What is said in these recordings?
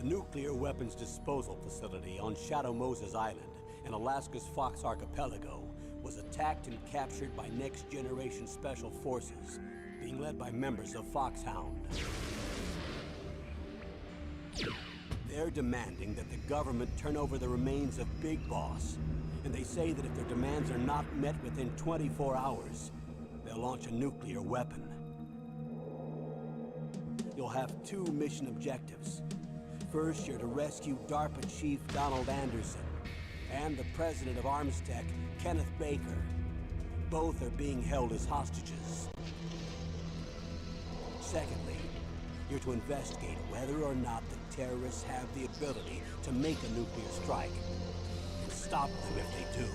The nuclear weapons disposal facility on Shadow Moses Island in Alaska's Fox Archipelago was attacked and captured by next-generation special forces, being led by members of Foxhound. They're demanding that the government turn over the remains of Big Boss, and they say that if their demands are not met within 24 hours, they'll launch a nuclear weapon. You'll have two mission objectives. First, you're to rescue DARPA Chief Donald Anderson and the president of Armstech, Kenneth Baker. Both are being held as hostages. Secondly, you're to investigate whether or not the terrorists have the ability to make a nuclear strike, and stop them if they do.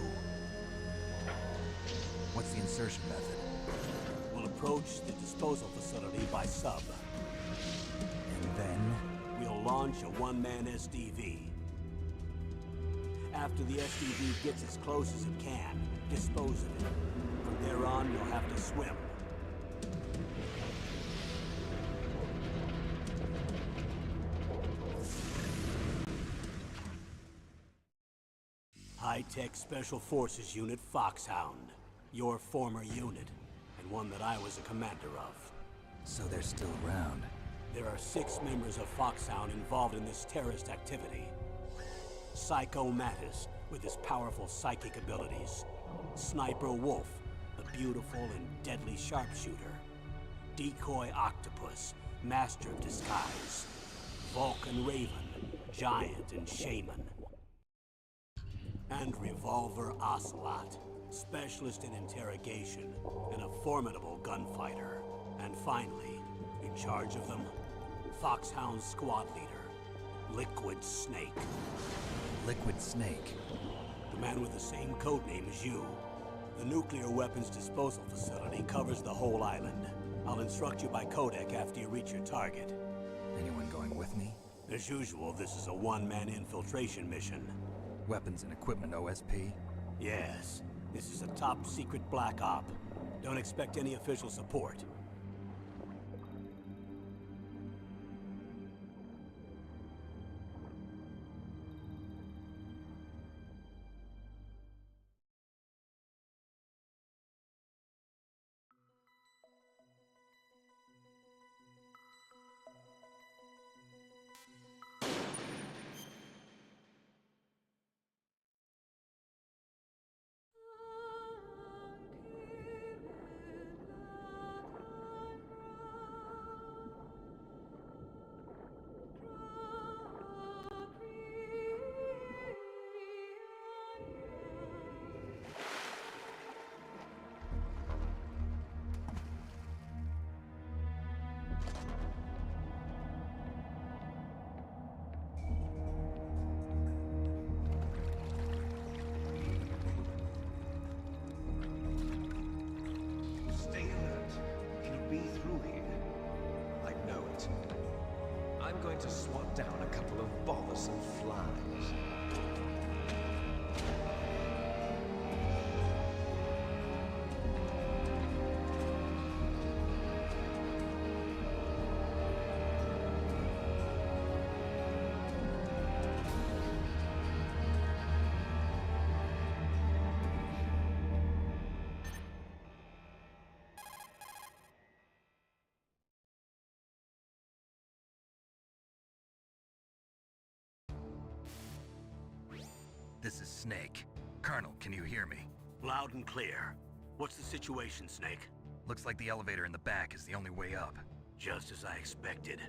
What's the insertion method? We'll approach the disposal facility by sub. And then? We'll launch a one-man SDV. After the SDV gets as close as it can, dispose of it. From there on, you'll have to swim. High-Tech Special Forces Unit Foxhound. Your former unit, and one that I was a commander of. So they're still around. There are 6 members of Foxhound involved in this terrorist activity. Psycho Mattis, with his powerful psychic abilities. Sniper Wolf, the beautiful and deadly sharpshooter. Decoy Octopus, master of disguise. Vulcan Raven, giant and shaman. And Revolver Ocelot, specialist in interrogation and a formidable gunfighter. And finally, in charge of them, Foxhound squad leader, Liquid Snake. Liquid Snake? The man with the same codename as you. The nuclear weapons disposal facility covers the whole island. I'll instruct you by Codec after you reach your target. Anyone going with me? As usual, this is a one-man infiltration mission. Weapons and equipment OSP? Yes. This is a top-secret black op. Don't expect any official support. To swat down a couple of bothersome flies. This is Snake. Colonel, can you hear me? Loud and clear. What's the situation, Snake? Looks like the elevator in the back is the only way up. Just as I expected.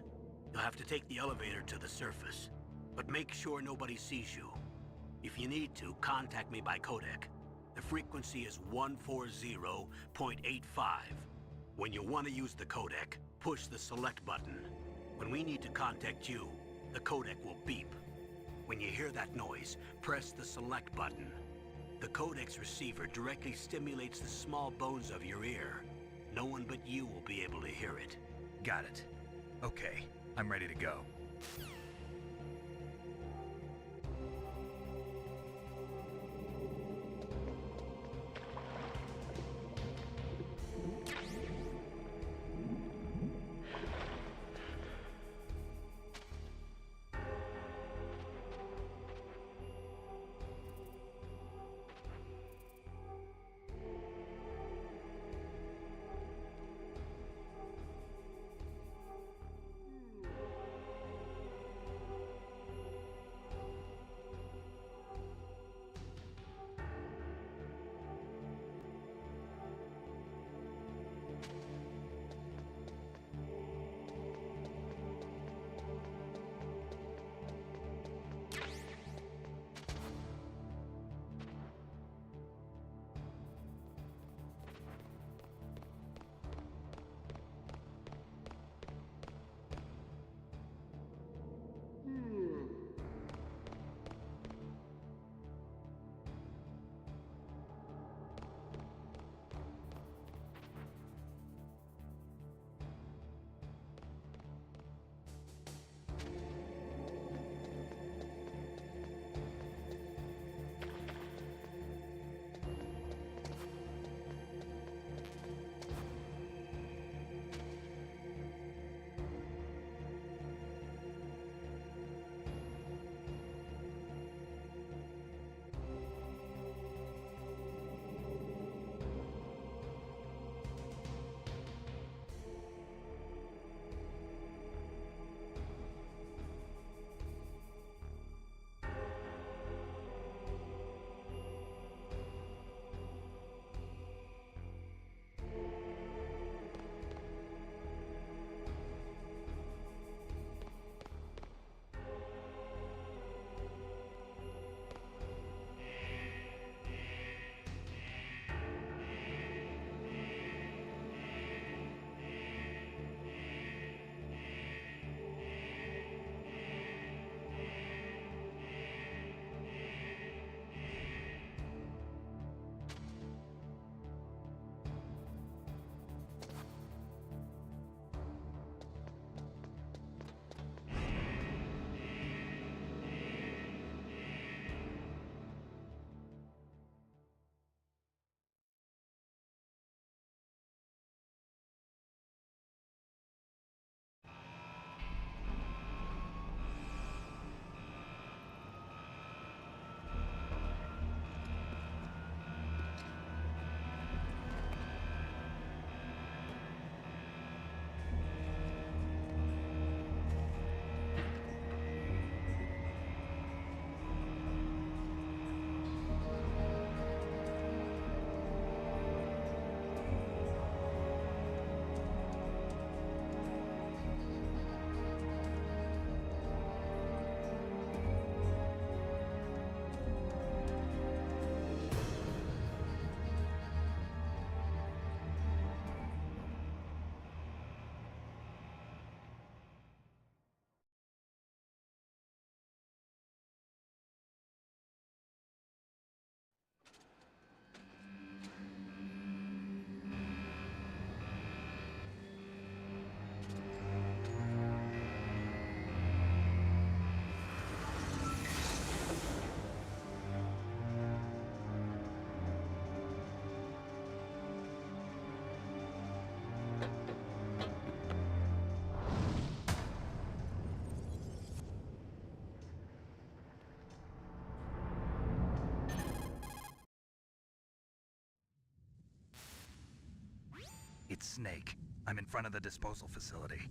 You'll have to take the elevator to the surface. But make sure nobody sees you. If you need to, contact me by Codec. The frequency is 140.85. When you want to use the Codec, push the select button. When we need to contact you, the Codec will beep. When you hear that noise, press the select button. The Codec's receiver directly stimulates the small bones of your ear. No one but you will be able to hear it. Got it. Okay, I'm ready to go. Snake. I'm in front of the disposal facility.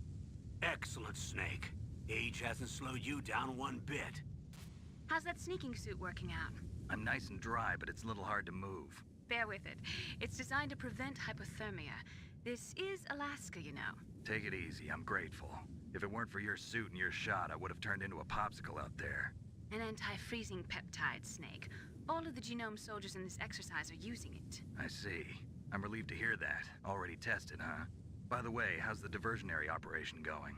Excellent, Snake. Age hasn't slowed you down one bit. How's that sneaking suit working out? I'm nice and dry, but it's a little hard to move. Bear with it. It's designed to prevent hypothermia. This is Alaska, you know. Take it easy, I'm grateful. If it weren't for your suit and your shot, I would have turned into a popsicle out there. An anti-freezing peptide, Snake. All of the genome soldiers in this exercise are using it. I see. I'm relieved to hear that. Already tested, huh? By the way, how's the diversionary operation going?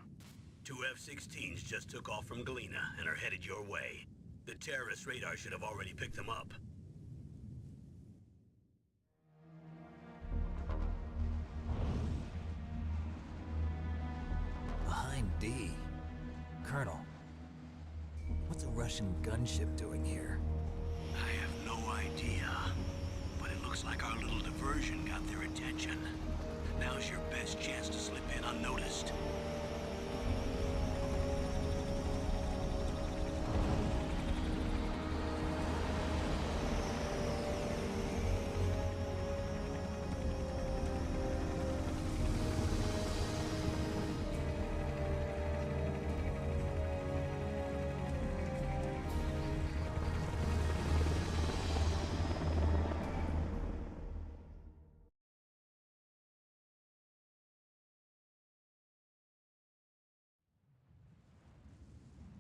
2 F-16s just took off from Galena and are headed your way. The terrorist radar should have already picked them up. Behind D. Colonel, what's a Russian gunship doing here? I have no idea, but it looks like our little diversion got their attention. Now's your best chance to slip in unnoticed.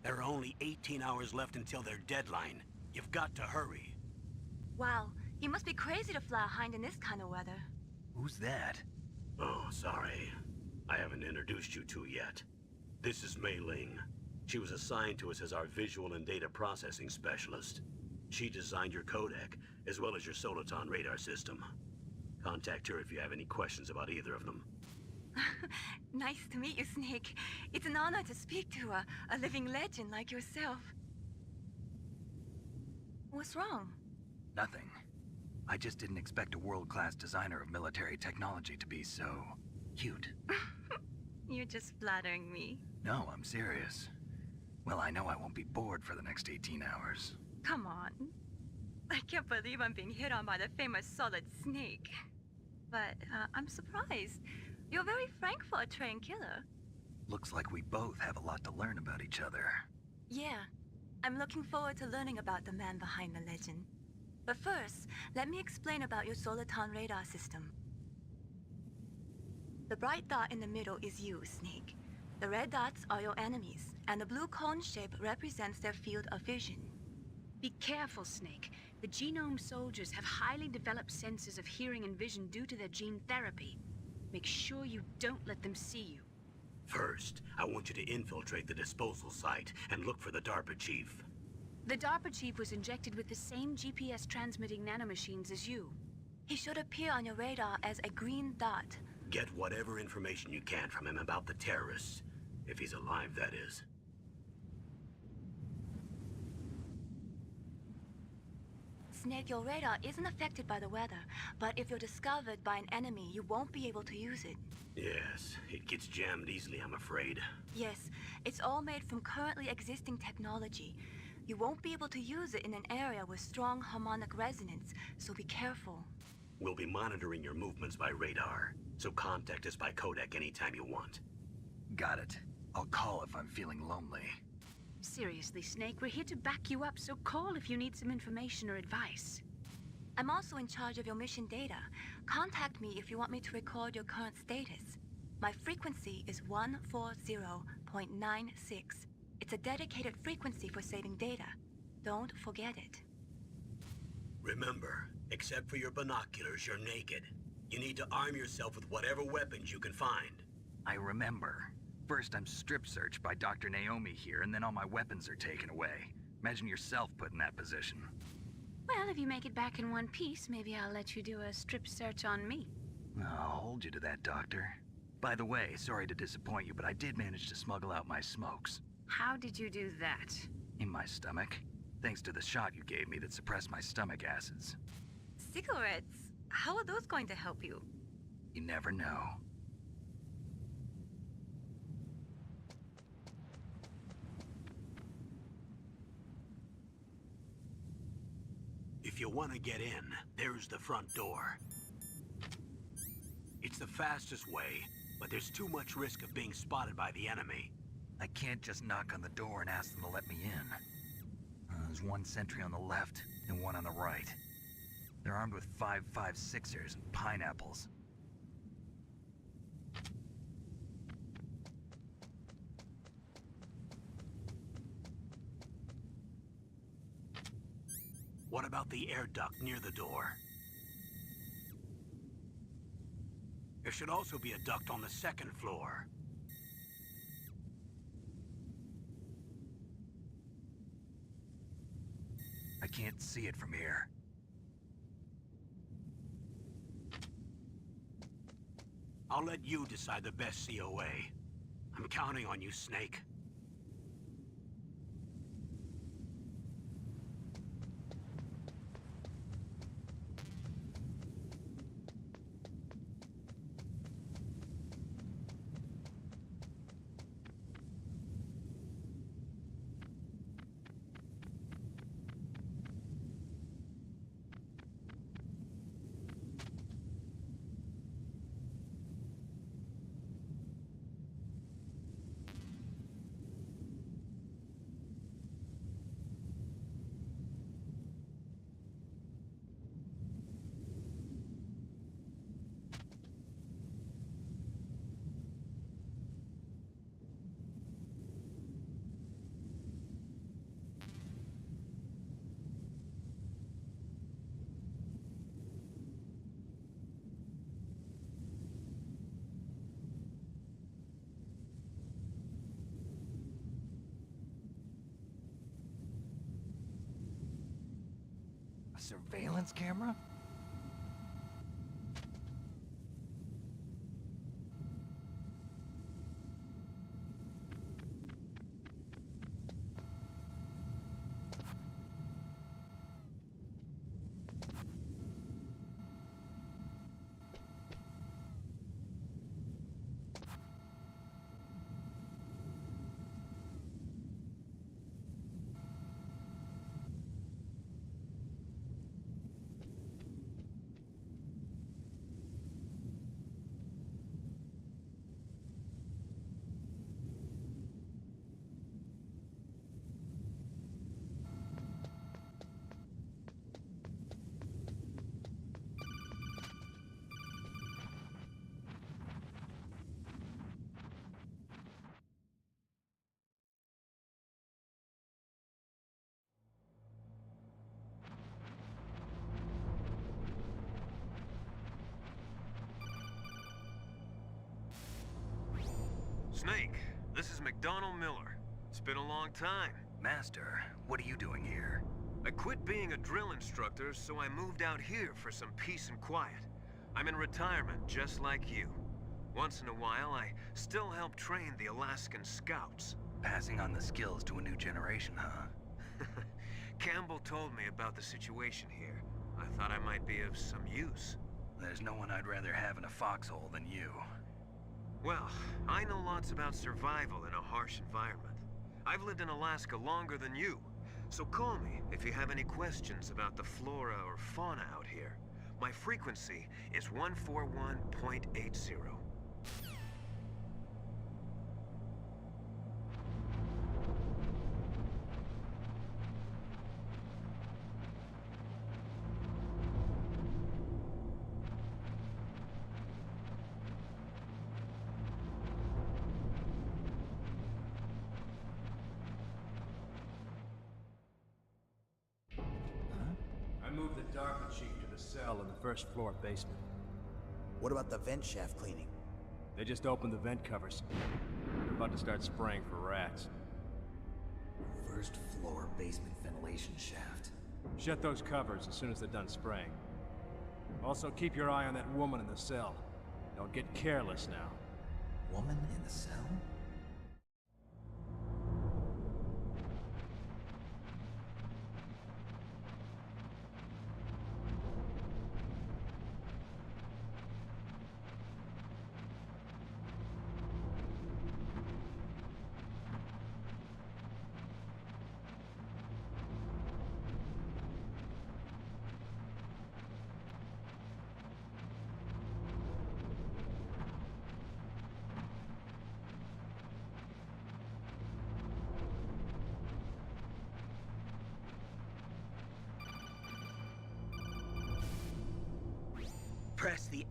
There are only 18 hours left until their deadline. You've got to hurry. Wow, you must be crazy to fly a hind in this kind of weather. Who's that? Oh, sorry. I haven't introduced you to yet. This is Mei Ling. She was assigned to us as our visual and data processing specialist. She designed your codec, as well as your Soliton radar system. Contact her if you have any questions about either of them. Nice to meet you, Sneak. It's an honor to speak to a living legend like yourself. What's wrong? Nothing. I just didn't expect a world-class designer of military technology to be so cute. You're just flattering me. No, I'm serious. Well, I know I won't be bored for the next 18 hours. Come on. I can't believe I'm being hit on by the famous Solid Snake. But I'm surprised. You're very frank for a trained killer. Looks like we both have a lot to learn about each other. Yeah. I'm looking forward to learning about the man behind the legend. But first, let me explain about your Soliton radar system. The bright dot in the middle is you, Snake. The red dots are your enemies, and the blue cone shape represents their field of vision. Be careful, Snake. The genome soldiers have highly developed senses of hearing and vision due to their gene therapy. Make sure you don't let them see you. First, I want you to infiltrate the disposal site and look for the DARPA chief. The DARPA chief was injected with the same GPS transmitting nanomachines as you. He should appear on your radar as a green dot. Get whatever information you can from him about the terrorists. If he's alive, that is. Snake, your radar isn't affected by the weather, but if you're discovered by an enemy, you won't be able to use it. Yes, it gets jammed easily, I'm afraid. Yes, it's all made from currently existing technology. You won't be able to use it in an area with strong harmonic resonance, so be careful. We'll be monitoring your movements by radar, so contact us by Codec anytime you want. Got it. I'll call if I'm feeling lonely. Seriously, Snake, we're here to back you up, so call if you need some information or advice. I'm also in charge of your mission data. Contact me if you want me to record your current status. My frequency is 140.96. It's a dedicated frequency for saving data. Don't forget it. Remember, except for your binoculars, you're naked. You need to arm yourself with whatever weapons you can find. I remember. First, I'm strip-searched by Dr. Naomi here, and then all my weapons are taken away. Imagine yourself put in that position. Well, if you make it back in one piece, maybe I'll let you do a strip search on me. I'll hold you to that, Doctor. By the way, sorry to disappoint you, but I did manage to smuggle out my smokes. How did you do that? In my stomach. Thanks to the shot you gave me that suppressed my stomach acids. Cigarettes? How are those going to help you? You never know. If you want to get in, there's the front door. It's the fastest way, but there's too much risk of being spotted by the enemy. I can't just knock on the door and ask them to let me in. There's one sentry on the left and one on the right. They're armed with 5.56ers and pineapples. What about the air duct near the door? There should also be a duct on the second floor. I can't see it from here. I'll let you decide the best COA. I'm counting on you, Snake. Surveillance camera? Snake, this is McDonald Miller. It's been a long time. Master, what are you doing here? I quit being a drill instructor, so I moved out here for some peace and quiet. I'm in retirement, just like you. Once in a while, I still help train the Alaskan Scouts. Passing on the skills to a new generation, huh? Campbell told me about the situation here. I thought I might be of some use. There's no one I'd rather have in a foxhole than you. Well, I know lots about survival in a harsh environment. I've lived in Alaska longer than you, so call me if you have any questions about the flora or fauna out here. My frequency is 141.80. I moved the DARPA chief to the cell in the first floor basement. What about the vent shaft cleaning? They just opened the vent covers. They're about to start spraying for rats. First floor basement ventilation shaft. Shut those covers as soon as they're done spraying. Also, keep your eye on that woman in the cell. Don't get careless now. Woman in the cell?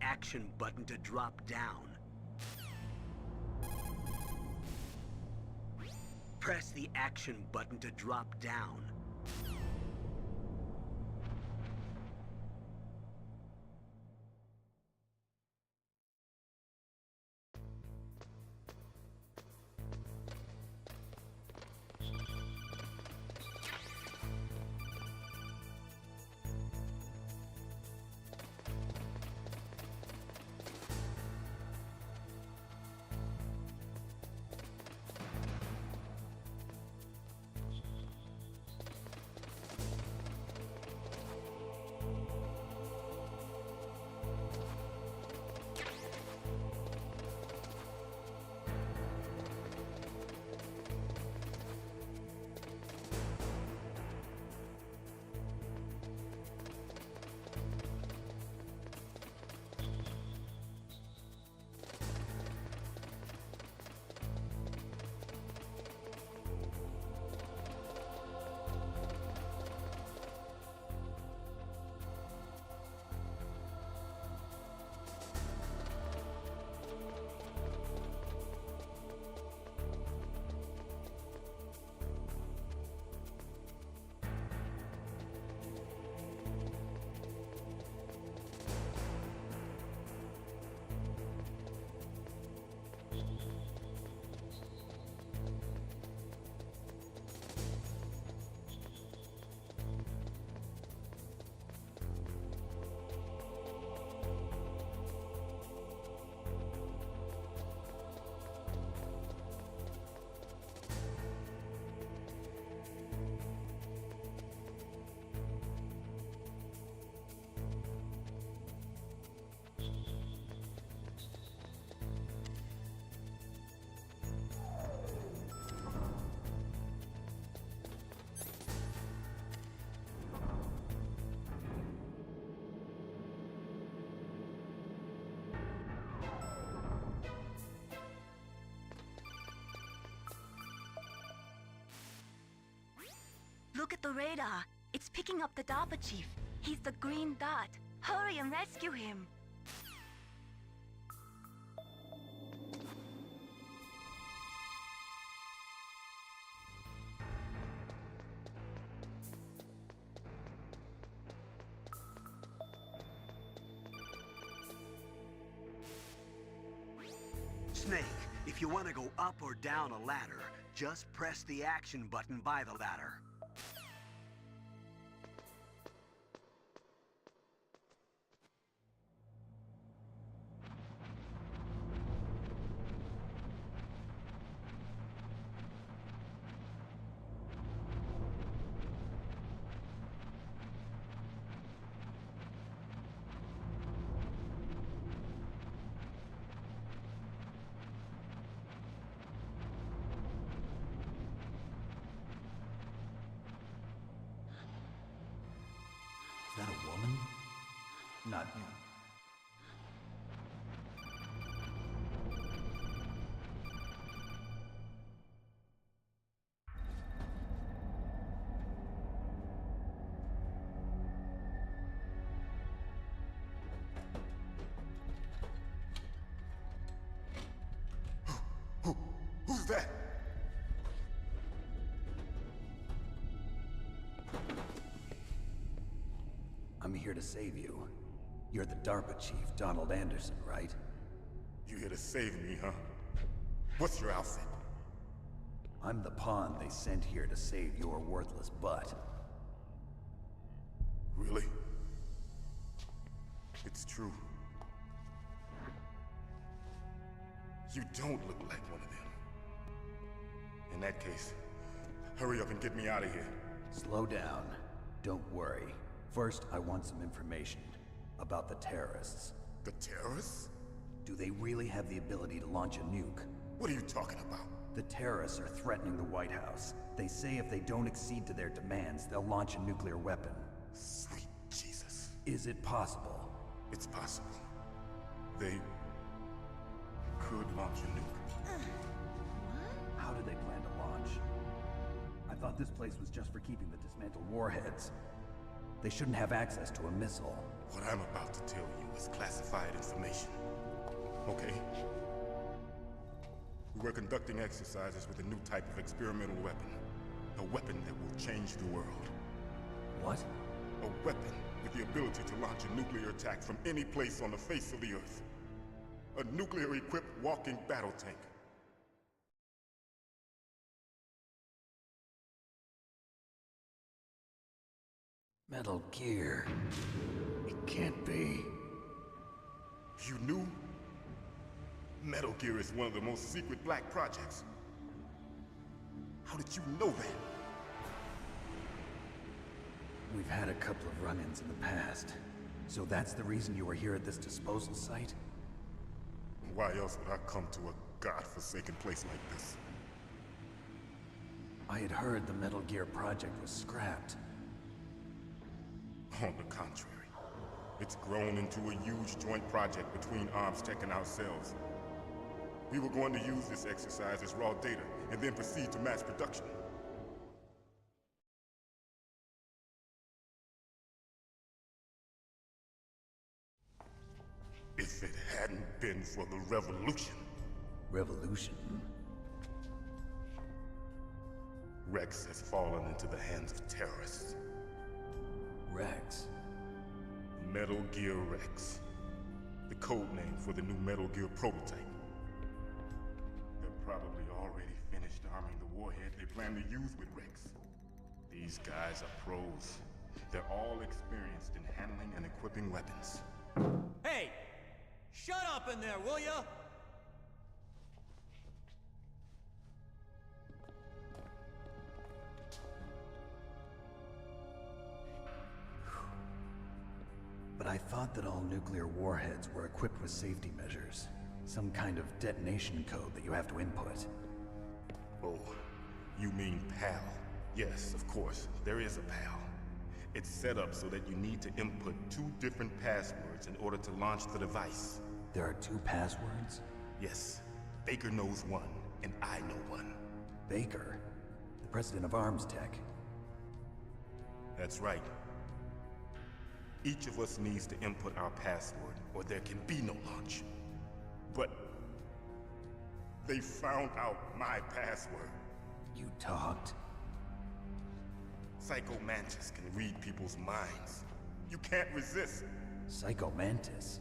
action button to drop down. Press the action button to drop down. Look at the radar. It's picking up the DARPA chief. He's the green dot. Hurry and rescue him. Snake, if you want to go up or down a ladder, just press the action button by the ladder. Is that a woman? Not you. Who's that? I'm here to save you. You're the DARPA chief, Donald Anderson, right? You here to save me, huh? What's your outfit? I'm the pawn they sent here to save your worthless butt. Really? It's true. You don't look like one of them. In that case, hurry up and get me out of here. Slow down. Don't worry. First, I want some information about the terrorists. The terrorists? Do they really have the ability to launch a nuke? What are you talking about? The terrorists are threatening the White House. They say if they don't accede to their demands, they'll launch a nuclear weapon. Sweet Jesus. Is it possible? It's possible. They could launch a nuke. How do they plan to launch? I thought this place was just for keeping the dismantled warheads. They shouldn't have access to a missile. What I'm about to tell you is classified information. Okay? We were conducting exercises with a new type of experimental weapon. A weapon that will change the world. What? A weapon with the ability to launch a nuclear attack from any place on the face of the Earth. A nuclear-equipped walking battle tank. Metal Gear. It can't be. You knew? Metal Gear is one of the most secret black projects. How did you know that? We've had a couple of run-ins in the past. So that's the reason you were here at this disposal site? Why else would I come to a godforsaken place like this? I had heard the Metal Gear project was scrapped. On the contrary, it's grown into a huge joint project between ArmsTech and ourselves. We were going to use this exercise as raw data, and then proceed to mass production. If it hadn't been for the revolution... Revolution? Rex has fallen into the hands of terrorists. Rex? Metal Gear Rex. The code name for the new Metal Gear prototype. They're probably already finished arming the warhead they plan to use with Rex. These guys are pros. They're all experienced in handling and equipping weapons. Hey! Shut up in there, will ya? But I thought that all nuclear warheads were equipped with safety measures. Some kind of detonation code that you have to input. Oh, you mean PAL? Yes, of course, there is a PAL. It's set up so that you need to input 2 different passwords in order to launch the device. There are 2 passwords? Yes. Baker knows one, and I know one. Baker? The president of ArmsTech? That's right. Each of us needs to input our password, or there can be no launch. But... they found out my password. You talked? Psycho Mantis can read people's minds. You can't resist. Psycho Mantis?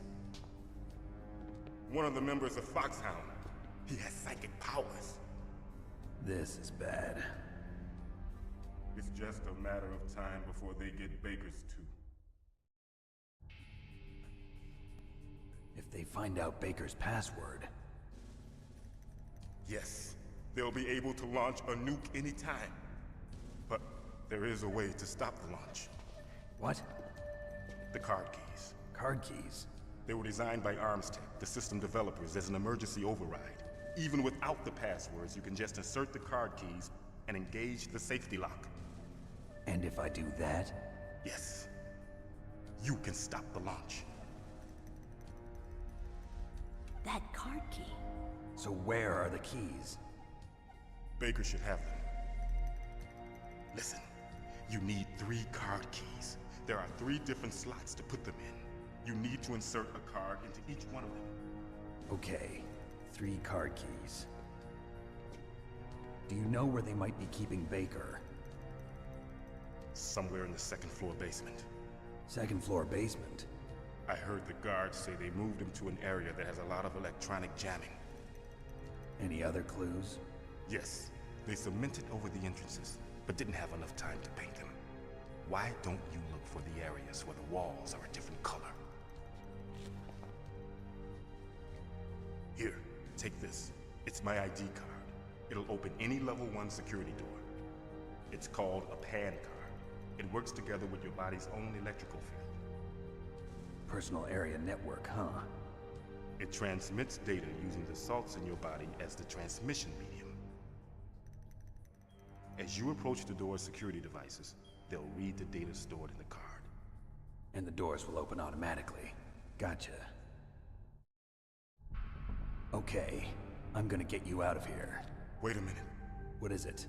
One of the members of Foxhound. He has psychic powers. This is bad. It's just a matter of time before they get Baker's too. If they find out Baker's password... Yes, they'll be able to launch a nuke anytime. But there is a way to stop the launch. What? The card keys. Card keys? They were designed by ArmsTech, the system developers, as an emergency override. Even without the passwords, you can just insert the card keys and engage the safety lock. And if I do that? Yes. You can stop the launch. That card key. So where are the keys? Baker should have them. Listen, you need 3 card keys. There are 3 different slots to put them in. You need to insert a card into each one of them. Okay, 3 card keys. Do you know where they might be keeping Baker? Somewhere in the 2nd floor basement. 2nd floor basement? I heard the guards say they moved him to an area that has a lot of electronic jamming. Any other clues? Yes. They cemented over the entrances, but didn't have enough time to paint them. Why don't you look for the areas where the walls are a different color? Here, take this. It's my ID card. It'll open any level 1 security door. It's called a PAN card. It works together with your body's own electrical field. Personal area network, huh? It transmits data using the salts in your body as the transmission medium. As you approach the door's security devices, they'll read the data stored in the card. And the doors will open automatically. Gotcha. Okay, I'm gonna get you out of here. Wait a minute. What is it?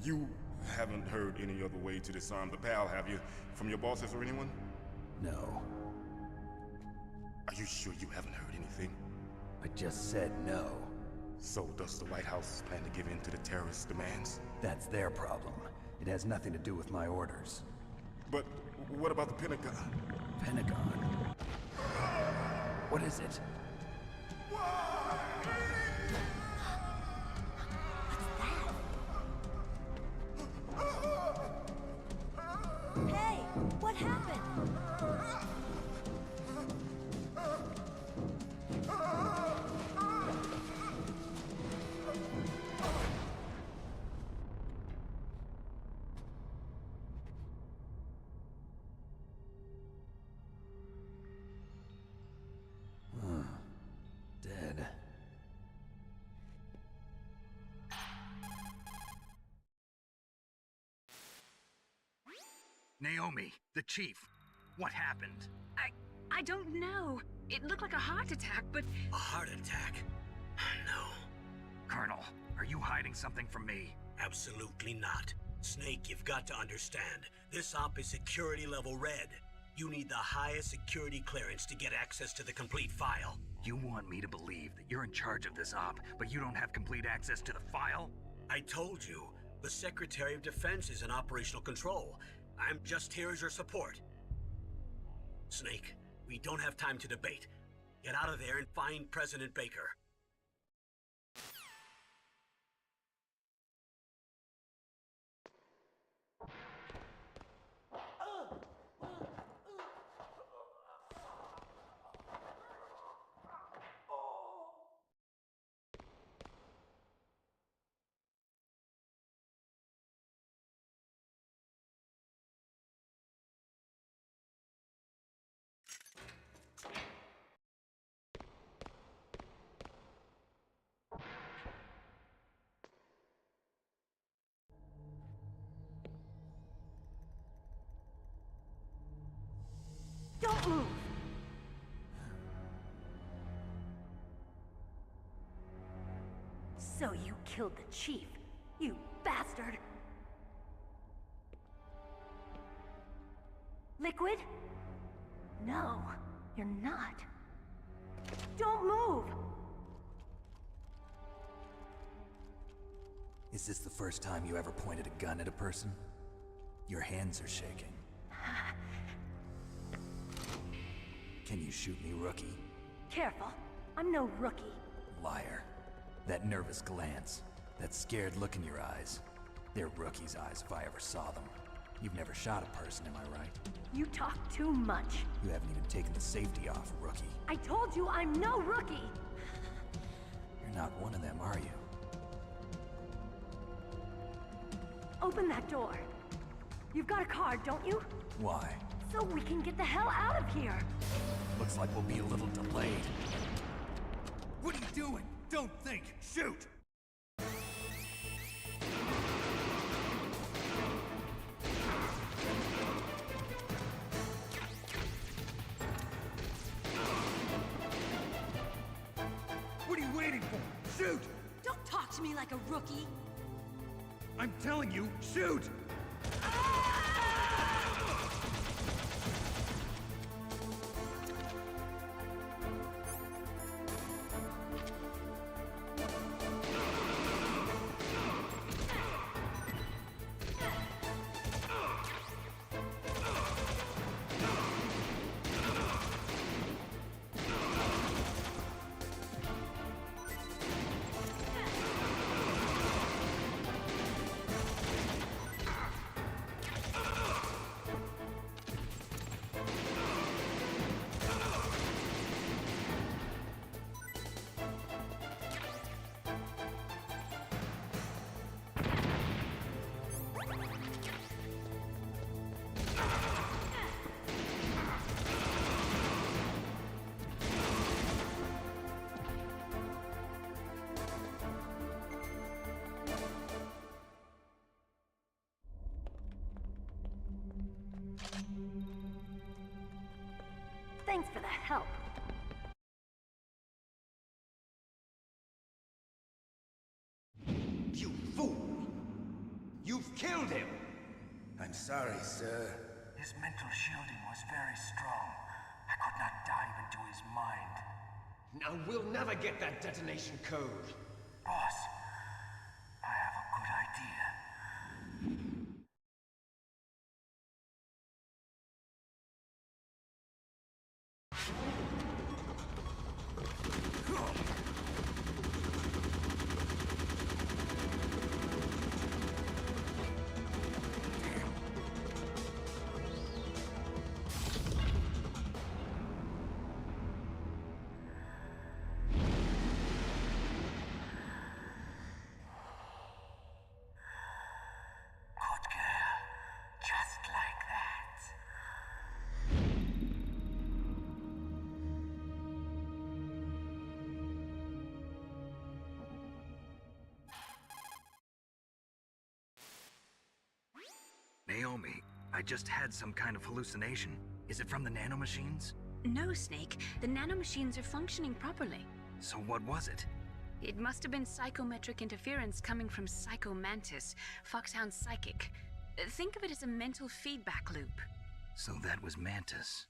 You Haven't heard any other way to disarm the PAL, have you? From your bosses or anyone? No. Are you sure you haven't heard anything? I just said no. So does the White House plan to give in to the terrorists' demands? That's their problem. It has nothing to do with my orders. But what about the Pentagon? Pentagon? What is it? Hey, what happened? Dead. Naomi, the chief. What happened? I don't know. It looked like a heart attack, but... A heart attack? No. Colonel, are you hiding something from me? Absolutely not. Snake, you've got to understand. This op is security level red. You need the highest security clearance to get access to the complete file. You want me to believe that you're in charge of this op, but you don't have complete access to the file? I told you, the Secretary of Defense is in operational control. I'm just here as your support. Snake, we don't have time to debate. Get out of there and find President Baker. Don't move! So you killed the chief, you bastard! Liquid? No, you're not. Don't move! Is this the first time you ever pointed a gun at a person? Your hands are shaking. Can you shoot me, rookie? Careful, I'm no rookie. Liar. That nervous glance, that scared look in your eyes. They're rookie's eyes if I ever saw them. You've never shot a person, am I right? You talk too much. You haven't even taken the safety off, rookie. I told you I'm no rookie! You're not one of them, are you? Open that door. You've got a card, don't you? Why? So we can get the hell out of here! Looks like we'll be a little delayed. What are you doing? Don't think! Shoot! What are you waiting for? Shoot! Don't talk to me like a rookie! I'm telling you, shoot! You've killed him! I'm sorry, sir. His mental shielding was very strong. I could not dive into his mind. Now we'll never get that detonation code. Boss, I have a good idea. Naomi, I just had some kind of hallucination. Is it from the nanomachines? No, Snake. The nanomachines are functioning properly. So what was it? It must have been psychometric interference coming from Psycho Mantis, Foxhound's psychic. Think of it as a mental feedback loop. So that was Mantis.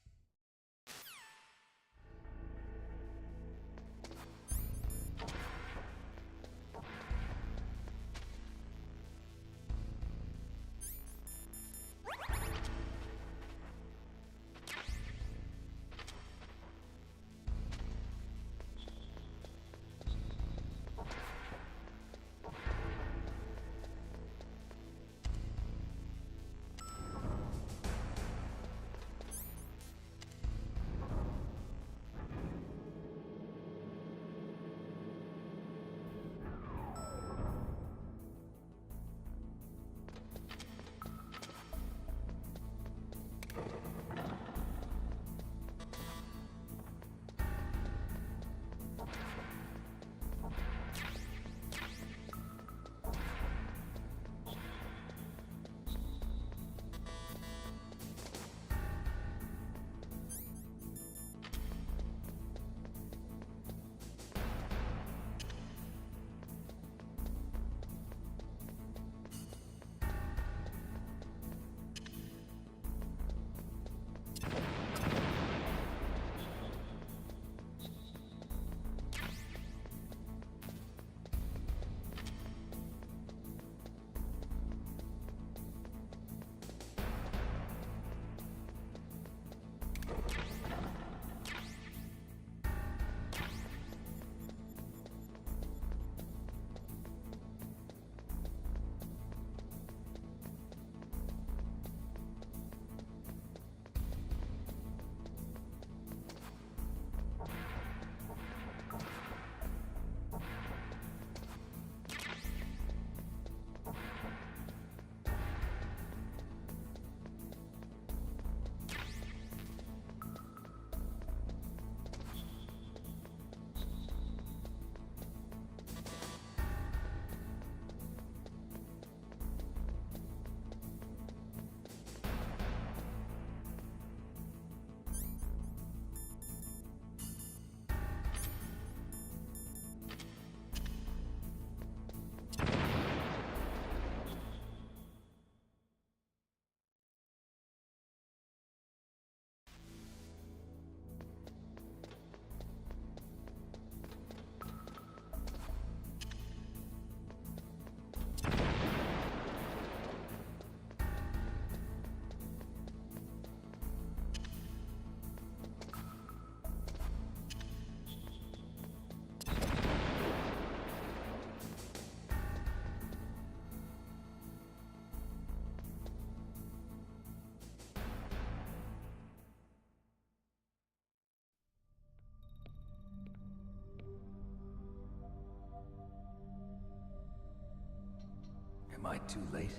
Am I too late?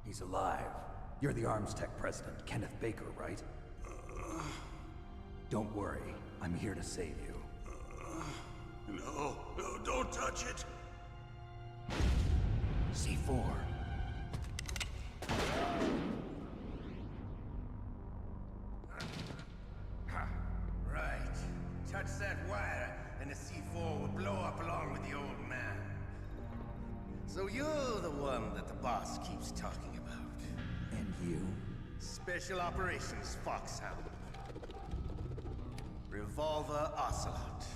He's alive. You're the Arms Tech president, Kenneth Baker, right? Don't worry. I'm here to save you. No, don't touch it! C4. touch that wire, and the C4 would blow up along with the old man. So you're the one that the boss keeps talking about. And you? Special Operations Foxhound. Revolver Ocelot.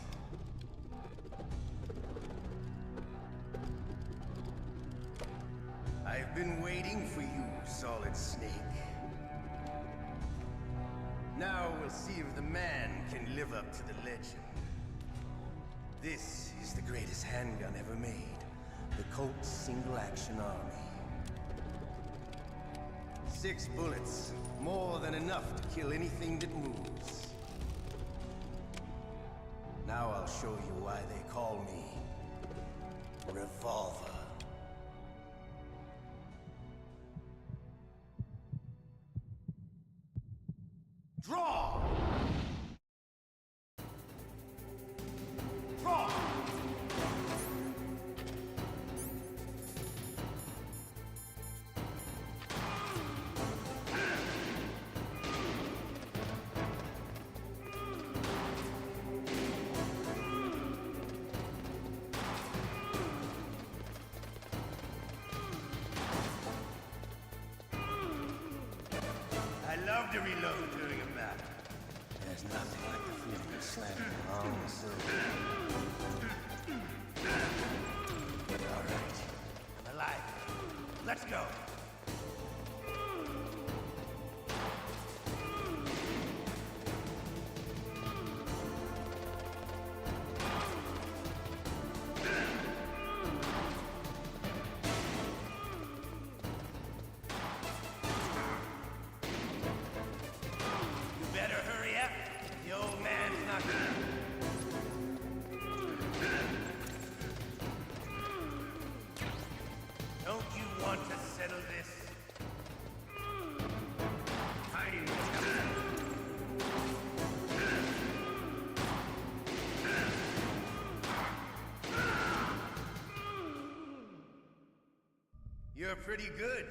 I've been waiting for you, Solid Snake. Now we'll see if the man can live up to the legend. This is the greatest handgun ever made. The Colt's single-action army. 6 bullets, more than enough to kill anything that moves. Now I'll show you why they call me Revolver. Draw! Draw! I love to reload during a battle. There's nothing like the feeling of slamming long silver. All right, I'm alive. Let's go. You're pretty good.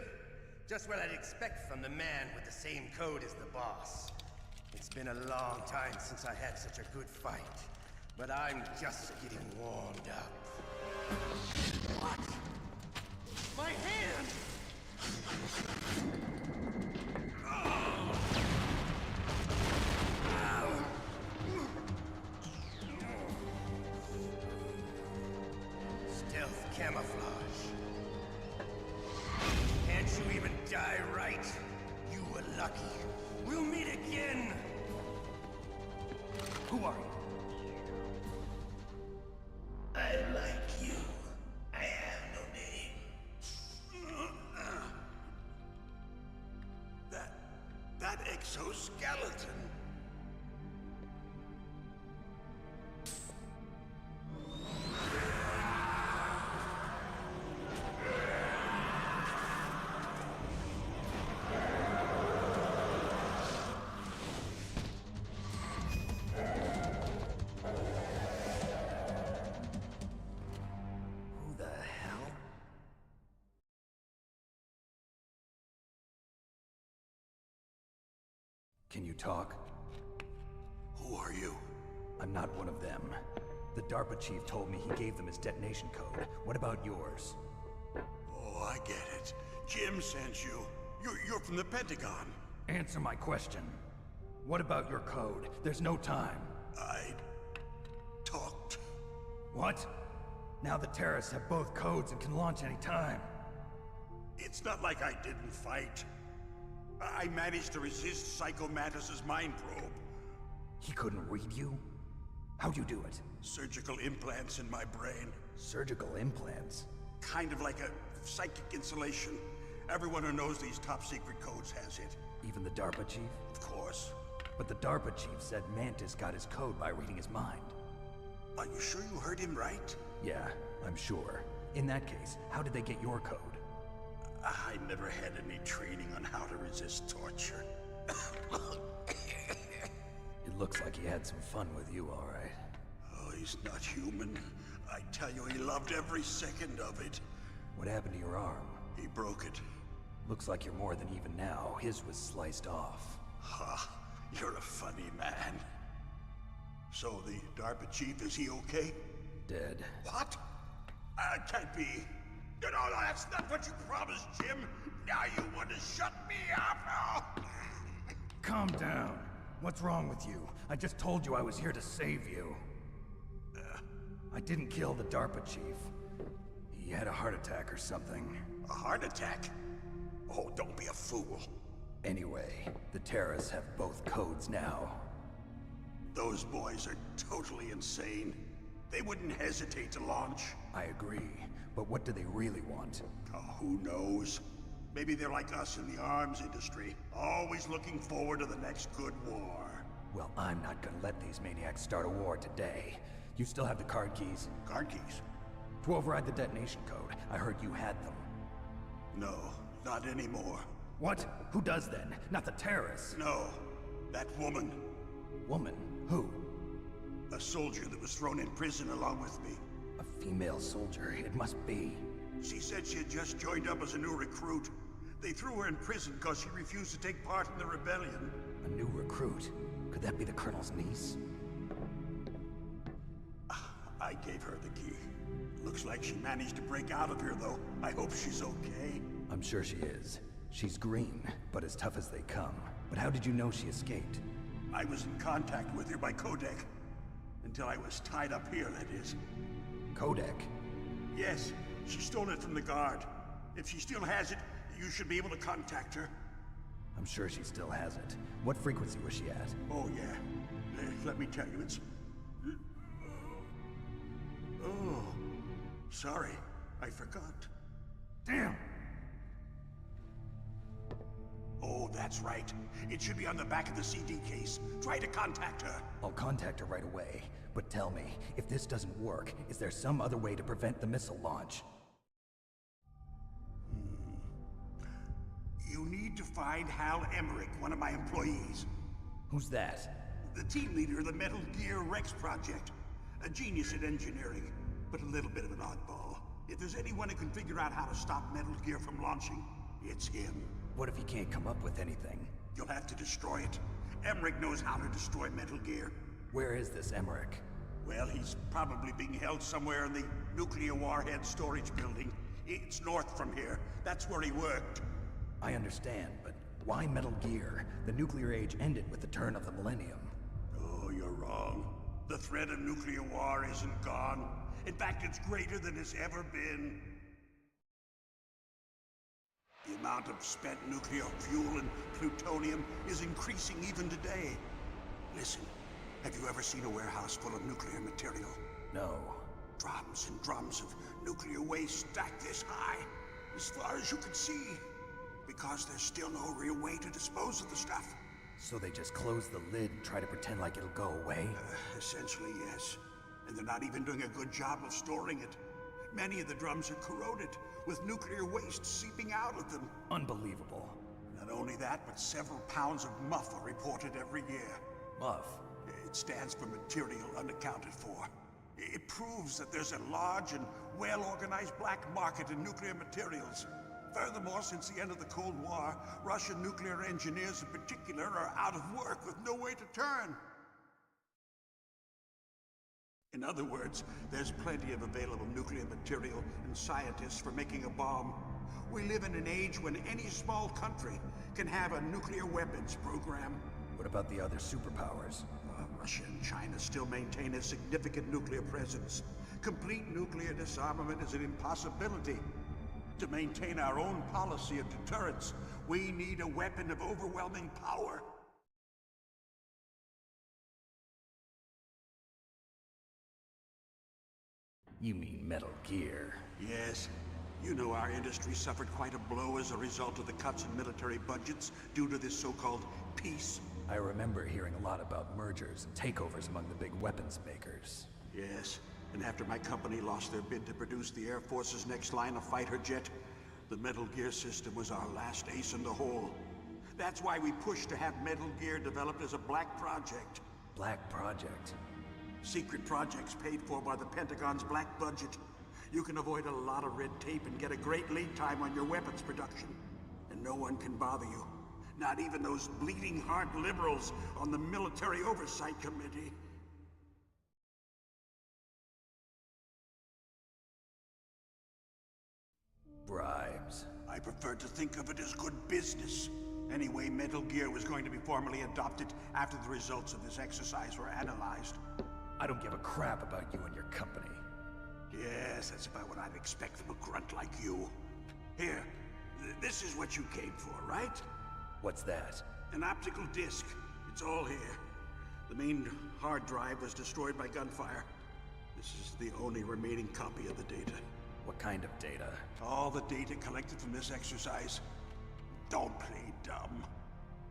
Just what I'd expect from the man with the same code as the boss. It's been a long time since I had such a good fight, but I'm just getting warmed up. What? My hand! Stealth camouflage. Can't you even die right? You were lucky. We'll meet again! Who are you? I like you. I have no name. That exoskeleton. Can you talk? Who are you? I'm not one of them. The DARPA chief told me he gave them his detonation code. What about yours? Oh, I get it. Jim sent you. You're from the Pentagon. Answer my question. What about your code? There's no time. I talked. What? Now the terrorists have both codes and can launch any time. It's not like I didn't fight. I managed to resist Psycho Mantis's mind probe. He couldn't read you? How'd you do it? Surgical implants in my brain. Surgical implants? Kind of like a psychic insulation. Everyone who knows these top secret codes has it. Even the DARPA chief? Of course. But the DARPA chief said Mantis got his code by reading his mind. Are you sure you heard him right? Yeah, I'm sure. In that case, how did they get your code? I never had any training on how to resist torture. It looks like he had some fun with you, all right. Oh, he's not human. I tell you, he loved every second of it. What happened to your arm? He broke it. Looks like you're more than even now. His was sliced off. Ha, you're a funny man. So the DARPA chief, is he okay? Dead. What? Can't be. No, that's not what you promised, Jim. Now you want to shut me up? Oh. Calm down. What's wrong with you? I just told you I was here to save you. I didn't kill the DARPA chief. He had a heart attack or something. A heart attack? Oh, don't be a fool. Anyway, the terrorists have both codes now. Those boys are totally insane. They wouldn't hesitate to launch. I agree, but what do they really want? Oh, who knows? Maybe they're like us in the arms industry, always looking forward to the next good war. Well, I'm not gonna let these maniacs start a war today. You still have the card keys? Card keys? To override the detonation code. I heard you had them. No, not anymore. What? Who does then? Not the terrorists? No, that woman. Woman? Who? A soldier that was thrown in prison along with me. A female soldier, it must be. She said she had just joined up as a new recruit. They threw her in prison because she refused to take part in the rebellion. A new recruit? Could that be the Colonel's niece? I gave her the key. Looks like she managed to break out of here, though. I hope she's okay. I'm sure she is. She's green, but as tough as they come. But how did you know she escaped? I was in contact with her by Codec. Until I was tied up here, that is. Codec? Yes, she stole it from the guard. If she still has it, you should be able to contact her. I'm sure she still has it. What frequency was she at? Oh, yeah. Let me tell you, it's... Oh, sorry. I forgot. Damn! Oh, that's right. It should be on the back of the CD case. Try to contact her. I'll contact her right away. But tell me, if this doesn't work, is there some other way to prevent the missile launch? You need to find Hal Emmerich, one of my employees. Who's that? The team leader of the Metal Gear Rex project. A genius at engineering, but a little bit of an oddball. If there's anyone who can figure out how to stop Metal Gear from launching, it's him. What if he can't come up with anything? You'll have to destroy it. Emmerich knows how to destroy Metal Gear. Where is this Emmerich? Well, he's probably being held somewhere in the nuclear warhead storage building. It's north from here. That's where he worked. I understand, but why Metal Gear? The nuclear age ended with the turn of the millennium. Oh, you're wrong. The threat of nuclear war isn't gone. In fact, it's greater than it's ever been. The amount of spent nuclear fuel and plutonium is increasing even today. Listen, have you ever seen a warehouse full of nuclear material? No. Drums and drums of nuclear waste stacked this high, as far as you can see. Because there's still no real way to dispose of the stuff. So they just close the lid and try to pretend like it'll go away? Essentially, yes. And they're not even doing a good job of storing it. Many of the drums are corroded, with nuclear waste seeping out of them. Unbelievable. Not only that, but several pounds of MUF are reported every year. MUF? It stands for material unaccounted for. It proves that there's a large and well-organized black market in nuclear materials. Furthermore, since the end of the Cold War, Russian nuclear engineers in particular are out of work with no way to turn. In other words, there's plenty of available nuclear material and scientists for making a bomb. We live in an age when any small country can have a nuclear weapons program. What about the other superpowers? Russia and China still maintain a significant nuclear presence. Complete nuclear disarmament is an impossibility. To maintain our own policy of deterrence, we need a weapon of overwhelming power. You mean Metal Gear? Yes. You know our industry suffered quite a blow as a result of the cuts in military budgets due to this so-called peace. I remember hearing a lot about mergers and takeovers among the big weapons makers. Yes, and after my company lost their bid to produce the Air Force's next line of fighter jet, the Metal Gear system was our last ace in the hole. That's why we pushed to have Metal Gear developed as a black project. Black project? Secret projects paid for by the Pentagon's black budget. You can avoid a lot of red tape and get a great lead time on your weapons production. And no one can bother you. Not even those bleeding heart liberals on the Military Oversight Committee. Bribes. I prefer to think of it as good business. Anyway, Metal Gear was going to be formally adopted after the results of this exercise were analyzed. I don't give a crap about you and your company. Yes, that's about what I'd expect from a grunt like you. Here, this is what you came for, right? What's that? An optical disc. It's all here. The main hard drive was destroyed by gunfire. This is the only remaining copy of the data. What kind of data? All the data collected from this exercise. Don't play dumb.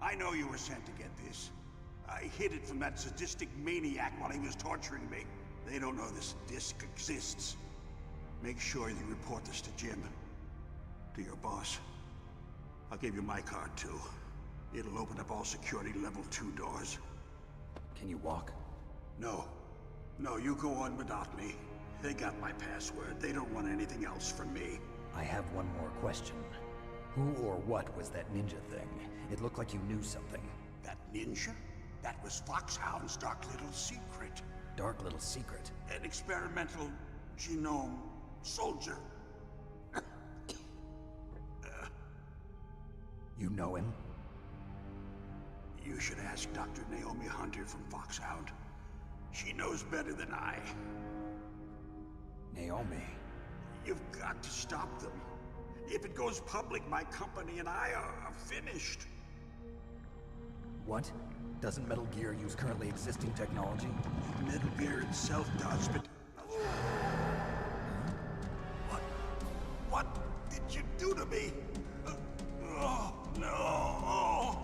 I know you were sent to get this. I hid it from that sadistic maniac while he was torturing me. They don't know this disc exists. Make sure you report this to Jim. To your boss. I'll give you my card too. It'll open up all security level 2 doors. Can you walk? No. No, you go on without me. They got my password. They don't want anything else from me. I have one more question. Who or what was that ninja thing? It looked like you knew something. That ninja? That was Foxhound's dark little secret. Dark little secret? An experimental genome soldier. You know him? You should ask Dr. Naomi Hunter from Foxhound. She knows better than I. Naomi? You've got to stop them. If it goes public, my company and I are finished. What? Doesn't Metal Gear use currently existing technology? Metal Gear itself does, but... What did you do to me? Oh, no.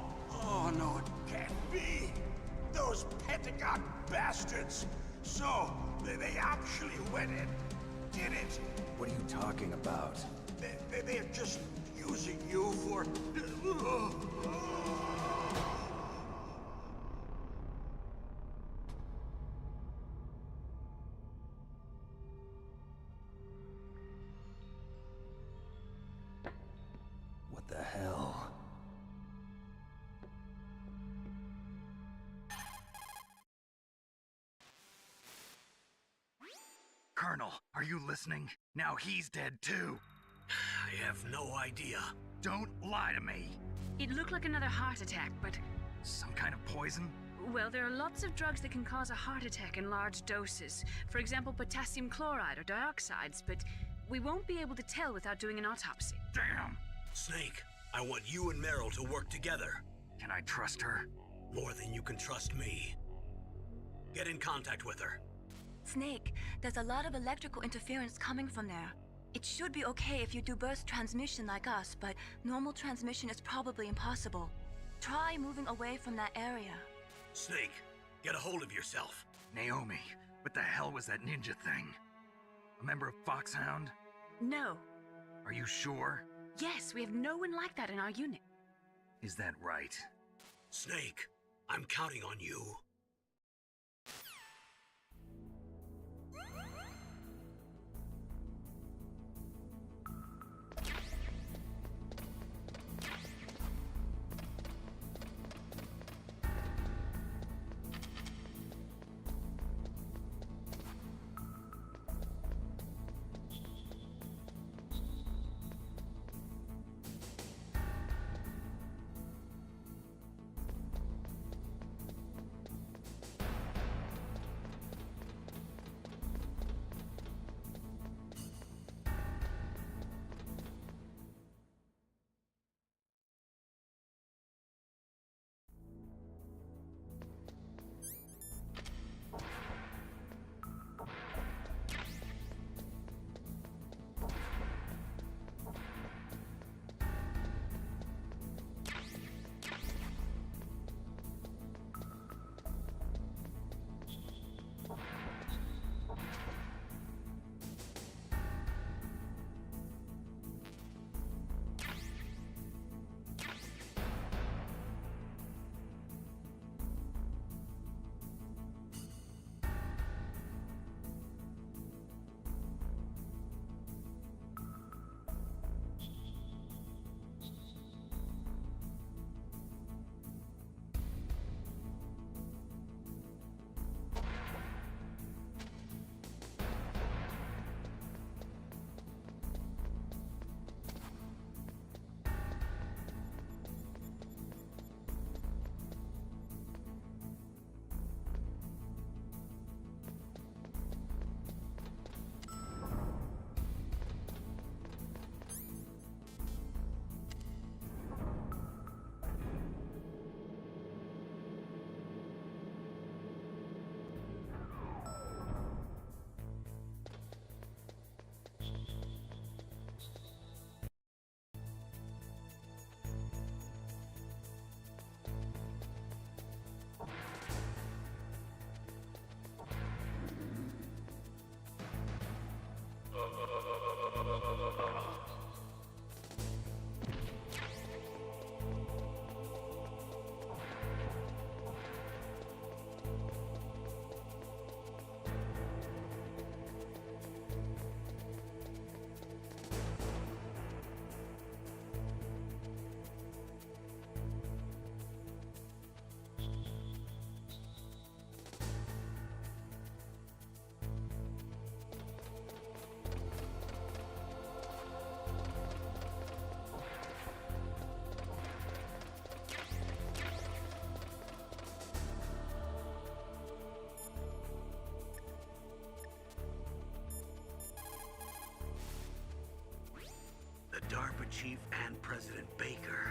Oh, no, it can't be. Those Pentagon bastards. So, they actually went and did it. What are you talking about? They're just using you for... What the hell? Colonel, are you listening? Now he's dead too. I have no idea. Don't lie to me. It looked like another heart attack, but... Some kind of poison? Well, there are lots of drugs that can cause a heart attack in large doses. For example, potassium chloride or dioxides, but we won't be able to tell without doing an autopsy. Damn! Snake, I want you and Meryl to work together. Can I trust her? More than you can trust me. Get in contact with her. Snake, there's a lot of electrical interference coming from there. It should be okay if you do burst transmission like us, but normal transmission is probably impossible. Try moving away from that area. Snake, get a hold of yourself. Naomi, what the hell was that ninja thing? A member of Foxhound? No. Are you sure? Yes, we have no one like that in our unit. Is that right? Snake, I'm counting on you. DARPA chief and President Baker.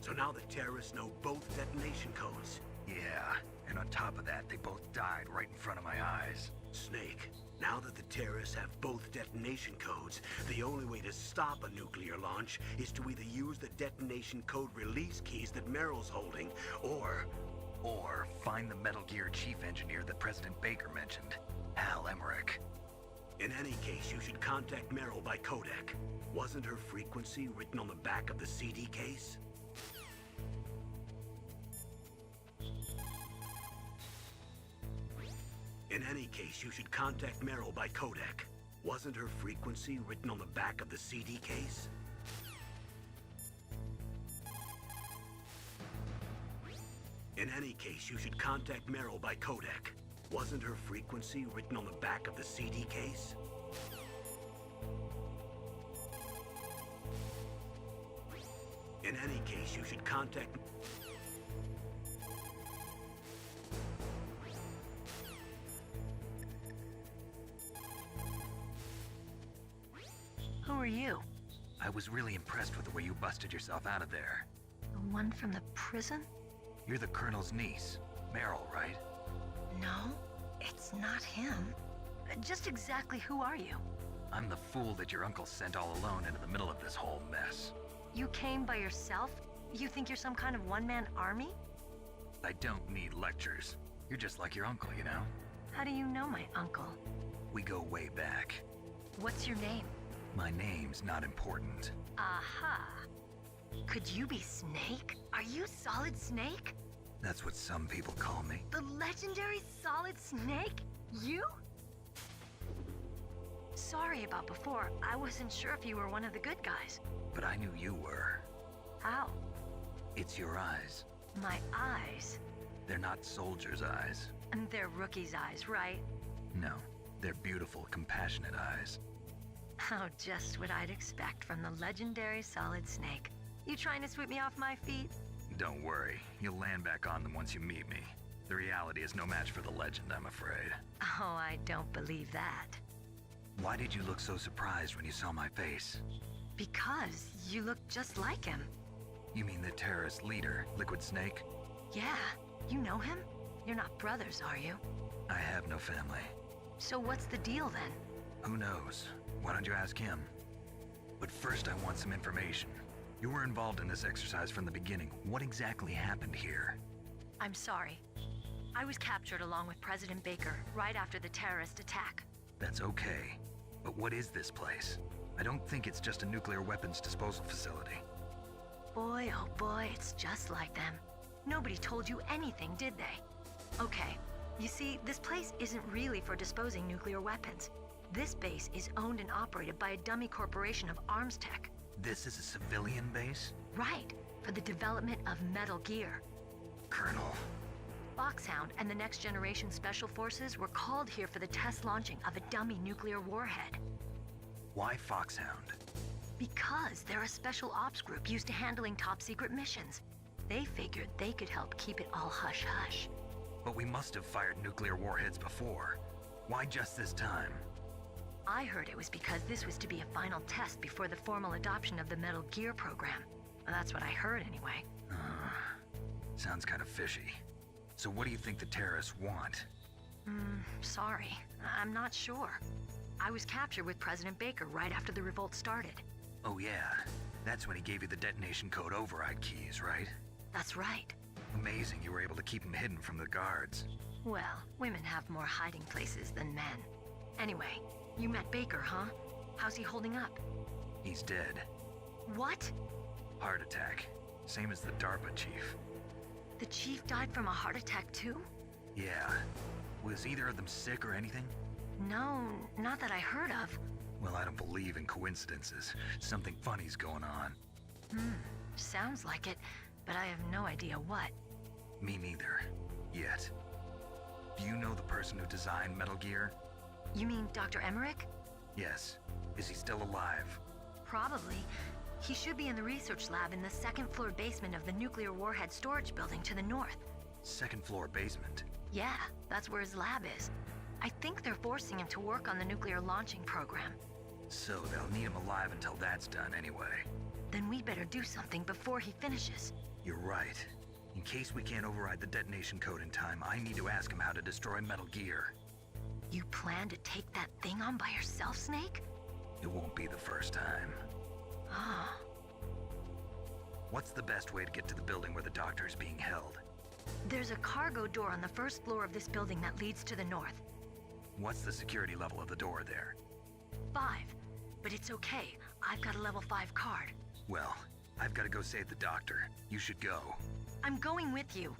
So now the terrorists know both detonation codes. Yeah, and on top of that, they both died right in front of my eyes. Snake, now that the terrorists have both detonation codes, the only way to stop a nuclear launch is to either use the detonation code release keys that Meryl's holding, or find the Metal Gear chief engineer that President Baker mentioned, Hal Emmerich. In any case, you should contact Meryl by Codec. Wasn't her frequency written on the back of the CD case? In any case, you should contact Meryl by Codec. Wasn't her frequency written on the back of the CD case? In any case, you should contact Meryl by Codec. Wasn't her frequency written on the back of the CD case? In any case, you should contact... Who are you? I was really impressed with the way you busted yourself out of there. The one from the prison? You're the Colonel's niece, Meryl, right? No, it's not him. Just exactly who are you? I'm the fool that your uncle sent all alone into the middle of this whole mess. You came by yourself? You think you're some kind of one-man army? I don't need lectures. You're just like your uncle, you know? How do you know my uncle? We go way back. What's your name? My name's not important. Aha. Could you be Snake? Are you Solid Snake? That's what some people call me. The legendary Solid Snake? You? Sorry about before. I wasn't sure if you were one of the good guys. But I knew you were. How? It's your eyes. My eyes? They're not soldiers' eyes. And they're rookies' eyes, right? No, they're beautiful, compassionate eyes. Oh, just what I'd expect from the legendary Solid Snake. You trying to sweep me off my feet? Don't worry, you'll land back on them once you meet me. The reality is no match for the legend, I'm afraid. Oh, I don't believe that. Why did you look so surprised when you saw my face? Because you look just like him. You mean the terrorist leader, Liquid Snake? Yeah, you know him? You're not brothers, are you? I have no family. So what's the deal then? Who knows? Why don't you ask him? But first I want some information. You were involved in this exercise from the beginning. What exactly happened here? I'm sorry. I was captured along with President Baker right after the terrorist attack. That's okay. But what is this place? I don't think it's just a nuclear weapons disposal facility. Boy, oh boy, it's just like them. Nobody told you anything, did they? Okay, you see, this place isn't really for disposing nuclear weapons. This base is owned and operated by a dummy corporation of arms tech. This is a civilian base? Right, for the development of Metal Gear. Colonel. Foxhound and the Next Generation Special Forces were called here for the test launching of a dummy nuclear warhead. Why Foxhound? Because they're a special ops group used to handling top-secret missions. They figured they could help keep it all hush-hush. But we must have fired nuclear warheads before. Why just this time? I heard it was because this was to be a final test before the formal adoption of the Metal Gear program. Well, that's what I heard anyway. Sounds kind of fishy. So what do you think the terrorists want? Sorry. I'm not sure. I was captured with President Baker right after the revolt started. Oh yeah, that's when he gave you the detonation code override keys, right? That's right. Amazing you were able to keep him hidden from the guards. Well, women have more hiding places than men. Anyway, you met Baker, huh? How's he holding up? He's dead. What? Heart attack. Same as the DARPA chief. The chief died from a heart attack too? Yeah. Was either of them sick or anything? No, not that I heard of. Well, I don't believe in coincidences. Something funny's going on. Sounds like it, but I have no idea what. Me neither. Yet. Do you know the person who designed Metal Gear? You mean Dr. Emmerich? Yes. Is he still alive? Probably. He should be in the research lab in the second-floor basement of the nuclear warhead storage building to the north. Second-floor basement? Yeah, that's where his lab is. I think they're forcing him to work on the nuclear launching program. So they'll need him alive until that's done anyway. then we better do something before he finishes. You're right. In case we can't override the detonation code in time, I need to ask him how to destroy Metal Gear. You plan to take that thing on by yourself, Snake? It won't be the first time. Ah. What's the best way to get to the building where the doctor is being held? There's a cargo door on the first floor of this building that leads to the north. What's the security level of the door there? 5. But it's okay. I've got a level 5 card. Well, I've got to go save the doctor. You should go. I'm going with you.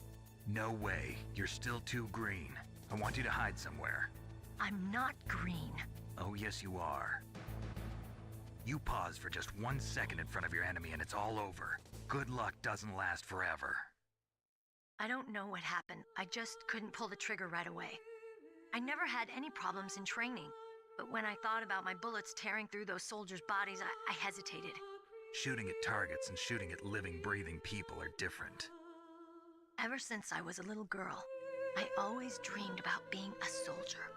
No way. You're still too green. I want you to hide somewhere. I'm not green. Oh, yes, you are. You pause for just 1 second in front of your enemy and it's all over. Good luck doesn't last forever. I don't know what happened. I just couldn't pull the trigger right away. I never had any problems in training, but when I thought about my bullets tearing through those soldiers' bodies, I hesitated. Shooting at targets and shooting at living, breathing people are different. Ever since I was a little girl, I always dreamed about being a soldier.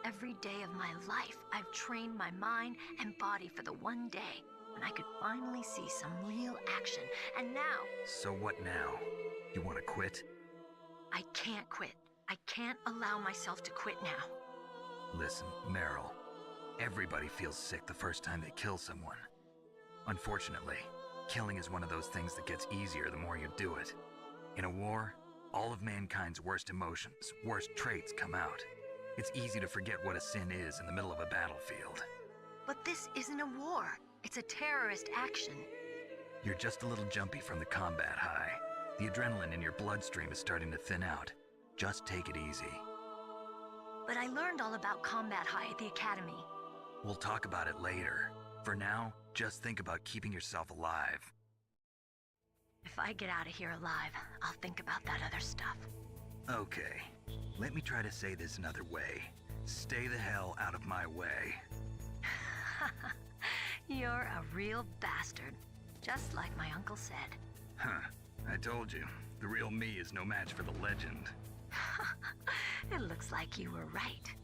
Every day of my life, I've trained my mind and body for the one day when I could finally see some real action, and now... So what now? You want to quit? I can't quit. I can't allow myself to quit now. Listen, Meryl, everybody feels sick the first time they kill someone. Unfortunately, killing is one of those things that gets easier the more you do it. In a war, all of mankind's worst emotions, worst traits come out. It's easy to forget what a sin is in the middle of a battlefield. But this isn't a war. It's a terrorist action. You're just a little jumpy from the combat high. The adrenaline in your bloodstream is starting to thin out. Just take it easy. But I learned all about combat high at the academy. We'll talk about it later. For now, just think about keeping yourself alive. If I get out of here alive, I'll think about that other stuff. Okay. Let me try to say this another way. Stay the hell out of my way. You're a real bastard. Just like my uncle said. Huh. I told you. The real me is no match for the legend. It looks like you were right.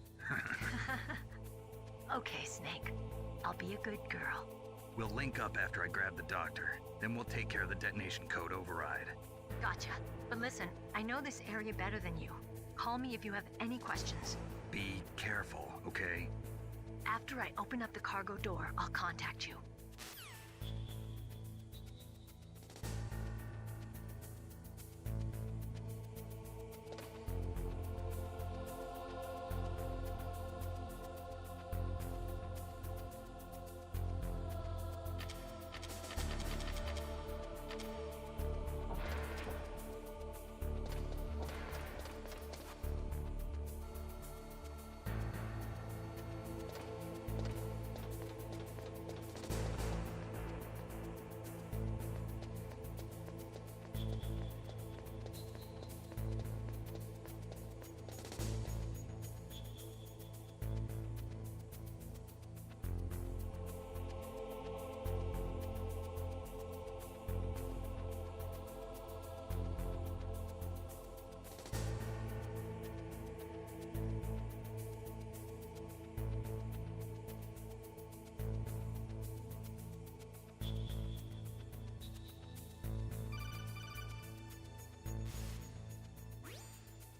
Okay, Snake. I'll be a good girl. We'll link up after I grab the doctor. Then we'll take care of the detonation code override. Gotcha. But listen, I know this area better than you. Call me if you have any questions. Be careful, okay? After I open up the cargo door, I'll contact you.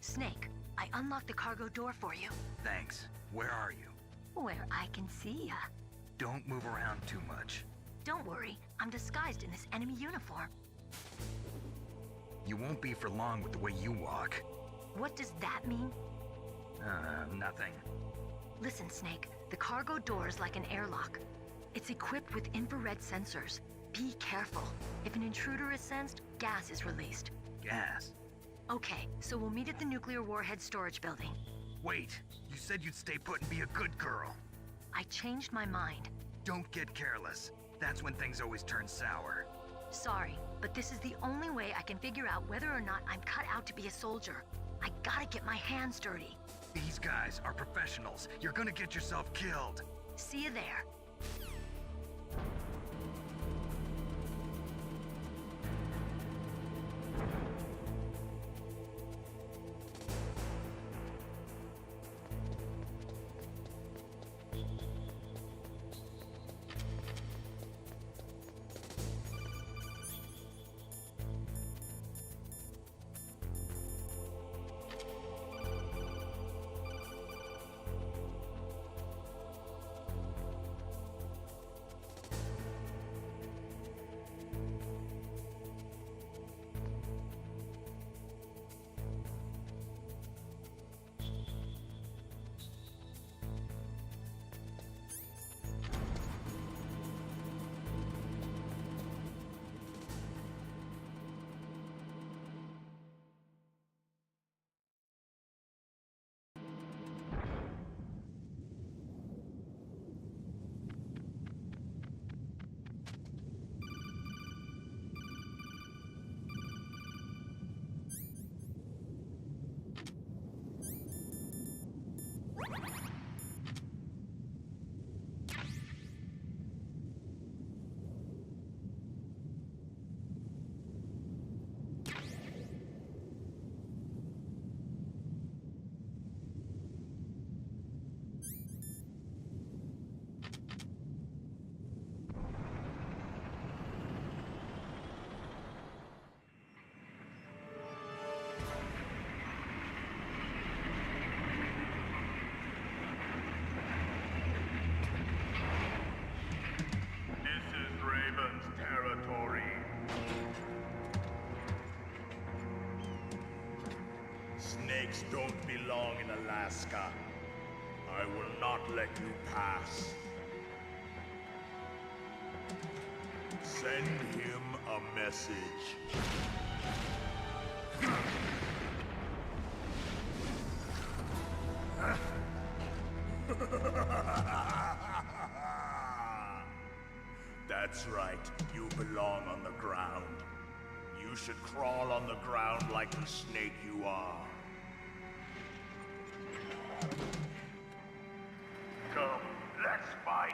Snake, I unlocked the cargo door for you. Thanks. Where are you? Where I can see ya. Don't move around too much. Don't worry, I'm disguised in this enemy uniform. You won't be for long with the way you walk. What does that mean? Nothing. Listen, Snake, the cargo door is like an airlock. It's equipped with infrared sensors. Be careful. If an intruder is sensed, gas is released. Gas? Okay, so we'll meet at the nuclear warhead storage building. Wait, you said you'd stay put and be a good girl. I changed my mind. Don't get careless. That's when things always turn sour. Sorry, but this is the only way I can figure out whether or not I'm cut out to be a soldier. I gotta get my hands dirty. These guys are professionals. You're gonna get yourself killed. See you there. Alaska. I will not let you pass. Send him a message. That's right, you belong on the ground. You should crawl on the ground like the snake you are. Come, let's fight!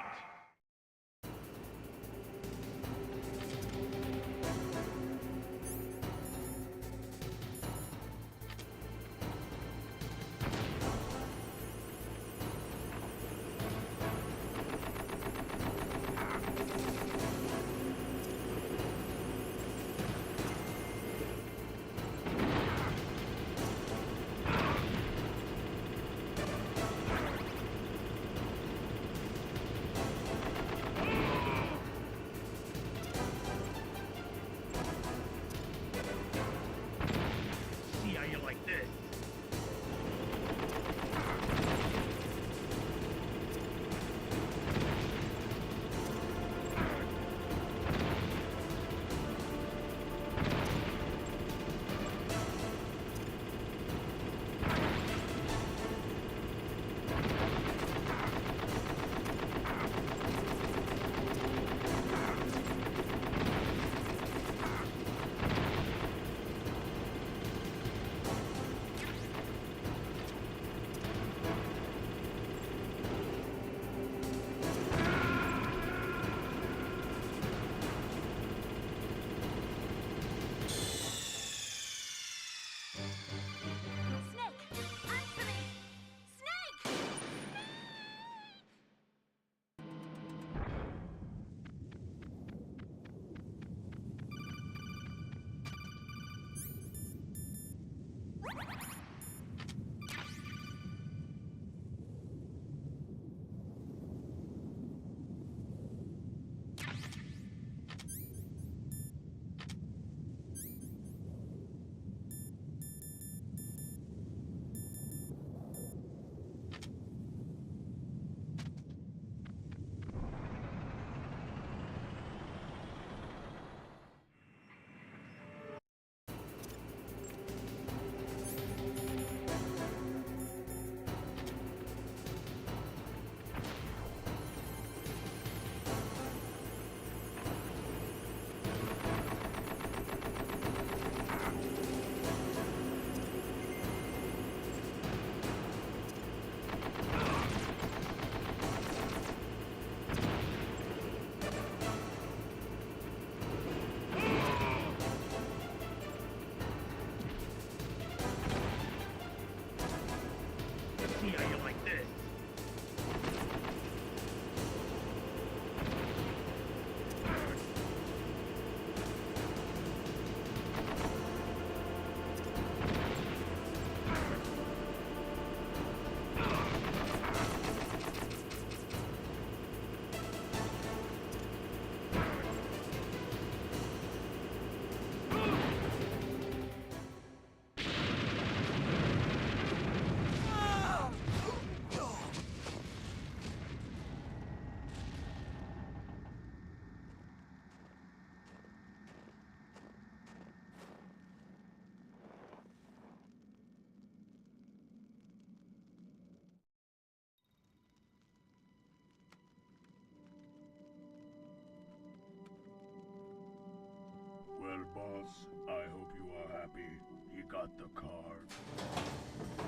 Well, boss, I hope you are happy. He got the card.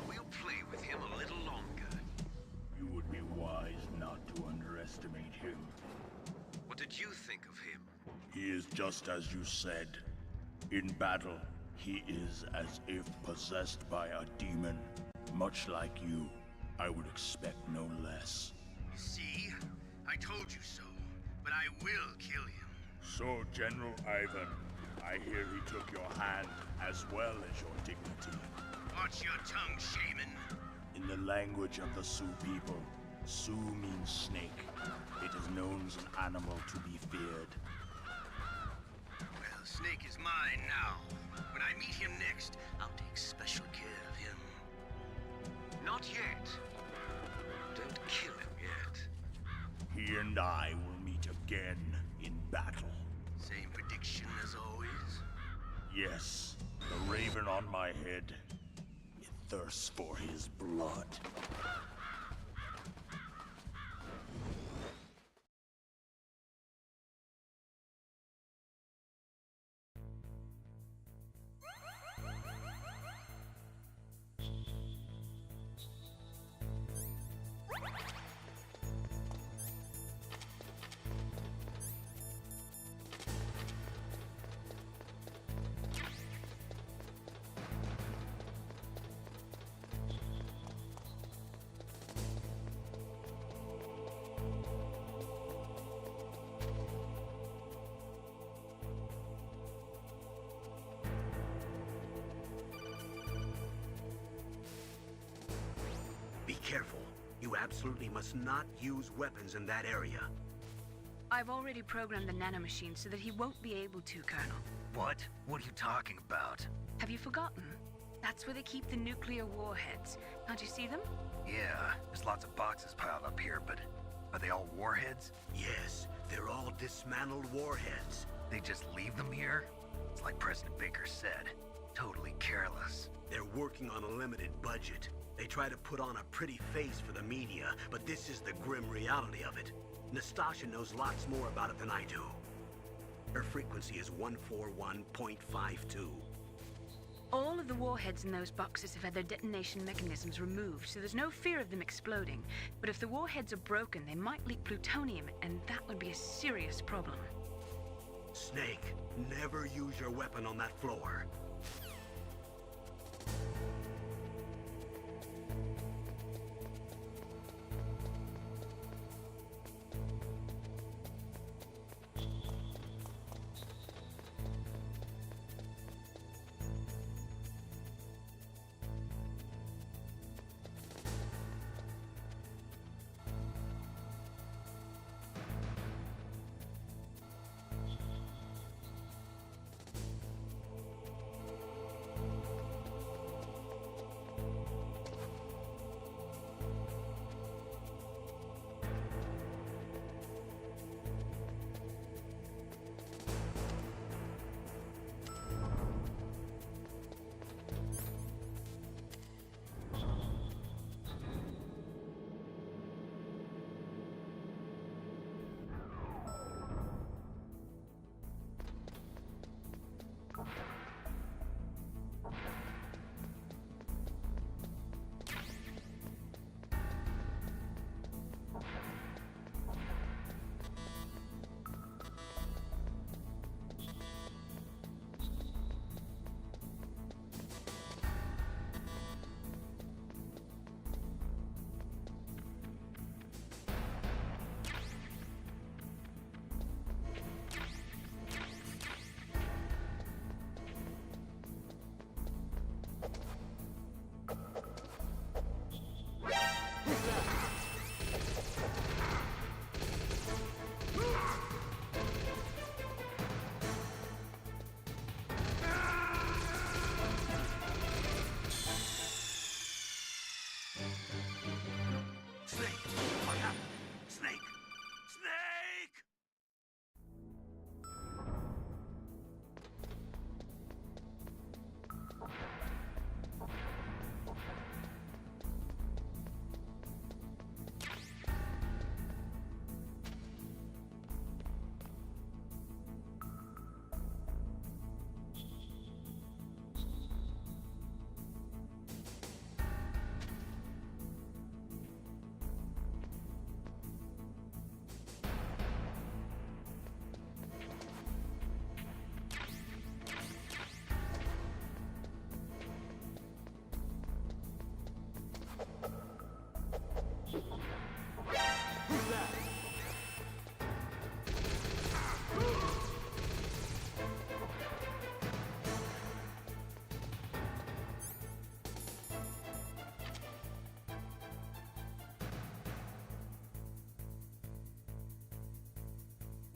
We'll play with him a little longer. You would be wise not to underestimate him. What did you think of him? He is just as you said. In battle, he is as if possessed by a demon. Much like you, I would expect no less. See? I told you so. But I will kill him. So, General Ivan, I hear he took your hand as well as your dignity. Watch your tongue, shaman. In the language of the Sioux people, Sioux means snake. It is known as an animal to be feared. Well, Snake is mine now. When I meet him next, I'll take special care of him. Not yet. Don't kill him yet. He and I will meet again in battle. Same prediction as always? Yes, the raven on my head. It thirsts for his blood. Be careful. You absolutely must not use weapons in that area. I've already programmed the nanomachine so that he won't be able to, Colonel. What? What are you talking about? Have you forgotten? That's where they keep the nuclear warheads. Can't you see them? Yeah, there's lots of boxes piled up here, but are they all warheads? Yes, they're all dismantled warheads. They just leave them here? It's like President Baker said. Totally careless. They're working on a limited budget. They try to put on a pretty face for the media, but this is the grim reality of it. Nastasha knows lots more about it than I do. Her frequency is 141.52. All of the warheads in those boxes have had their detonation mechanisms removed, so there's no fear of them exploding. But if the warheads are broken, they might leak plutonium, and that would be a serious problem. Snake, never use your weapon on that floor.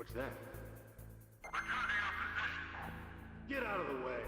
What's that? Get out of the way!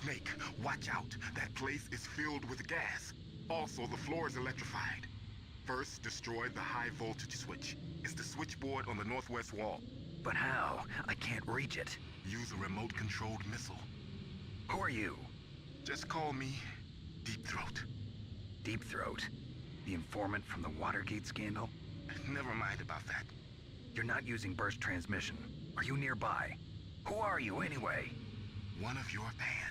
Snake, watch out. That place is filled with gas. Also, the floor is electrified. First, destroy the high voltage switch. It's the switchboard on the northwest wall. But how? I can't reach it. Use a remote-controlled missile. Who are you? Just call me Deep Throat. Deep Throat? The informant from the Watergate scandal? Never mind about that. You're not using burst transmission. Are you nearby? Who are you, anyway? One of your fans.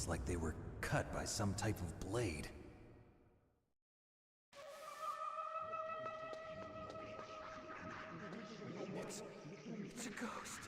Like they were cut by some type of blade. It's a ghost.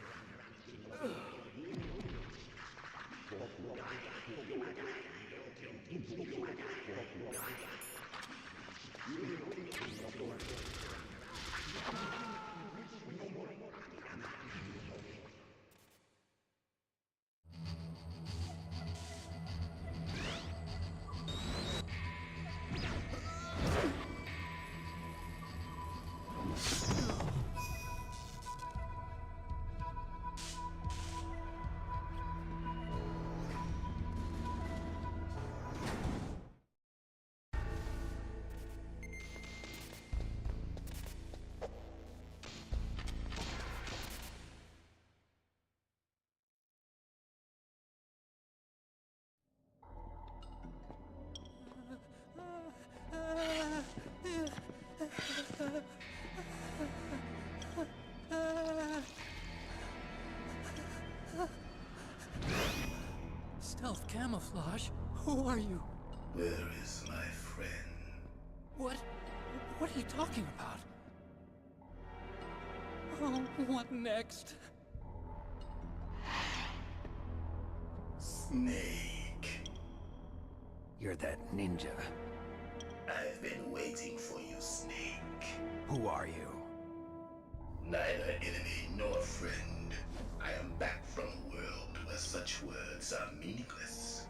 Stealth camouflage? Who are you? Where is my friend? What are you talking about? Oh, what next? Snake. You're that ninja. I've been waiting for you, Snake. Who are you? Neither enemy nor friend. I am back from a world where such words are meaningless.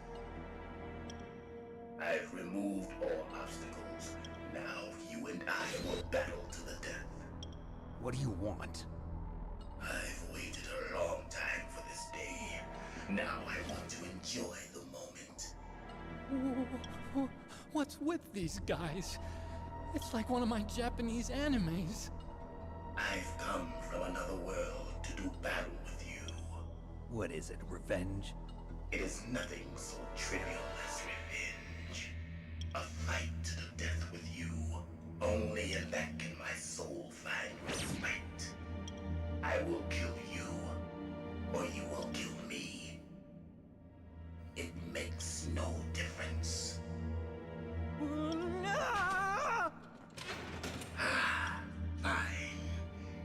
I've removed all obstacles. Now you and I will battle to the death. What do you want? I've waited a long time for this day. Now I want to enjoy the moment. What's with these guys? It's like one of my Japanese animes. I've come from another world to do battle with you. What is it, revenge? It is nothing so trivial as revenge. A fight to the death with you. Only in that can my soul find respite. I will kill you, or you will kill me. It makes no difference. Fine.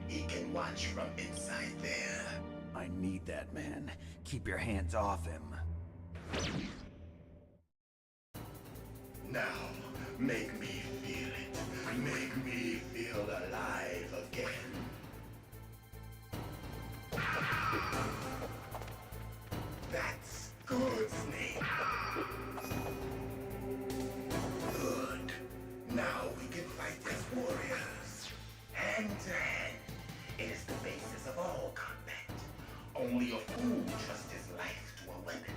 He can watch from inside there. I need that man. Keep your hands off him. Now, make me feel it. Make me feel alive again. That's good, Snake. Good. Now we can fight as warriors. Hand to hand. It is the basis of all combat. Only a fool trusts his life to a weapon.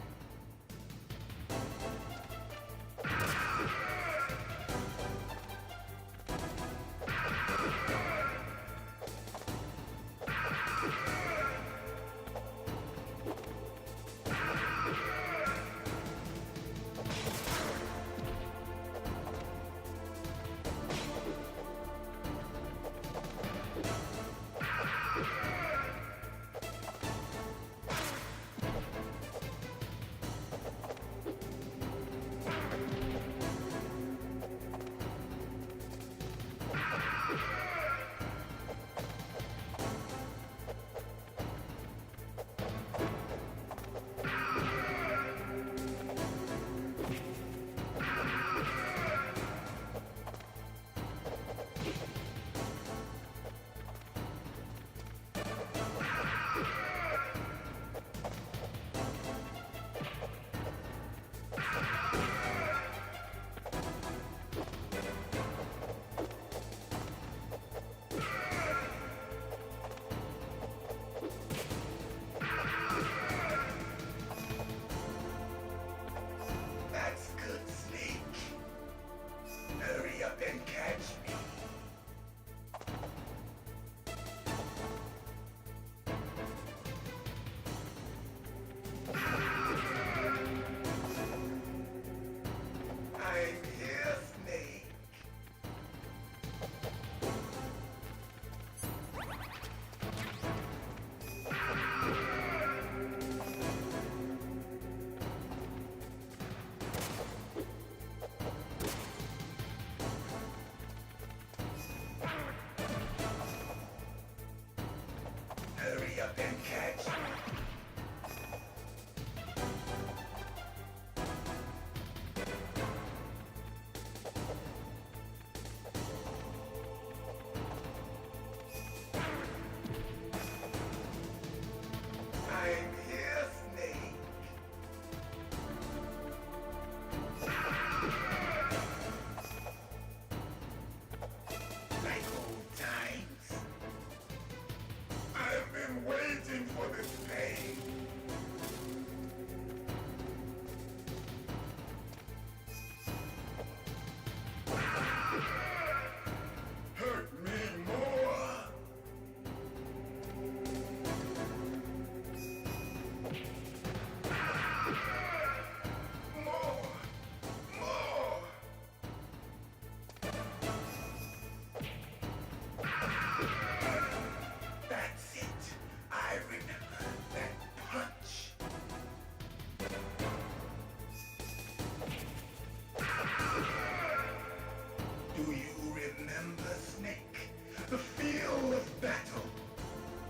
The feel of battle.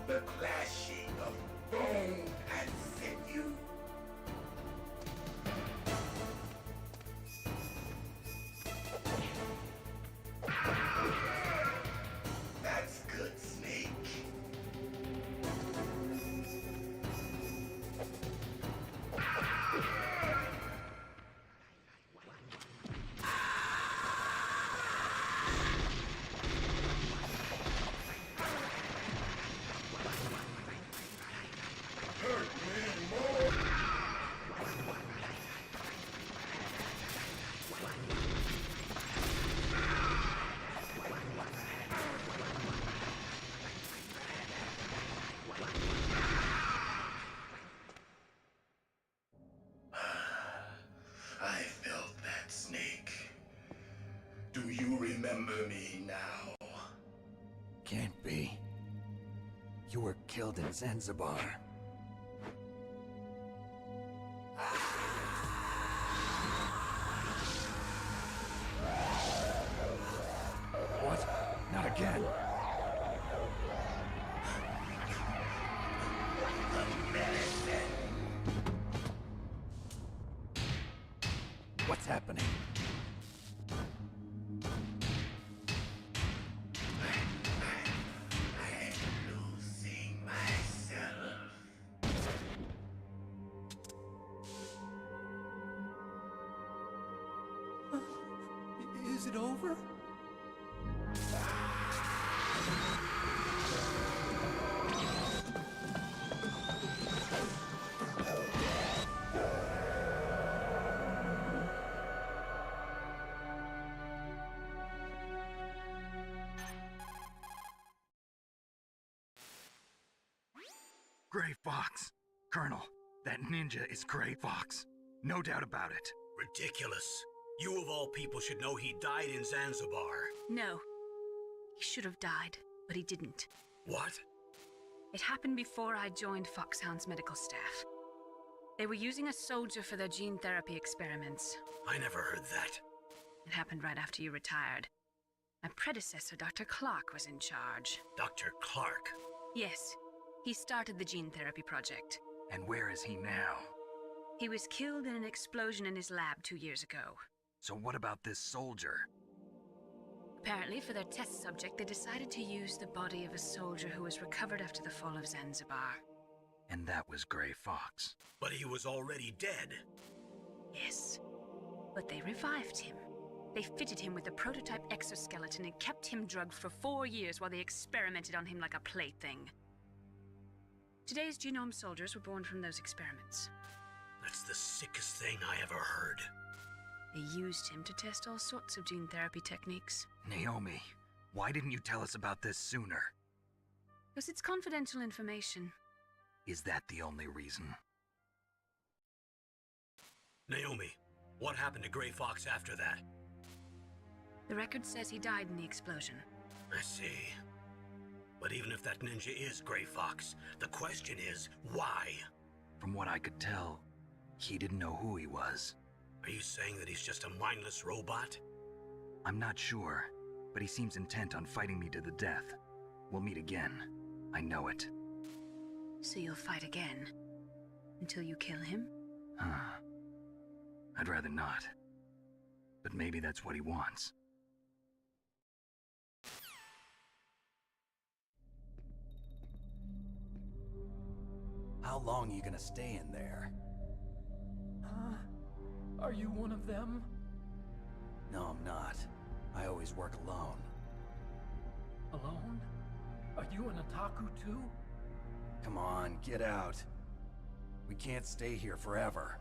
The clashing of bone and sinew. That's good, Snake. I felt that, Snake. Do you remember me now? Can't be. You were killed in Zanzibar. What? Not again. What's happening? Losing myself. Is it over? Gray Fox. Colonel, that ninja is Gray Fox. No doubt about it. Ridiculous. You of all people should know he died in Zanzibar. No. He should have died, but he didn't. What? It happened before I joined Foxhound's medical staff. They were using a soldier for their gene therapy experiments. I never heard that. It happened right after you retired. My predecessor, Dr. Clark, was in charge. Dr. Clark? Yes. He started the gene therapy project. And where is he now? He was killed in an explosion in his lab 2 years ago. So what about this soldier? Apparently, for their test subject, they decided to use the body of a soldier who was recovered after the fall of Zanzibar. And that was Gray Fox. But he was already dead. Yes. But they revived him. They fitted him with a prototype exoskeleton and kept him drugged for 4 years while they experimented on him like a plaything. Today's genome soldiers were born from those experiments. That's the sickest thing I ever heard. They used him to test all sorts of gene therapy techniques. Naomi, why didn't you tell us about this sooner? Because it's confidential information. Is that the only reason? Naomi, what happened to Gray Fox after that? The record says he died in the explosion. I see. But even if that ninja is Gray Fox, the question is, why? From what I could tell, he didn't know who he was. Are you saying that he's just a mindless robot? I'm not sure, but he seems intent on fighting me to the death. We'll meet again. I know it. So you'll fight again? Until you kill him? I'd rather not. But maybe that's what he wants. How long are you gonna stay in there? Huh? Are you one of them? No, I'm not. I always work alone. Alone? Are you an otaku too? Come on, get out. We can't stay here forever.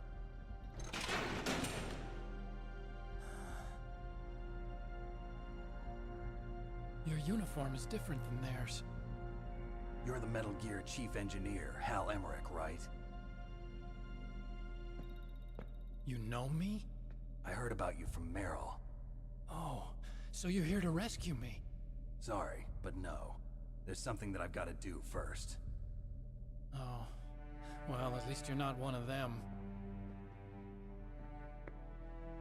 Your uniform is different than theirs. You're the Metal Gear Chief Engineer, Hal Emmerich, right? You know me? I heard about you from Meryl. Oh, so you're here to rescue me? Sorry, but no. There's something that I've got to do first. Oh, well, at least you're not one of them.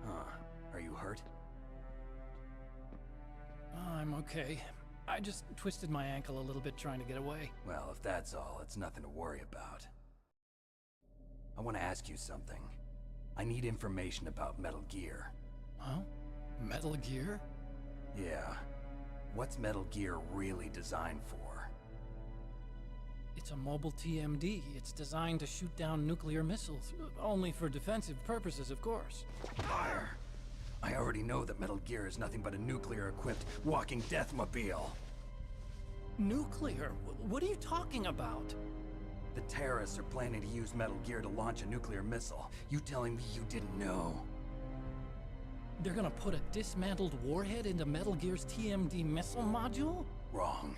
Huh. Are you hurt? I'm okay. I just twisted my ankle a little bit trying to get away. Well, if that's all, it's nothing to worry about. I want to ask you something. I need information about Metal Gear. Huh? Metal Gear? Yeah. What's Metal Gear really designed for? It's a mobile TMD. It's designed to shoot down nuclear missiles. Only for defensive purposes, of course. Liar. I already know that Metal Gear is nothing but a nuclear-equipped walking deathmobile. Nuclear? What are you talking about? The terrorists are planning to use Metal Gear to launch a nuclear missile. You telling me you didn't know? They're gonna put a dismantled warhead into Metal Gear's TMD missile module? Wrong.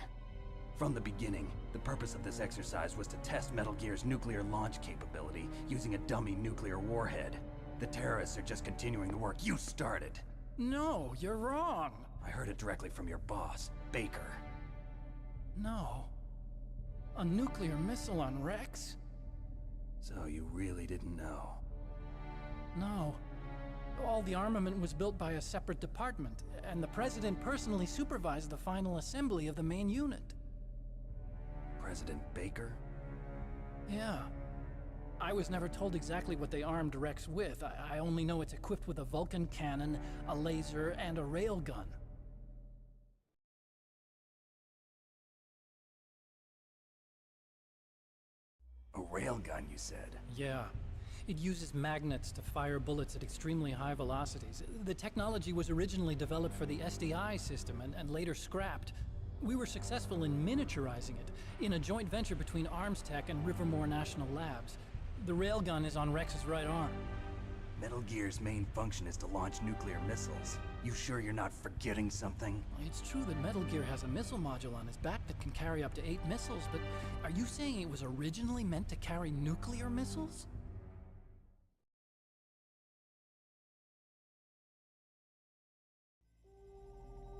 From the beginning, the purpose of this exercise was to test Metal Gear's nuclear launch capability using a dummy nuclear warhead. The terrorists are just continuing the work you started. No, you're wrong. I heard it directly from your boss, Baker. No. A nuclear missile on Rex? So you really didn't know? No. All the armament was built by a separate department, and the President personally supervised the final assembly of the main unit. President Baker? Yeah. I was never told exactly what they armed Rex with. I only know it's equipped with a Vulcan cannon, a laser, and a railgun. A railgun, you said? Yeah. It uses magnets to fire bullets at extremely high velocities. The technology was originally developed for the SDI system and later scrapped. We were successful in miniaturizing it in a joint venture between Arms Tech and Rivermore National Labs. The railgun is on Rex's right arm. Metal Gear's main function is to launch nuclear missiles. You sure you're not forgetting something? It's true that Metal Gear has a missile module on his back that can carry up to 8 missiles, but are you saying it was originally meant to carry nuclear missiles?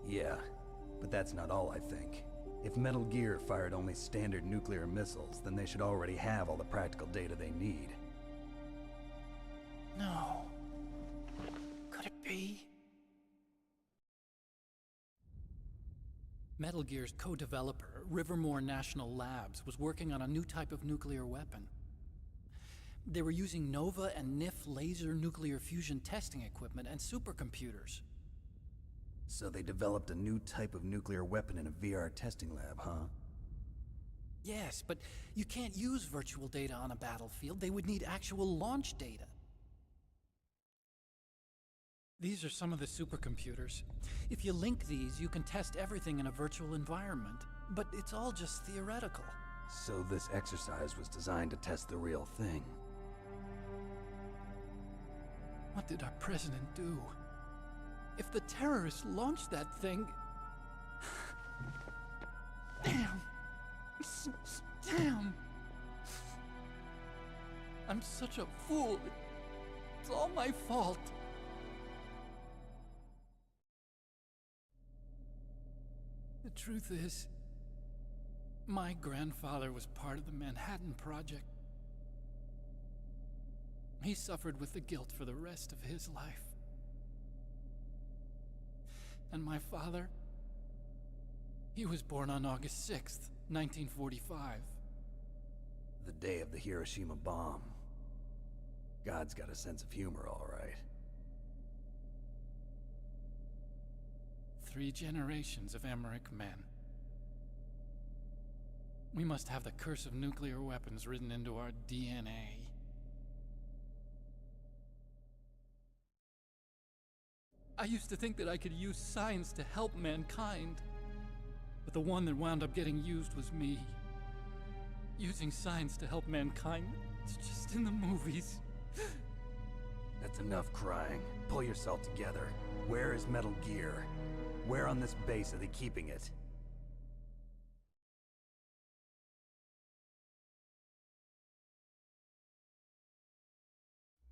Yeah, but that's not all I think. If Metal Gear fired only standard nuclear missiles, then they should already have all the practical data they need. No. Could it be? Metal Gear's co-developer, Rivermore National Labs, was working on a new type of nuclear weapon. They were using Nova and NIF laser nuclear fusion testing equipment and supercomputers. So they developed a new type of nuclear weapon in a VR testing lab, huh? Yes, but you can't use virtual data on a battlefield. They would need actual launch data. These are some of the supercomputers. If you link these, you can test everything in a virtual environment. But it's all just theoretical. So this exercise was designed to test the real thing. What did our president do? If the terrorists launched that thing... Damn! Damn! I'm such a fool. It's all my fault. The truth is, my grandfather was part of the Manhattan Project. He suffered with the guilt for the rest of his life. And my father, he was born on August 6th, 1945. The day of the Hiroshima bomb. God's got a sense of humor, all right. 3 generations of Emmerich men. We must have the curse of nuclear weapons written into our DNA. I used to think that I could use science to help mankind, but the one that wound up getting used was me. Using science to help mankind, it's just in the movies. That's enough crying. Pull yourself together. Where is Metal Gear? Where on this base are they keeping it?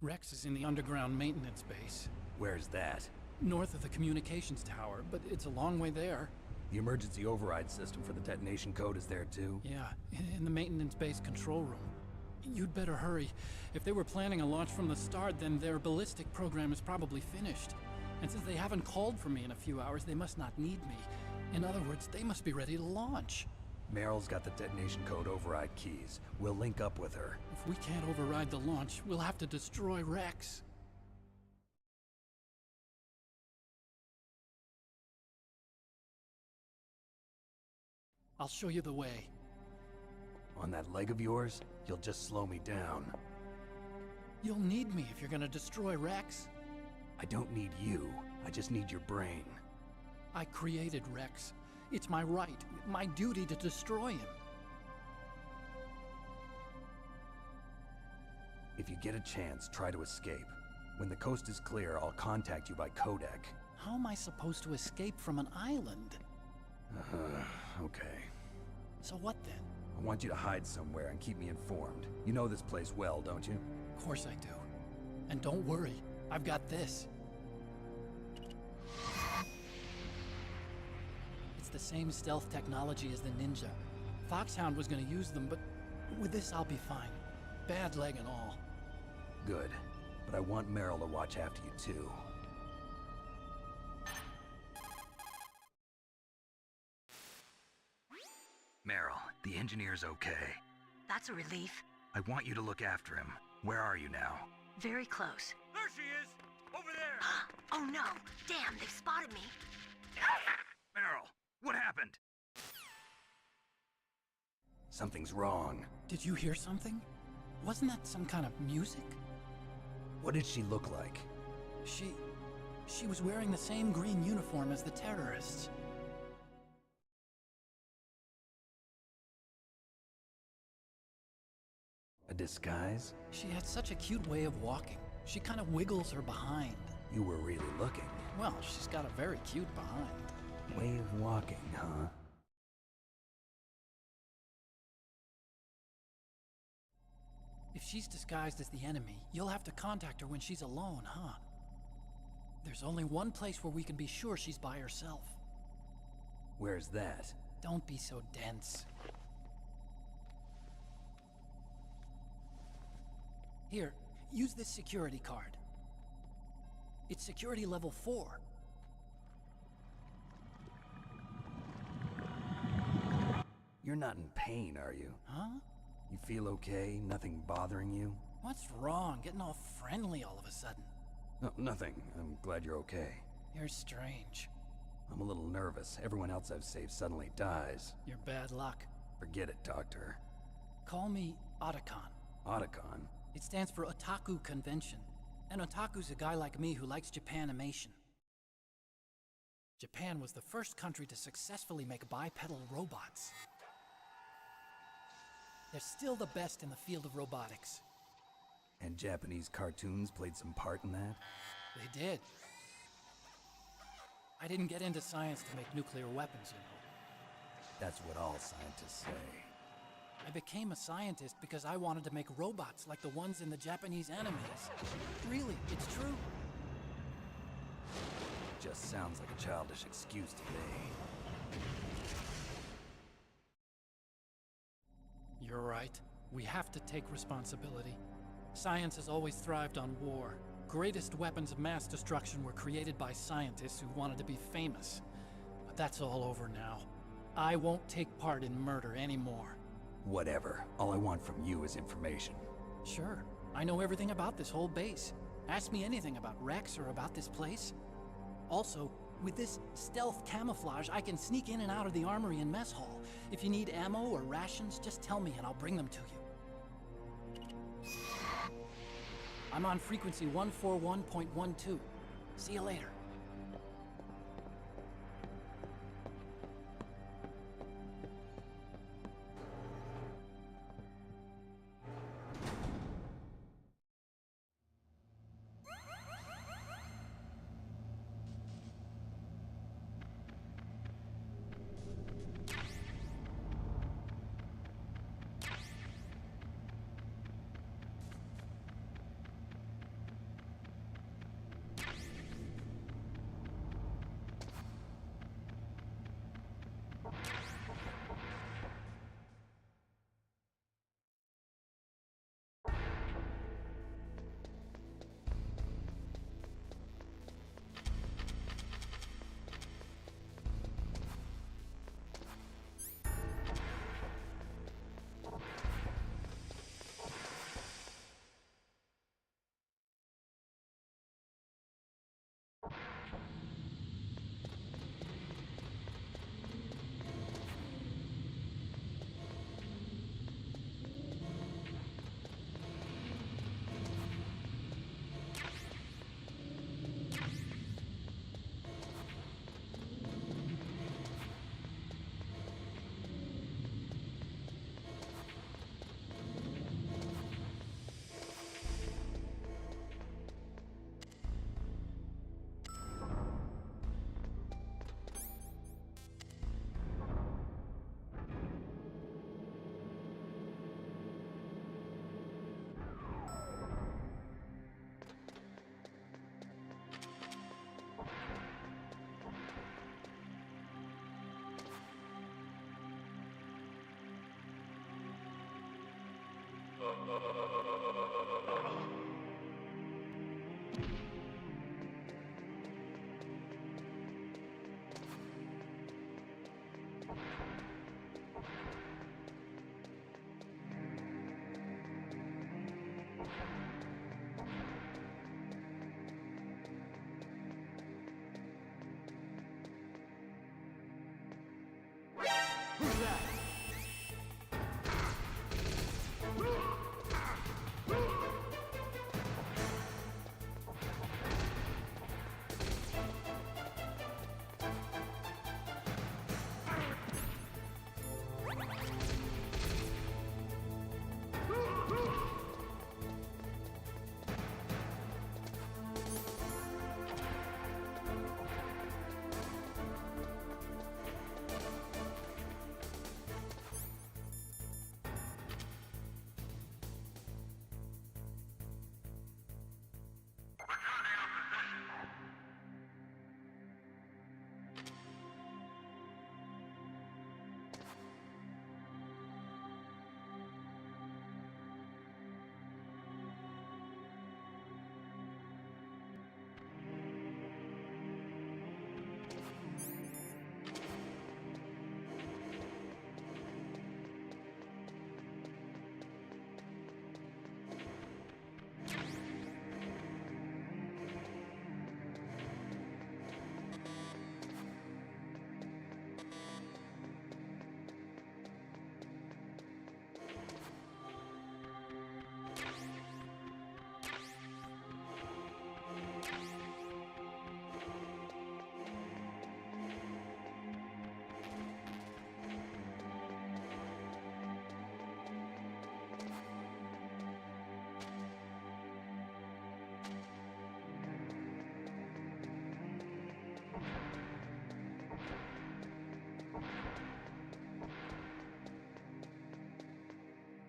Rex is in the underground maintenance base. Where's that? North of the communications tower, but it's a long way there. The emergency override system for the detonation code is there too? Yeah, in the maintenance base control room. You'd better hurry. If they were planning a launch from the start, then their ballistic program is probably finished. And since they haven't called for me in a few hours, they must not need me. In other words, they must be ready to launch. Meryl's got the detonation code override keys. We'll link up with her. If we can't override the launch, we'll have to destroy Rex. I'll show you the way. On that leg of yours, you'll just slow me down. You'll need me if you're gonna destroy Rex. I don't need you. I just need your brain. I created Rex. It's my right, my duty to destroy him. If you get a chance, try to escape. When the coast is clear, I'll contact you by Codec. How am I supposed to escape from an island? Okay. So what then? I want you to hide somewhere and keep me informed. You know this place well, don't you? Of course I do. And don't worry, I've got this. It's the same stealth technology as the Ninja. Foxhound was gonna use them, but with this I'll be fine. Bad leg and all. Good. But I want Meryl to watch after you too. Meryl, the engineer's okay. That's a relief. I want you to look after him. Where are you now? Very close. There she is! Over there! Oh no! Damn, they've spotted me. Meryl, what happened? Something's wrong. Did you hear something? Wasn't that some kind of music? What did she look like? She was wearing the same green uniform as the terrorists. A disguise? She had such a cute way of walking. She kind of wiggles her behind. You were really looking. Well, she's got a very cute behind. Way of walking, huh? If she's disguised as the enemy, you'll have to contact her when she's alone, huh? There's only one place where we can be sure she's by herself. Where's that? Don't be so dense. Here, use this security card. It's security level 4. You're not in pain, are you? Huh? You feel okay? Nothing bothering you? What's wrong? Getting all friendly all of a sudden. No, nothing. I'm glad you're okay. You're strange. I'm a little nervous. Everyone else I've saved suddenly dies. You're bad luck. Forget it, Doctor. Call me Otacon. Otacon? It stands for Otaku Convention. An otaku's a guy like me who likes Japanimation. Japan was the first country to successfully make bipedal robots. They're still the best in the field of robotics. And Japanese cartoons played some part in that? They did. I didn't get into science to make nuclear weapons, you know. That's what all scientists say. I became a scientist because I wanted to make robots like the ones in the Japanese animes. Really, it's true. Just sounds like a childish excuse to me. You're right. We have to take responsibility. Science has always thrived on war. Greatest weapons of mass destruction were created by scientists who wanted to be famous. But that's all over now. I won't take part in murder anymore. Whatever. All I want from you is information. Sure. I know everything about this whole base. Ask me anything about Rex or about this place. Also, with this stealth camouflage, I can sneak in and out of the armory and mess hall. If you need ammo or rations, just tell me and I'll bring them to you. I'm on frequency 141.12. See you later.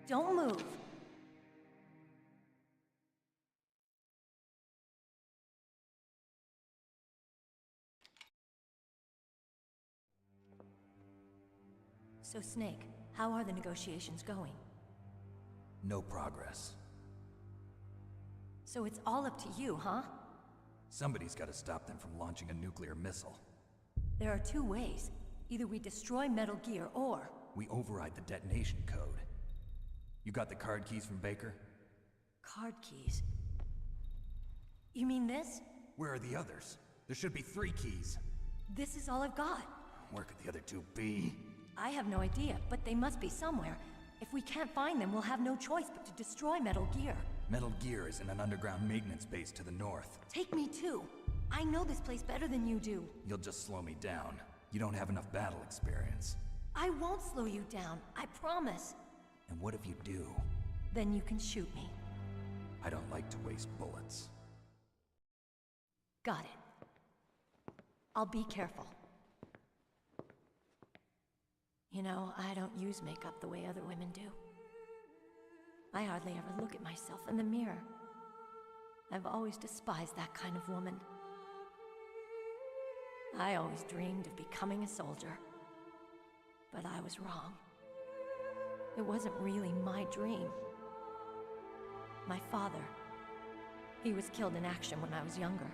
Don't move. So, Snake, how are the negotiations going? No progress. So it's all up to you, huh? Somebody's got to stop them from launching a nuclear missile. There are two ways. Either we destroy Metal Gear, or... we override the detonation code. You got the card keys from Baker? Card keys? You mean this? Where are the others? There should be 3 keys. This is all I've got. Where could the other 2 be? I have no idea, but they must be somewhere. If we can't find them, we'll have no choice but to destroy Metal Gear. Metal Gear is in an underground maintenance base to the north. Take me too. I know this place better than you do. You'll just slow me down. You don't have enough battle experience. I won't slow you down, I promise. And what if you do? Then you can shoot me. I don't like to waste bullets. Got it. I'll be careful. You know, I don't use makeup the way other women do. I hardly ever look at myself in the mirror. I've always despised that kind of woman. I always dreamed of becoming a soldier. But I was wrong. It wasn't really my dream. My father, he was killed in action when I was younger.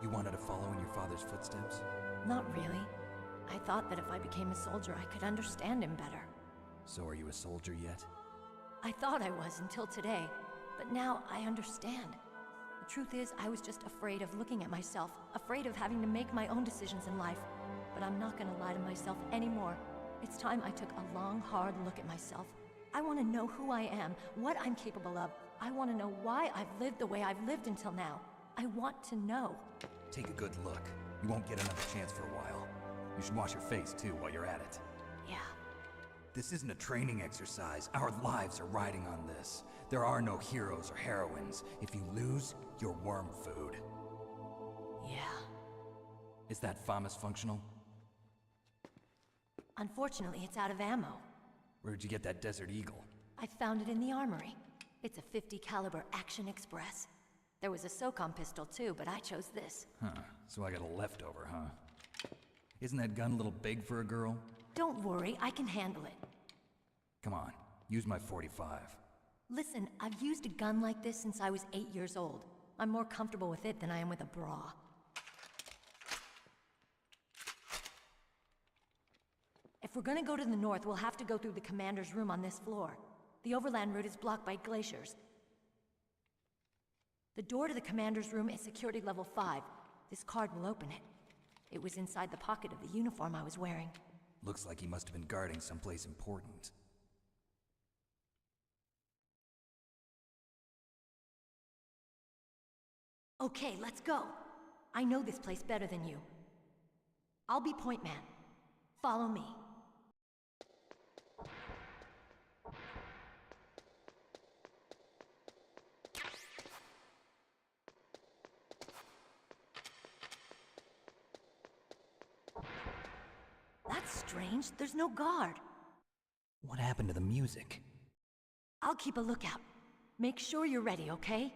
You wanted to follow in your father's footsteps? Not really. I thought that if I became a soldier, I could understand him better. So are you a soldier yet? I thought I was until today, but now I understand. The truth is, I was just afraid of looking at myself, afraid of having to make my own decisions in life. But I'm not gonna lie to myself anymore. It's time I took a long, hard look at myself. I want to know who I am, what I'm capable of. I want to know why I've lived the way I've lived until now. I want to know. Take a good look. You won't get another chance for a while. You should wash your face, too, while you're at it. Yeah. This isn't a training exercise. Our lives are riding on this. There are no heroes or heroines. If you lose, you're worm food. Yeah. Is that FAMAS functional? Unfortunately, it's out of ammo. Where'd you get that Desert Eagle? I found it in the armory. It's a .50 caliber Action Express. There was a SOCOM pistol too, but I chose this. Huh, so I got a leftover, huh? Isn't that gun a little big for a girl? Don't worry, I can handle it. Come on, use my .45. Listen, I've used a gun like this since I was 8 years old. I'm more comfortable with it than I am with a bra. If we're gonna go to the north, we'll have to go through the commander's room on this floor. The overland route is blocked by glaciers. The door to the commander's room is security level 5. This card will open it. It was inside the pocket of the uniform I was wearing. Looks like he must have been guarding someplace important. Okay, let's go. I know this place better than you. I'll be point man. Follow me. That's strange. There's no guard. What happened to the music? I'll keep a lookout. Make sure you're ready, okay?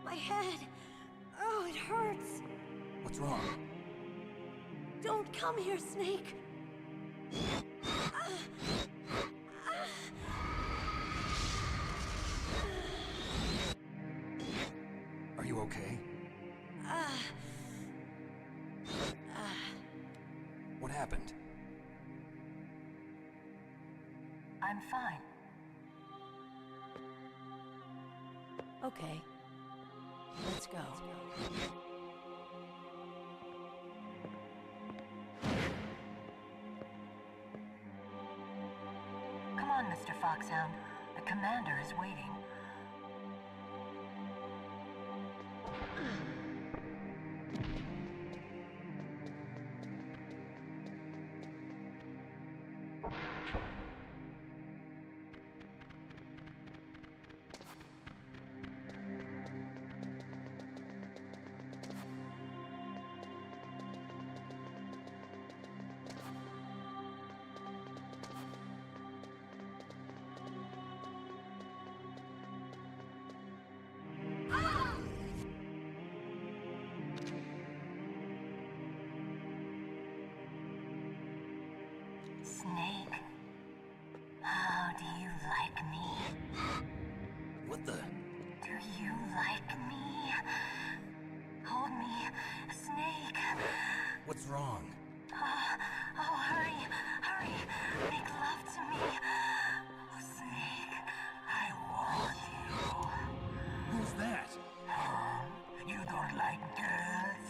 My head. Oh, it hurts. What's wrong? Don't come here, Snake. Are you okay? What happened? I'm fine. Okay. Let's go. Come on, Mr. Foxhound. The commander is waiting. Snake, how do you like me? What the? Do you like me? Hold me, Snake. What's wrong? Oh, hurry, hurry. Make love to me. Oh, Snake, I want you. Who's that? You don't like girls?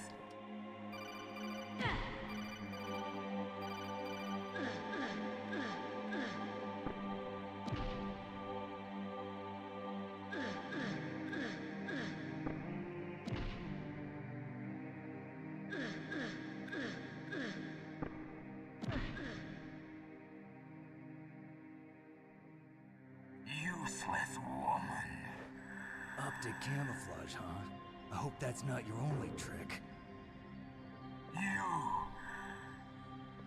Useless woman. Optic camouflage, huh? I hope that's not your only trick.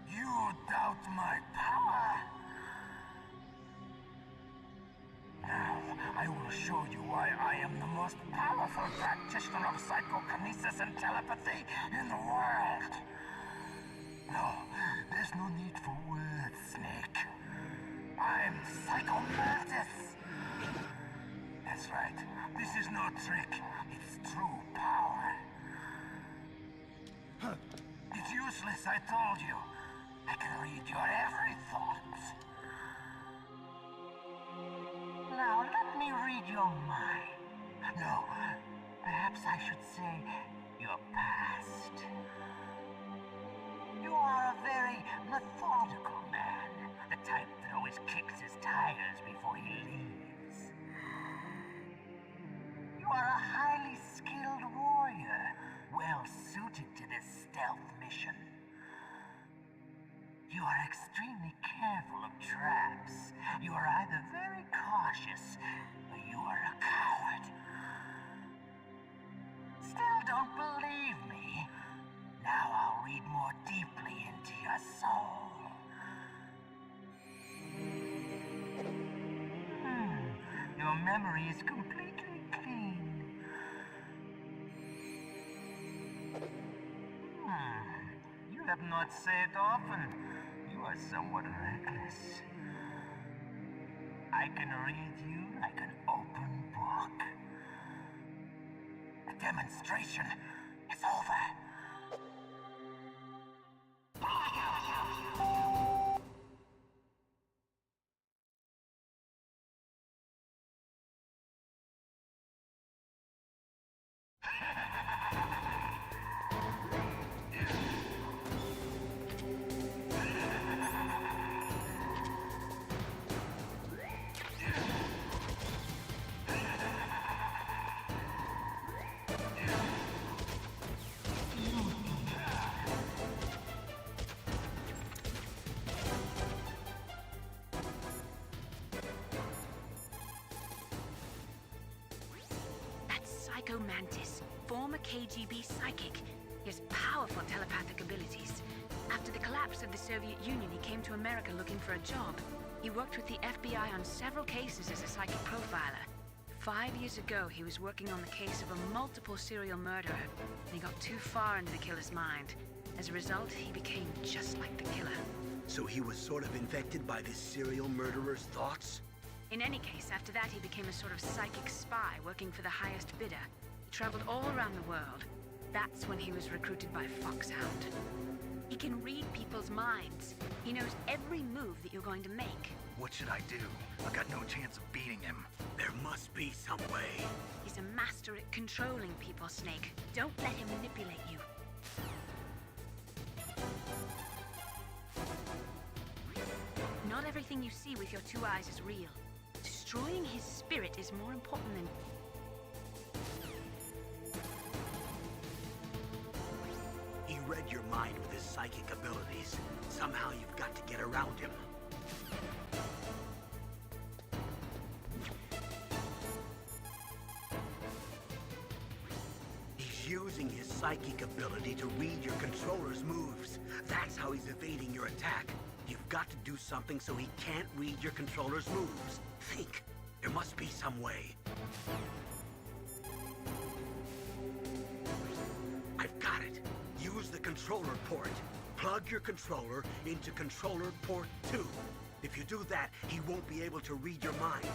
You doubt my power? Now, I will show you why I am the most powerful practitioner of psychokinesis and telepathy in the world. No, there's no need for words, Snake. I'm Psychomantis. That's right. This is no trick. It's true power. It's useless, I told you. I can read your every thought. Now, let me read your mind. No, perhaps I should say your past. You are a very methodical man. The type that always kicks his tires before he leaves. You are a highly skilled warrior, well suited to this stealth mission. You are extremely careful of traps. You are either very cautious, or you are a coward. don't believe me? Now I'll read more deeply into your soul. Your memory is completely clean. You have not said often. You are somewhat reckless. I can read you like an open book. The demonstration is over. Mantis, former KGB psychic. He has powerful telepathic abilities. After the collapse of the Soviet Union, he came to America looking for a job. He worked with the FBI on several cases as a psychic profiler. 5 years ago, he was working on the case of a multiple serial murderer, and he got too far into the killer's mind. As a result, he became just like the killer. So he was sort of infected by this serial murderer's thoughts? In any case, after that, he became a sort of psychic spy working for the highest bidder. He traveled all around the world. That's when he was recruited by Foxhound. He can read people's minds. He knows every move that you're going to make. What should I do? I've got no chance of beating him. There must be some way. He's a master at controlling people, Snake. Don't let him manipulate you. Not everything you see with your 2 eyes is real. Destroying his spirit is more important than... He read your mind with his psychic abilities. Somehow you've got to get around him. He's using his psychic ability to read your controller's moves. That's how he's evading your attack. You've got to do something so he can't read your controller's moves. Think. There must be some way. I've got it. Use the controller port. Plug your controller into controller port 2. If you do that, he won't be able to read your mind.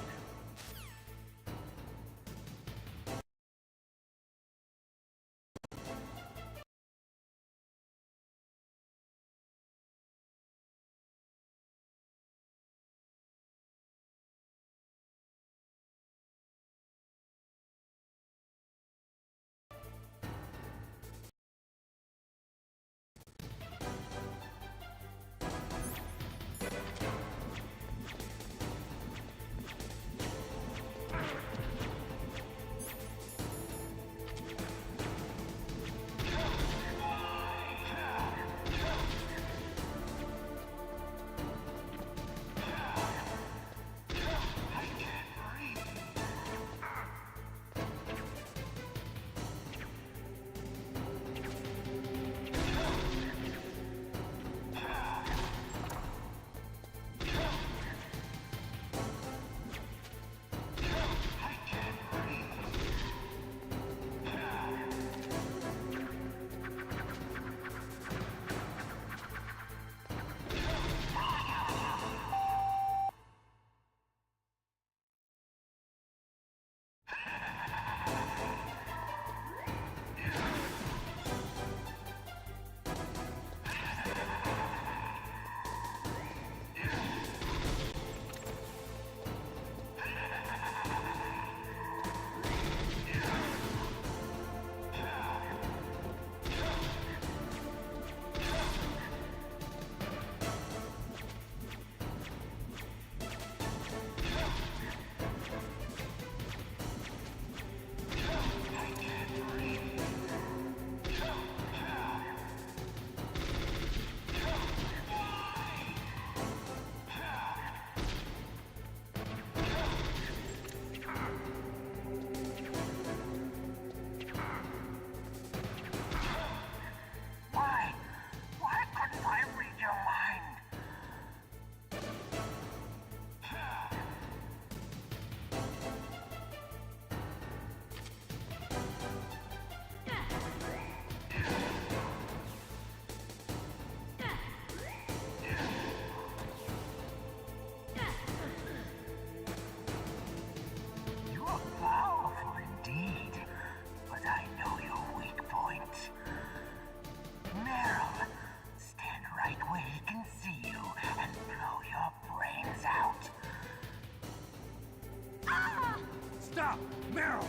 Meryl!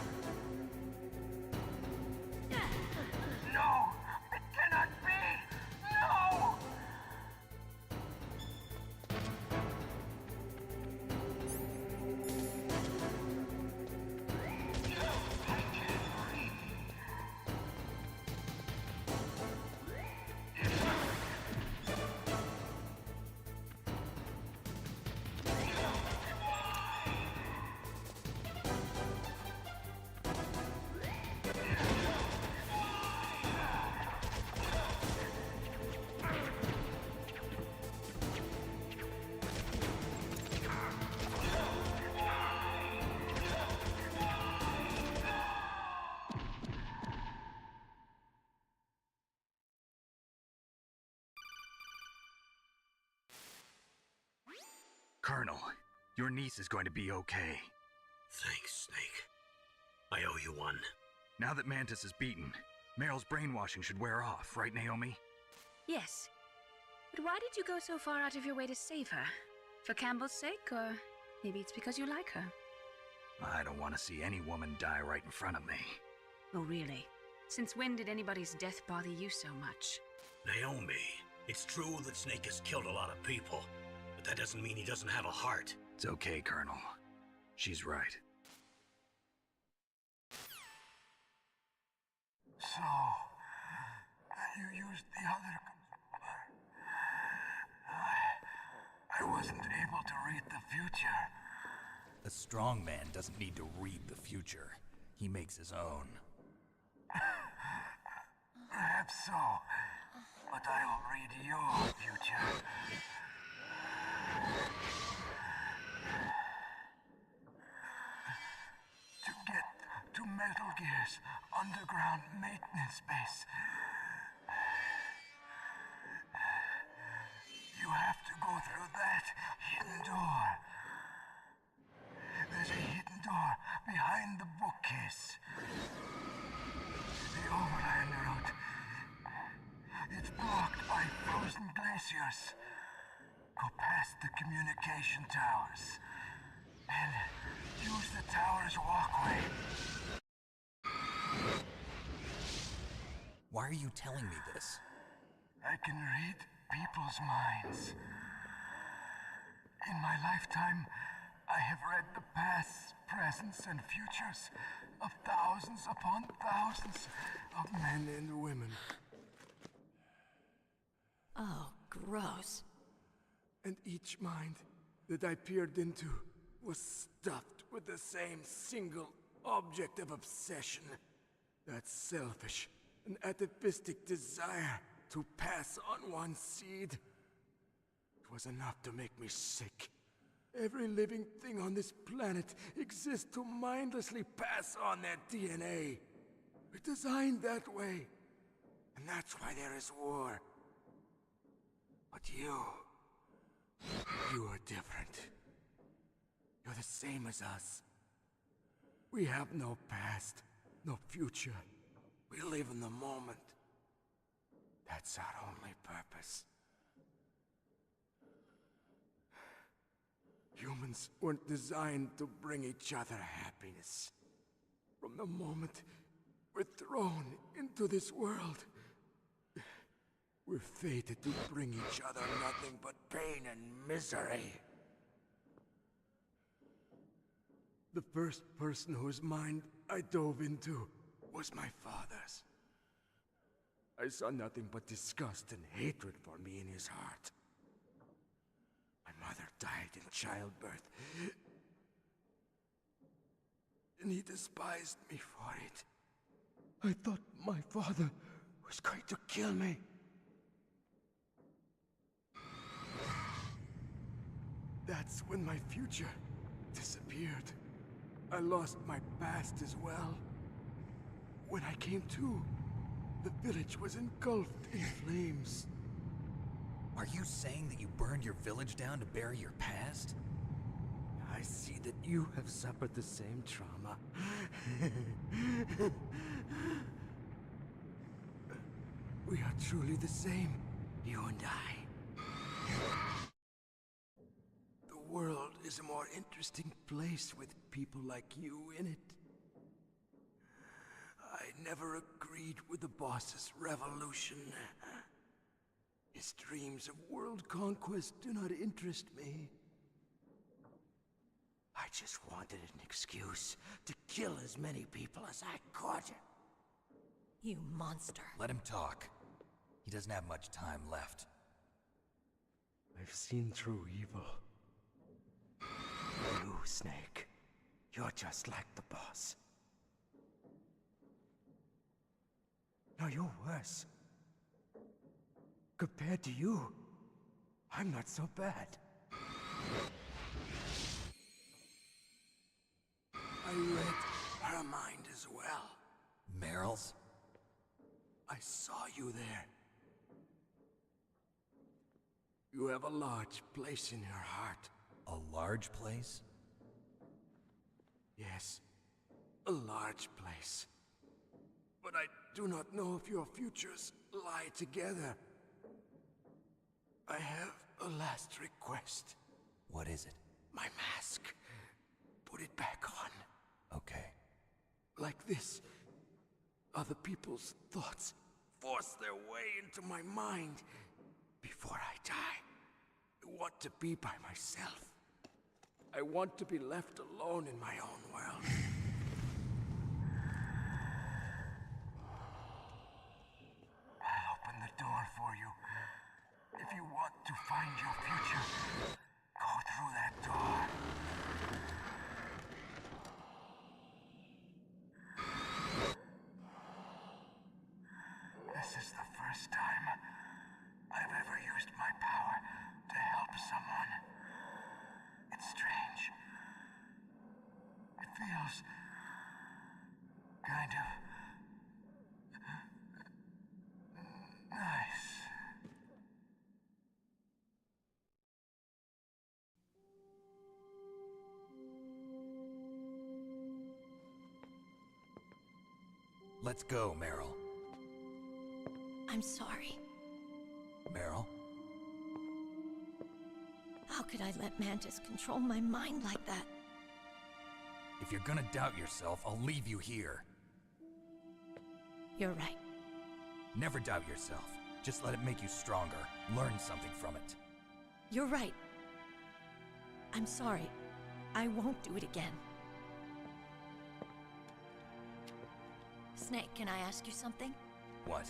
No! It cannot be! No! Colonel, your niece is going to be okay. Thanks, Snake. I owe you one. Now that Mantis is beaten, Meryl's brainwashing should wear off, right, Naomi? Yes. But why did you go so far out of your way to save her? For Campbell's sake, or maybe it's because you like her? I don't want to see any woman die right in front of me. Oh, really? Since when did anybody's death bother you so much? Naomi, it's true that Snake has killed a lot of people, but that doesn't mean he doesn't have a heart. It's okay, Colonel. She's right. So, you used the other... I wasn't able to read the future. A strong man doesn't need to read the future. He makes his own. Perhaps so, but I will read your future. To get to Metal Gear's underground maintenance base, you have to go through that hidden door. There's a hidden door behind the bookcase. The overland route. It's blocked by frozen glaciers. Go past the communication towers. And use the tower's walkway. Why are you telling me this? I can read people's minds. In my lifetime, I have read the pasts, presents, and futures of thousands upon thousands of men and women. Oh, gross. And each mind that I peered into was stuffed with the same single object of obsession. That selfish and atavistic desire to pass on one seed. It was enough to make me sick. Every living thing on this planet exists to mindlessly pass on their DNA. We're designed that way. And that's why there is war. But you are different. You're the same as us. We have no past, no future. We live in the moment. That's our only purpose. Humans weren't designed to bring each other happiness. From the moment we're thrown into this world, we're fated to bring each other nothing but pain and misery. The first person whose mind I dove into was my father's. I saw nothing but disgust and hatred for me in his heart. My mother died in childbirth, and he despised me for it. I thought my father was going to kill me. That's when my future disappeared. I lost my past as well. When I came to, the village was engulfed in flames. Are you saying that you burned your village down to bury your past? I see that you have suffered the same trauma. We are truly the same, you and I. The world is a more interesting place with people like you in it. I never agreed with the boss's revolution. His dreams of world conquest do not interest me. I just wanted an excuse to kill as many people as I could. You monster. Let him talk. He doesn't have much time left. I've seen through evil. You, Snake, you're just like the boss. No, you're worse. Compared to you, I'm not so bad. I read her mind as well. Meryl's? I saw you there. You have a large place in your heart. A large place? Yes, a large place. But I do not know if your futures lie together. I have a last request. What is it? My mask. Put it back on. Okay. Like this, other people's thoughts force their way into my mind. Before I die, I want to be by myself. I want to be left alone in my own world. I'll open the door for you. If you want to find your future, go through that door. This is the first time I've ever used my power to help someone. It's strange. It feels kind of nice. Let's go, Meryl. I'm sorry. Meryl? How could I let Mantis control my mind like that? If you're gonna doubt yourself, I'll leave you here. You're right. Never doubt yourself. Just let it make you stronger. Learn something from it. You're right. I'm sorry. I won't do it again. Snake, can I ask you something? What?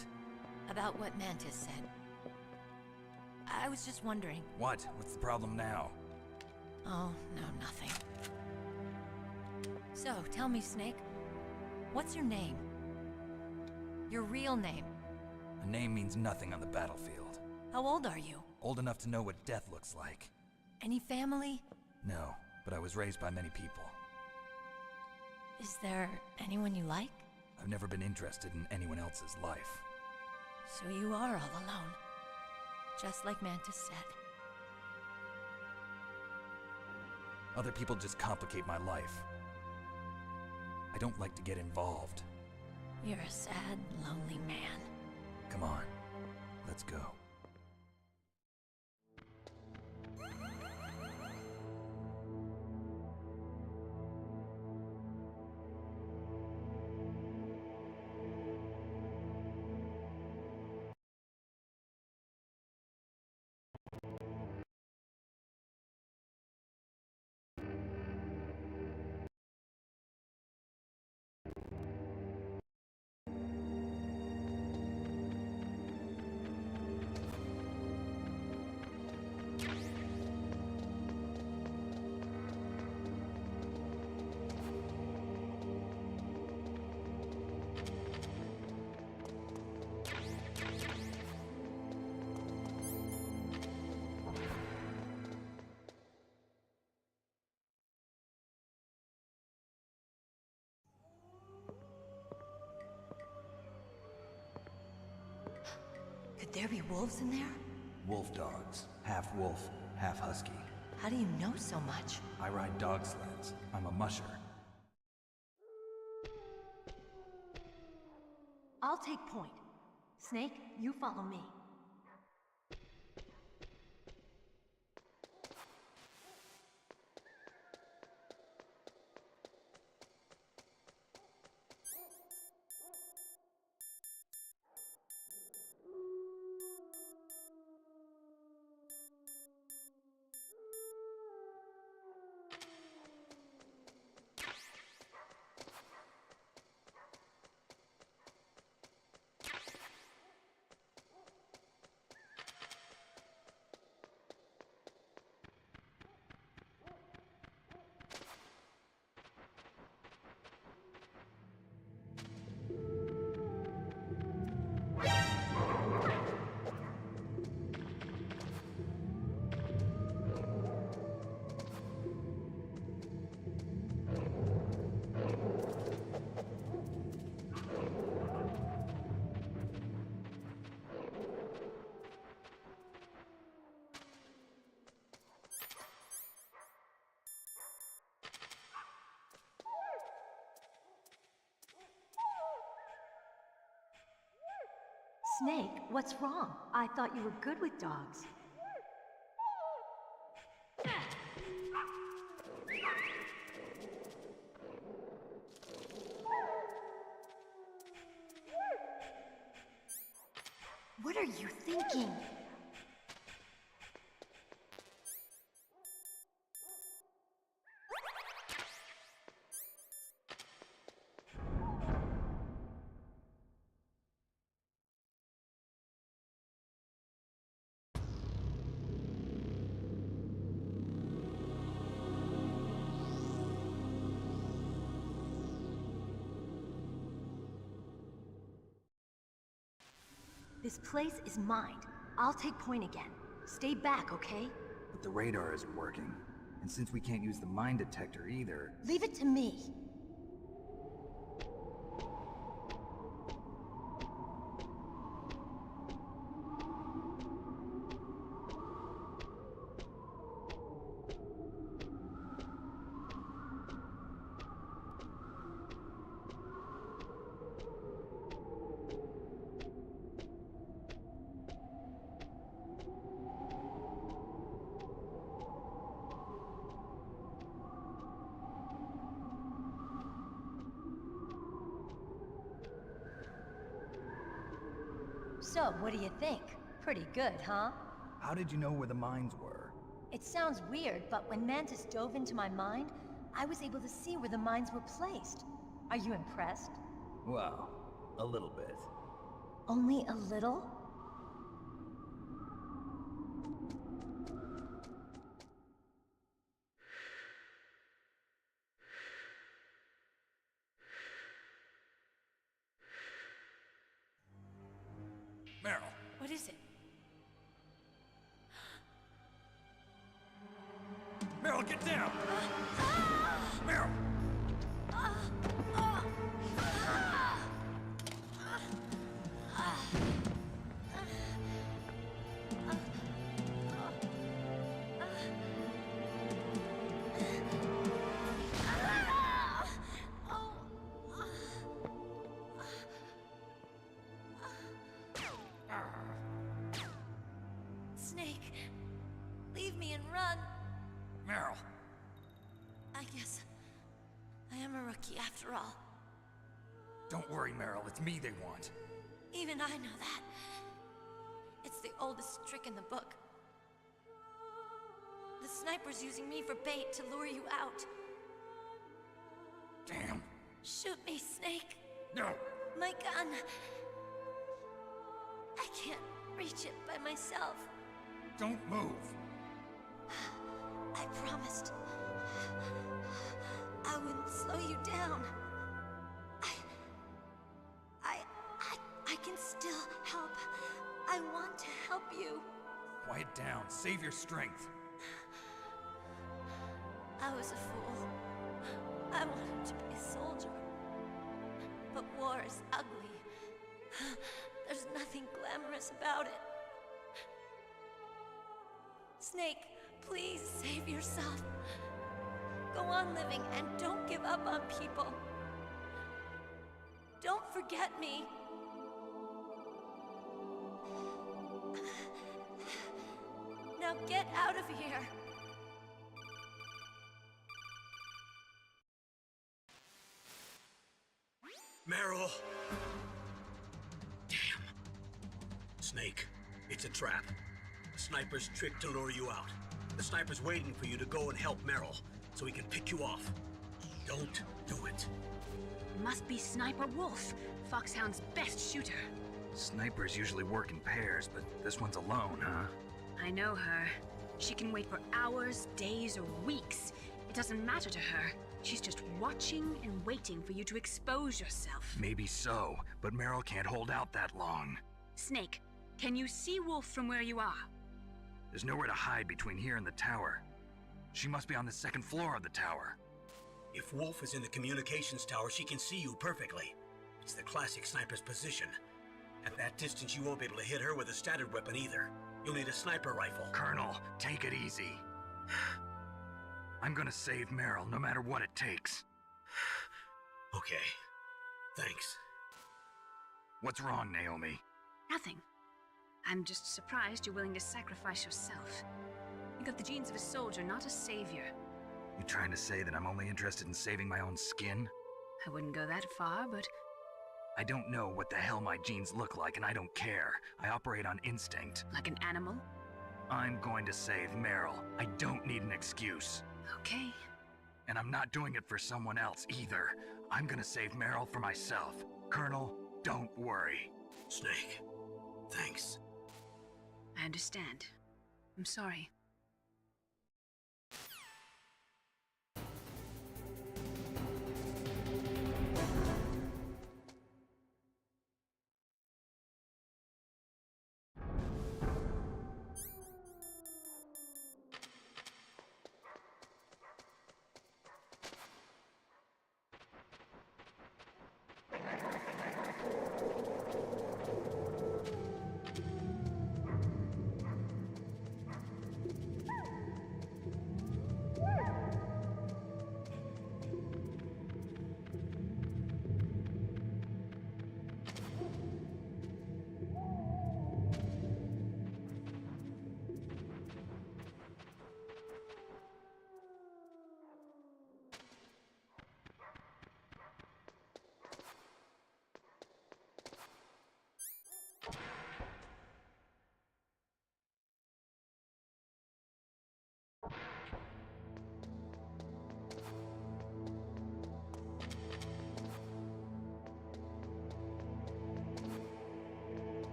About what Mantis said. I was just wondering. What? What's the problem now? Oh, no, nothing. So, tell me, Snake. What's your name? Your real name? A name means nothing on the battlefield. How old are you? Old enough to know what death looks like. Any family? No, but I was raised by many people. Is there anyone you like? I've never been interested in anyone else's life. So you are all alone. Just like Mantis said. Other people just complicate my life. I don't like to get involved. You're a sad, lonely man. Come on, let's go. Could there be wolves in there? Wolf dogs. Half wolf, half husky. How do you know so much? I ride dog sleds. I'm a musher. I'll take point. Snake, you follow me. Snake, what's wrong? I thought you were good with dogs. What are you thinking? This place is mine. I'll take point again. Stay back, okay? But the radar isn't working. And since we can't use the mine detector either... Leave it to me. So, what do you think? Pretty good, huh? How did you know where the mines were? It sounds weird, but when Mantis dove into my mind, I was able to see where the mines were placed. Are you impressed? Well, a little bit. Only a little? Meryl. What is it? Meryl, get down! Meryl! Snake, leave me and run. Meryl. I guess I am a rookie after all. Don't worry, Meryl. It's me they want. Even I know that. It's the oldest trick in the book. The sniper's using me for bait to lure you out. Damn. Shoot me, Snake. No. My gun. I can't reach it by myself. Don't move. I promised. I wouldn't slow you down. I can still help. I want to help you. Quiet down. Save your strength. I was a fool. I wanted to be a soldier. But war is ugly. There's nothing glamorous about it. Snake, please save yourself. Go on living and don't give up on people. Don't forget me. Now get out of here. Meryl! Damn. Snake, it's a trap. The sniper's trick to lure you out. The sniper's waiting for you to go and help Meryl, so he can pick you off. Don't do it. Must be Sniper Wolf, Foxhound's best shooter. Snipers usually work in pairs, but this one's alone, huh? I know her. She can wait for hours, days, or weeks. It doesn't matter to her. She's just watching and waiting for you to expose yourself. Maybe so, but Meryl can't hold out that long. Snake, can you see Wolf from where you are? There's nowhere to hide between here and the tower. She must be on the second floor of the tower. If Wolf is in the communications tower, she can see you perfectly. It's the classic sniper's position. At that distance, you won't be able to hit her with a standard weapon either. You'll need a sniper rifle. Colonel, take it easy. I'm gonna save Meryl, no matter what it takes. Okay. Thanks. What's wrong, Naomi? Nothing. I'm just surprised you're willing to sacrifice yourself. You got the genes of a soldier, not a savior. You trying to say that I'm only interested in saving my own skin? I wouldn't go that far, but I don't know what the hell my genes look like, and I don't care. I operate on instinct. like an animal? I'm going to save Meryl. I don't need an excuse. Okay. And I'm not doing it for someone else either. I'm gonna save Meryl for myself. Colonel, don't worry. Snake, thanks. I understand. I'm sorry.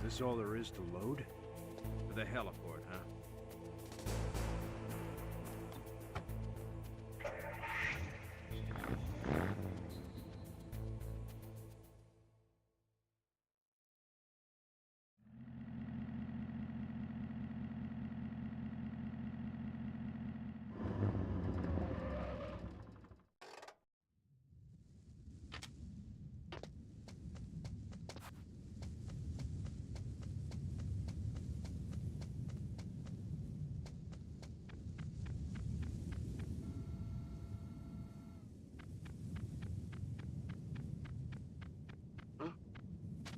Is this all there is to load? To the heliport, huh?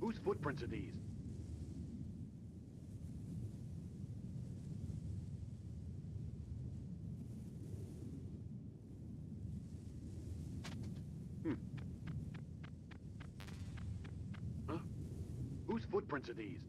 Whose footprints are these? Huh? Whose footprints are these?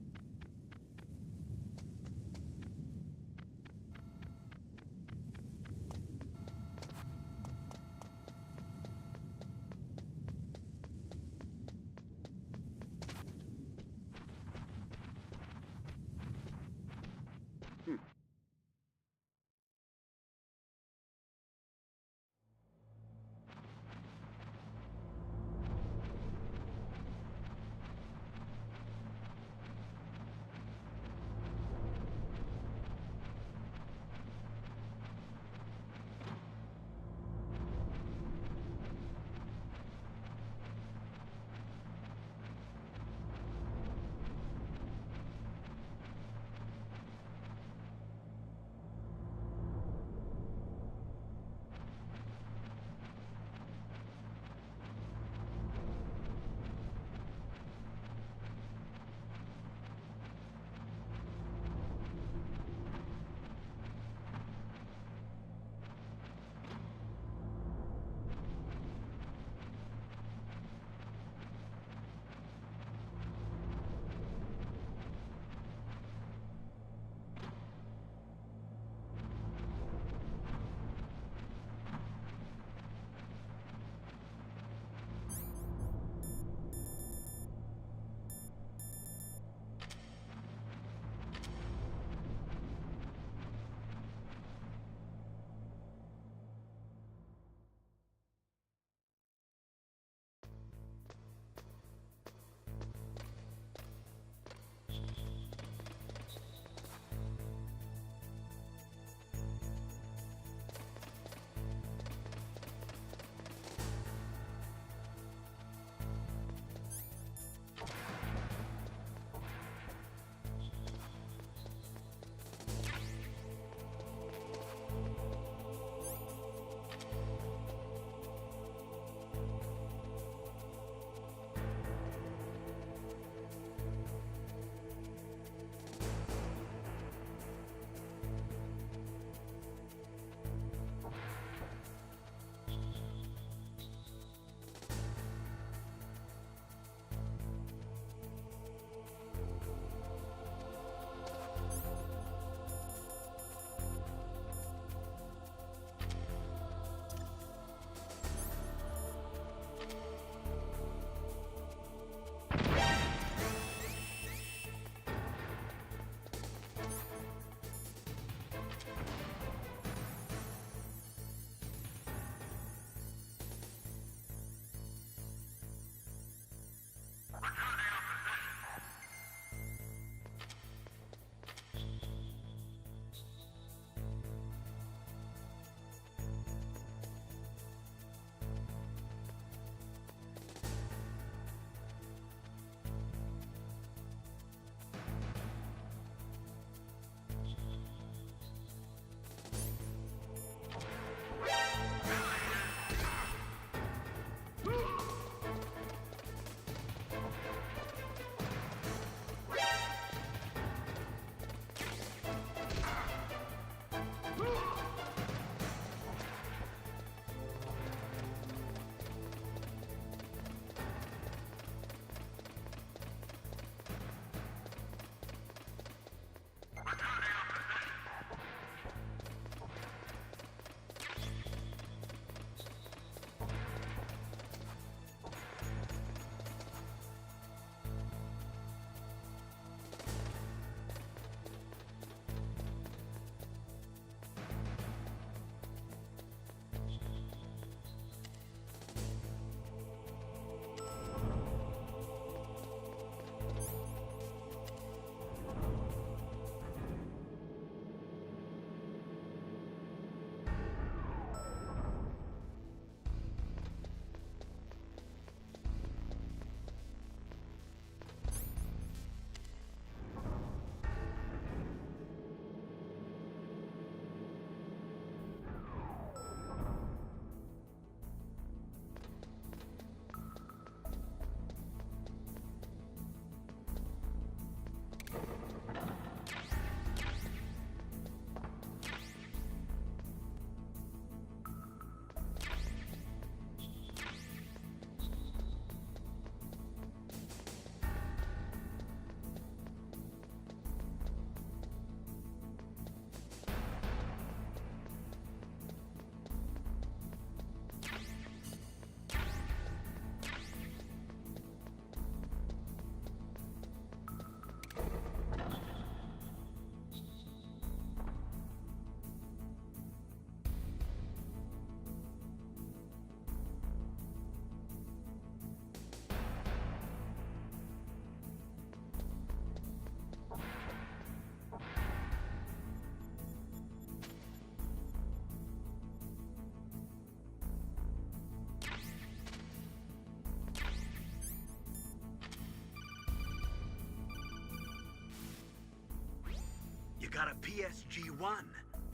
You got a PSG-1.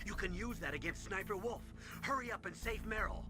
You can use that against Sniper Wolf. Hurry up and save Meryl.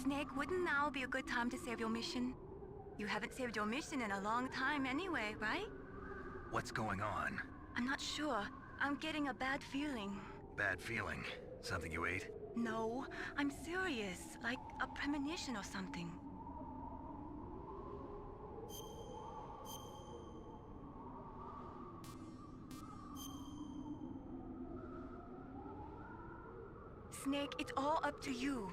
Snake, wouldn't now be a good time to save your mission? You haven't saved your mission in a long time anyway, right? What's going on? I'm not sure. I'm getting a bad feeling. Bad feeling? Something you ate? No, I'm serious. Like a premonition or something. Snake, it's all up to you.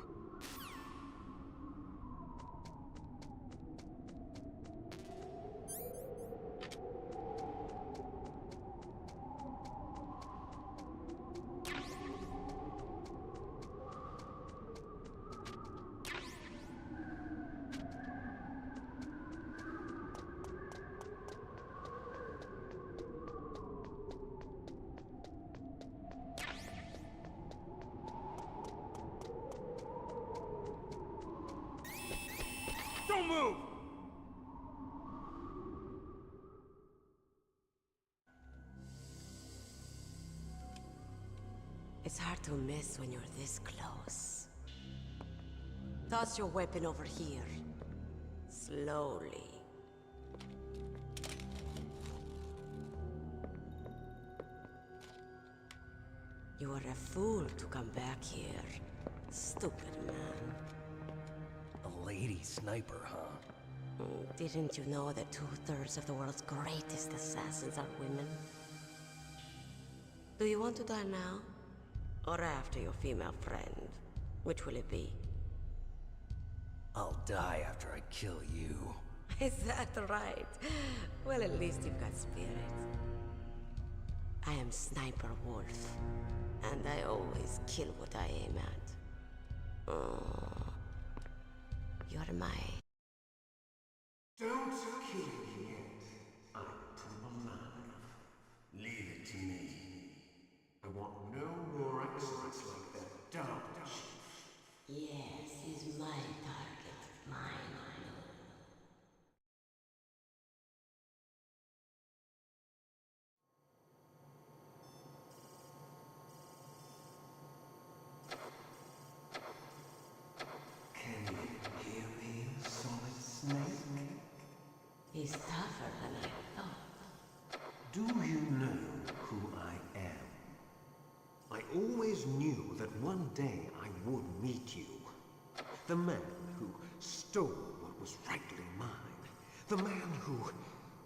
Don't move! It's hard to miss when you're this close. Toss your weapon over here. Slowly. You are a fool to come back here. Stupid man. A lady sniper, huh? Didn't you know that 2/3 of the world's greatest assassins are women? Do you want to die now? Or after your female friend? Which will it be? I'll die after I kill you. Is that right? Well, at least you've got spirit. I am Sniper Wolf, and I always kill what I aim at. Oh, you're my... Don't kill me yet. I'm alive. Leave it to me. I want no more accidents like that dog. Yes, he's my target. Mine. Can you hear me, Solid Snake? He's tougher than I thought. Do you know who I am? I always knew that one day I would meet you. The man who stole what was rightly mine. The man who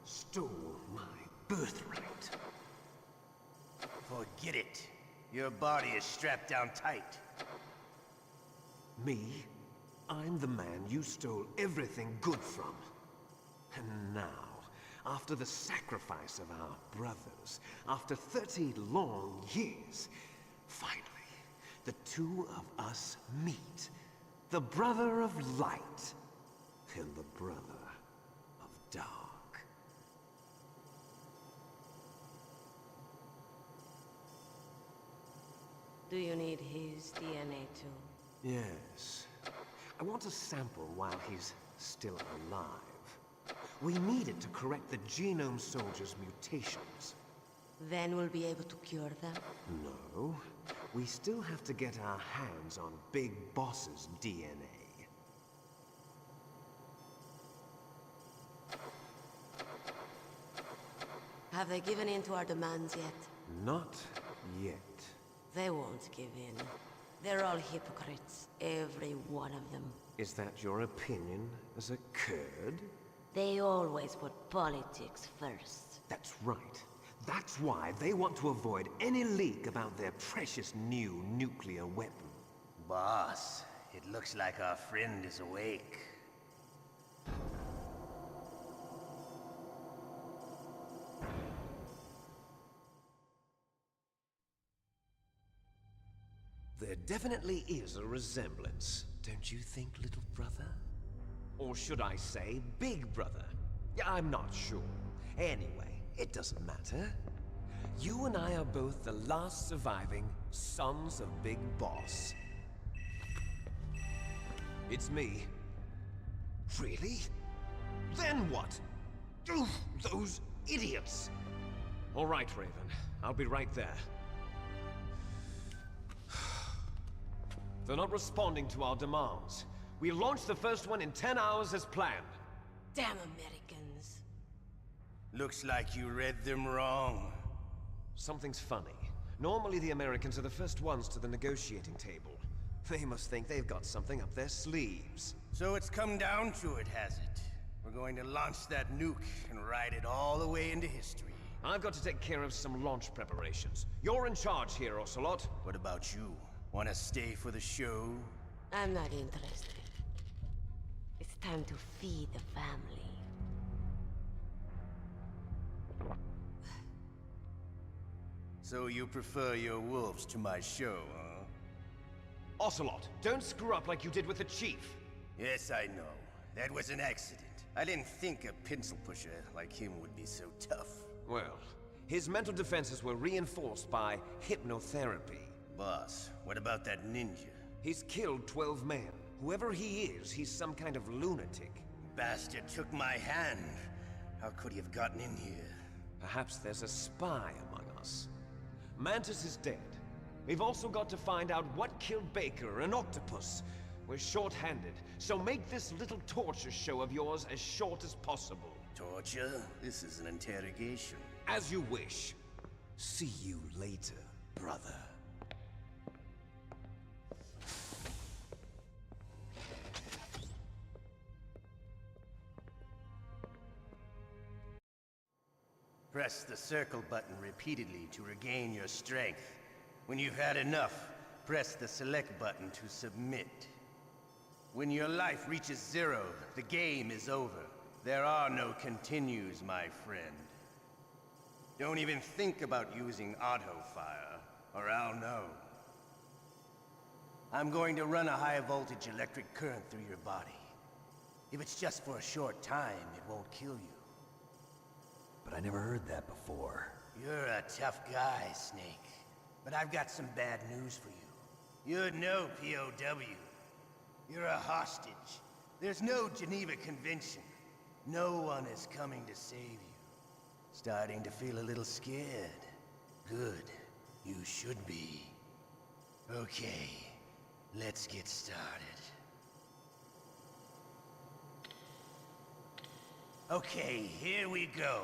stole my birthright. Forget it. Your body is strapped down tight. Me? I'm the man you stole everything good from. And now, after the sacrifice of our brothers, after 30 long years, finally, the two of us meet. The brother of light and the brother of dark. Do you need his DNA too? Yes. I want a sample while he's still alive. We need it to correct the Genome Soldier's mutations. Then we'll be able to cure them? No. We still have to get our hands on Big Boss's DNA. Have they given in to our demands yet? Not yet. They won't give in. They're all hypocrites, every one of them. Is that your opinion as a Kurd? They always put politics first. That's right. That's why they want to avoid any leak about their precious new nuclear weapon. Boss, it looks like our friend is awake. There definitely is a resemblance, don't you think, little brother? Or should I say, big brother? I'm not sure. Anyway, it doesn't matter. You and I are both the last surviving sons of Big Boss. It's me. Really? Then what? Oof, those idiots! All right, Raven. I'll be right there. They're not responding to our demands. We launched the first one in 10 hours as planned. Damn Americans. Looks like you read them wrong. Something's funny. Normally the Americans are the first ones to the negotiating table. They must think they've got something up their sleeves. So it's come down to it, has it? We're going to launch that nuke and ride it all the way into history. I've got to take care of some launch preparations. You're in charge here, Ocelot. What about you? Want to stay for the show? I'm not interested. It's time to feed the family. So you prefer your wolves to my show, huh? Ocelot, don't screw up like you did with the chief. Yes, I know. That was an accident. I didn't think a pencil pusher like him would be so tough. Well, his mental defenses were reinforced by hypnotherapy. Boss, what about that ninja? He's killed 12 men. Whoever he is, he's some kind of lunatic. Bastard took my hand. How could he have gotten in here? Perhaps there's a spy among us. Mantis is dead. We've also got to find out what killed Baker, an octopus. We're short-handed, so make this little torture show of yours as short as possible. Torture? This is an interrogation. As you wish. See you later, brother. Press the circle button repeatedly to regain your strength. When you've had enough, press the select button to submit. When your life reaches 0, the game is over. There are no continues, my friend. Don't even think about using auto-fire, or I'll know. I'm going to run a high-voltage electric current through your body. If it's just for a short time, it won't kill you. But I never heard that before. You're a tough guy, Snake. But I've got some bad news for you. You're no POW. You're a hostage. There's no Geneva Convention. No one is coming to save you. Starting to feel a little scared. Good. You should be. Okay, let's get started. Okay, here we go.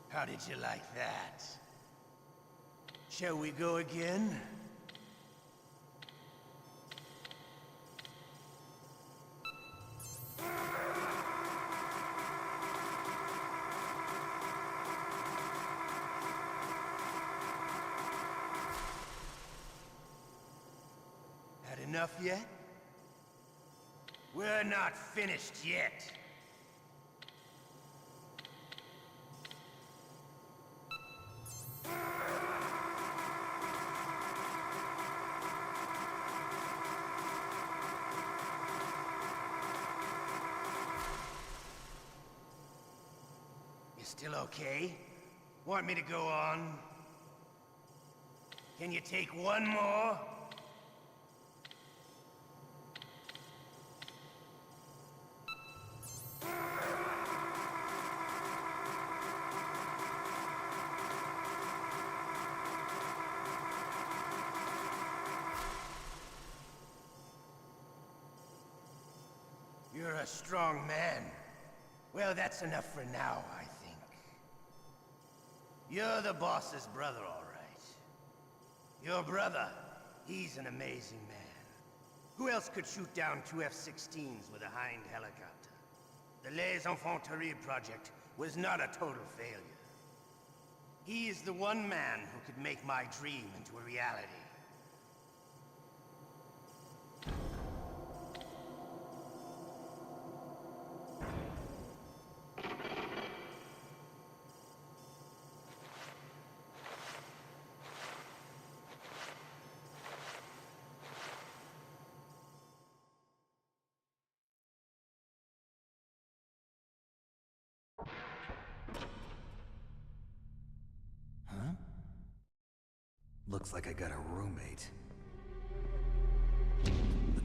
How did you like that? Shall we go again? Had enough yet? We're not finished yet. Still okay? Want me to go on? Can you take one more? You're a strong man. Well, that's enough for now, I think. You're the boss's brother, all right. Your brother, he's an amazing man. Who else could shoot down 2 F-16s with a Hind helicopter? The Les Infanteries project was not a total failure. He is the one man who could make my dream into a reality. Looks like I got a roommate.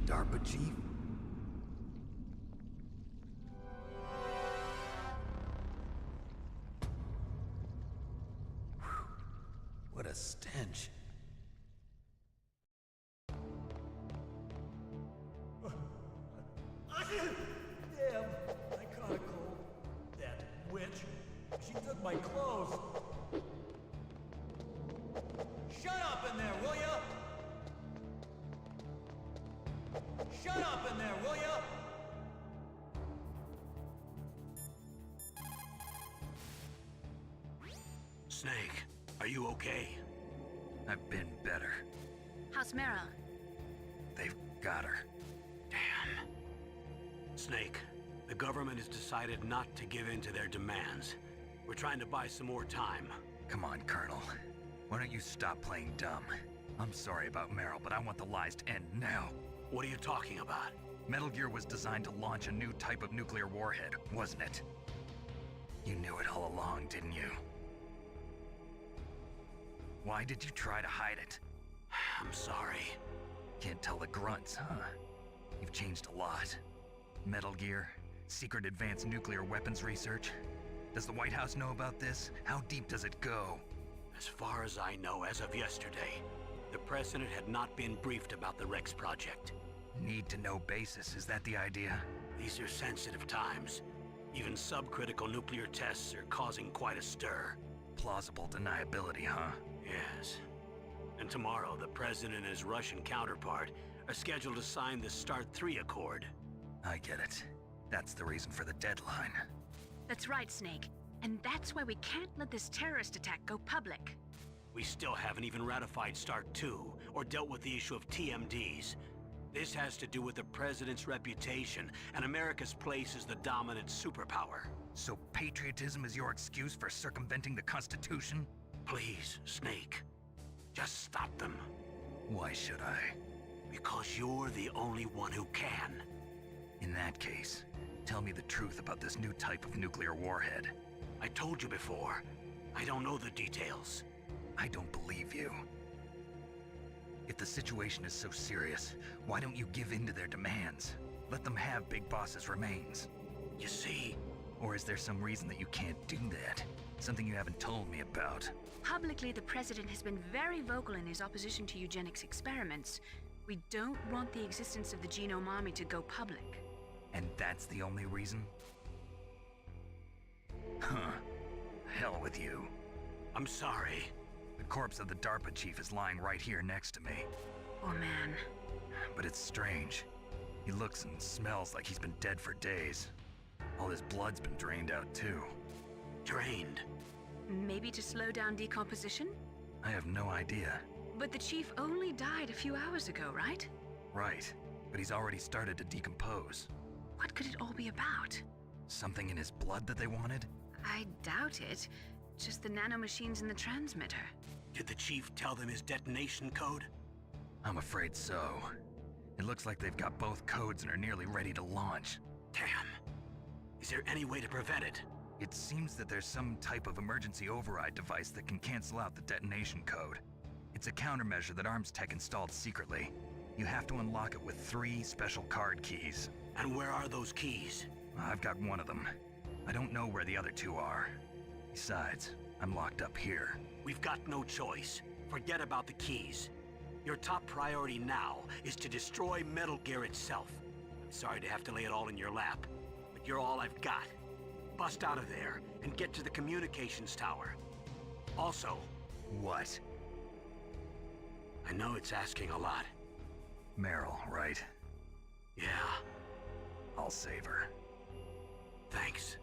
DARPA chief? Whew. What a stench. Damn, I caught a cold. That witch. She took my clothes. Shut up in there, will ya? Shut up in there, will ya? Snake, are you okay? I've been better. How's Meryl? They've got her. Damn. Snake, the government has decided not to give in to their demands. We're trying to buy some more time. Come on, Colonel. Why don't you stop playing dumb? I'm sorry about Meryl, but I want the lies to end now. What are you talking about? Metal Gear was designed to launch a new type of nuclear warhead, wasn't it? You knew it all along, didn't you? Why did you try to hide it? I'm sorry. Can't tell the grunts, huh? You've changed a lot. Metal Gear, secret advanced nuclear weapons research. Does the White House know about this? How deep does it go? As far as I know, as of yesterday, the President had not been briefed about the Rex project. Need-to-know basis, is that the idea? These are sensitive times. Even subcritical nuclear tests are causing quite a stir. Plausible deniability, huh? Yes. And tomorrow, the President and his Russian counterpart are scheduled to sign the START 3 Accord. I get it. That's the reason for the deadline. That's right, Snake. And that's why we can't let this terrorist attack go public. We still haven't even ratified START 2 or dealt with the issue of TMDs. This has to do with the President's reputation and America's place as the dominant superpower. So patriotism is your excuse for circumventing the Constitution? Please, Snake. Just stop them. Why should I? Because you're the only one who can. In that case, tell me the truth about this new type of nuclear warhead. I told you before. I don't know the details. I don't believe you. If the situation is so serious, why don't you give in to their demands? Let them have Big Boss's remains. You see? Or is there some reason that you can't do that? Something you haven't told me about? Publicly, the President has been very vocal in his opposition to eugenics experiments. We don't want the existence of the Genome Army to go public. And that's the only reason? Huh. Hell with you. I'm sorry. The corpse of the DARPA chief is lying right here next to me. Oh man. But it's strange. He looks and smells like he's been dead for days. All his blood's been drained out too. Drained? Maybe to slow down decomposition? I have no idea. But the chief only died a few hours ago, right? Right. But he's already started to decompose. What could it all be about? Something in his blood that they wanted? I doubt it. Just the nanomachines in the transmitter. Did the chief tell them his detonation code? I'm afraid so. It looks like they've got both codes and are nearly ready to launch. Damn. Is there any way to prevent it? It seems that there's some type of emergency override device that can cancel out the detonation code. It's a countermeasure that Arms Tech installed secretly. You have to unlock it with 3 special card keys. And where are those keys? I've got one of them. I don't know where the other 2 are. Besides, I'm locked up here. We've got no choice. Forget about the keys. Your top priority now is to destroy Metal Gear itself. I'm sorry to have to lay it all in your lap, but you're all I've got. Bust out of there and get to the communications tower. Also... What? I know it's asking a lot. Meryl, right? Yeah. I'll save her. Thanks.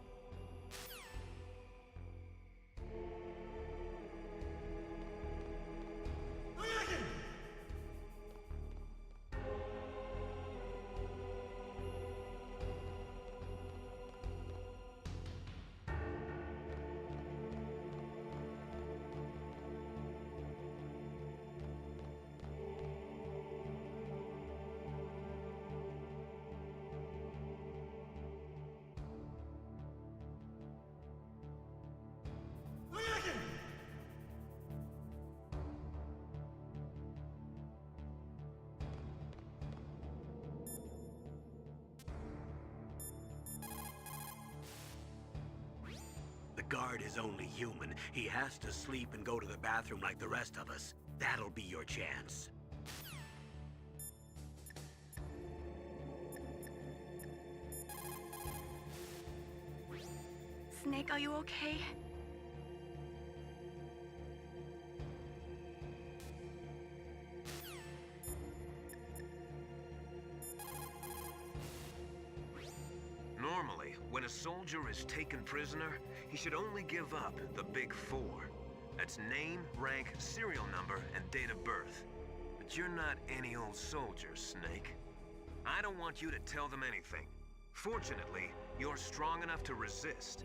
guard is only human. He has to sleep and go to the bathroom like the rest of us. That'll be your chance. Snake, are you okay? Normally, when a soldier is taken prisoner, he should only give up the big four. That's name, rank, serial number, and date of birth. But you're not any old soldier, Snake. I don't want you to tell them anything. Fortunately, you're strong enough to resist.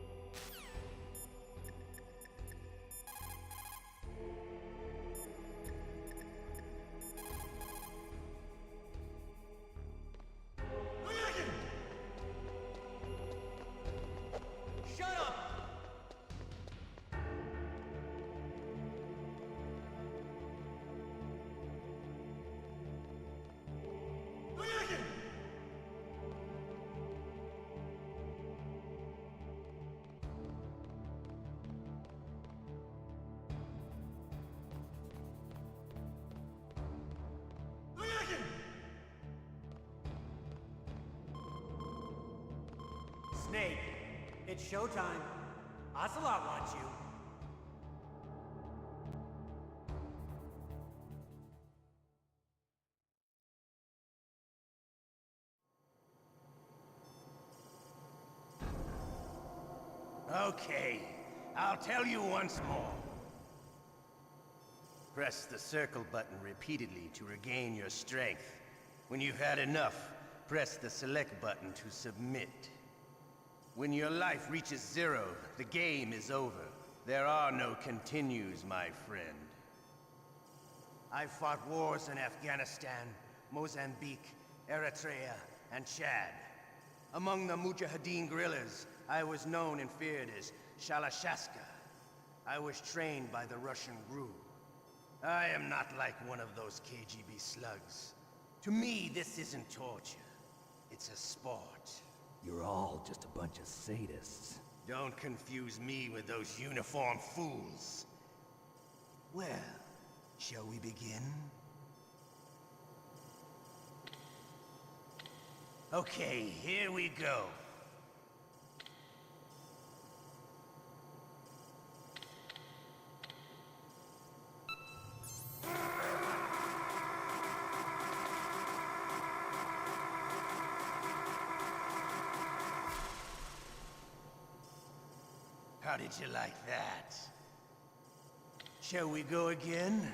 Snake, it's showtime. Ocelot wants you. Okay, I'll tell you once more. Press the circle button repeatedly to regain your strength. When you've had enough, press the select button to submit. When your life reaches 0, the game is over. There are no continues, my friend. I've fought wars in Afghanistan, Mozambique, Eritrea, and Chad. Among the Mujahideen guerrillas, I was known and feared as Shalashaska. I was trained by the Russian GRU. I am not like one of those KGB slugs. To me, this isn't torture. It's a sport. You're all just a bunch of sadists. Don't confuse me with those uniformed fools. Well, shall we begin? Okay, here we go. How did you like that? Shall we go again?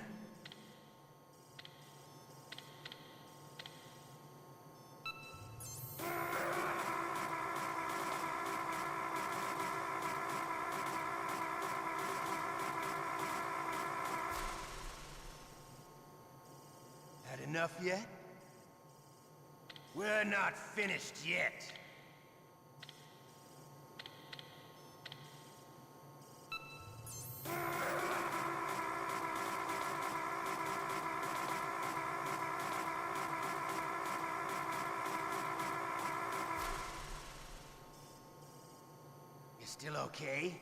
Had enough yet? We're not finished yet. Still okay?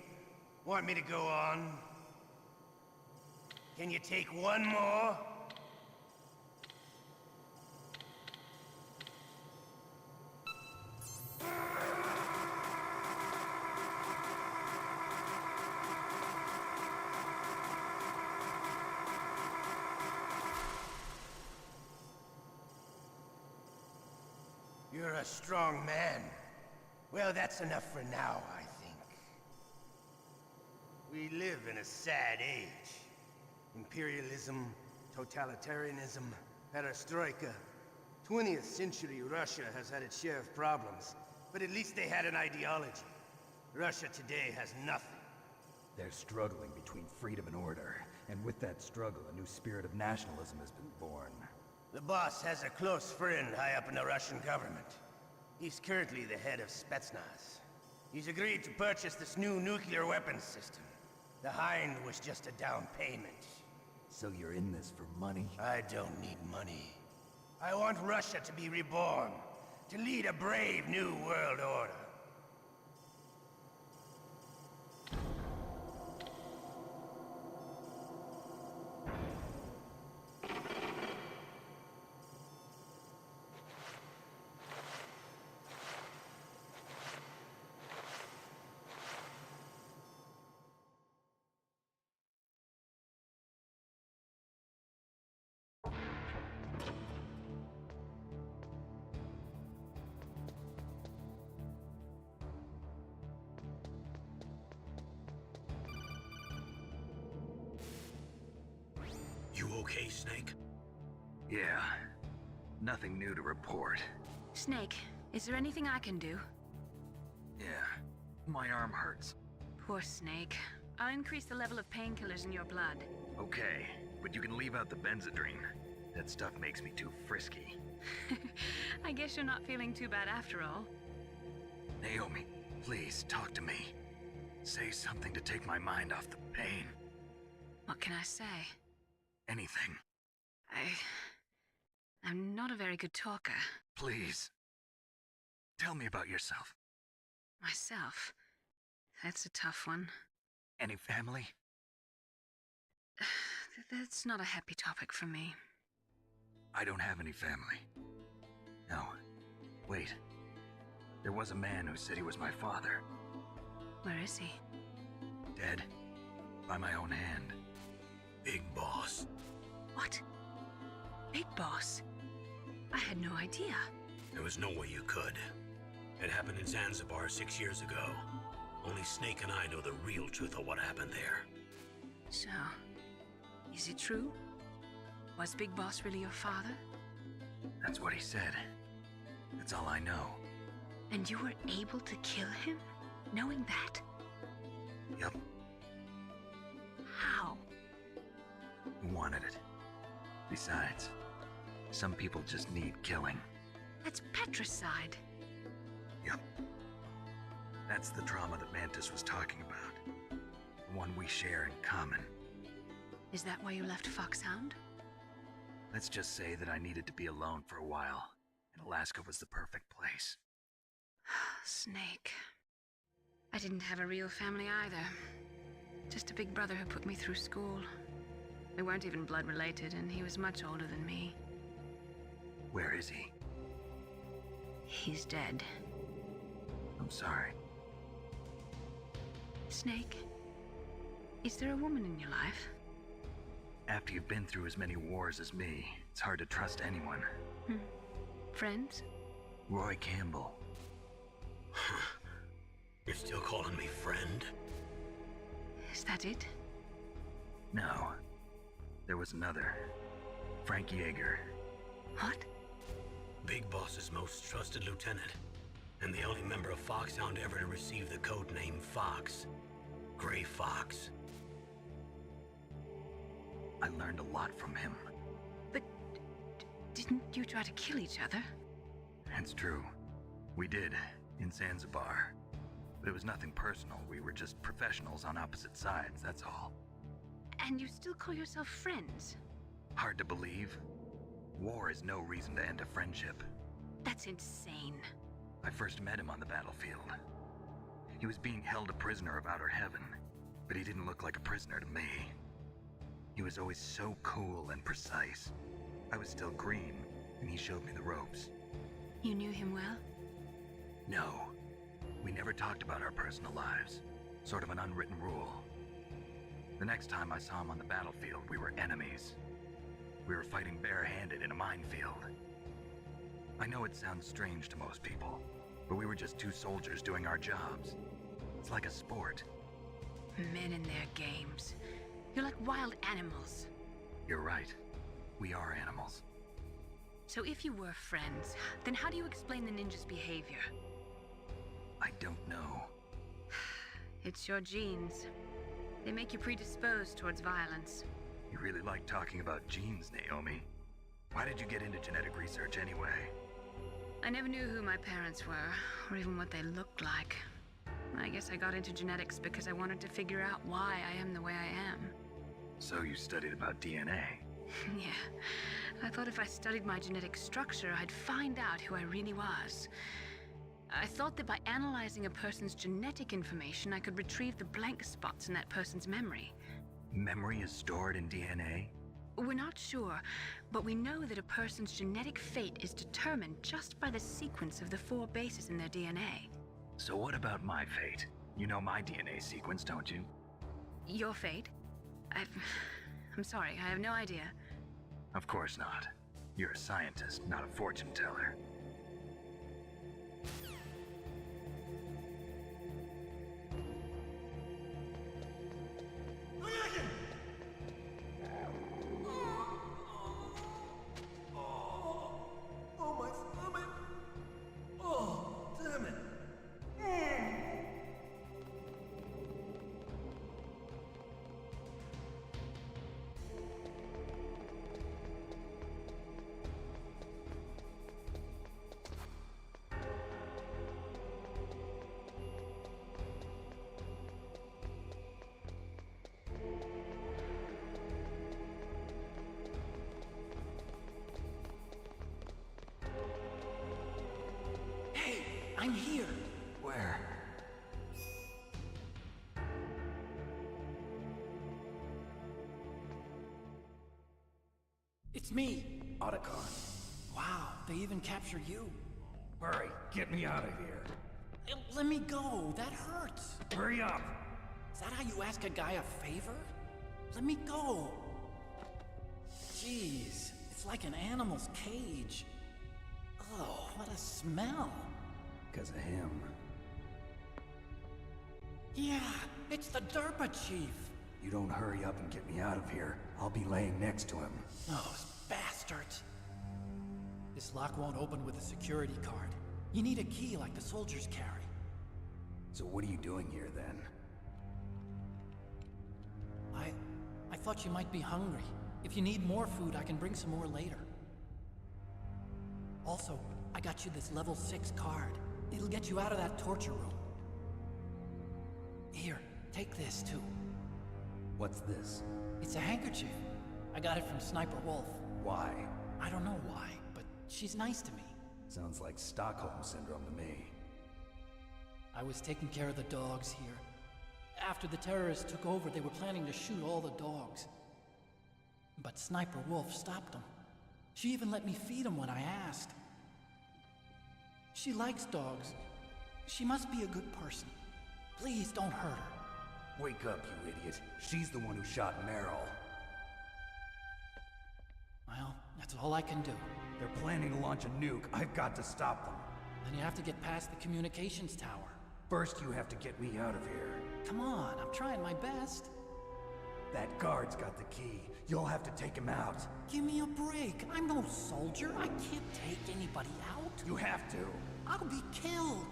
Want me to go on? Can you take one more? You're a strong man. Well, that's enough for now, I think. We live in a sad age. Imperialism, totalitarianism, perestroika. 20th century Russia has had its share of problems, but at least they had an ideology. Russia today has nothing. They're struggling between freedom and order, and with that struggle, a new spirit of nationalism has been born. The boss has a close friend high up in the Russian government. He's currently the head of Spetsnaz. He's agreed to purchase this new nuclear weapons system. The Hind was just a down payment. So you're in this for money? I don't need money. I want Russia to be reborn, to lead a brave new world order. okay, Snake? Yeah. Nothing new to report. Snake, is there anything I can do? Yeah. My arm hurts. Poor Snake. I'll increase the level of painkillers in your blood. Okay, but you can leave out the benzodrine. That stuff makes me too frisky. I guess you're not feeling too bad after all. Naomi, please talk to me. Say something to take my mind off the pain. What can I say? Anything. I'm not a very good talker. Please. Tell me about yourself. Myself? That's a tough one. Any family? That's not a happy topic for me. I don't have any family. No. Wait. There was a man who said he was my father. Where is he? Dead. By my own hand. Big Boss. What? Big Boss? I had no idea. There was no way you could. It happened in Zanzibar 6 years ago. Only Snake and I know the real truth of what happened there. So, is it true? Was Big Boss really your father? That's what he said. That's all I know. And you were able to kill him, knowing that? Yep. How? He wanted it. Besides, some people just need killing. That's patricide. Yep. That's the trauma that Mantis was talking about. The one we share in common. Is that why you left Foxhound? Let's just say that I needed to be alone for a while, and Alaska was the perfect place. Snake. I didn't have a real family either. Just a big brother who put me through school. We weren't even blood related, and he was much older than me. Where is he? He's dead. I'm sorry. Snake, is there a woman in your life? After you've been through as many wars as me, it's hard to trust anyone. Friends? Roy Campbell. You're still calling me friend? Is that it? No. There was another. Frank Yeager. What? Big Boss's most trusted lieutenant, and the only member of Foxhound ever to receive the code name Fox. Gray Fox. I learned a lot from him. But didn't you try to kill each other? It's true. We did, in Zanzibar. But it was nothing personal. We were just professionals on opposite sides, that's all. And you still call yourself friends? Hard to believe. War is no reason to end a friendship. That's insane. I first met him on the battlefield. He was being held a prisoner of outer heaven, but he didn't look like a prisoner to me. He was always so cool and precise. I was still green, and he showed me the ropes. You knew him well? No. We never talked about our personal lives. Sort of an unwritten rule. The next time I saw him on the battlefield, we were enemies. We were fighting barehanded in a minefield. I know it sounds strange to most people, but we were just two soldiers doing our jobs. It's like a sport. Men and their games. You're like wild animals. You're right. We are animals. So if you were friends, then how do you explain the ninja's behavior? I don't know. It's your genes. They make you predisposed towards violence. You really like talking about genes, Naomi. Why did you get into genetic research anyway? I never knew who my parents were, or even what they looked like. I guess I got into genetics because I wanted to figure out why I am the way I am. So you studied about DNA? Yeah. I thought if I studied my genetic structure, I'd find out who I really was. I thought that by analyzing a person's genetic information, I could retrieve the blank spots in that person's memory. Memory is stored in DNA? We're not sure, but we know that a person's genetic fate is determined just by the sequence of the 4 bases in their DNA. So what about my fate? You know my DNA sequence, don't you? Your fate? I'm sorry, I have no idea. Of course not. You're a scientist, not a fortune teller. I'm here. Where? It's me. Otacon. Wow, they even captured you. Hurry, get me out of here. Let me go, that hurts. Hurry up! Is that how you ask a guy a favor? Let me go. Jeez, it's like an animal's cage. Oh, what a smell. Because of him. Yeah, it's the Derpa chief. You don't hurry up and get me out of here, I'll be laying next to him. Those bastards. This lock won't open with a security card. You need a key like the soldiers carry. So what are you doing here then? I thought you might be hungry. If you need more food, I can bring some more later. Also, I got you this level 6 card. It'll get you out of that torture room. Here, take this too. What's this? It's a handkerchief. I got it from Sniper Wolf. Why? I don't know why, but she's nice to me. Sounds like Stockholm Syndrome to me. I was taking care of the dogs here. After the terrorists took over, they were planning to shoot all the dogs. But Sniper Wolf stopped them. She even let me feed them when I asked. She likes dogs. She must be a good person. Please don't hurt her. Wake up, you idiot. She's the one who shot Meryl. Well, that's all I can do. They're planning to launch a nuke. I've got to stop them. Then you have to get past the communications tower. First, you have to get me out of here. Come on, I'm trying my best. That guard's got the key. You'll have to take him out. Give me a break. I'm no soldier. I can't take anybody out. You have to. I'll be killed.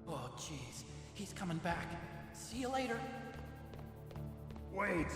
Oh, jeez. He's coming back. See you later. Wait!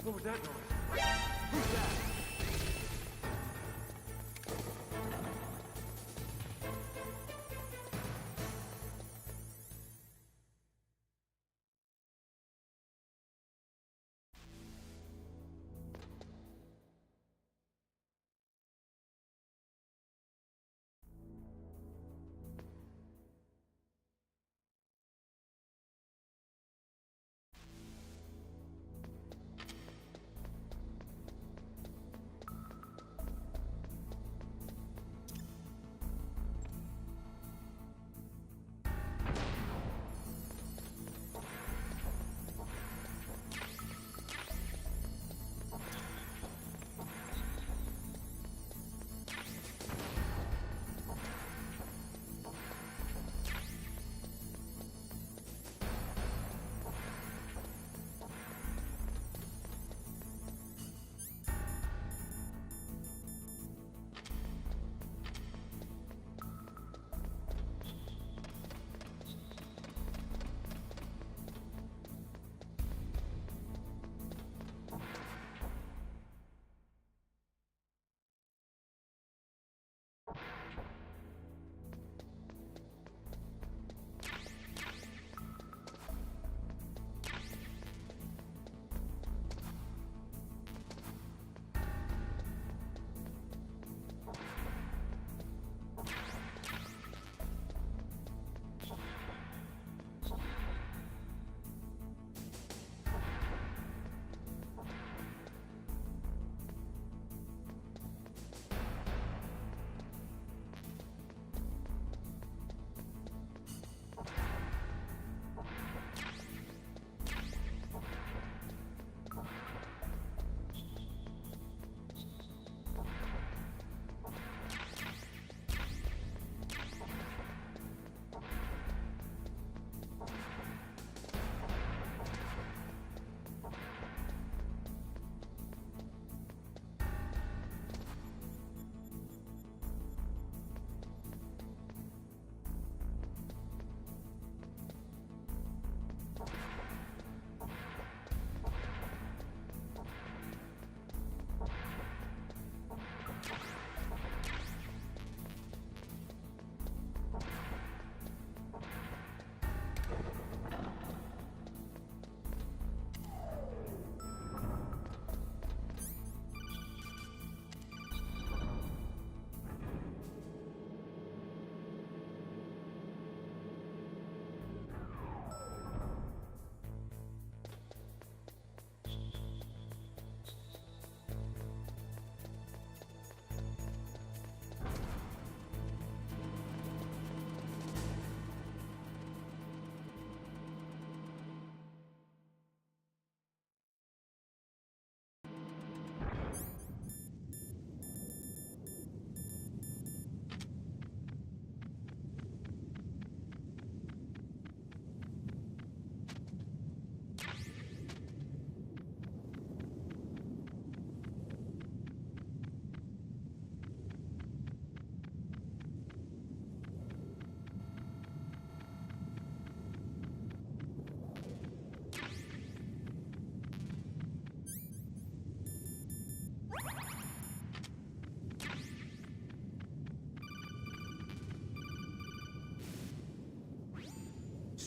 What was that noise? Who's that?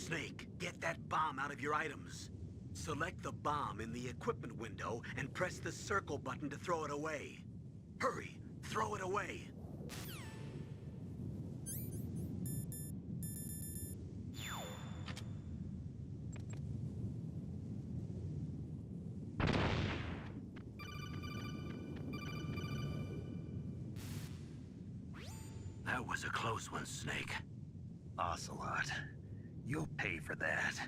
Snake, get that bomb out of your items. Select the bomb in the equipment window and press the circle button to throw it away. Hurry, throw it away. That was a close one, Snake. Ocelot, you'll pay for that.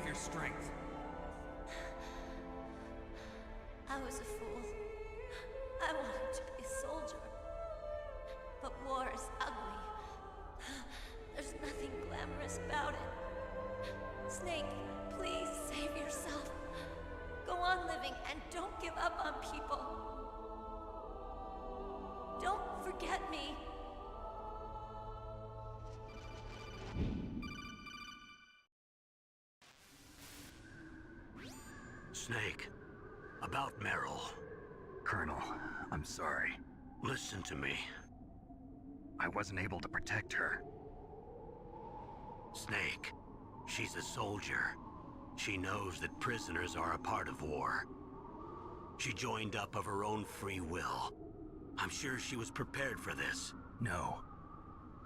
your strength. I was a fool. I wanted to be a soldier. But war is ugly. There's nothing glamorous about it. Snake, please save yourself. Go on living and don't give up on people. Don't forget me. Snake, about Meryl. Colonel, I'm sorry. Listen to me. I wasn't able to protect her. Snake, she's a soldier. She knows that prisoners are a part of war. She joined up of her own free will. I'm sure she was prepared for this. No,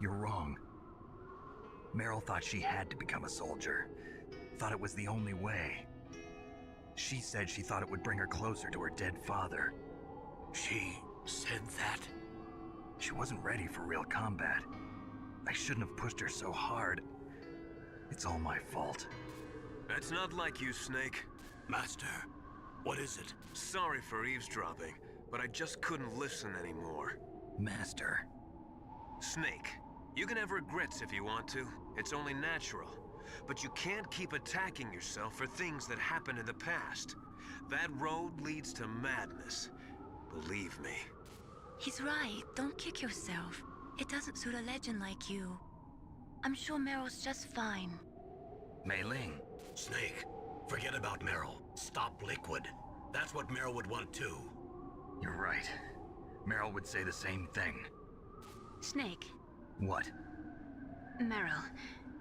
you're wrong. Meryl thought she had to become a soldier. Thought it was the only way. She said she thought it would bring her closer to her dead father. She said that? She wasn't ready for real combat. I shouldn't have pushed her so hard. It's all my fault. That's not like you, Snake. Master, what is it? Sorry for eavesdropping, but I just couldn't listen anymore. Master. Snake, you can have regrets if you want to. It's only natural. But you can't keep attacking yourself for things that happened in the past. That road leads to madness. Believe me. He's right. Don't kick yourself. It doesn't suit a legend like you. I'm sure Meryl's just fine. Mei Ling. Snake, forget about Meryl. Stop Liquid. That's what Meryl would want too. You're right. Meryl would say the same thing. Snake. What? Meryl.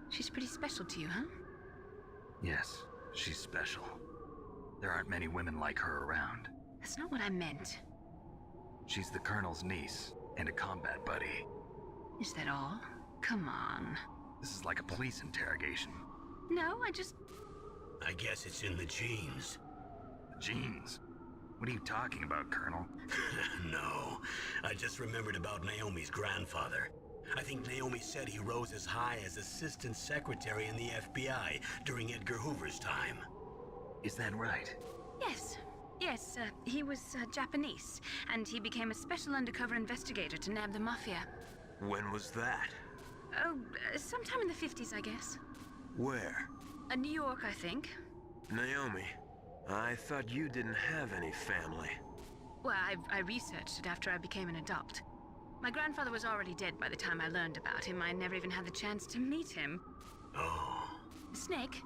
She's pretty special to you, huh? Yes, she's special. There aren't many women like her around. That's not what I meant. She's the Colonel's niece and a combat buddy. Is that all? Come on. This is like a police interrogation. No, I guess it's in the genes. Genes? What are you talking about, Colonel? No, I just remembered about Naomi's grandfather. I think Naomi said he rose as high as assistant secretary in the FBI during Edgar Hoover's time. Is that right? Yes. Yes, he was Japanese, and he became a special undercover investigator to nab the mafia. When was that? Oh, sometime in the 50s, I guess. Where? New York, I think. Naomi, I thought you didn't have any family. Well, I researched it after I became an adult. My grandfather was already dead by the time I learned about him. I never even had the chance to meet him. Oh. Snake,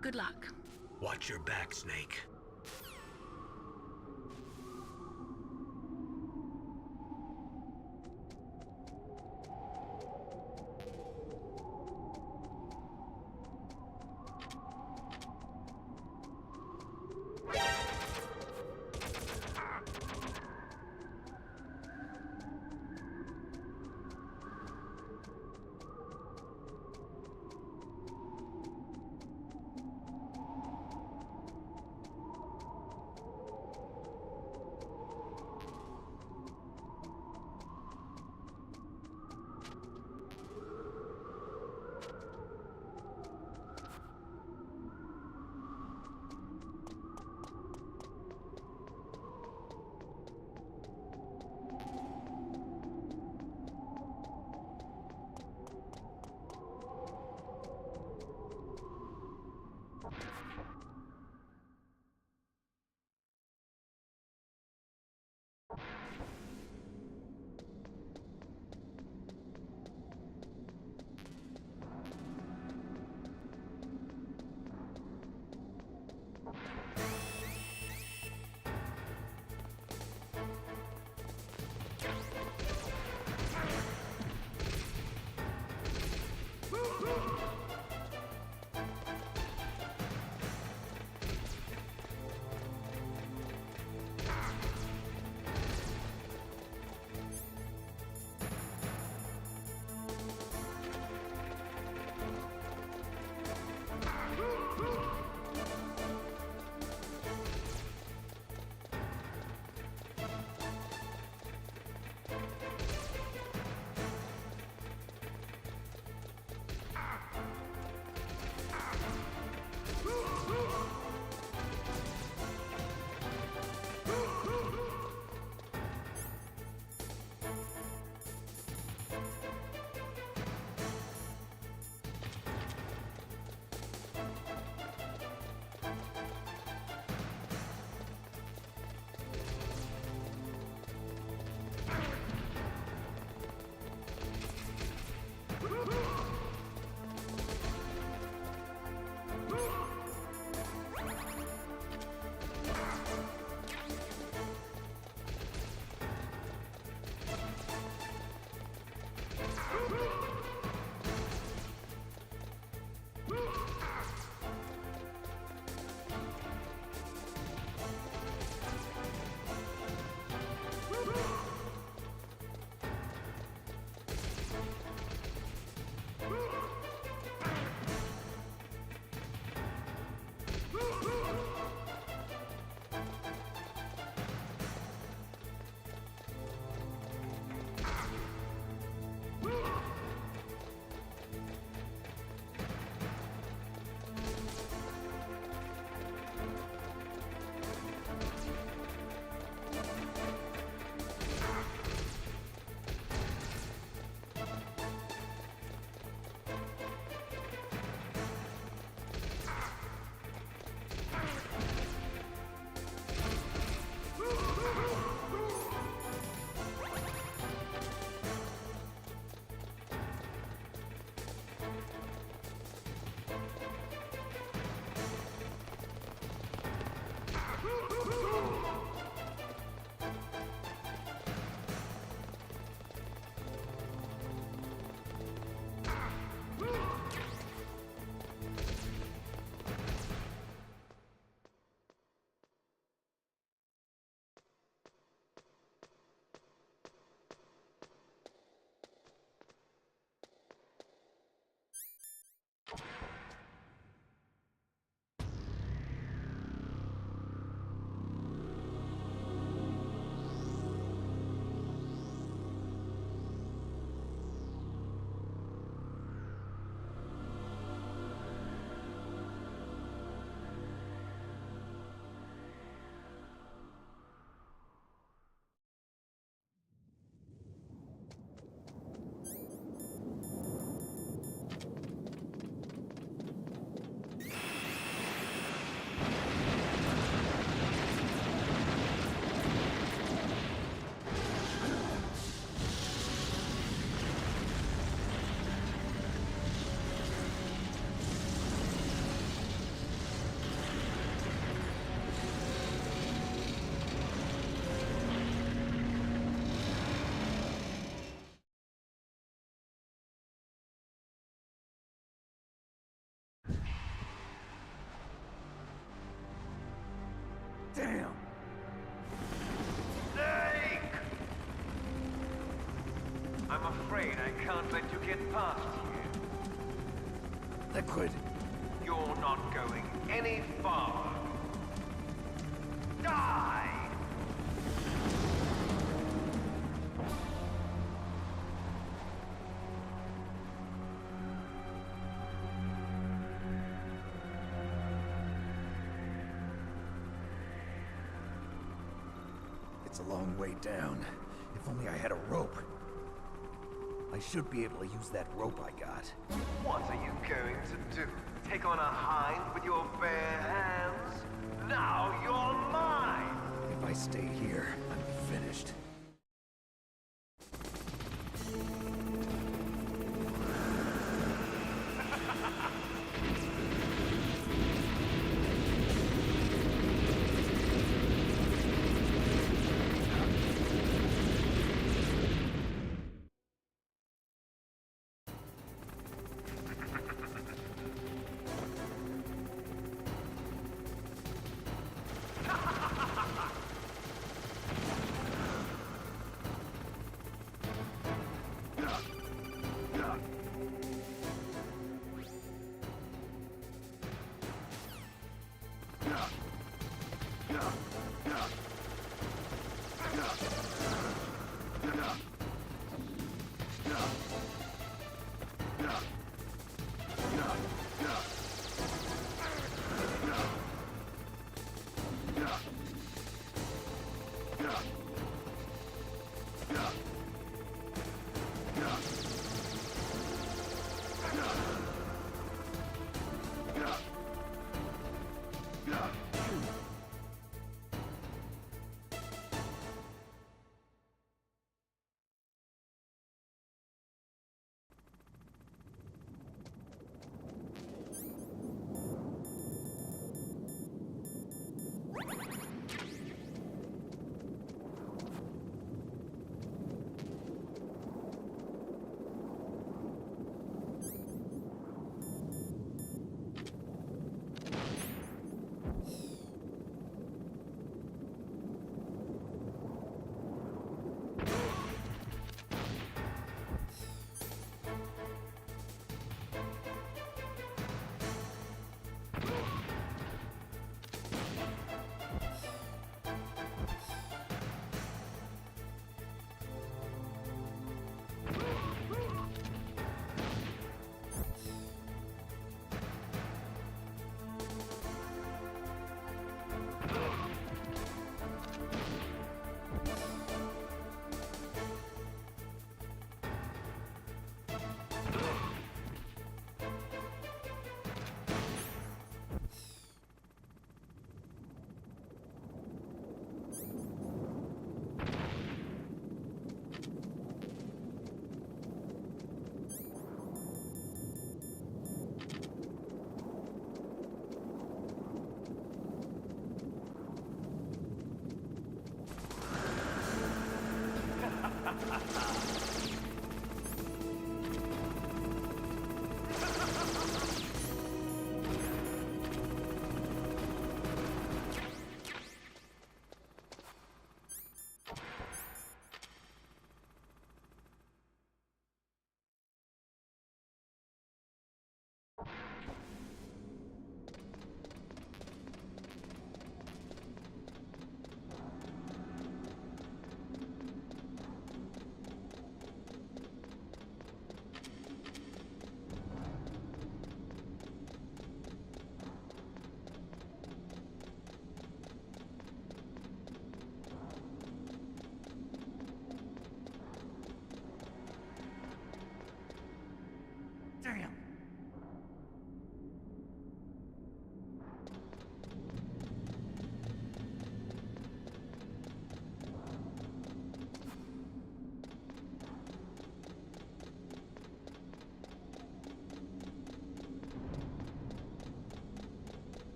good luck. Watch your back, Snake. Damn! Snake! I'm afraid I can't let you get past here. Liquid! You're not going any farther. Die! It's a long way down. If only I had a rope. I should be able to use that rope I got. What are you going to do? Take on a hind with your bare hands? Now you're mine! If I stay here, I'm finished.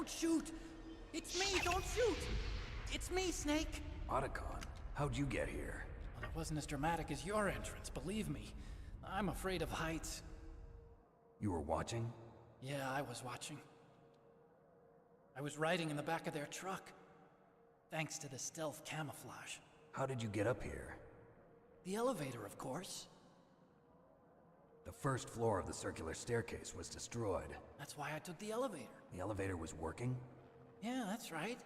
Don't shoot! It's me, don't shoot! It's me, Snake! Otacon, how'd you get here? Well, it wasn't as dramatic as your entrance, believe me. I'm afraid of heights. You were watching? Yeah, I was watching. I was riding in the back of their truck. Thanks to the stealth camouflage. How did you get up here? The elevator, of course. The first floor of the circular staircase was destroyed. That's why I took the elevator. The elevator was working? Yeah, that's right.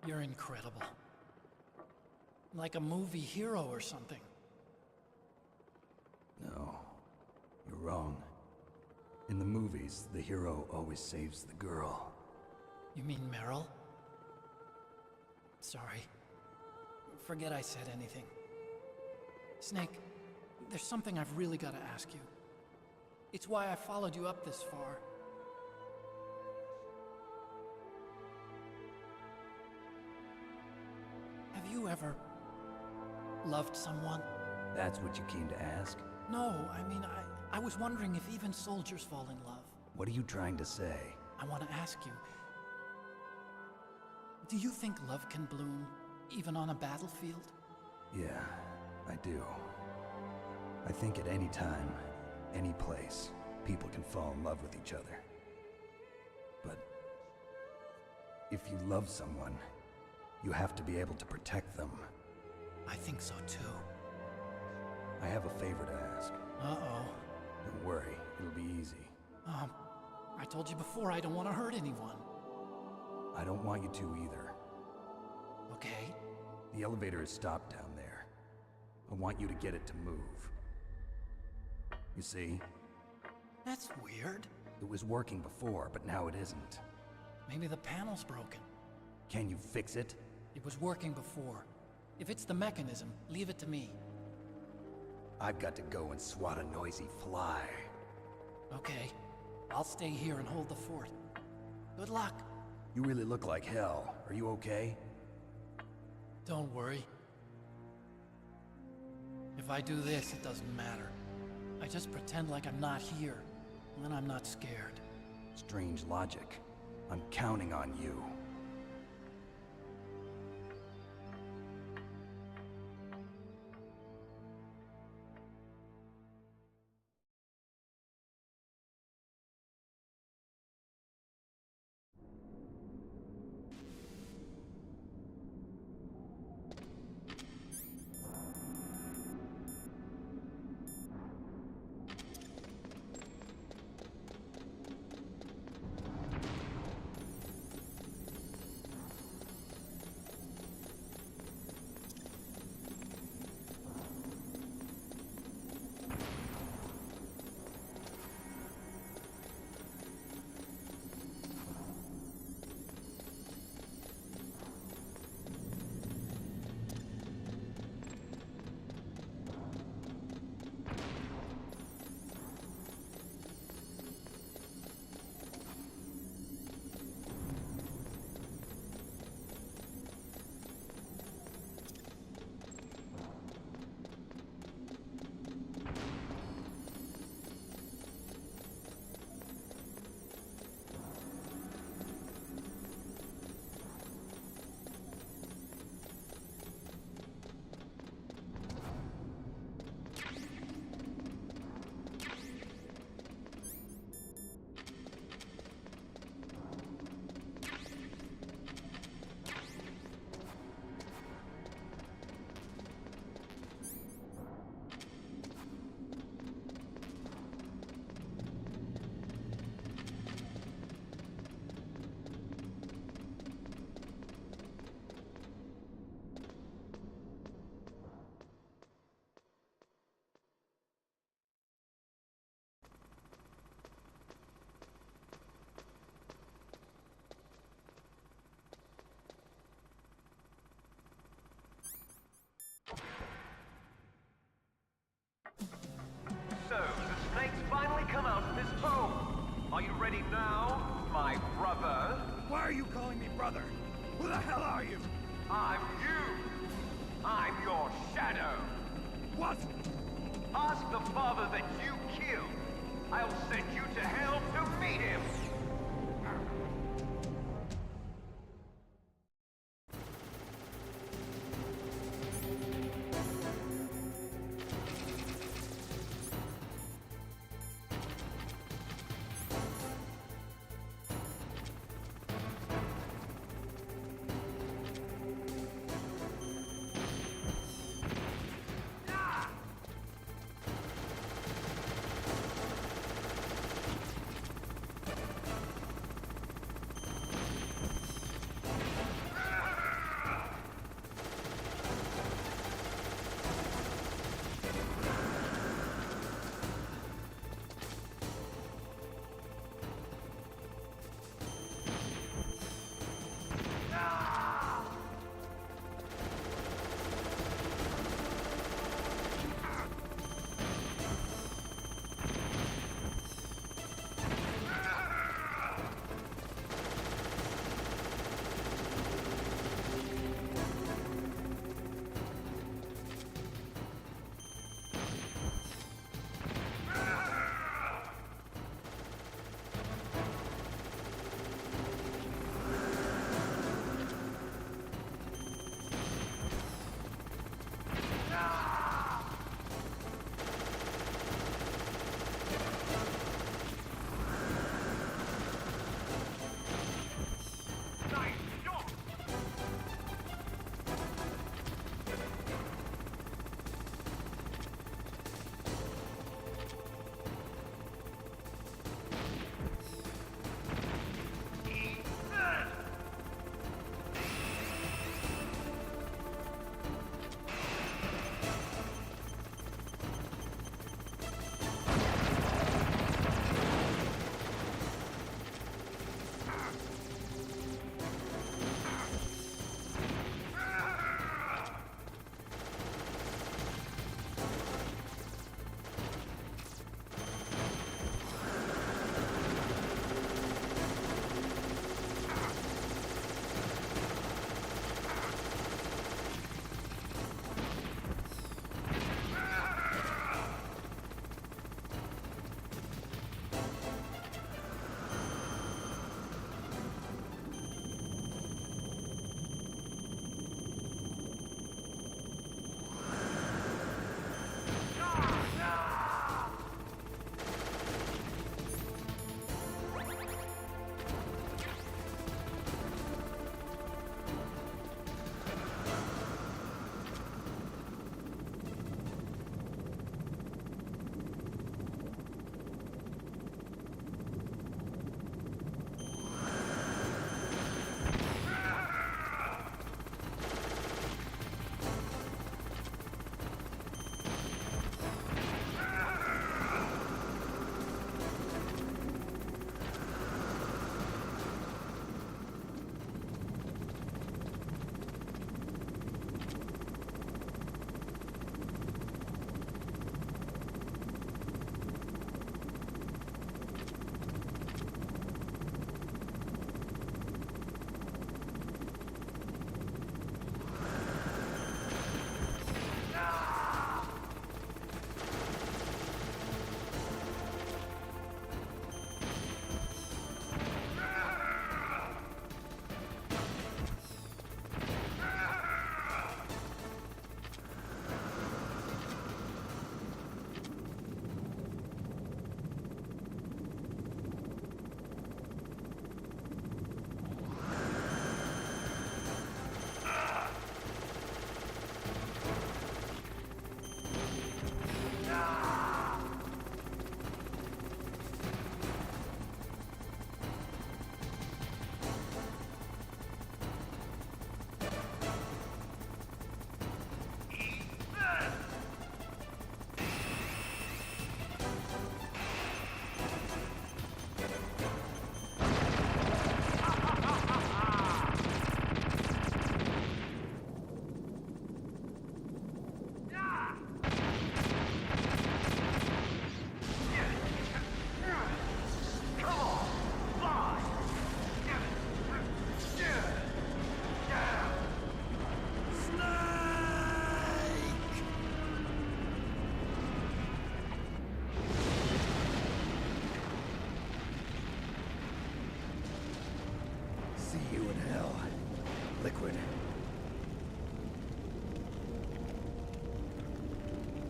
You're incredible. Like a movie hero or something. No, you're wrong. In the movies, the hero always saves the girl. You mean Meryl? Sorry. Forget I said anything. Snake, there's something I've really got to ask you. It's why I followed you up this far. Have you ever loved someone? That's what you came to ask? No, I mean, I was wondering if even soldiers fall in love. What are you trying to say? I want to ask you, do you think love can bloom, even on a battlefield? Yeah, I do. I think at any time, any place, people can fall in love with each other. But if you love someone, you have to be able to protect them. I think so too. I have a favor to ask. Uh-oh. Don't worry, it'll be easy. I told you before I don't want to hurt anyone. I don't want you to either. Okay. The elevator is stopped down there. I want you to get it to move. You see? That's weird. It was working before, but now it isn't. Maybe the panel's broken. Can you fix it? It was working before. If it's the mechanism, leave it to me. I've got to go and swat a noisy fly. Okay. I'll stay here and hold the fort. Good luck. You really look like hell. Are you okay? Don't worry. If I do this, it doesn't matter. I just pretend like I'm not here, and then I'm not scared. Strange logic. I'm counting on you. So, the snake's finally come out of his hole. Are you ready now, my brother? Why are you calling me brother? Who the hell are you? I'm you. I'm your shadow. What? Ask the father that you killed. I'll send you to hell to meet him!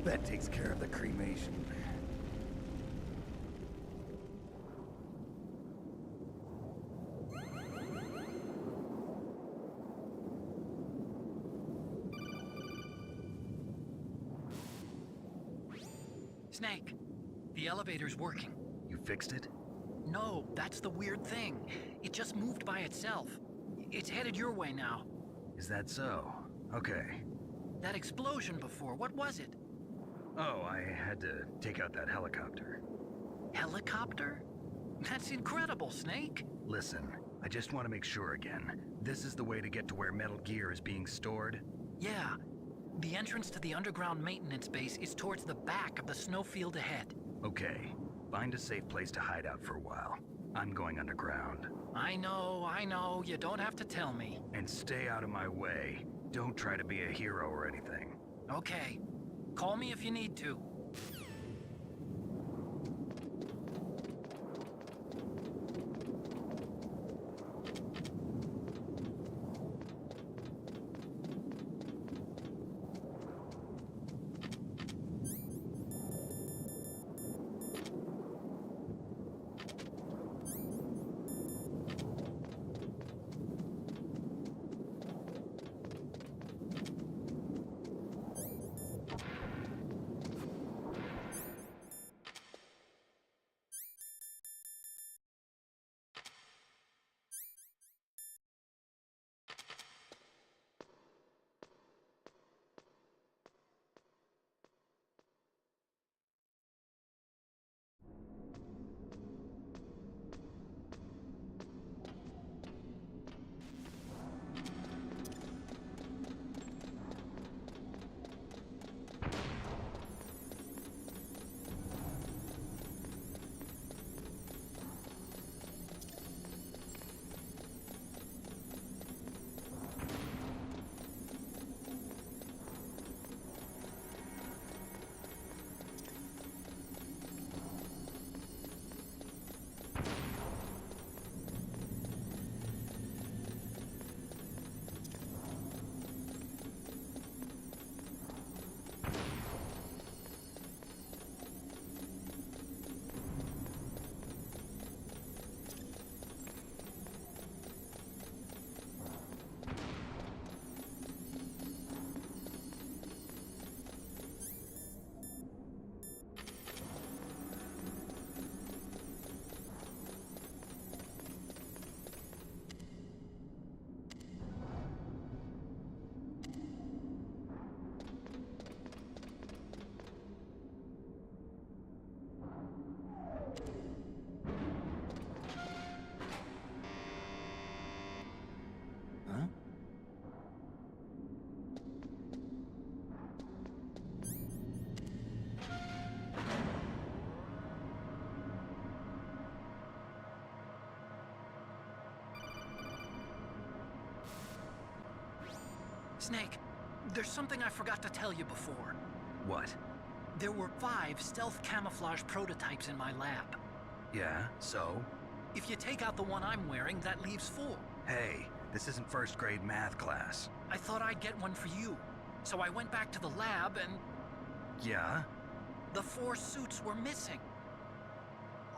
That takes care of the cremation. Snake, the elevator's working. You fixed it? No, that's the weird thing. It just moved by itself. It's headed your way now. Is that so? Okay. That explosion before, what was it? Oh, I had to take out that helicopter. Helicopter? That's incredible, Snake. Listen, I just want to make sure again. This is the way to get to where Metal Gear is being stored? Yeah. The entrance to the underground maintenance base is towards the back of the snowfield ahead. Okay. Find a safe place to hide out for a while. I'm going underground. I know. You don't have to tell me. And stay out of my way. Don't try to be a hero or anything. Okay. Call me if you need to. Snake, there's something I forgot to tell you before. What? There were 5 stealth camouflage prototypes in my lab. Yeah, so? If you take out the one I'm wearing, that leaves 4. Hey, this isn't first grade math class. I thought I'd get one for you. So I went back to the lab and... Yeah? The 4 suits were missing.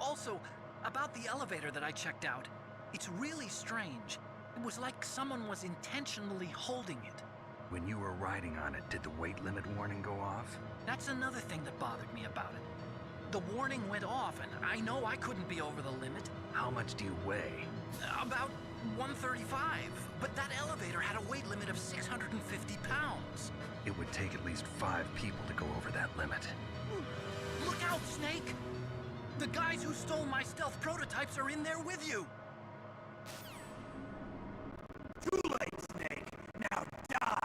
Also, about the elevator that I checked out, it's really strange. It was like someone was intentionally holding it. When you were riding on it, did the weight limit warning go off? That's another thing that bothered me about it. The warning went off, and I know I couldn't be over the limit. How much do you weigh? About 135, but that elevator had a weight limit of 650 pounds. It would take at least 5 people to go over that limit. Look out, Snake! The guys who stole my stealth prototypes are in there with you! Too late, Snake! Now die!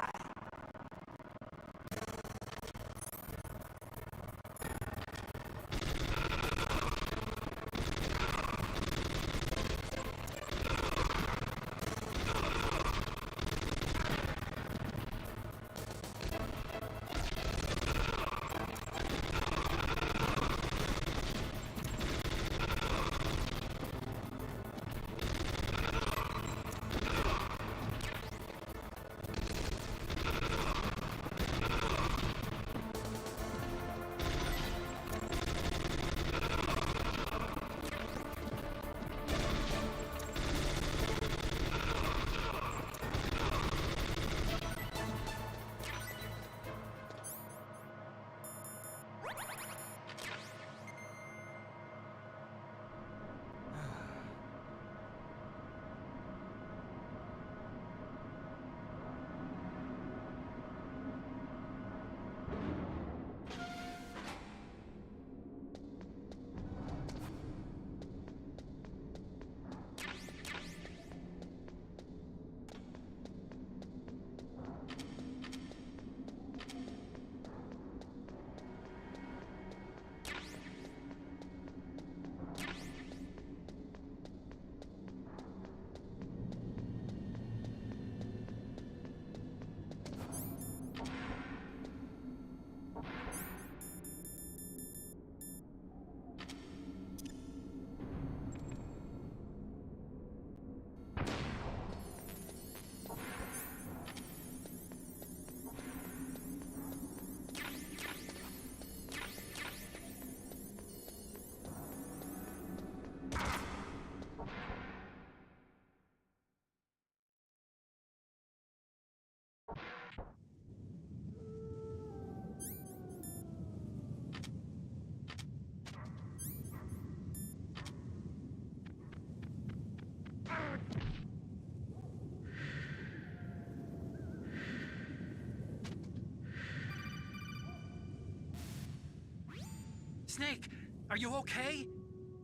Snake, are you okay?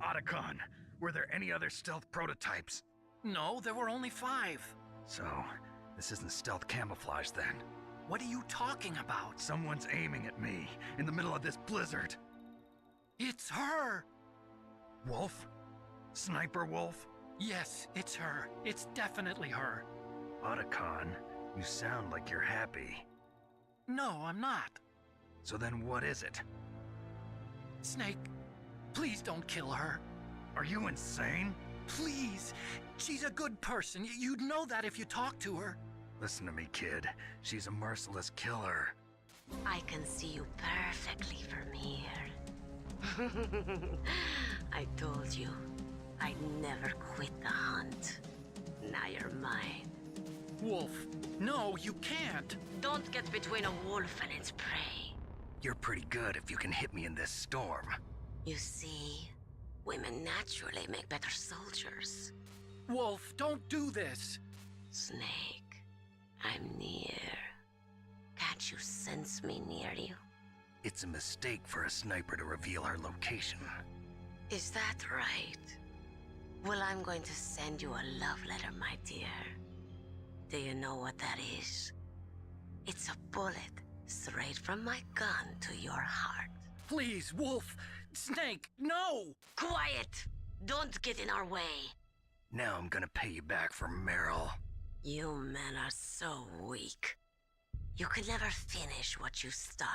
Otacon, were there any other stealth prototypes? No, there were only 5. So, this isn't stealth camouflage then? What are you talking about? Someone's aiming at me, in the middle of this blizzard. It's her! Wolf? Sniper Wolf? Yes, it's her. It's definitely her. Otacon, you sound like you're happy. No, I'm not. So then what is it? Snake, please don't kill her. Are you insane? Please! She's a good person. You'd know that if you talked to her. Listen to me, kid. She's a merciless killer. I can see you perfectly from here. I told you, I'd never quit the hunt. Now you're mine. Wolf, no, you can't. Don't get between a wolf and its prey. You're pretty good if you can hit me in this storm. You see, women naturally make better soldiers. Wolf, don't do this. Snake, I'm near. Can't you sense me near you? It's a mistake for a sniper to reveal her location. Is that right? Well, I'm going to send you a love letter, my dear. Do you know what that is? It's a bullet straight from my gun to your heart. Please, Wolf! Snake, no! Quiet! Don't get in our way. Now I'm gonna pay you back for Meryl. You men are so weak. You can never finish what you start.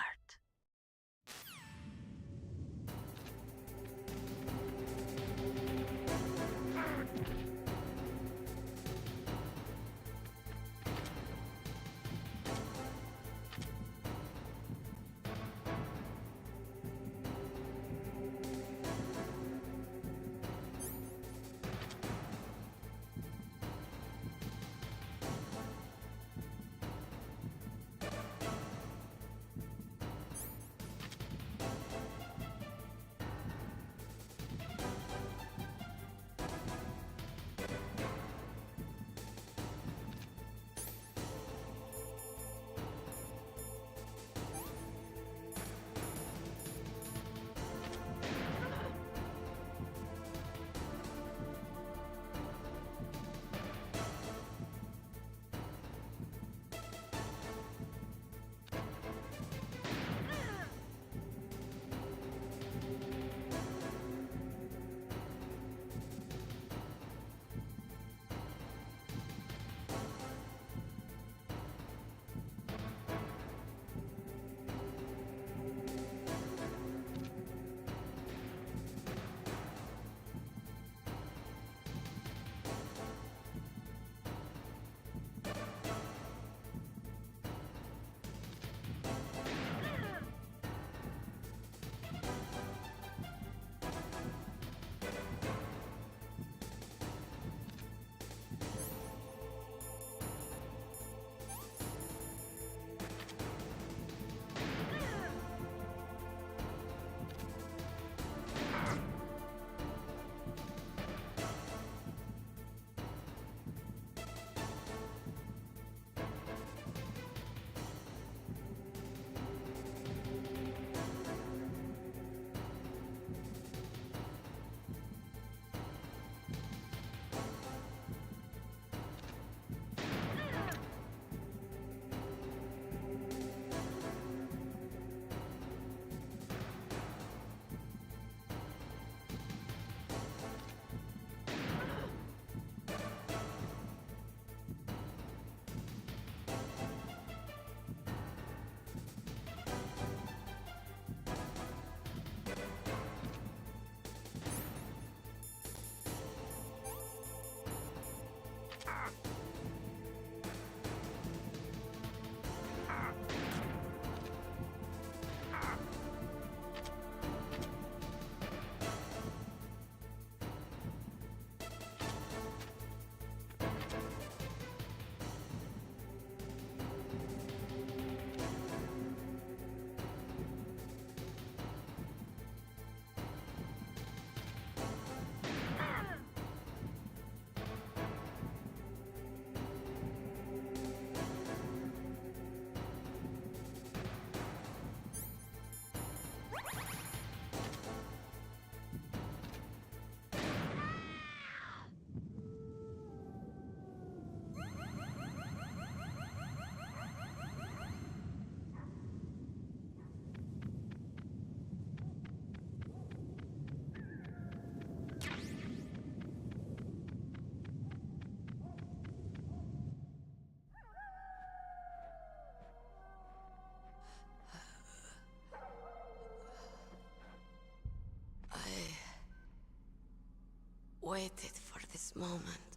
waited for this moment.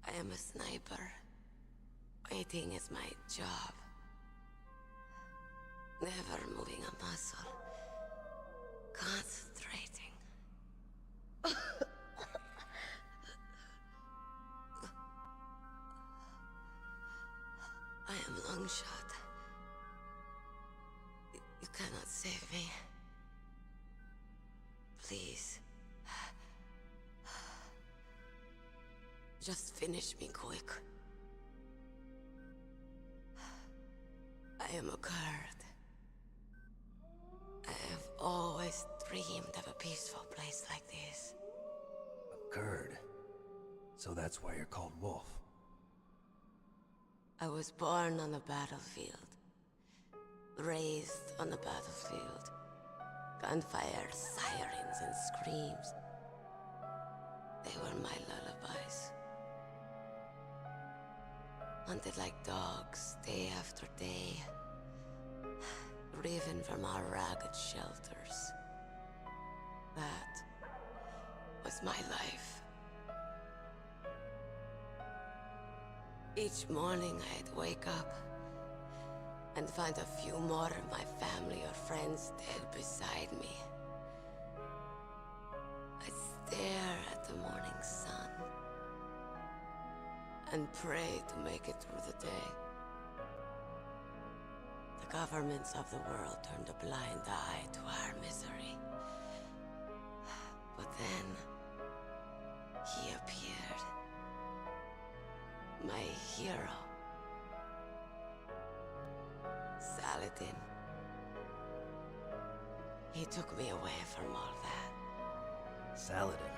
I am a sniper. Waiting is my job. Never moving a muscle. Concentrating. I am long shot. You cannot save me. Please. Just finish me quick. I am a Kurd. I have always dreamed of a peaceful place like this. A Kurd? So that's why you're called Wolf. I was born on the battlefield. Raised on the battlefield. Gunfire, sirens, and screams. They were my lullabies. Hunted like dogs, day after day. Driven from our ragged shelters. That was my life. Each morning I'd wake up and find a few more of my family or friends dead beside me. I'd stare at the morning sun and pray to make it through the day. The governments of the world turned a blind eye to our misery. But then, he appeared. My hero. Saladin. He took me away from all that. Saladin?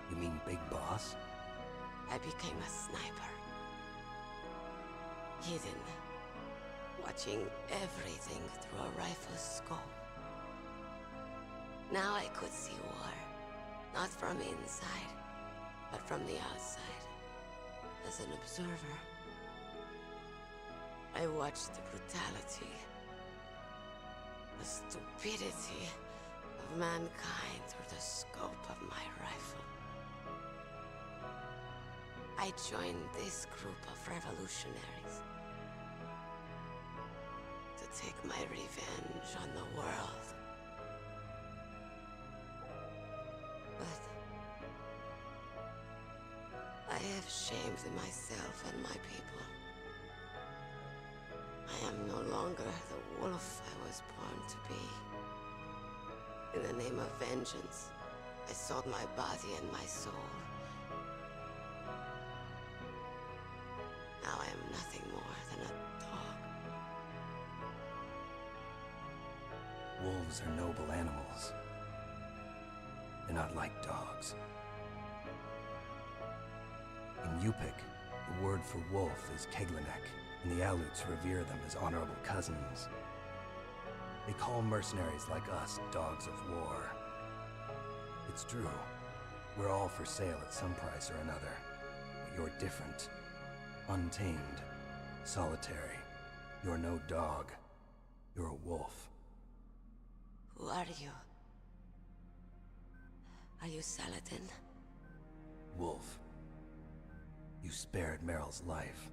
You mean Big Boss? I became a sniper. Hidden. Watching everything through a rifle's scope. Now I could see war. Not from inside, but from the outside. As an observer. I watched the brutality, the stupidity of mankind through the scope of my rifle. I joined this group of revolutionaries to take my revenge on the world. But I have shamed myself and my people. I am no longer the wolf I was born to be. In the name of vengeance, I sold my body and my soul. Now I am nothing more than a dog. Wolves are noble animals. They're not like dogs. In Yupik, the word for wolf is Keglanek, and the Aleuts revere them as honorable cousins. They call mercenaries like us dogs of war. It's true. We're all for sale at some price or another. But you're different. Untamed. Solitary. You're no dog. You're a wolf. Who are you? Are you Saladin? Wolf. You spared Meryl's life.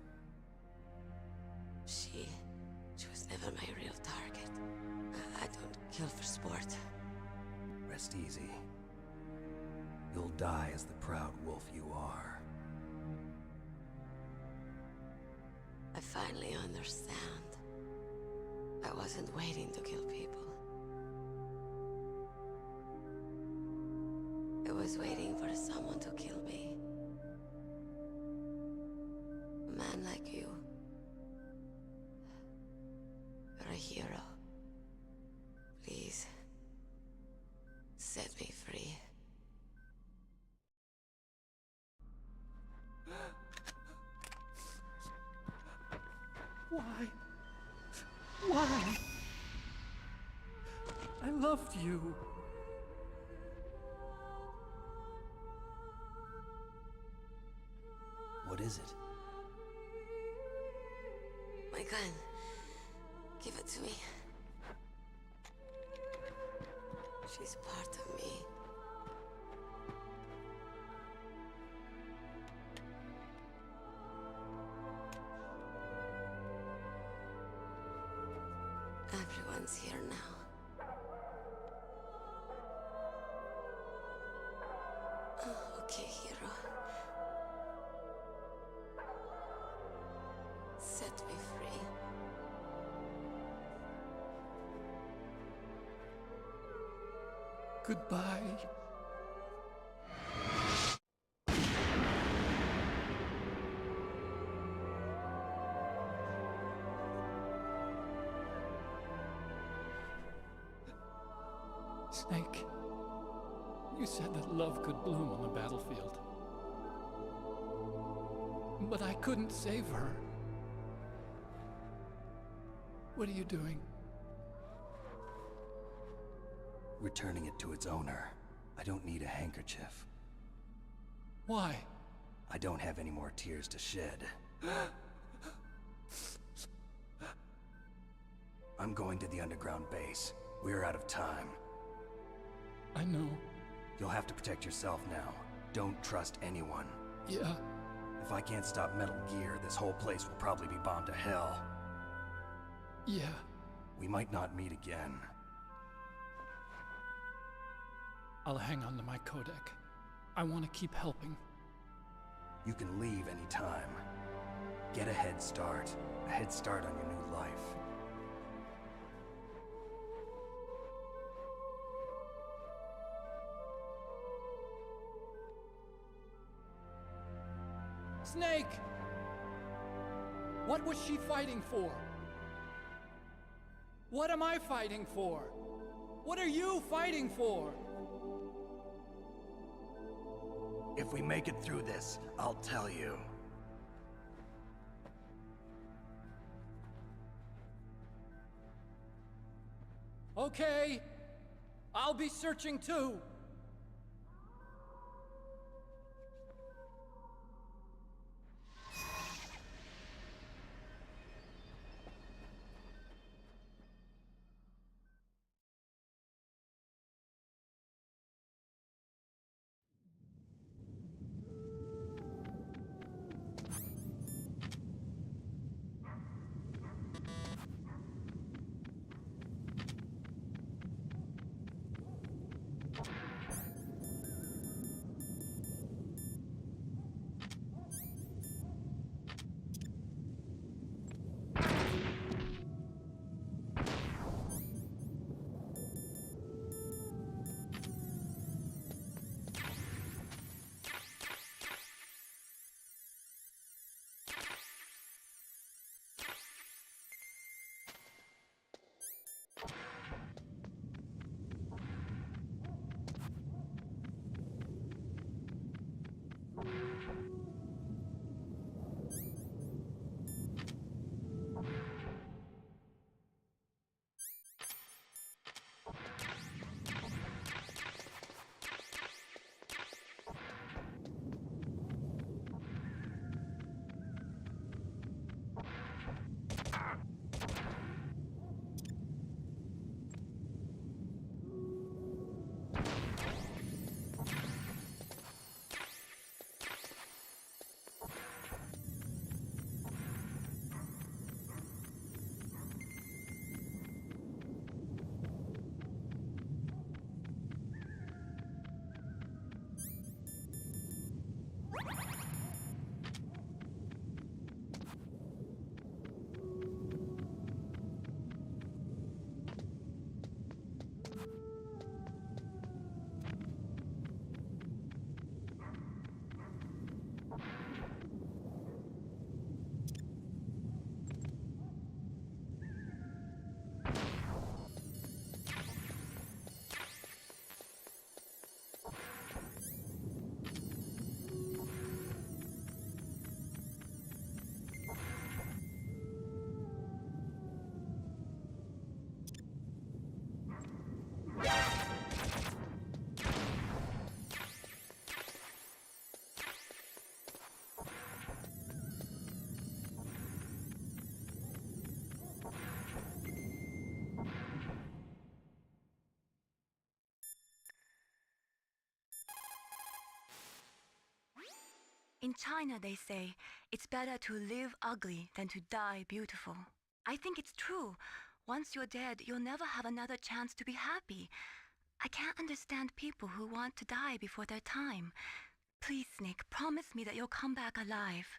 She was never my real target. I don't kill for sport. Rest easy. You'll die as the proud wolf you are. I finally understand. I wasn't waiting to kill people. I was waiting for someone to kill me. A man like you. You're a hero. Please, set me free. Why? Why? I loved you. What is it? My gun. Give it to me. She's part of me. Everyone's here now. Okay, hero. Set me free. Goodbye. Snake, you said that love could bloom on the battlefield. But I couldn't save her. What are you doing? Returning it to its owner. I don't need a handkerchief. Why? I don't have any more tears to shed. I'm going to the underground base. We're out of time. I know. You'll have to protect yourself now. Don't trust anyone. Yeah. If I can't stop Metal Gear, this whole place will probably be bombed to hell. Yeah. We might not meet again. I'll hang on to my Codec. I want to keep helping. You can leave anytime. Get a head start. A head start on your new life. Snake! What was she fighting for? What am I fighting for? What are you fighting for? If we make it through this, I'll tell you. Okay. I'll be searching too. In China, they say, it's better to live ugly than to die beautiful. I think it's true. Once you're dead, you'll never have another chance to be happy. I can't understand people who want to die before their time. Please, Sneak, promise me that you'll come back alive.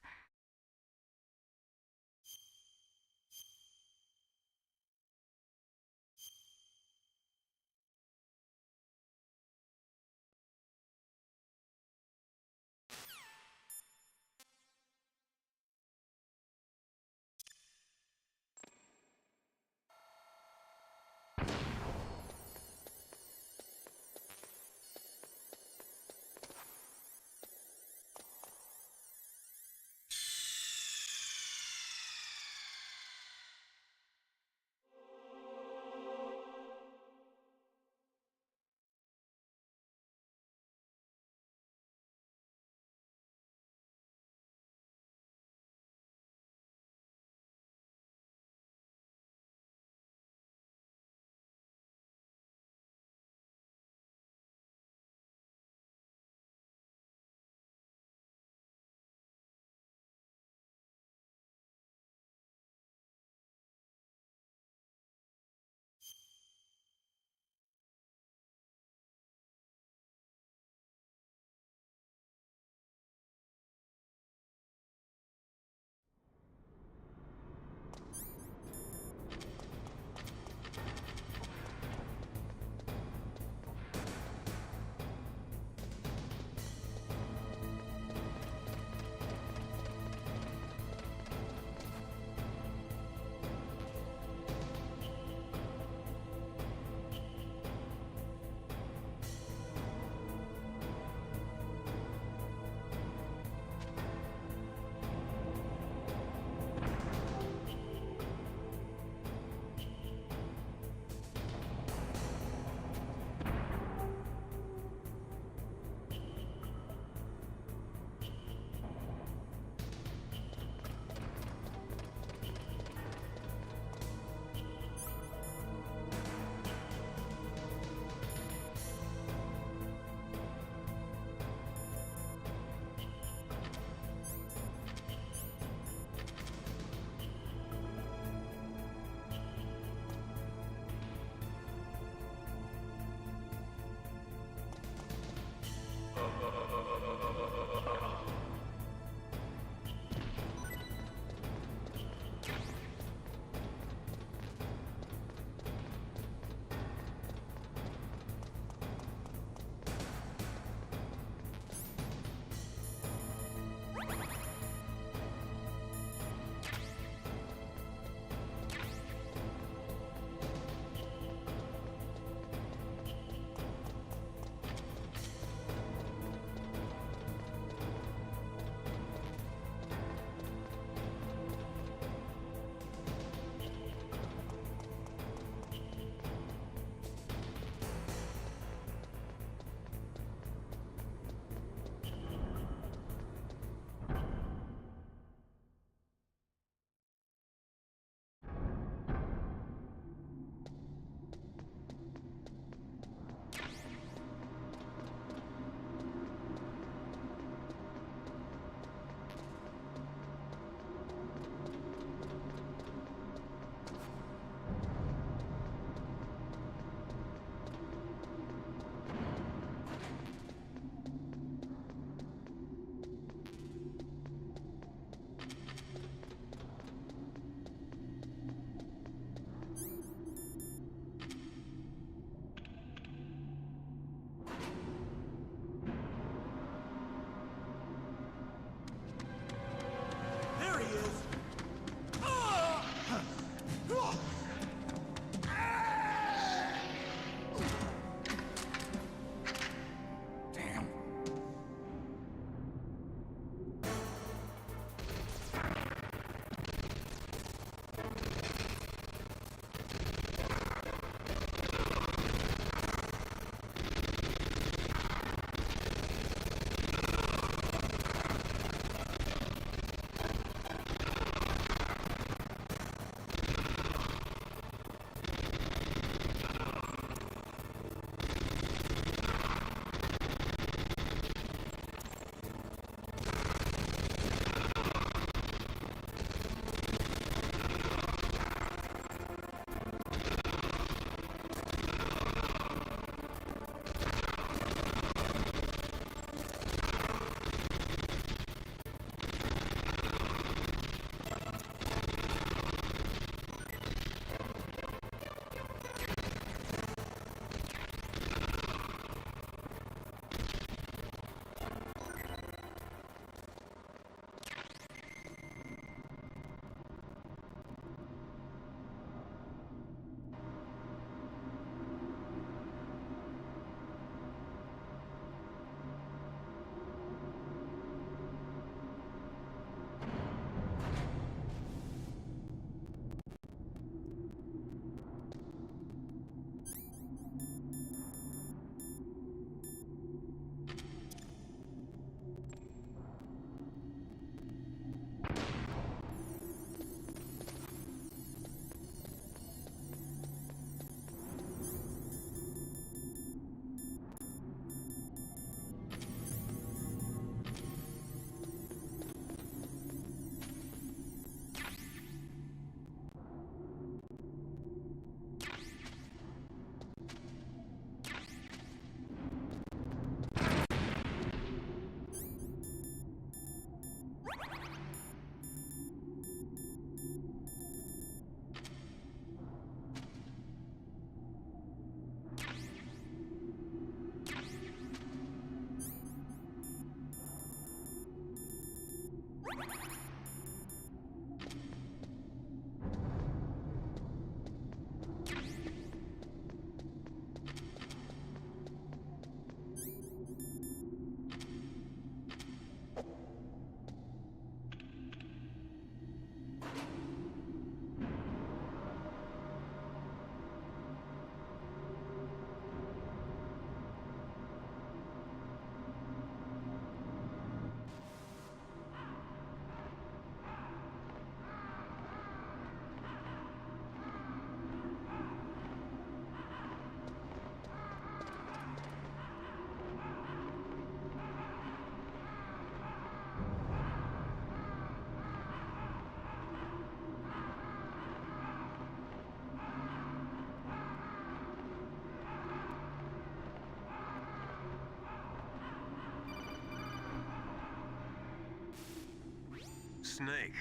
Snake.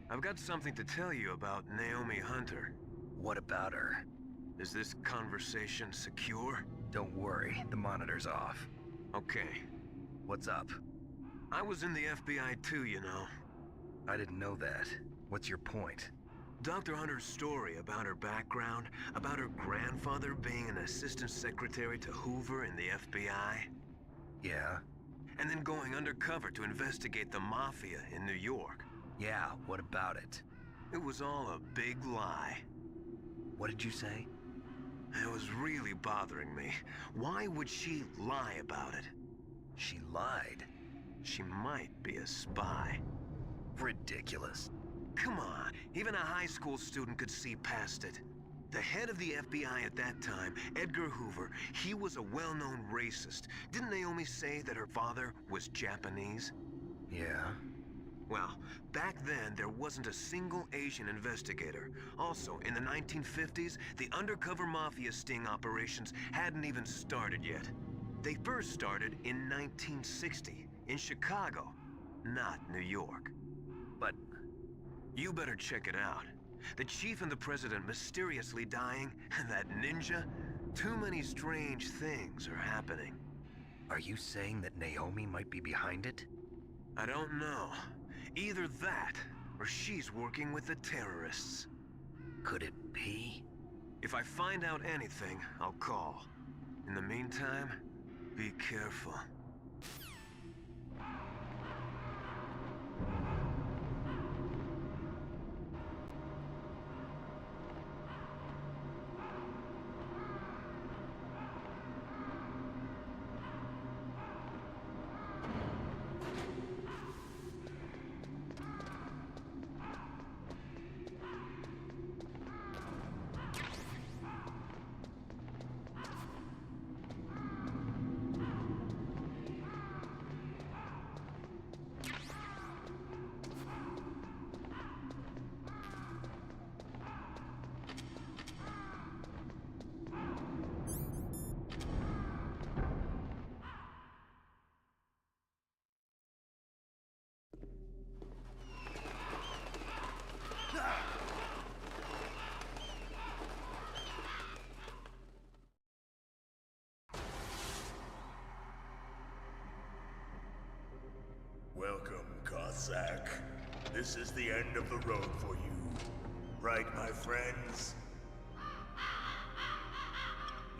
I've got something to tell you about Naomi Hunter. What about her? Is this conversation secure? Don't worry, the monitor's off. Okay. What's up? I was in the FBI too, you know. I didn't know that. What's your point? Dr. Hunter's story about her background, about her grandfather being an assistant secretary to Hoover in the FBI. Yeah? And then going undercover to investigate the Mafia in New York. Yeah, what about it? It was all a big lie. What did you say? It was really bothering me. Why would she lie about it? She lied? She might be a spy. Ridiculous. Come on, even a high school student could see past it. The head of the FBI at that time, Edgar Hoover, he was a well-known racist. Didn't Naomi say that her father was Japanese? Yeah. Well, back then, there wasn't a single Asian investigator. Also, in the 1950s, the undercover mafia sting operations hadn't even started yet. They first started in 1960, in Chicago, not New York. But you better check it out. The chief and the president mysteriously dying, and that ninja? Too many strange things are happening. Are you saying that Naomi might be behind it? I don't know. Either that, or she's working with the terrorists. Could it be? If I find out anything, I'll call. In the meantime, be careful. Welcome, Cossack. This is the end of the road for you. Right, my friends?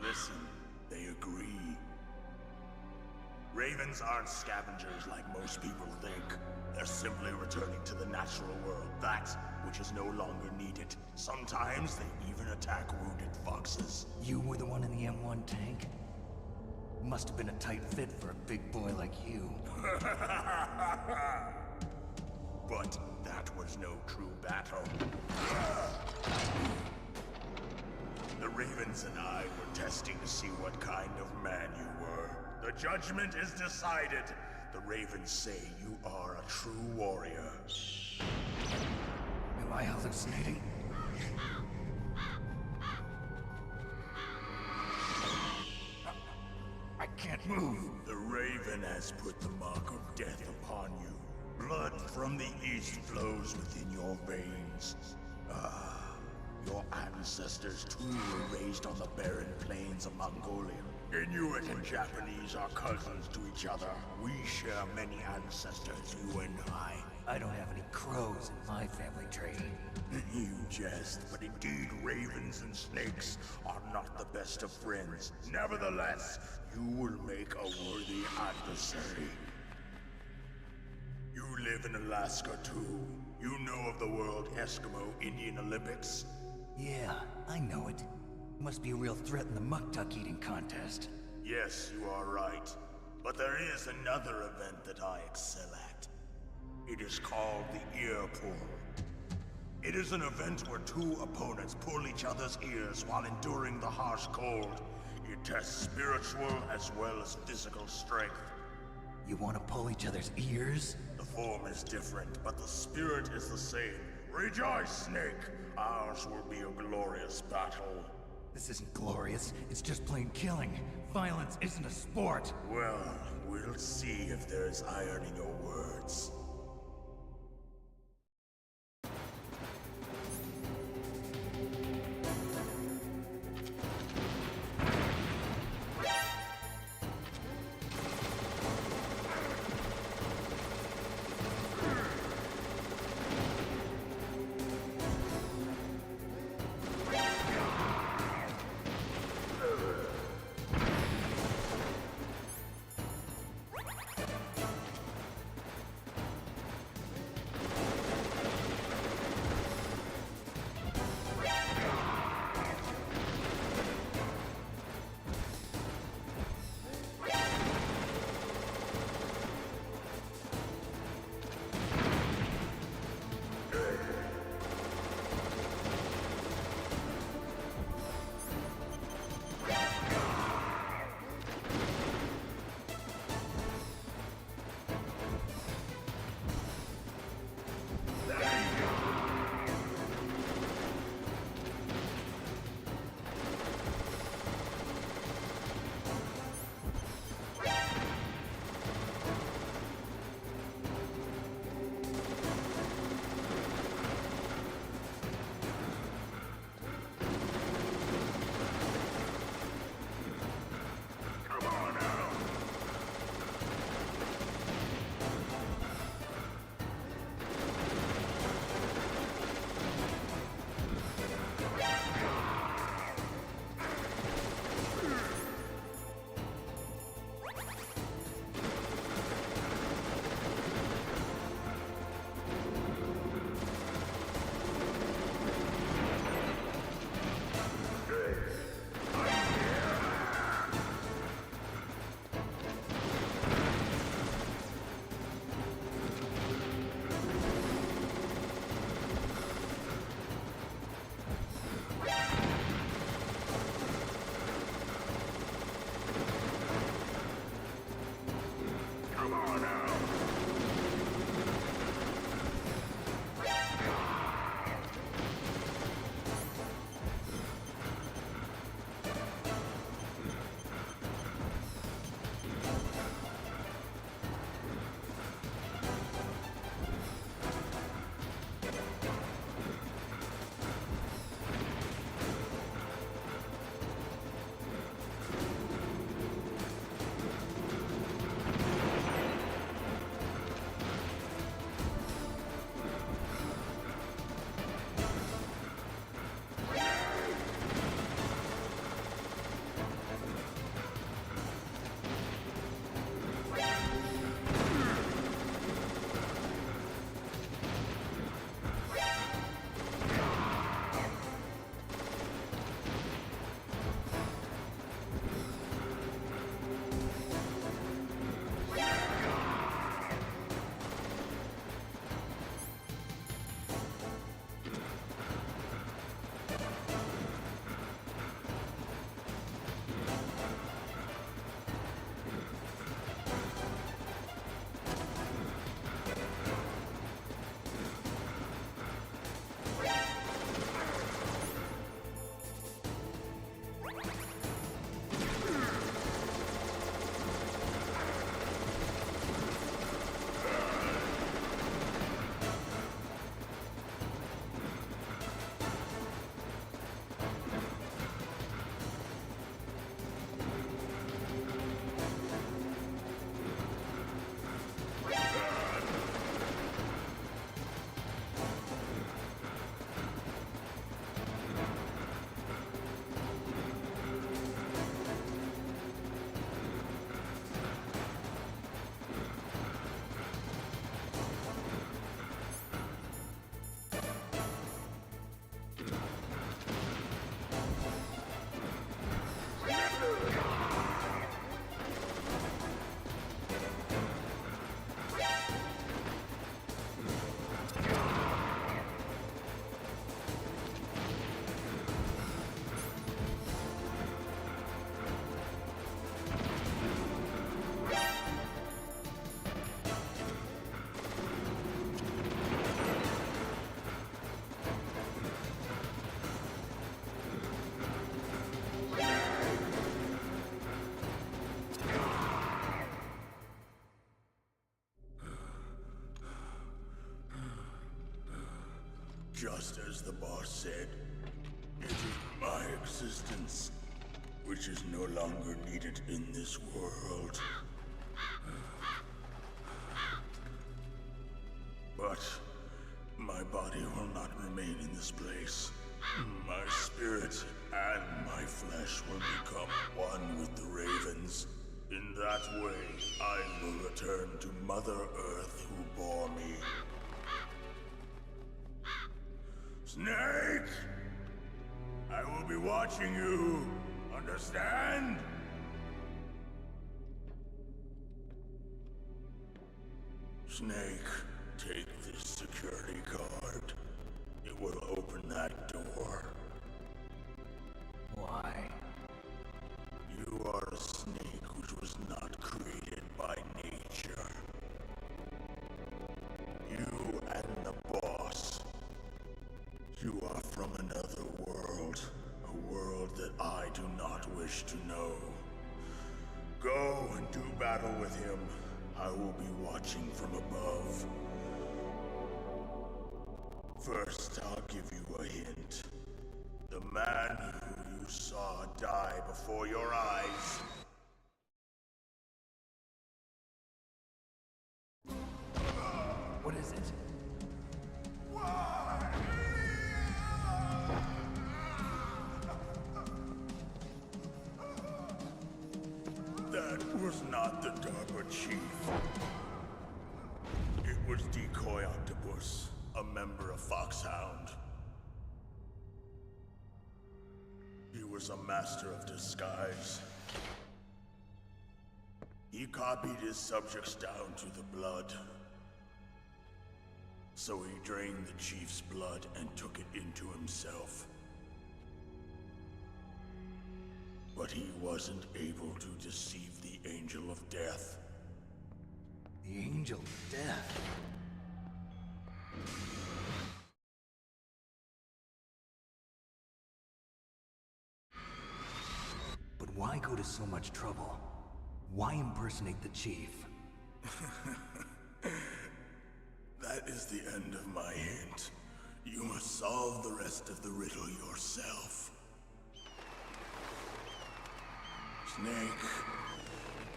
Listen, they agree. Ravens aren't scavengers like most people think. They're simply returning to the natural world, that which is no longer needed. Sometimes they even attack wounded foxes. You were the one in the M1 tank? Must have been a tight fit for a big boy like you. But that was no true battle. The Ravens and I were testing to see what kind of man you were. The judgment is decided. The Ravens say you are a true warrior. Am I hallucinating? I can't move. The Raven has put the mark of death upon you. Blood from the east flows within your veins. Ah, your ancestors too were raised on the barren plains of Mongolia. Inuit and Japanese are cousins to each other. We share many ancestors, you and I. I don't have any crows in my family tree. You jest, but indeed ravens and snakes are not the best of friends. Nevertheless, you will make a worthy adversary. You live in Alaska too. You know of the World Eskimo Indian Olympics? Yeah, I know it. Must be a real threat in the muck-duck eating contest. Yes, you are right. But there is another event that I excel at. It is called the ear pull. It is an event where two opponents pull each other's ears while enduring the harsh cold. It tests spiritual as well as physical strength. You want to pull each other's ears? The form is different, but the spirit is the same. Rejoice, Snake! Ours will be a glorious battle. This isn't glorious, it's just plain killing. Violence isn't a sport. Well, we'll see if there's iron in your words. Just as the boss said, it is my existence which is no longer needed in this world. But my body will not remain in this place. My spirit and my flesh will become one with the ravens. In that way, I will return to Mother Earth who bore me. Snake! I will be watching you. Understand? Snake, take this security card. It will open that door. Why? You are a snake which was not created by nature. You and the boss. You are from another world. A world that I do not wish to know. Go and do battle with him. I will be watching from above. First, I'll give you a hint. The man who you saw die before your eyes. What is it? That was not the DARPA chief. It was Decoy Octopus, a member of Foxhound. He was a master of disguise. He copied his subjects down to the blood. So he drained the chief's blood and took it into himself. But he wasn't able to deceive the Angel of Death. The Angel of Death? But why go to so much trouble? Why impersonate the chief? That is the end of my hint. You must solve the rest of the riddle yourself. Snake,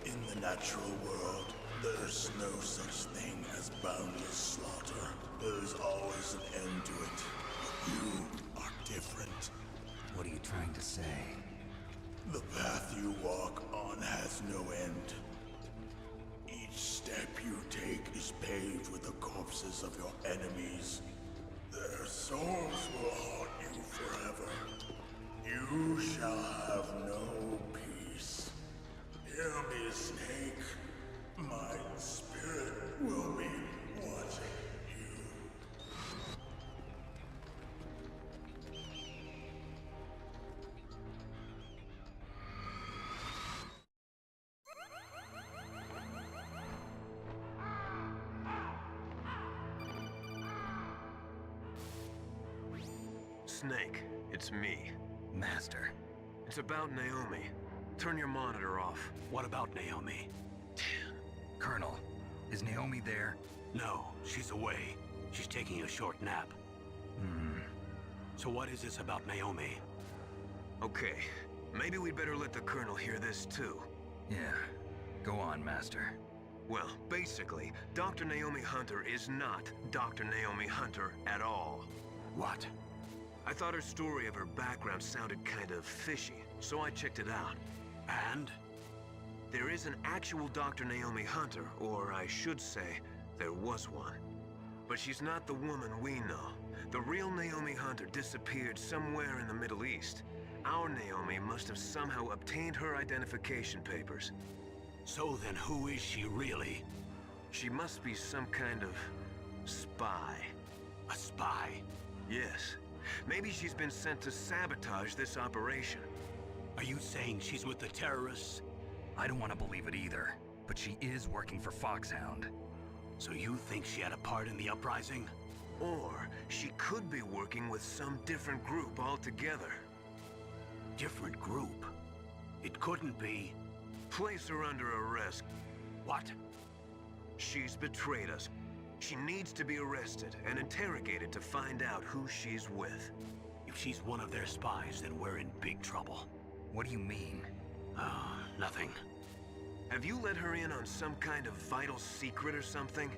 in the natural world, there's no such thing as boundless slaughter. There's always an end to it. But you are different. What are you trying to say? The path you walk on has no end. Each step you take is paved with the corpses of your enemies. Their souls will haunt you forever. You shall have no peace. Hear me, Snake. My spirit will be watching you. Snake, it's me. Master. It's about Naomi. Turn your monitor off. What about Naomi? Colonel, is Naomi there? No, she's away. She's taking a short nap. So what is this about Naomi? Okay, maybe we'd better let the Colonel hear this too. Yeah, go on, Master. Well, basically, Dr. Naomi Hunter is not Dr. Naomi Hunter at all. What? I thought her story of her background sounded kind of fishy, so I checked it out. And? There is an actual Dr. Naomi Hunter, or I should say, there was one. But she's not the woman we know. The real Naomi Hunter disappeared somewhere in the Middle East. Our Naomi must have somehow obtained her identification papers. So then who is she really? She must be some kind of spy. A spy? Yes. Maybe she's been sent to sabotage this operation. Are you saying she's with the terrorists? I don't want to believe it either, but she is working for Foxhound. So you think she had a part in the uprising? Or she could be working with some different group altogether. Different group? It couldn't be. Place her under arrest. What? She's betrayed us. She needs to be arrested and interrogated to find out who she's with. If she's one of their spies, then we're in big trouble. What do you mean? Nothing. Have you let her in on some kind of vital secret or something?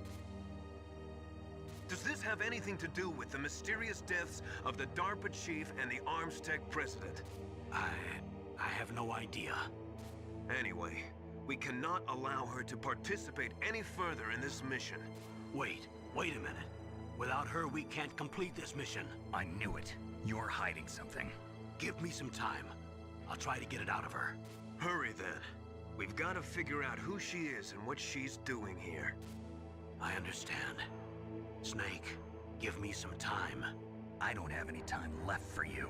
Does this have anything to do with the mysterious deaths of the DARPA chief and the Arms Tech president? I have no idea. Anyway, we cannot allow her to participate any further in this mission. Wait a minute. Without her, we can't complete this mission. I knew it. You're hiding something. Give me some time. I'll try to get it out of her. Hurry then. We've got to figure out who she is and what she's doing here. I understand. Snake, give me some time. I don't have any time left for you.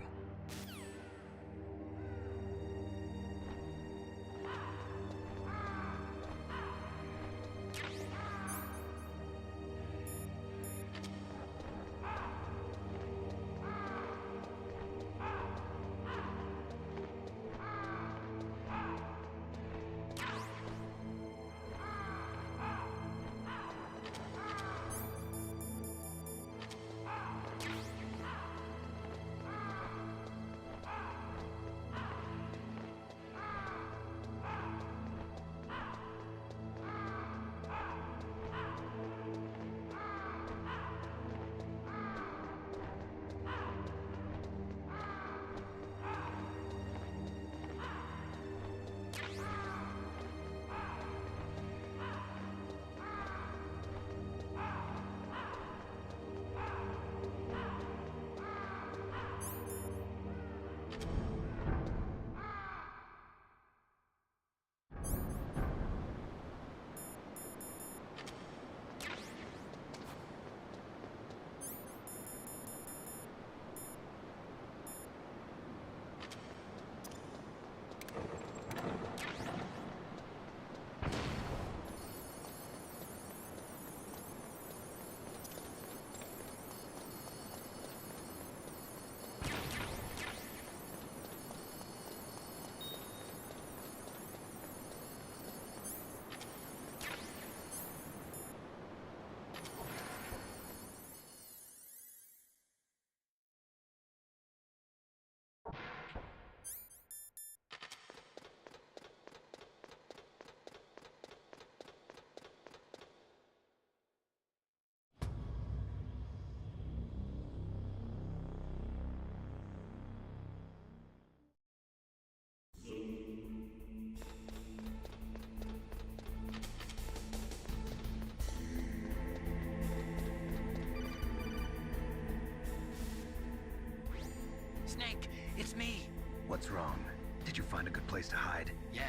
Snake, it's me. What's wrong? Did you find a good place to hide? Yeah,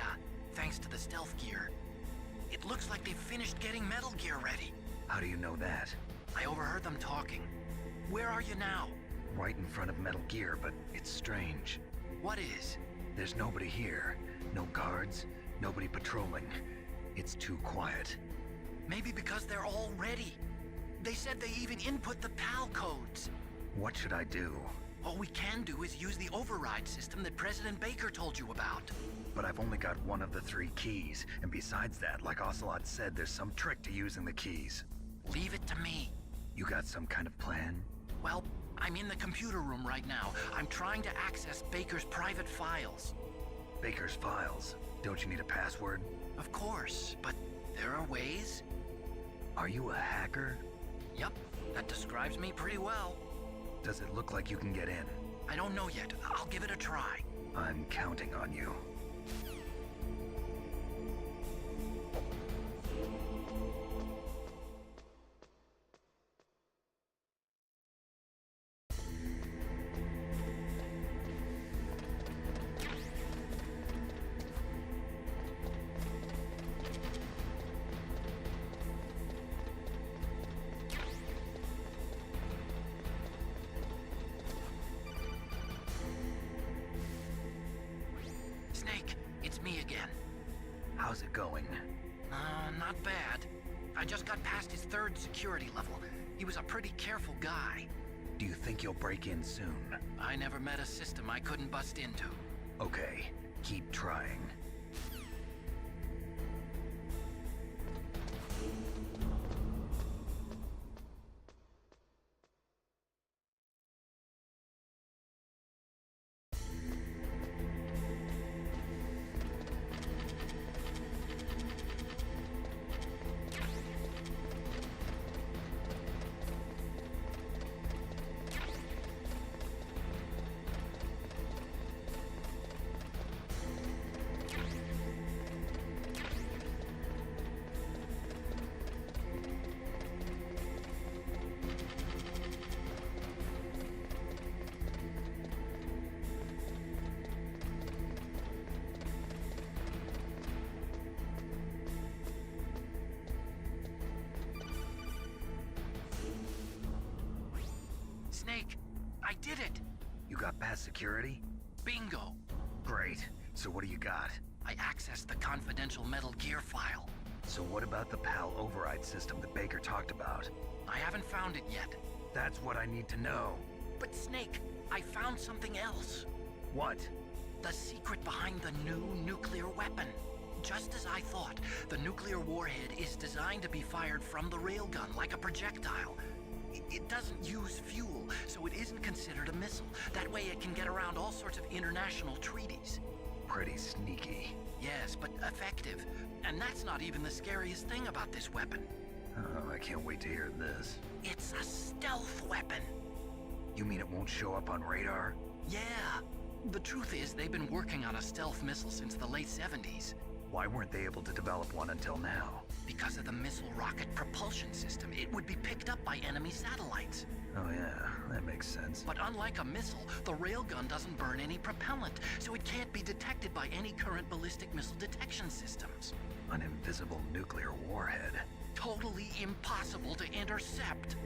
thanks to the stealth gear. It looks like they've finished getting metal gear ready. How do you know that? I overheard them talking. Where are you now? Right in front of Metal Gear, but it's strange. What is? There's nobody here. No guards, nobody patrolling. It's too quiet. Maybe because they're all ready. They said they even input the PAL codes. What should I do? All we can do is use the override system that President Baker told you about. But I've only got one of the 3 keys, and besides that, like Ocelot said, there's some trick to using the keys. Leave it to me. You got some kind of plan? Well, I'm in the computer room right now. I'm trying to access Baker's private files. Baker's files? Don't you need a password? Of course, but there are ways. Are you a hacker? Yep, that describes me pretty well. Does it look like you can get in? I don't know yet. I'll give it a try. I'm counting on you. Snake, it's me again. How's it going? Not bad. I just got past his 3rd security level. He was a pretty careful guy. Do you think you'll break in soon? I never met a system I couldn't bust into. Okay, keep trying. did it! You got past security? Bingo! Great. So what do you got? I accessed the confidential Metal Gear file. So what about the PAL override system that Baker talked about? I haven't found it yet. That's what I need to know. But Snake, I found something else. What? The secret behind the new nuclear weapon. Just as I thought, the nuclear warhead is designed to be fired from the railgun like a projectile. It doesn't use fuel, so it isn't considered a missile. That way it can get around all sorts of international treaties. Pretty sneaky. Yes, but effective. And that's not even the scariest thing about this weapon. Oh, I can't wait to hear this. It's a stealth weapon. You mean it won't show up on radar? Yeah. The truth is, they've been working on a stealth missile since the late 70s. Why weren't they able to develop one until now? Because of the missile rocket propulsion system. It would be picked up by enemy satellites. Oh yeah, that makes sense. But unlike a missile, the railgun doesn't burn any propellant, so it can't be detected by any current ballistic missile detection systems. An invisible nuclear warhead. Totally impossible to intercept.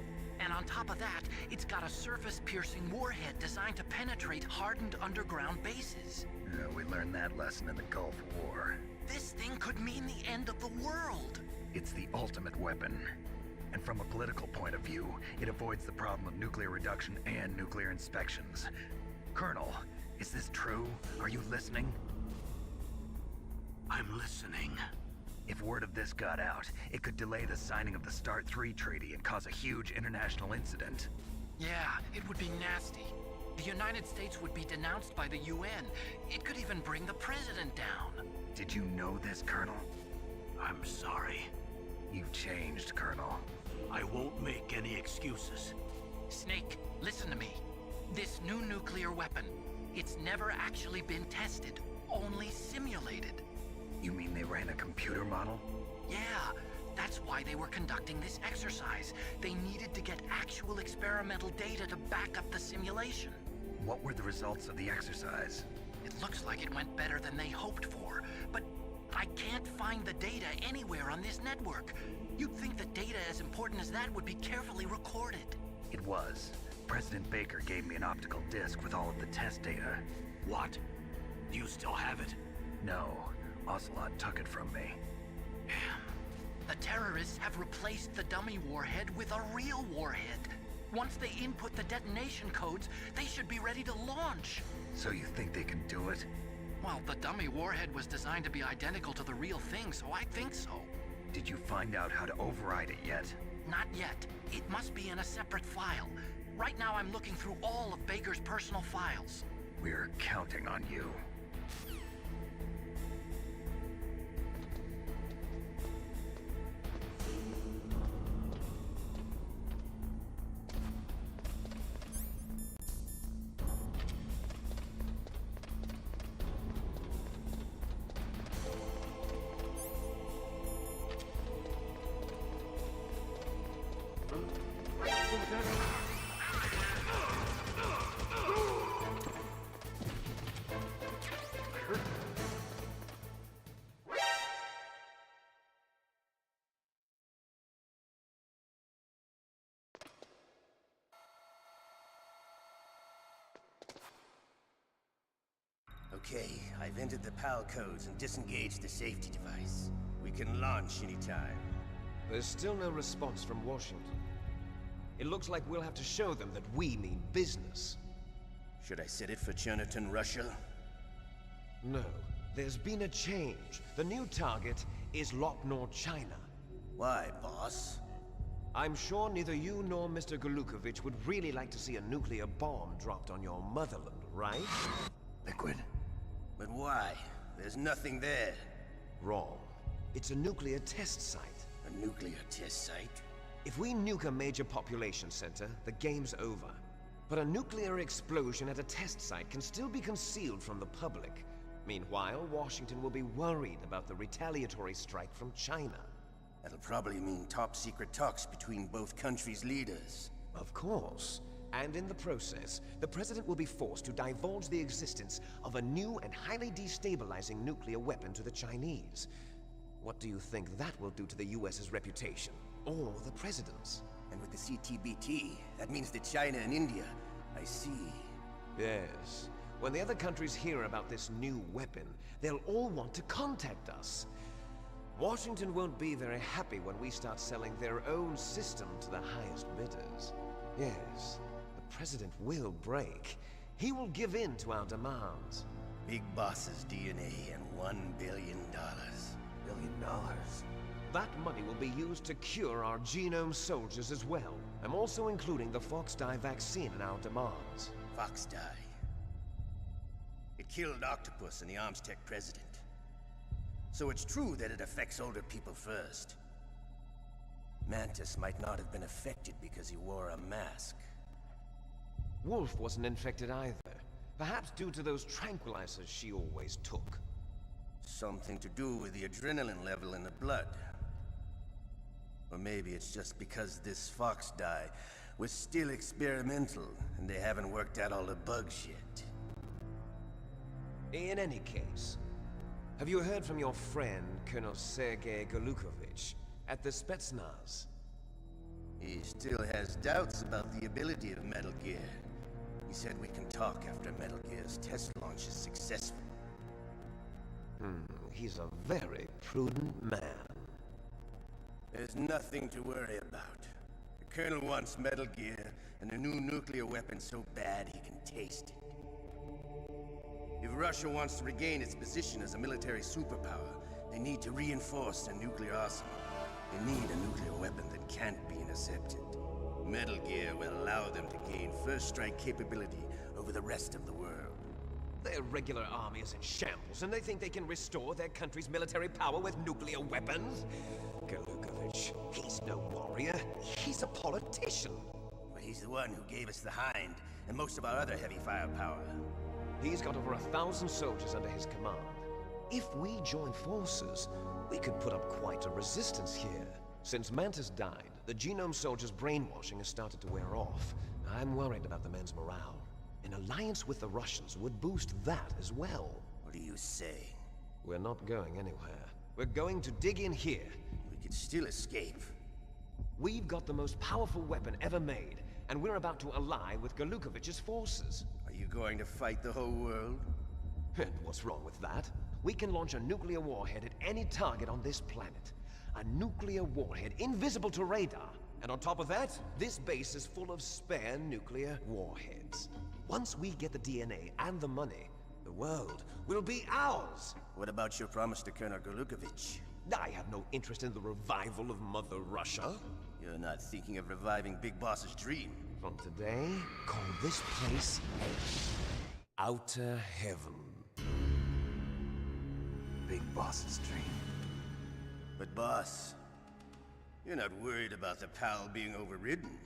And on top of that, it's got a surface-piercing warhead designed to penetrate hardened underground bases. Yeah, we learned that lesson in the Gulf War. This thing could mean the end of the world. It's the ultimate weapon. And from a political point of view, it avoids the problem of nuclear reduction and nuclear inspections. Colonel, is this true? Are you listening? I'm listening. If word of this got out, it could delay the signing of the START 3 treaty and cause a huge international incident. Yeah, it would be nasty. The United States would be denounced by the UN. It could even bring the president down. Did you know this, Colonel? I'm sorry. You've changed, Colonel. I won't make any excuses. Snake, listen to me. This new nuclear weapon, it's never actually been tested, only simulated. You mean they ran a computer model? Yeah, that's why they were conducting this exercise. They needed to get actual experimental data to back up the simulation. What were the results of the exercise? It looks like it went better than they hoped for, but I can't find the data anywhere on this network. You'd think that data as important as that would be carefully recorded. It was. President Baker gave me an optical disc with all of the test data. What? Do you still have it? No. Ocelot took it from me. The terrorists have replaced the dummy warhead with a real warhead. Once they input the detonation codes, they should be ready to launch. So you think they can do it? Well, the dummy warhead was designed to be identical to the real thing, so I think so. Did you find out how to override it yet? Not yet. It must be in a separate file. Right now I'm looking through all of Baker's personal files. We're counting on you. Okay, I've entered the PAL codes and disengaged the safety device. We can launch anytime. There's still no response from Washington. It looks like we'll have to show them that we mean business. Should I set it for Cherniton, Russia? No. There's been a change. The new target is Locknor, China. Why, boss? I'm sure neither you nor Mr. Golukovich would really like to see a nuclear bomb dropped on your motherland, right? Liquid. But why? There's nothing there. Wrong. It's a nuclear test site. A nuclear test site? If we nuke a major population center, the game's over. But a nuclear explosion at a test site can still be concealed from the public. Meanwhile, Washington will be worried about the retaliatory strike from China. That'll probably mean top-secret talks between both countries' leaders. Of course. And in the process, the President will be forced to divulge the existence of a new and highly destabilizing nuclear weapon to the Chinese. What do you think that will do to the US's reputation? Or the President's? And with the CTBT, that means that China and India, I see. Yes. When the other countries hear about this new weapon, they'll all want to contact us. Washington won't be very happy when we start selling their own system to the highest bidders. Yes, the president will break. He will give in to our demands. Big Boss's DNA and $1 billion. $1 billion? That money will be used to cure our genome soldiers as well. I'm also including the Fox Dye vaccine in our demands. Fox Dye. It killed Octopus and the Armstech president. So it's true that it affects older people first. Mantis might not have been affected because he wore a mask. Wolf wasn't infected either. Perhaps due to those tranquilizers she always took. Something to do with the adrenaline level in the blood. Or maybe it's just because this Fox Dye was still experimental and they haven't worked out all the bugs yet. In any case, have you heard from your friend, Colonel Sergei Golukovich, at the Spetsnaz? He still has doubts about the ability of Metal Gear. He said we can talk after Metal Gear's test launch is successful. He's a very prudent man. There's nothing to worry about. The Colonel wants Metal Gear and a new nuclear weapon so bad he can taste it. If Russia wants to regain its position as a military superpower, they need to reinforce their nuclear arsenal. They need a nuclear weapon that can't be intercepted. Metal Gear will allow them to gain first strike capability over the rest of the world. Their regular army is in shambles, and they think they can restore their country's military power with nuclear weapons? Golukovich, he's no warrior. He's a politician. But he's the one who gave us the Hind and most of our other heavy firepower. He's got over 1,000 soldiers under his command. If we join forces, we could put up quite a resistance here. Since Mantis died, the genome soldiers' brainwashing has started to wear off. I'm worried about the men's morale. An alliance with the Russians would boost that as well. What do you say? We're not going anywhere. We're going to dig in here. We could still escape. We've got the most powerful weapon ever made, and we're about to ally with Golukovich's forces. Are you going to fight the whole world? And what's wrong with that? We can launch a nuclear warhead at any target on this planet. A nuclear warhead invisible to radar. And on top of that, this base is full of spare nuclear warheads. Once we get the DNA and the money, the world will be ours! What about your promise to Colonel Golukovich? I have no interest in the revival of Mother Russia. You're not thinking of reviving Big Boss's dream. From today, call this place Outer Heaven. Big Boss's dream. But boss, you're not worried about the PAL being overridden.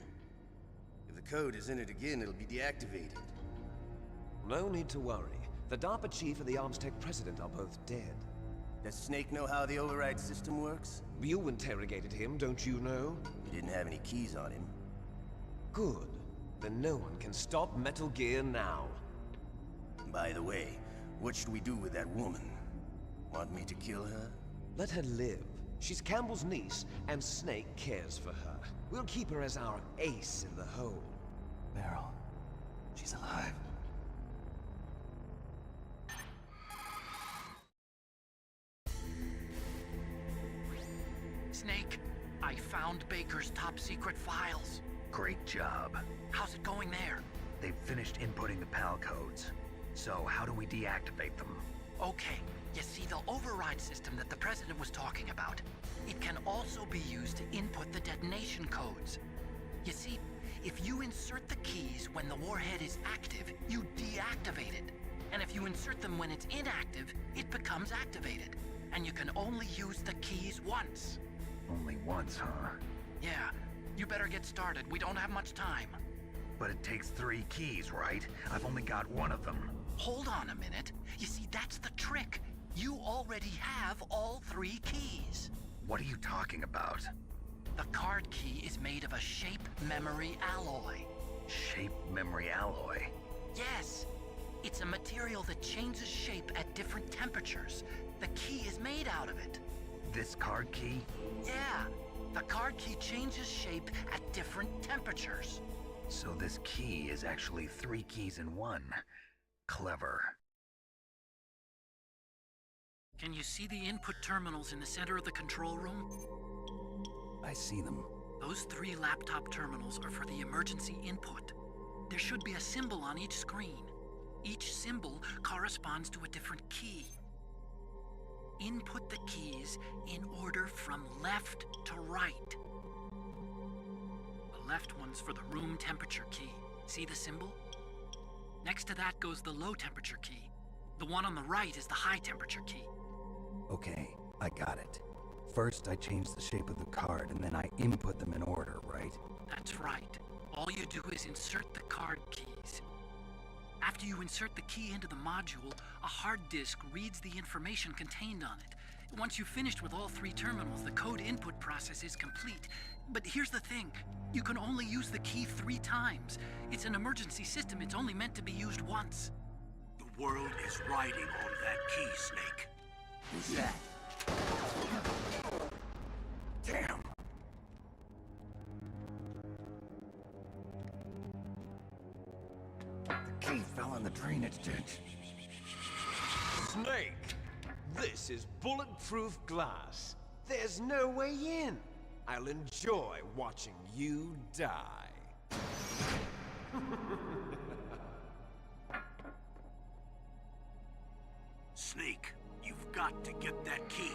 If the code is in it again, it'll be deactivated. No need to worry. The DARPA chief and the Armstech president are both dead. Does Snake know how the override system works? You interrogated him, don't you know? He didn't have any keys on him. Good. Then no one can stop Metal Gear now. By the way, what should we do with that woman? Want me to kill her? Let her live. She's Campbell's niece, and Snake cares for her. We'll keep her as our ace in the hole. Meryl, she's alive. Snake, I found Baker's top secret files. Great job. How's it going there? They've finished inputting the PAL codes. So how do we deactivate them? Okay, you see the override system that the President was talking about. It can also be used to input the detonation codes. You see, if you insert the keys when the warhead is active, you deactivate it. And if you insert them when it's inactive, it becomes activated. And you can only use the keys once. Only once, huh? Yeah, you better get started. We don't have much time. But it takes 3 keys, right? I've only got 1 of them. Hold on a minute. You see, that's the trick. You already have all 3 keys. What are you talking about? The card key is made of a shape memory alloy. Shape memory alloy? Yes. It's a material that changes shape at different temperatures. The key is made out of it. This card key? Yeah. The card key changes shape at different temperatures. So this key is actually 3 keys in one. Clever. Can you see the input terminals in the center of the control room? I see them. Those 3 laptop terminals are for the emergency input. There should be a symbol on each screen. Each symbol corresponds to a different key. Input the keys in order from left to right. The left one's for the room temperature key. See the symbol? Next to that goes the low temperature key. The one on the right is the high temperature key. Okay, I got it. First, I change the shape of the card, and then I input them in order, right? That's right. All you do is insert the card keys. After you insert the key into the module, a hard disk reads the information contained on it. Once you've finished with all 3 terminals, the code input process is complete. But here's the thing. You can only use the key 3 times. It's an emergency system. It's only meant to be used once. The world is riding on that key, Snake. Who's that? Damn! The key fell in the drainage ditch. Snake! This is bulletproof glass. There's no way in. I'll enjoy watching you die. Snake, you've got to get that key.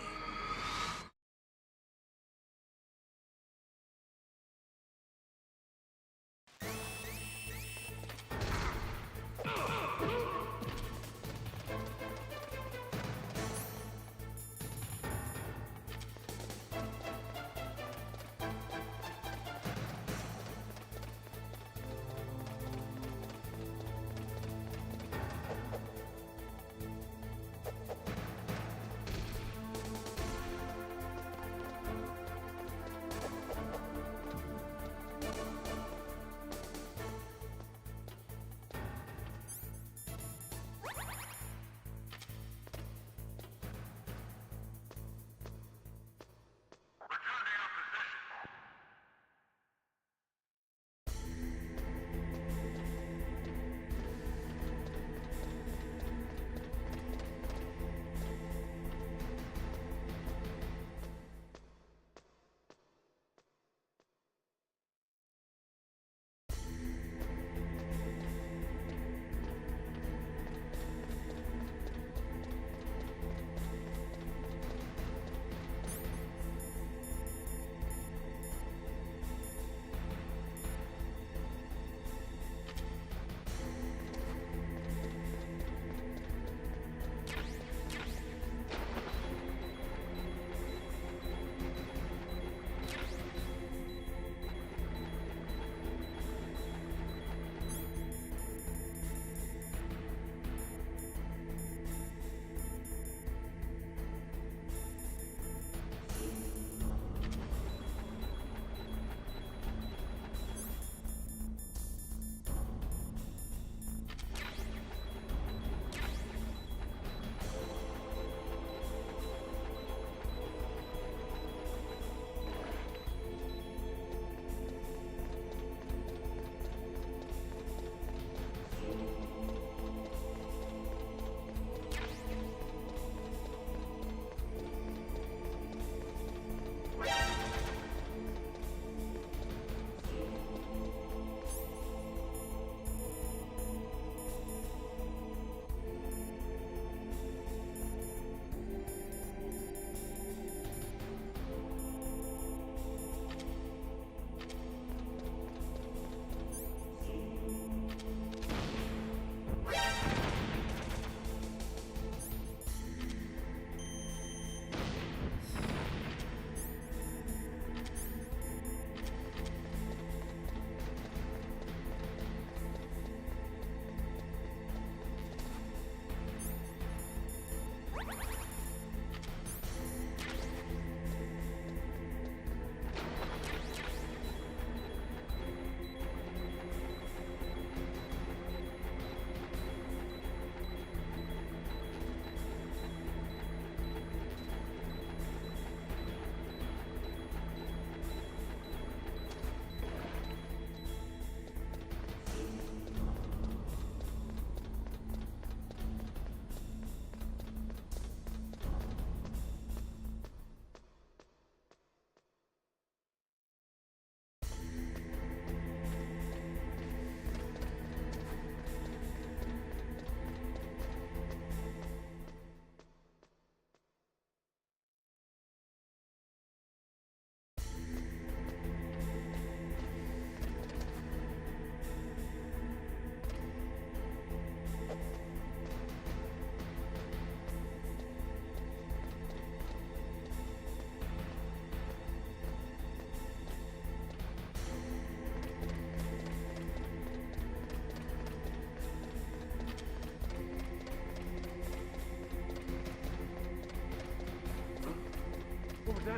PAL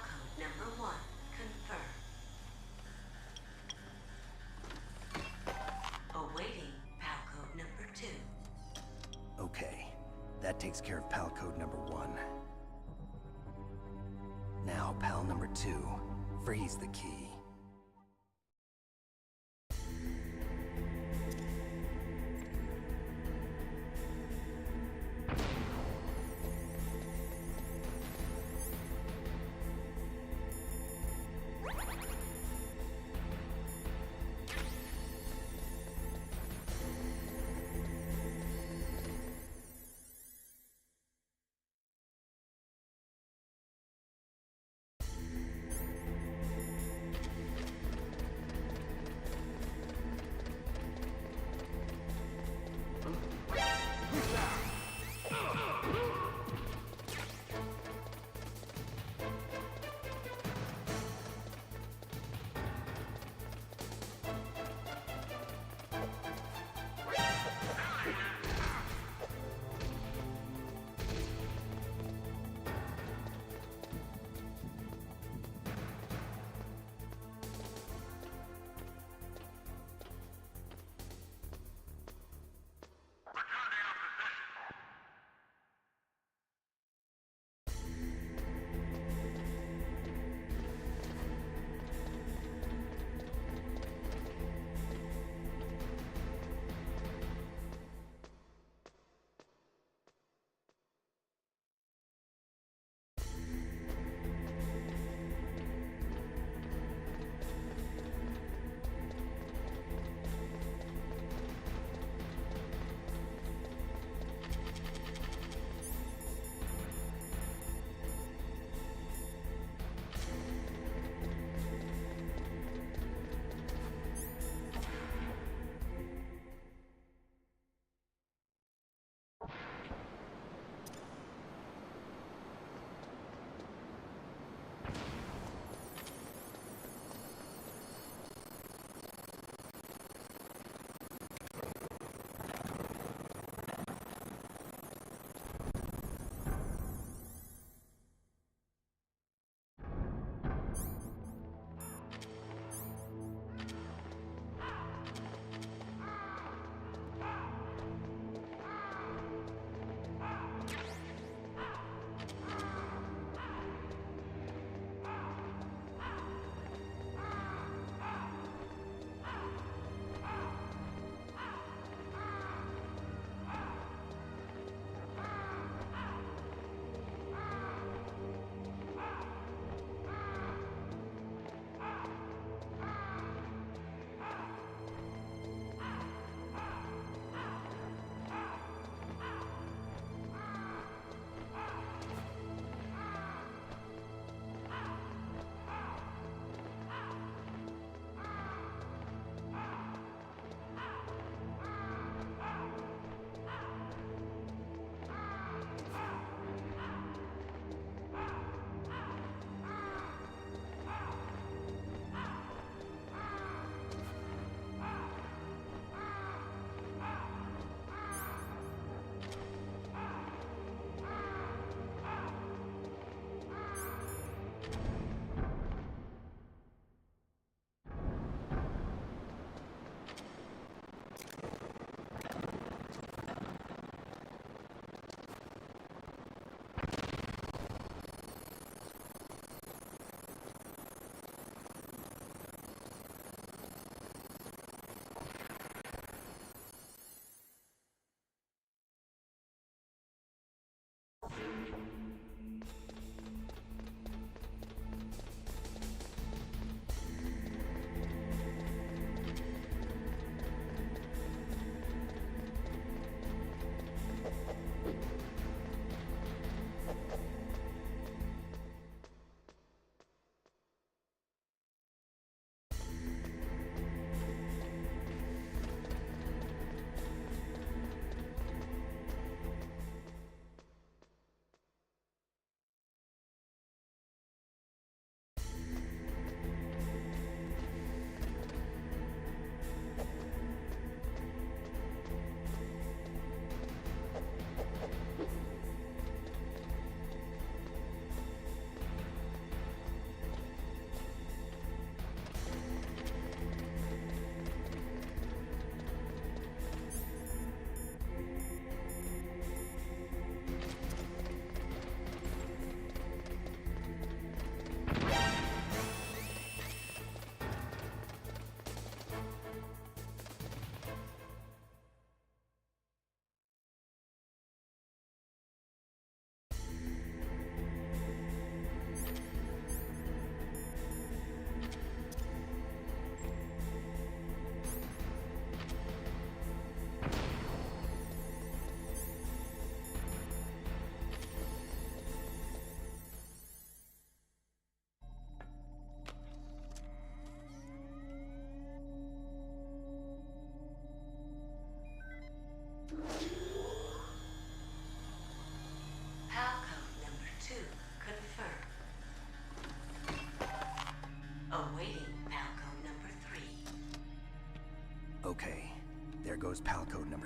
code number 1, confirmed. Awaiting PAL code number 2. Okay, that takes care of PAL code number 1. Now, PAL number 2, freeze the key.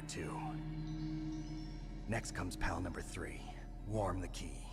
2. Next comes pal number 3. Warm the key.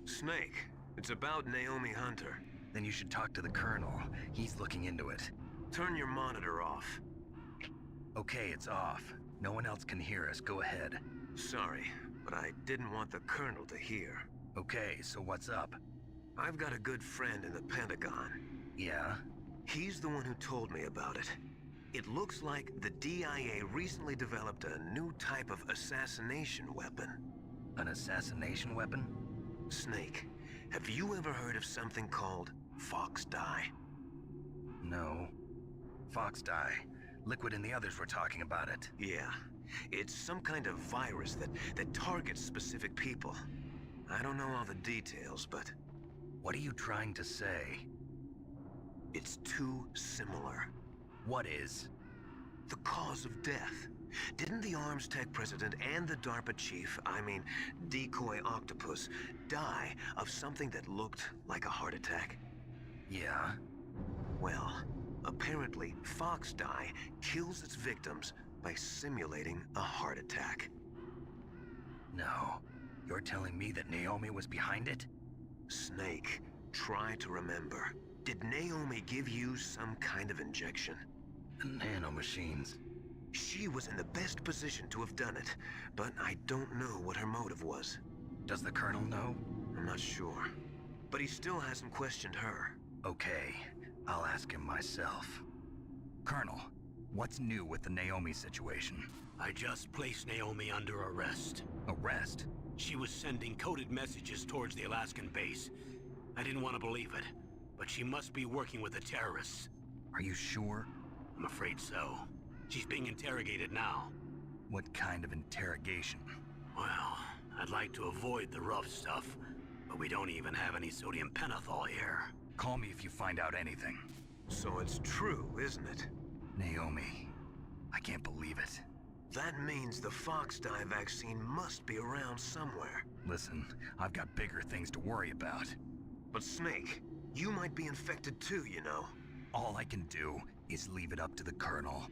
Snake. It's about Naomi Hunter. Then you should talk to the Colonel. He's looking into it. Turn your monitor off. Okay, it's off. No one else can hear us. Go ahead. Sorry, but I didn't want the Colonel to hear. Okay, so what's up? I've got a good friend in the Pentagon. Yeah? He's the one who told me about it. It looks like the DIA recently developed a new type of assassination weapon. An assassination weapon? Snake, have you ever heard of something called Fox Dye? No. Fox Dye. Liquid and the others were talking about it. Yeah. It's some kind of virus that targets specific people. I don't know all the details, but... What are you trying to say? It's too similar. What is? The cause of death. Didn't the Arms Tech president and the DARPA chief, I mean, Decoy Octopus, die of something that looked like a heart attack? Yeah? Well, apparently Fox Dye kills its victims by simulating a heart attack. No. You're telling me that Naomi was behind it? Snake, try to remember. Did Naomi give you some kind of injection? The nanomachines. She was in the best position to have done it, but I don't know what her motive was. Does the Colonel know? I'm not sure. But he still hasn't questioned her. Okay, I'll ask him myself. Colonel, what's new with the Naomi situation? I just placed Naomi under arrest. Arrest? She was sending coded messages towards the Alaskan base. I didn't want to believe it, but she must be working with the terrorists. Are you sure? I'm afraid so. She's being interrogated now. What kind of interrogation? Well, I'd like to avoid the rough stuff, but we don't even have any sodium pentothal here. Call me if you find out anything. So it's true, isn't it? Naomi, I can't believe it. That means the fox dye vaccine must be around somewhere. Listen, I've got bigger things to worry about. But Snake, you might be infected too, you know. All I can do is leave it up to the Colonel.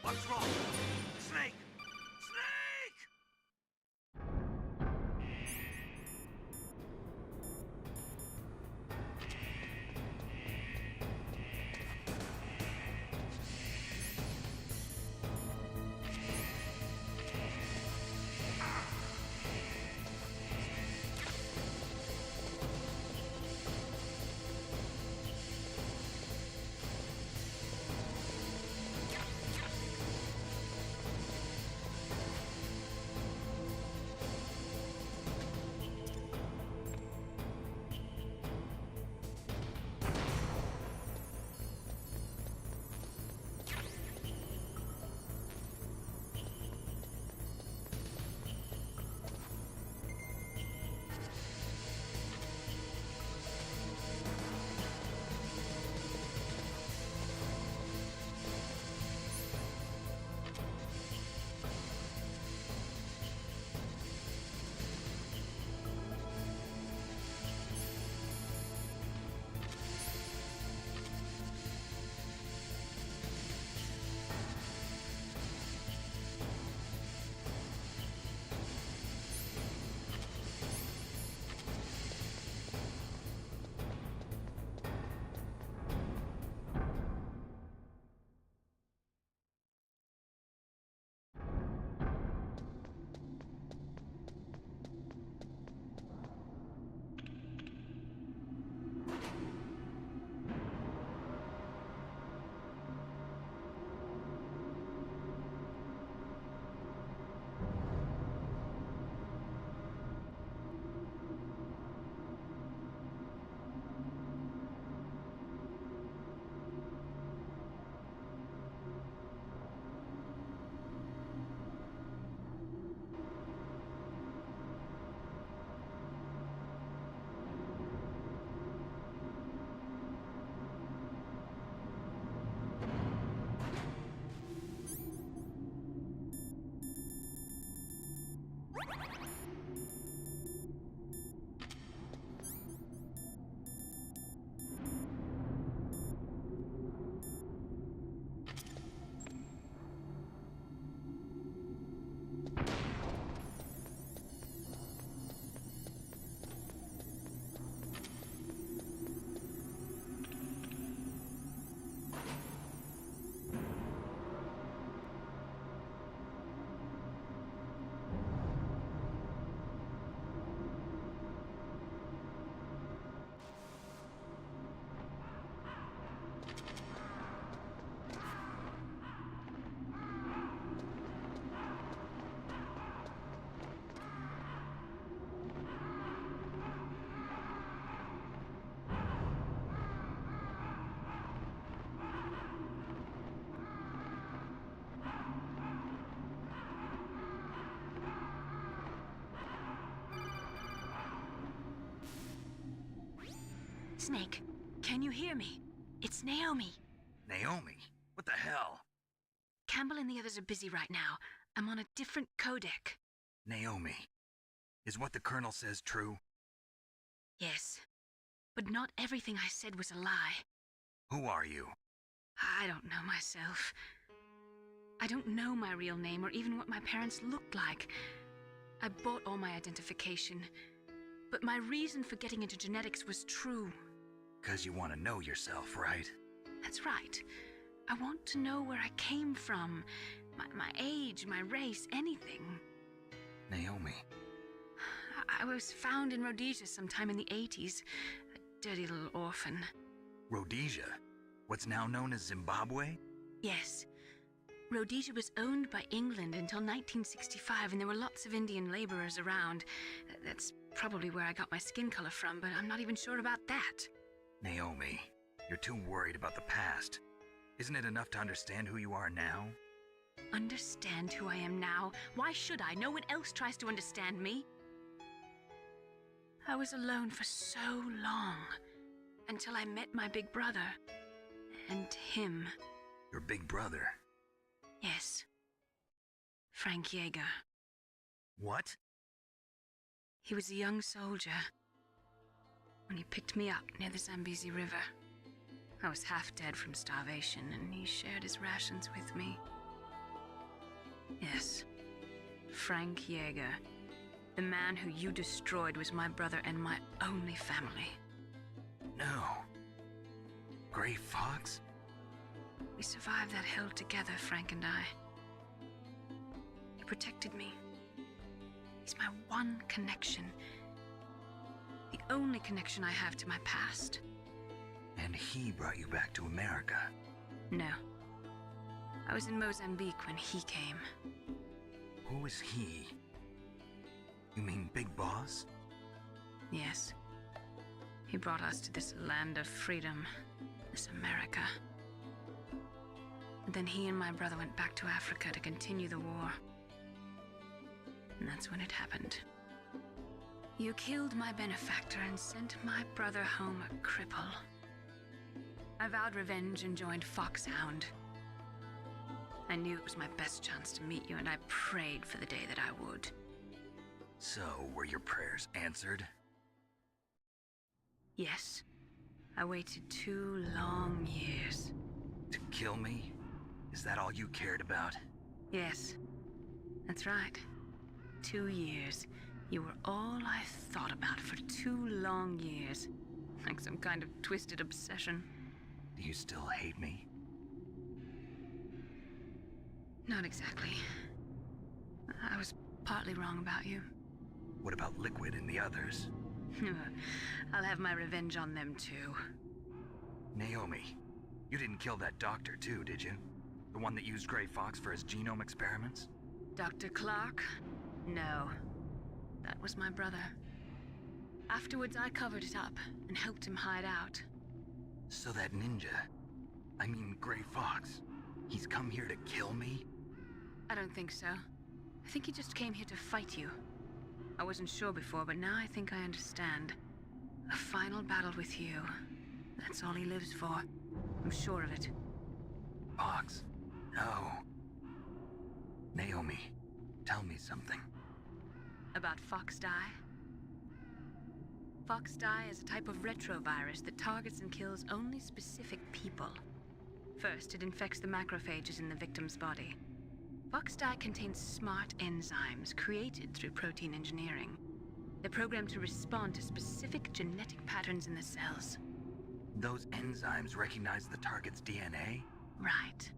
What's wrong? Snake! Snake! Snake, can you hear me? It's Naomi. Naomi? What the hell? Campbell and the others are busy right now. I'm on a different codec. Naomi, is what the Colonel says true? Yes, but not everything I said was a lie. Who are you? I don't know myself. I don't know my real name or even what my parents looked like. I bought all my identification, but my reason for getting into genetics was true. 'Cause you want to know yourself, right? That's right. I want to know where I came from, my age, my race, anything. Naomi. I was found in Rhodesia sometime in the 80s. A dirty little orphan. Rhodesia? What's now known as Zimbabwe? Yes. Rhodesia was owned by England until 1965, and there were lots of Indian laborers around. That's probably where I got my skin color from, but I'm not even sure about that. Naomi, you're too worried about the past. Isn't it enough to understand who you are now? Understand who I am now? Why should I? No one else tries to understand me. I was alone for so long, until I met my big brother. And him. Your big brother? Yes. Frank Yeager. What? He was a young soldier when he picked me up near the Zambezi River. I was half dead from starvation, and he shared his rations with me. Yes. Frank Jaeger. The man who you destroyed was my brother and my only family. No. Gray Fox? We survived that hell together, Frank and I. He protected me. He's my one connection. The only connection I have to my past. And he brought you back to America? No. I was in Mozambique when he came. Who is he? You mean Big Boss? Yes. He brought us to this land of freedom, this America. And then he and my brother went back to Africa to continue the war. And that's when it happened. You killed my benefactor and sent my brother home a cripple. I vowed revenge and joined Foxhound. I knew it was my best chance to meet you, and I prayed for the day that I would. So, were your prayers answered? Yes. I waited 2 long years. To kill me? Is that all you cared about? Yes. That's right. 2 years. You were all I thought about for 2 long years. Like some kind of twisted obsession. Do you still hate me? Not exactly. I was partly wrong about you. What about Liquid and the others? I'll have my revenge on them too. Naomi, you didn't kill that doctor too, did you? The one that used Gray Fox for his genome experiments? Dr. Clark? No. That was my brother. Afterwards, I covered it up and helped him hide out. So that ninja, I mean Gray Fox, he's come here to kill me? I don't think so. I think he just came here to fight you. I wasn't sure before, but now I think I understand. A final battle with you. That's all he lives for. I'm sure of it. Fox? No. Naomi, tell me something. About Fox Die? Fox Die is a type of retrovirus that targets and kills only specific people. First, it infects the macrophages in the victim's body. Fox Die contains smart enzymes created through protein engineering. They're programmed to respond to specific genetic patterns in the cells. Those enzymes recognize the target's DNA? Right.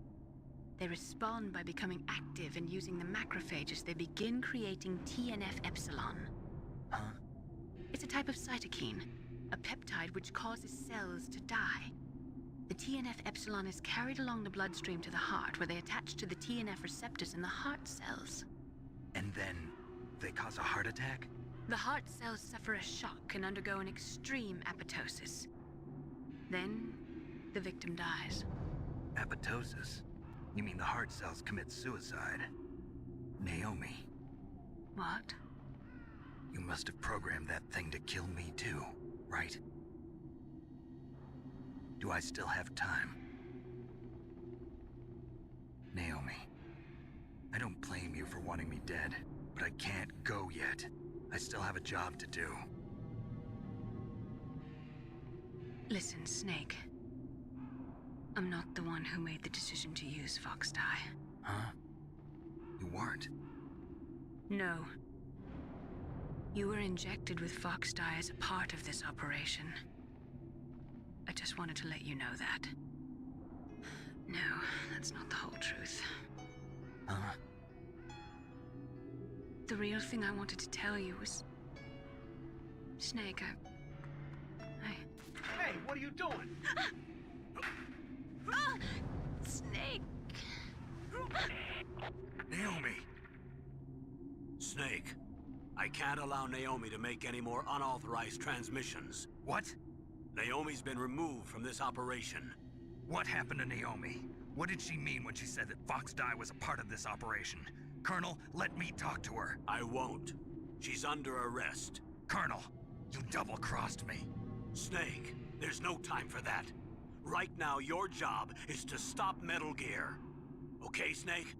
They respond by becoming active and using the macrophages. They begin creating TNF-epsilon. Huh? It's a type of cytokine, a peptide which causes cells to die. The TNF-epsilon is carried along the bloodstream to the heart, where they attach to the TNF receptors in the heart cells. And then they cause a heart attack? The heart cells suffer a shock and undergo an extreme apoptosis. Then, the victim dies. Apoptosis? You mean the heart cells commit suicide? Naomi. What? You must have programmed that thing to kill me too, right? Do I still have time? Naomi, I don't blame you for wanting me dead, but I can't go yet. I still have a job to do. Listen, Snake. I'm not the one who made the decision to use Fox Die. Huh? You weren't? No. You were injected with Fox Die as a part of this operation. I just wanted to let you know that. No, that's not the whole truth. Huh? The real thing I wanted to tell you was... Snake, Hey, what are you doing? Snake! Naomi! Snake, I can't allow Naomi to make any more unauthorized transmissions. What? Naomi's been removed from this operation. What happened to Naomi? What did she mean when she said that Fox Die was a part of this operation? Colonel, let me talk to her. I won't. She's under arrest. Colonel, you double-crossed me. Snake, there's no time for that. Right now, your job is to stop Metal Gear. Okay, Snake?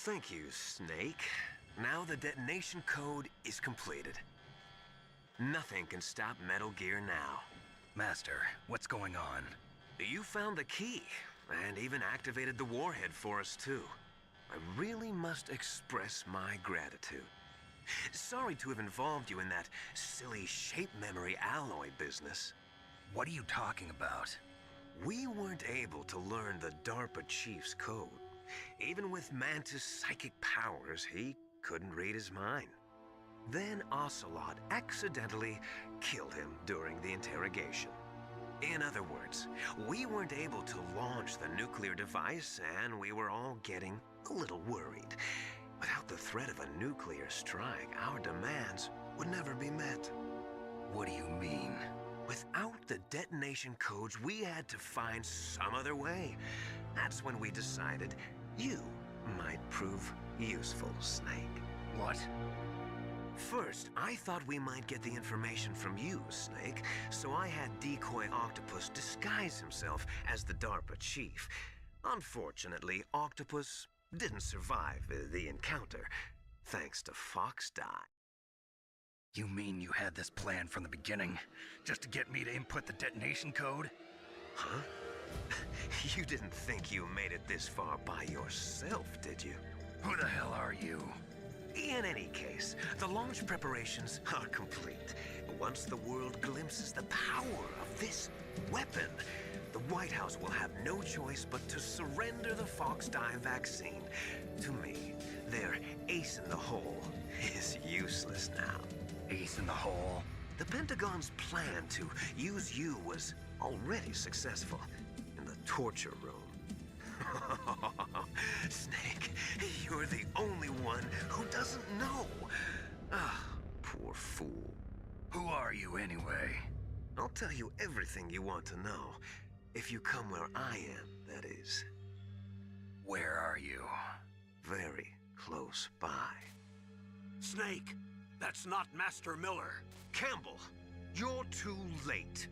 Thank you, Snake. Now the detonation code is completed. Nothing can stop Metal Gear now. Master, what's going on? You found the key, and even activated the warhead for us, too. I really must express my gratitude. Sorry to have involved you in that silly shape memory alloy business. What are you talking about? We weren't able to learn the DARPA chief's code. Even with Mantis' psychic powers, he couldn't read his mind. Then Ocelot accidentally killed him during the interrogation. In other words, we weren't able to launch the nuclear device, and we were all getting a little worried. Without the threat of a nuclear strike, our demands would never be met. What do you mean? Without the detonation codes, we had to find some other way. That's when we decided you might prove useful, Snake. What? First, I thought we might get the information from you, Snake, so I had Decoy Octopus disguise himself as the DARPA chief. Unfortunately, Octopus didn't survive the encounter, thanks to Fox Die. You mean you had this plan from the beginning, just to get me to input the detonation code? Huh? You didn't think you made it this far by yourself, did you? Who the hell are you? In any case, the launch preparations are complete. Once the world glimpses the power of this weapon, the White House will have no choice but to surrender the Fox Die vaccine. To me, their ace in the hole is useless now. Ace in the hole? The Pentagon's plan to use you was already successful in the torture room. Snake, you're the only one who doesn't know. Ah, poor fool. Who are you anyway? I'll tell you everything you want to know. If you come where I am, that is. Where are you? Very close by. Snake, that's not Master Miller. Campbell, you're too late.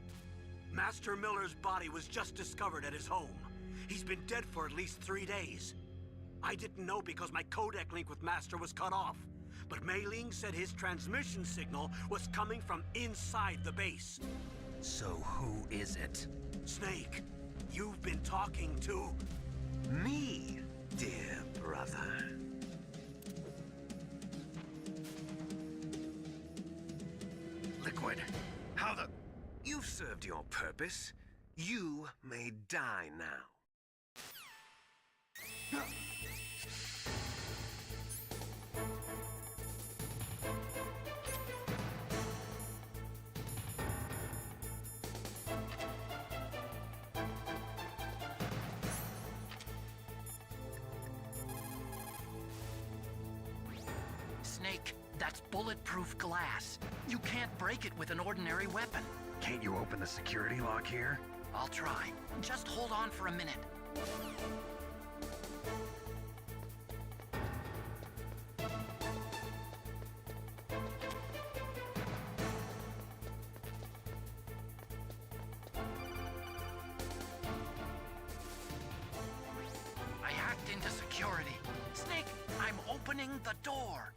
Master Miller's body was just discovered at his home. He's been dead for at least 3 days. I didn't know because my codec link with Master was cut off. But Mei Ling said his transmission signal was coming from inside the base. So who is it? Snake, you've been talking to... me, dear brother. Liquid, how the... You've served your purpose. You may die now. Snake, that's bulletproof glass. You can't break it with an ordinary weapon. Can't you open the security lock here? I'll try. Just hold on for a minute. I hacked into security. Snake, I'm opening the door.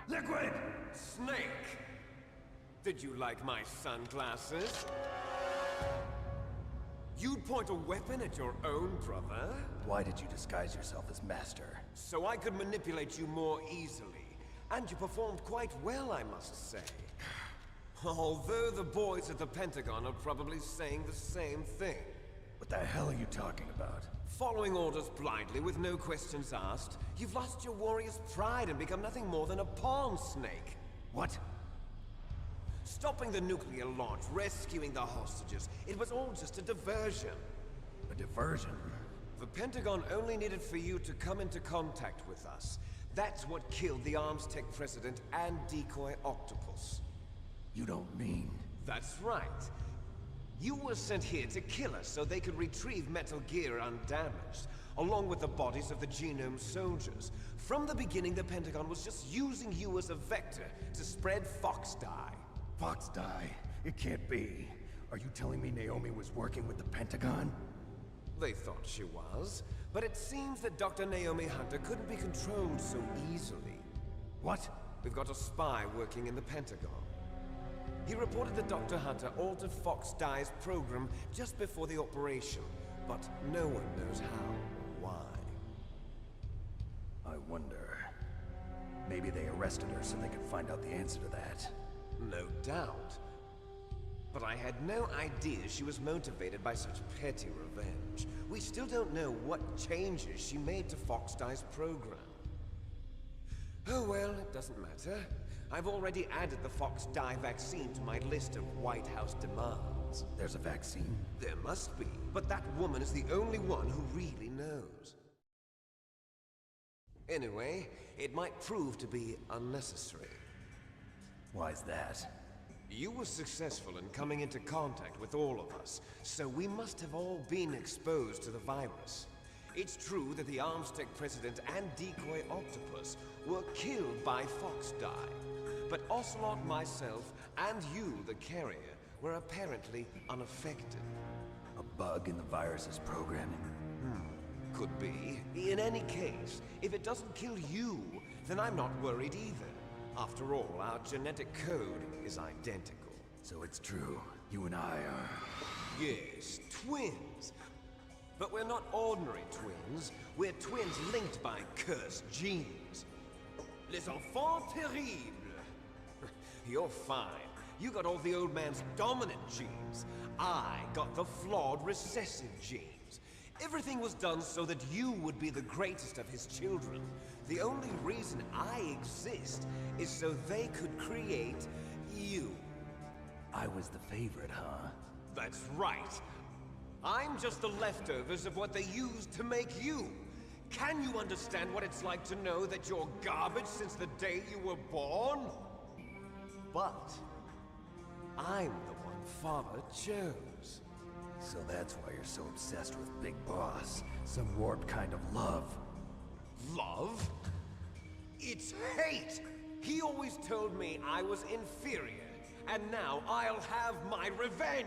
Liquid! Snake! Did you like my sunglasses? You'd point a weapon at your own brother? Why did you disguise yourself as Master? So I could manipulate you more easily. And you performed quite well, I must say. Although the boys at the Pentagon are probably saying the same thing. What the hell are you talking about? Following orders blindly with no questions asked, you've lost your warrior's pride and become nothing more than a pawn, Snake. What? Stopping the nuclear launch, rescuing the hostages, it was all just a diversion. A diversion? The Pentagon only needed for you to come into contact with us. That's what killed the Arms Tech president and decoy octopus. You don't mean... That's right. You were sent here to kill us so they could retrieve Metal Gear undamaged, along with the bodies of the Genome soldiers. From the beginning, the Pentagon was just using you as a vector to spread Fox dye. Fox dye? It can't be. Are you telling me Naomi was working with the Pentagon? They thought she was, but it seems that Dr. Naomi Hunter couldn't be controlled so easily. What? We've got a spy working in the Pentagon. He reported that Dr. Hunter altered Fox Dye's program just before the operation, but no one knows how or why. I wonder... Maybe they arrested her so they could find out the answer to that. No doubt. But I had no idea she was motivated by such petty revenge. We still don't know what changes she made to Fox Dye's program. Oh well, it doesn't matter. I've already added the Fox Dye vaccine to my list of White House demands. There's a vaccine? There must be, but that woman is the only one who really knows. Anyway, it might prove to be unnecessary. Why's that? You were successful in coming into contact with all of us, so we must have all been exposed to the virus. It's true that the Arms Tech president and decoy octopus were killed by Fox Dye, but Ocelot, myself, and you, the carrier, were apparently unaffected. A bug in the virus's programming? Could be. In any case, if it doesn't kill you, then I'm not worried either. After all, our genetic code is identical. So it's true. You and I are... Yes, twins. But we're not ordinary twins. We're twins linked by cursed genes. Les enfants terribles. You're fine. You got all the old man's dominant genes. I got the flawed recessive genes. Everything was done so that you would be the greatest of his children. The only reason I exist is so they could create you. I was the favorite, huh? That's right. I'm just the leftovers of what they used to make you. Can you understand what it's like to know that you're garbage since the day you were born? But I'm the one Father chose. So that's why you're so obsessed with Big Boss. Some warped kind of love. Love? It's hate! He always told me I was inferior, and now I'll have my revenge!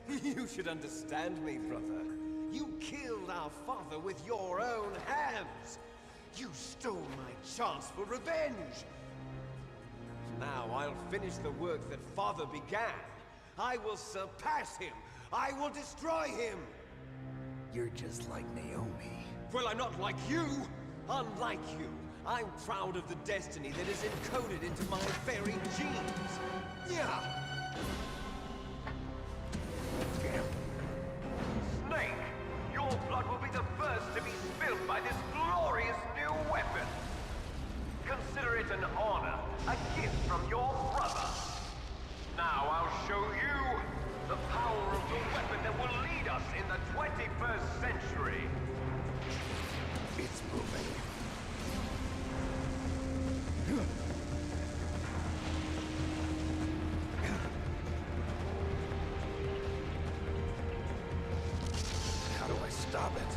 You should understand me, brother. You killed our father with your own hands! You stole my chance for revenge! Now I'll finish the work that Father began. I will surpass him! I will destroy him! You're just like Naomi. Well, I'm not like you! Unlike you, I'm proud of the destiny that is encoded into my very genes! Yeah! Snake, your blood will be the first to be spilled by this glorious new weapon! Consider it an honor, a gift from your brother! Now I'll show you the power of the weapon that will lead us in the 21st century! It's moving. How do I stop it?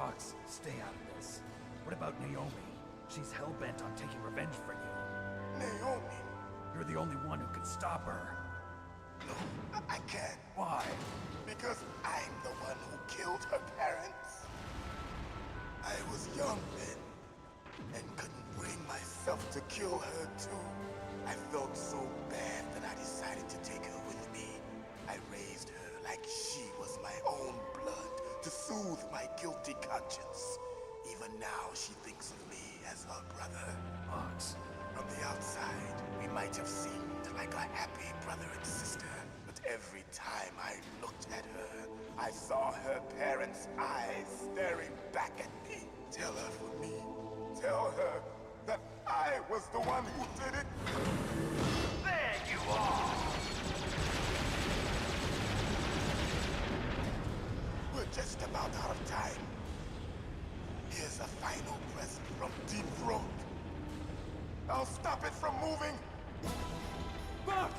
Fox, stay out of this. What about Naomi? She's hell-bent on taking revenge for you. Naomi? You're the only one who can stop her. No, I can't. Why? Because I'm the one who killed her parents. I was young then, and couldn't bring myself to kill her too. I felt so bad that I decided to take her with me. I raised her like she was my own blood, to soothe my guilty conscience. Even now, she thinks of me as her brother. Fox. From the outside, we might have seemed like a happy brother and sister. But every time I looked at her, I saw her parents' eyes staring back at me. Tell her for me. Tell her that I was the one who did it. There you are! We're just about out of time. Here's a final present from Deep Throat. I'll stop it from moving. Fox!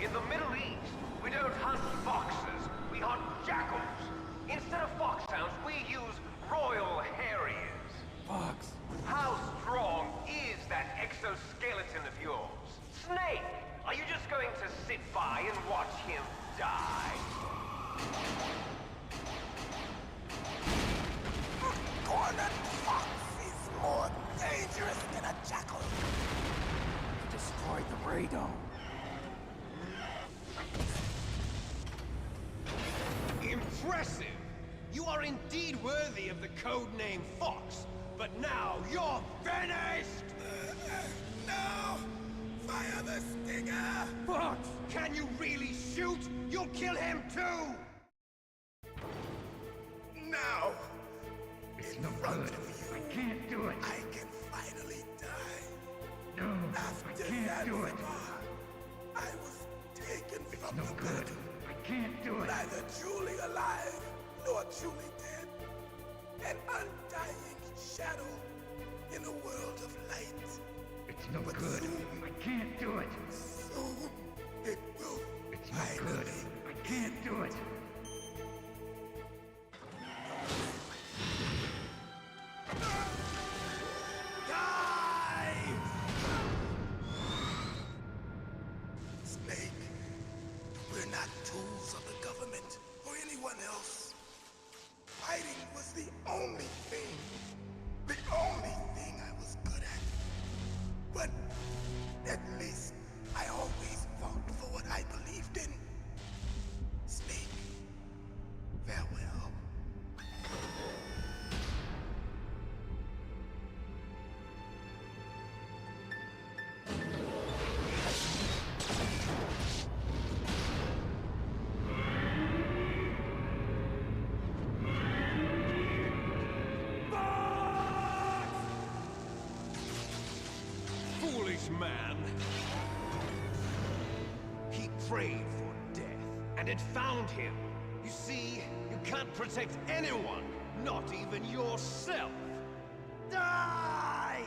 In the Middle East, we don't hunt foxes, we hunt jackals. Instead of foxhounds, we use royal harriers. Fox! How strong is that exoskeleton of yours? Snake, are you just going to sit by and watch him die? Cornered fox is more dangerous than a jackal. You destroyed the radome. Impressive! You are indeed worthy of the codename Fox, but now you're finished! No! Fire the stinger! Fox! Can you really shoot? You'll kill him too! Now! It's in no front good. of you, I can't do it. I can finally die. No, After I can't do it. Zanzibar, I was taken from No the good. battle. I can't do it. Neither truly alive, nor truly dead. An undying shadow in a world of light. It's no But good. soon, I can't do it. soon, it will It's no finally good. I can't do it. die! Snake, we're not tools of the government or anyone else. Fighting was the only thing I was good at. But at least I always fought for what I believed in. Snake, farewell. Foolish man! He prayed for death, and it found him. You see, you can't protect anyone, not even yourself. Die!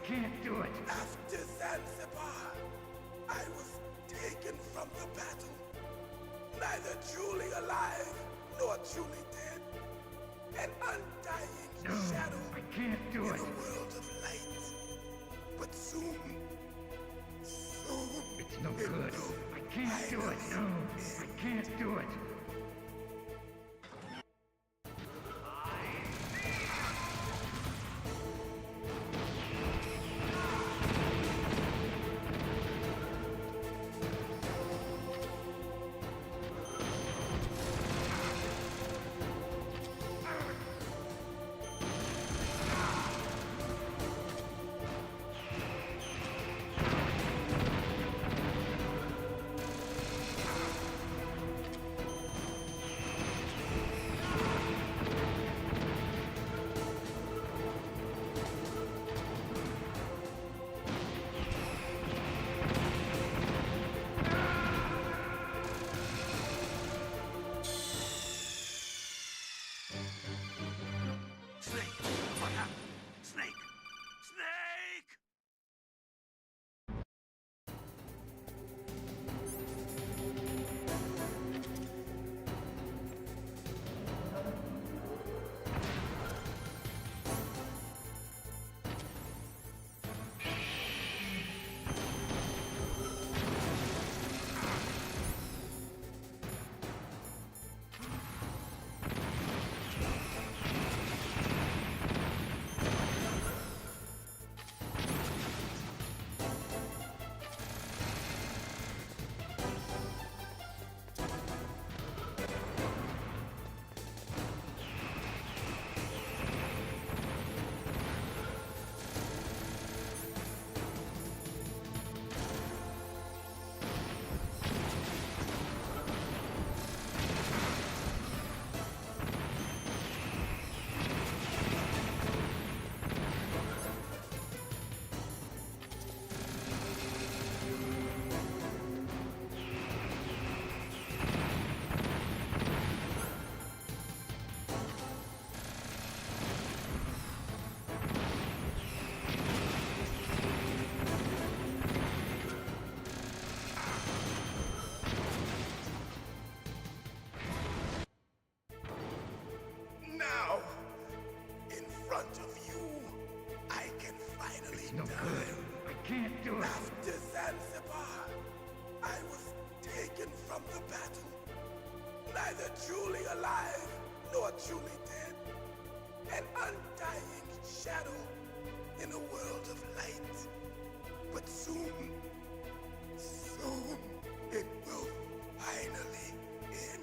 can't do it. After Zanzibar, I was taken from the battle. Neither truly alive nor truly dead. An undying shadow I can't do in it. a world of light. But soon, It's no good. I can't do it. No, I can't do it. No good. I can't do it. After Zanzibar, I was taken from the battle. Neither truly alive nor truly dead. An undying shadow in a world of light. But soon it will finally end.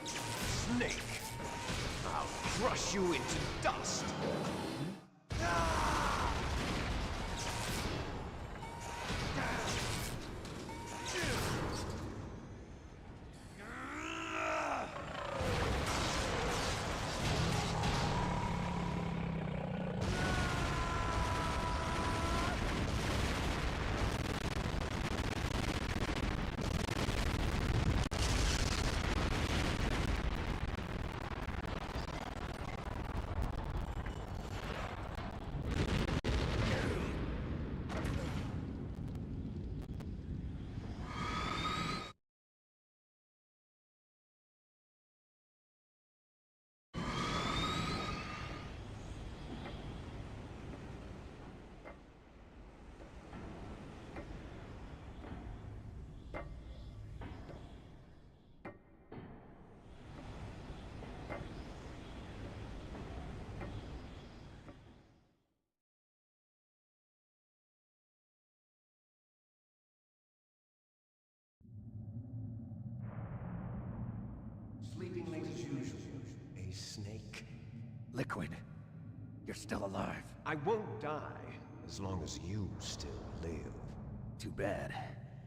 Sneak! I'll crush you into dust! Liquid, you're still alive. I won't die as long as you still live. Too bad.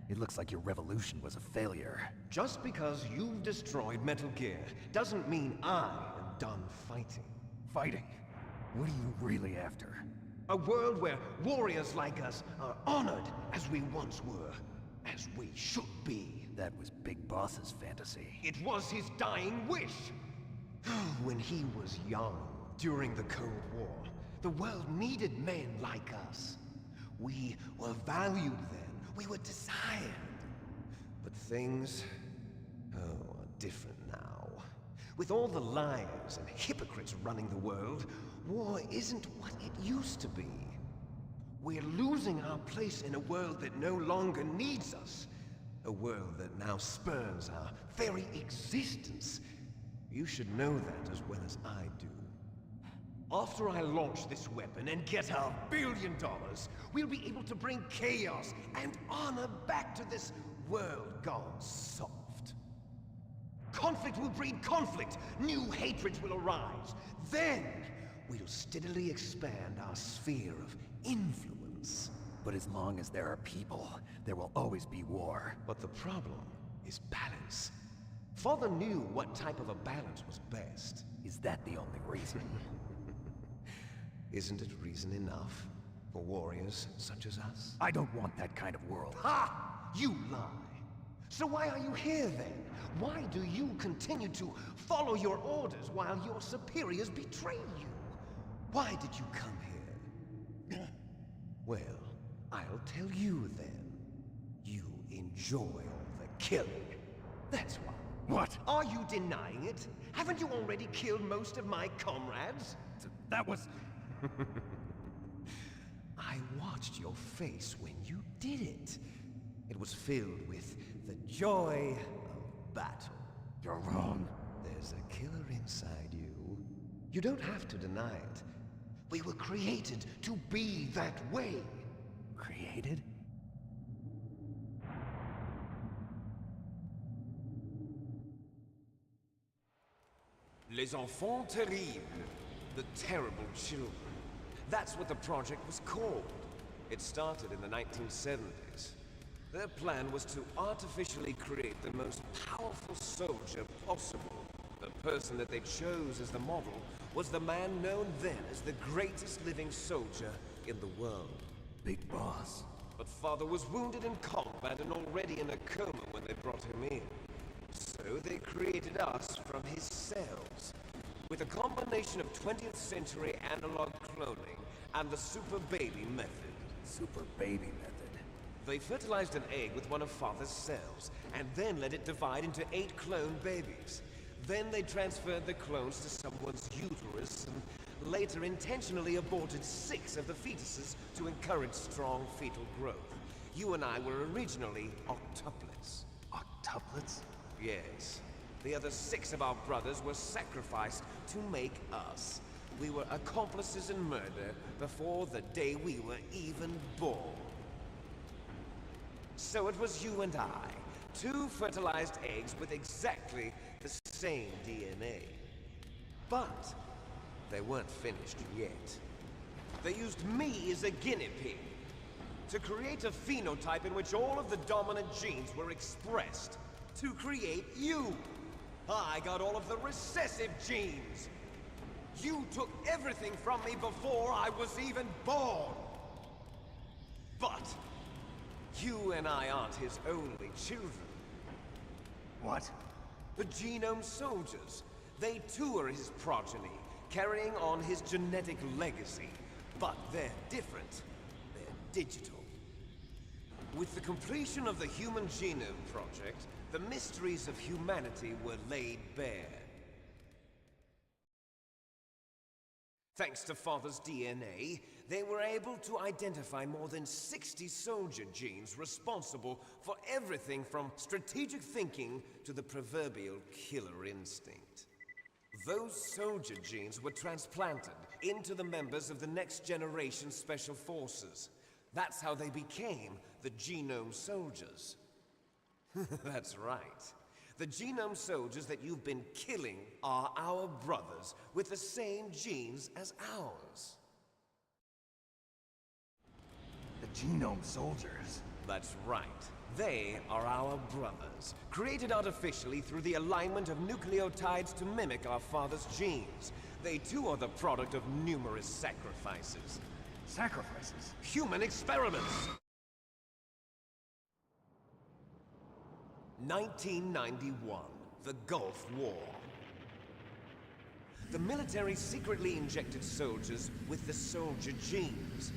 It looks like your revolution was a failure. Just because you've destroyed Metal Gear doesn't mean I am done fighting. Fighting? What are you really after? A world where warriors like us are honored as we once were, as we should be. That was Big Boss's fantasy. It was his dying wish! When he was young, during the Cold War, the world needed men like us. We were valued then. We were desired. But things, are different now. With all the liars and hypocrites running the world, war isn't what it used to be. We're losing our place in a world that no longer needs us. A world that now spurns our very existence. You should know that as well as I do. After I launch this weapon and get our $1 billion, we'll be able to bring chaos and honor back to this world gone soft. Conflict will breed conflict. New hatreds will arise. Then, we'll steadily expand our sphere of influence. But as long as there are people, there will always be war. But the problem is balance. Father knew what type of a balance was best. Is that the only reason? Isn't it reason enough for warriors such as us? I don't want that kind of world. Ha! You lie! So why are you here then? Why do you continue to follow your orders while your superiors betray you? Why did you come here? Well, I'll tell you then. You enjoy all the killing. That's why. What? Are you denying it? Haven't you already killed most of my comrades? That was... I watched your face when you did it. It was filled with the joy of battle. You're wrong. There's a killer inside you. You don't have to deny it. We were created to be that way. Created? Les enfants terribles. The terrible children. That's what the project was called. It started in the 1970s. Their plan was to artificially create the most powerful soldier possible. The person that they chose as the model was the man known then as the greatest living soldier in the world. Big Boss. But Father was wounded in combat and already in a coma when they brought him in. So they created us from his cells. With a combination of 20th century analog cloning and the super baby method. Super baby method? They fertilized an egg with one of Father's cells, and then let it divide into 8 clone babies. Then they transferred the clones to someone's uterus, and later intentionally aborted 6 of the fetuses to encourage strong fetal growth. You and I were originally octuplets. Octuplets? Yes. The other 6 of our brothers were sacrificed to make us. We were accomplices in murder before the day we were even born. So it was you and I, 2 fertilized eggs with exactly the same DNA. But they weren't finished yet. They used me as a guinea pig to create a phenotype in which all of the dominant genes were expressed. To create you. I got all of the recessive genes. You took everything from me before I was even born. But you and I aren't his only children. What? The genome soldiers. They too are his progeny, carrying on his genetic legacy. But they're different. They're digital. With the completion of the Human Genome Project, the mysteries of humanity were laid bare. Thanks to Father's DNA, they were able to identify more than 60 soldier genes responsible for everything from strategic thinking to the proverbial killer instinct. Those soldier genes were transplanted into the members of the next generation special forces. That's how they became the genome soldiers. That's right. The genome soldiers that you've been killing are our brothers, with the same genes as ours. The genome soldiers? That's right. They are our brothers, created artificially through the alignment of nucleotides to mimic our father's genes. They too are the product of numerous sacrifices. Sacrifices? Human experiments! 1991, the Gulf War. The military secretly injected soldiers with the soldier genes.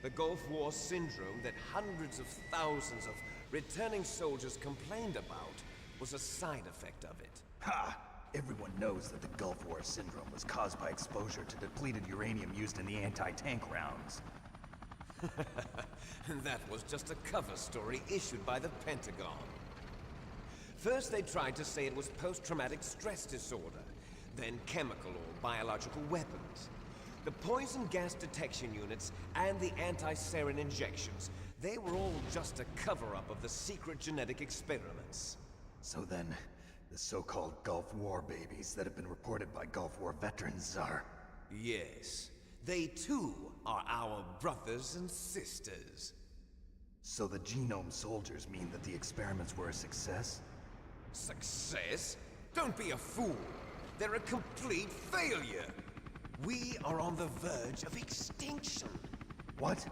The Gulf War syndrome that hundreds of thousands of returning soldiers complained about was a side effect of it. Ha! Everyone knows that the Gulf War syndrome was caused by exposure to depleted uranium used in the anti-tank rounds. That was just a cover story issued by the Pentagon. First they tried to say it was post-traumatic stress disorder, then chemical or biological weapons. The poison gas detection units and the anti-sarin injections, they were all just a cover-up of the secret genetic experiments. So then, the so-called Gulf War babies that have been reported by Gulf War veterans are... Yes. They too are our brothers and sisters. So the genome soldiers mean that the experiments were a success? Success? Don't be a fool. They're a complete failure. We are on the verge of extinction. What?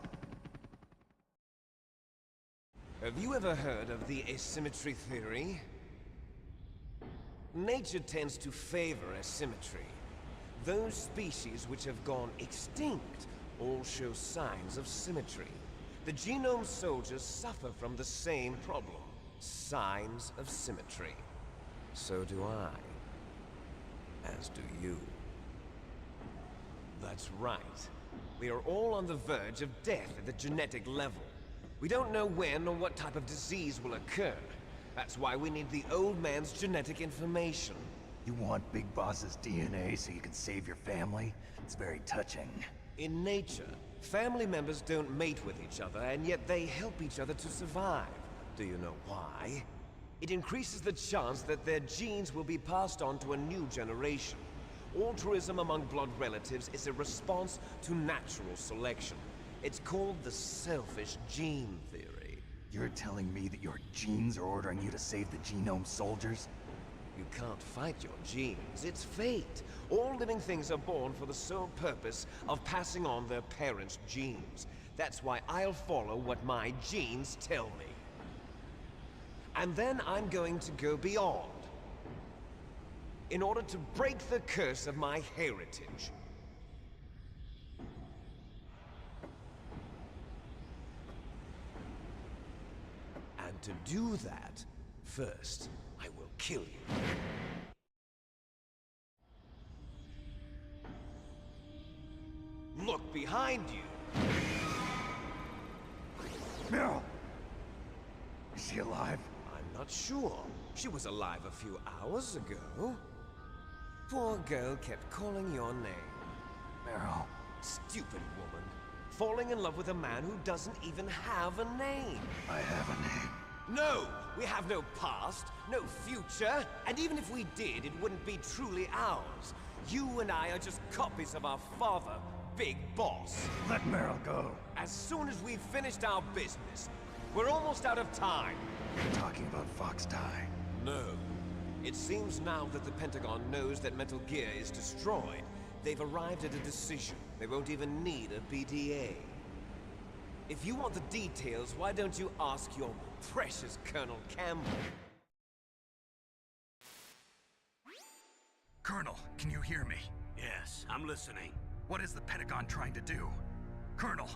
Have you ever heard of the asymmetry theory? Nature tends to favor asymmetry. Those species which have gone extinct all show signs of symmetry. The genome soldiers suffer from the same problem. Signs of symmetry. So do I. As do you. That's right. We are all on the verge of death at the genetic level. We don't know when or what type of disease will occur. That's why we need the old man's genetic information. You want Big Boss's DNA so you can save your family? It's very touching. In nature, family members don't mate with each other, and yet they help each other to survive. Do you know why? It increases the chance that their genes will be passed on to a new generation. Altruism among blood relatives is a response to natural selection. It's called the selfish gene theory. You're telling me that your genes are ordering you to save the genome soldiers? You can't fight your genes. It's fate. All living things are born for the sole purpose of passing on their parents' genes. That's why I'll follow what my genes tell me. And then I'm going to go beyond. In order to break the curse of my heritage. And to do that, first, I will kill you. Look behind you! Meryl! Is she alive? I'm not sure. She was alive a few hours ago. Poor girl kept calling your name. Meryl. Stupid woman. Falling in love with a man who doesn't even have a name. I have a name. No! We have no past, no future, and even if we did, it wouldn't be truly ours. You and I are just copies of our father, Big Boss. Let Meryl go. As soon as we've finished our business, we're almost out of time. You're talking about Fox Die. No. It seems now that the Pentagon knows that Metal Gear is destroyed. They've arrived at a decision. They won't even need a BDA. If you want the details, why don't you ask your precious Colonel Campbell? Colonel, can you hear me? Yes, I'm listening. What is the Pentagon trying to do? Colonel,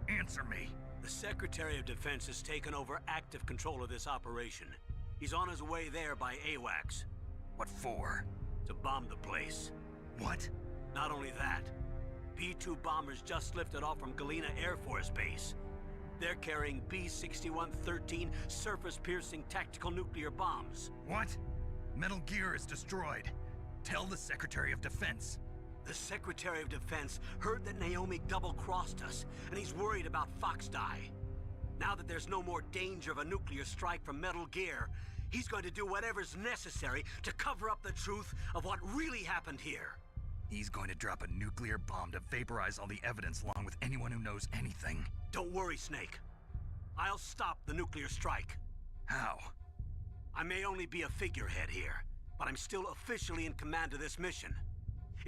answer me. The Secretary of Defense has taken over active control of this operation. He's on his way there by AWACS. What for? To bomb the place. What? Not only that, B-2 bombers just lifted off from Galena Air Force Base. They're carrying B-6113 surface-piercing tactical nuclear bombs. What? Metal Gear is destroyed. Tell the Secretary of Defense. The Secretary of Defense heard that Naomi double-crossed us, and he's worried about Fox Die. Now that there's no more danger of a nuclear strike from Metal Gear, He's going to do whatever's necessary to cover up the truth of what really happened here. He's going to drop a nuclear bomb to vaporize all the evidence along with anyone who knows anything. Don't worry, Snake. I'll stop the nuclear strike. How? I may only be a figurehead here, but I'm still officially in command of this mission.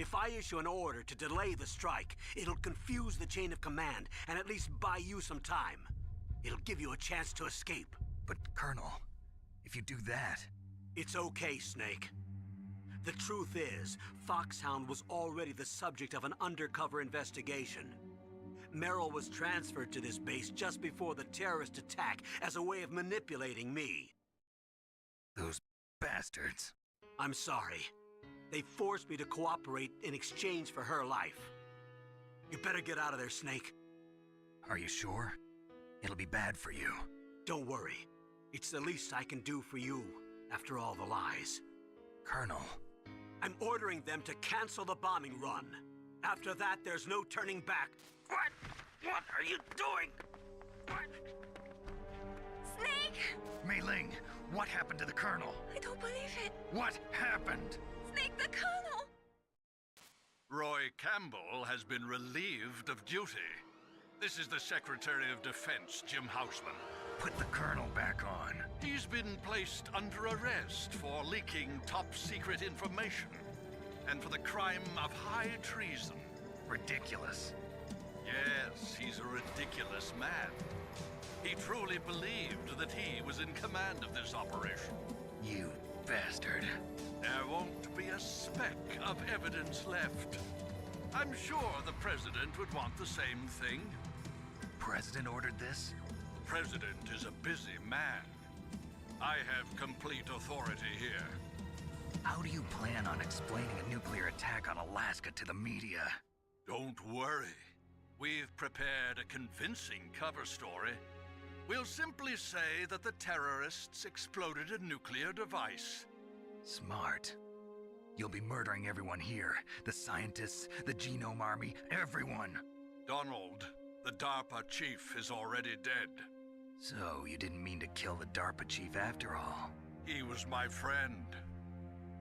If I issue an order to delay the strike, it'll confuse the chain of command and at least buy you some time. It'll give you a chance to escape. But, Colonel, if you do that... It's okay, Snake. The truth is, Foxhound was already the subject of an undercover investigation. Meryl was transferred to this base just before the terrorist attack as a way of manipulating me. Those bastards. I'm sorry. They forced me to cooperate in exchange for her life. You better get out of there, Snake. Are you sure? It'll be bad for you. Don't worry. It's the least I can do for you, after all the lies. Colonel. I'm ordering them to cancel the bombing run. After that, there's no turning back. What? What are you doing? What? Snake! Mei Ling, what happened to the Colonel? I don't believe it. What happened? Snake, the Colonel! Roy Campbell has been relieved of duty. This is the Secretary of Defense, Jim Houseman. Put the Colonel back on. He's been placed under arrest for leaking top-secret information and for the crime of high treason. Ridiculous. Yes, he's a ridiculous man. He truly believed that he was in command of this operation. You bastard. There won't be a speck of evidence left. I'm sure the President would want the same thing. President ordered this? The President is a busy man. I have complete authority here. How do you plan on explaining a nuclear attack on Alaska to the media? Don't worry. We've prepared a convincing cover story. We'll simply say that the terrorists exploded a nuclear device. Smart. You'll be murdering everyone here. The scientists, the Genome Army, everyone. Donald, the DARPA chief, is already dead. So, you didn't mean to kill the DARPA chief after all? He was my friend.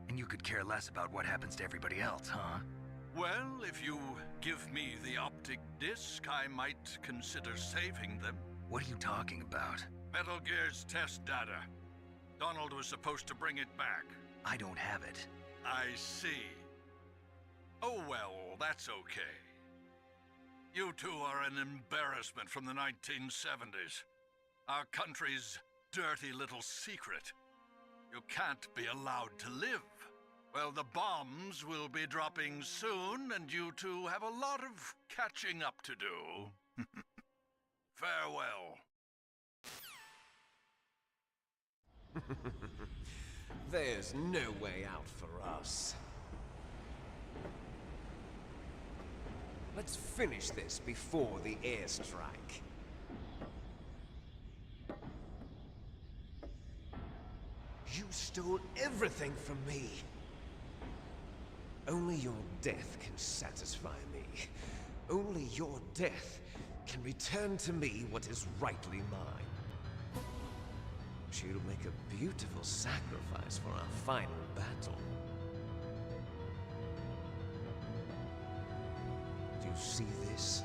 And you could care less about what happens to everybody else, huh? Well, if you give me the optic disc, I might consider saving them. What are you talking about? Metal Gear's test data. Donald was supposed to bring it back. I don't have it. I see. Oh well, that's okay. You two are an embarrassment from the 1970s. Our country's dirty little secret. You can't be allowed to live. Well, the bombs will be dropping soon, and you two have a lot of catching up to do. Farewell. There's no way out for us. Let's finish this before the airstrike. You stole everything from me. Only your death can satisfy me. Only your death can return to me what is rightly mine. She'll make a beautiful sacrifice for our final battle. Do you see this?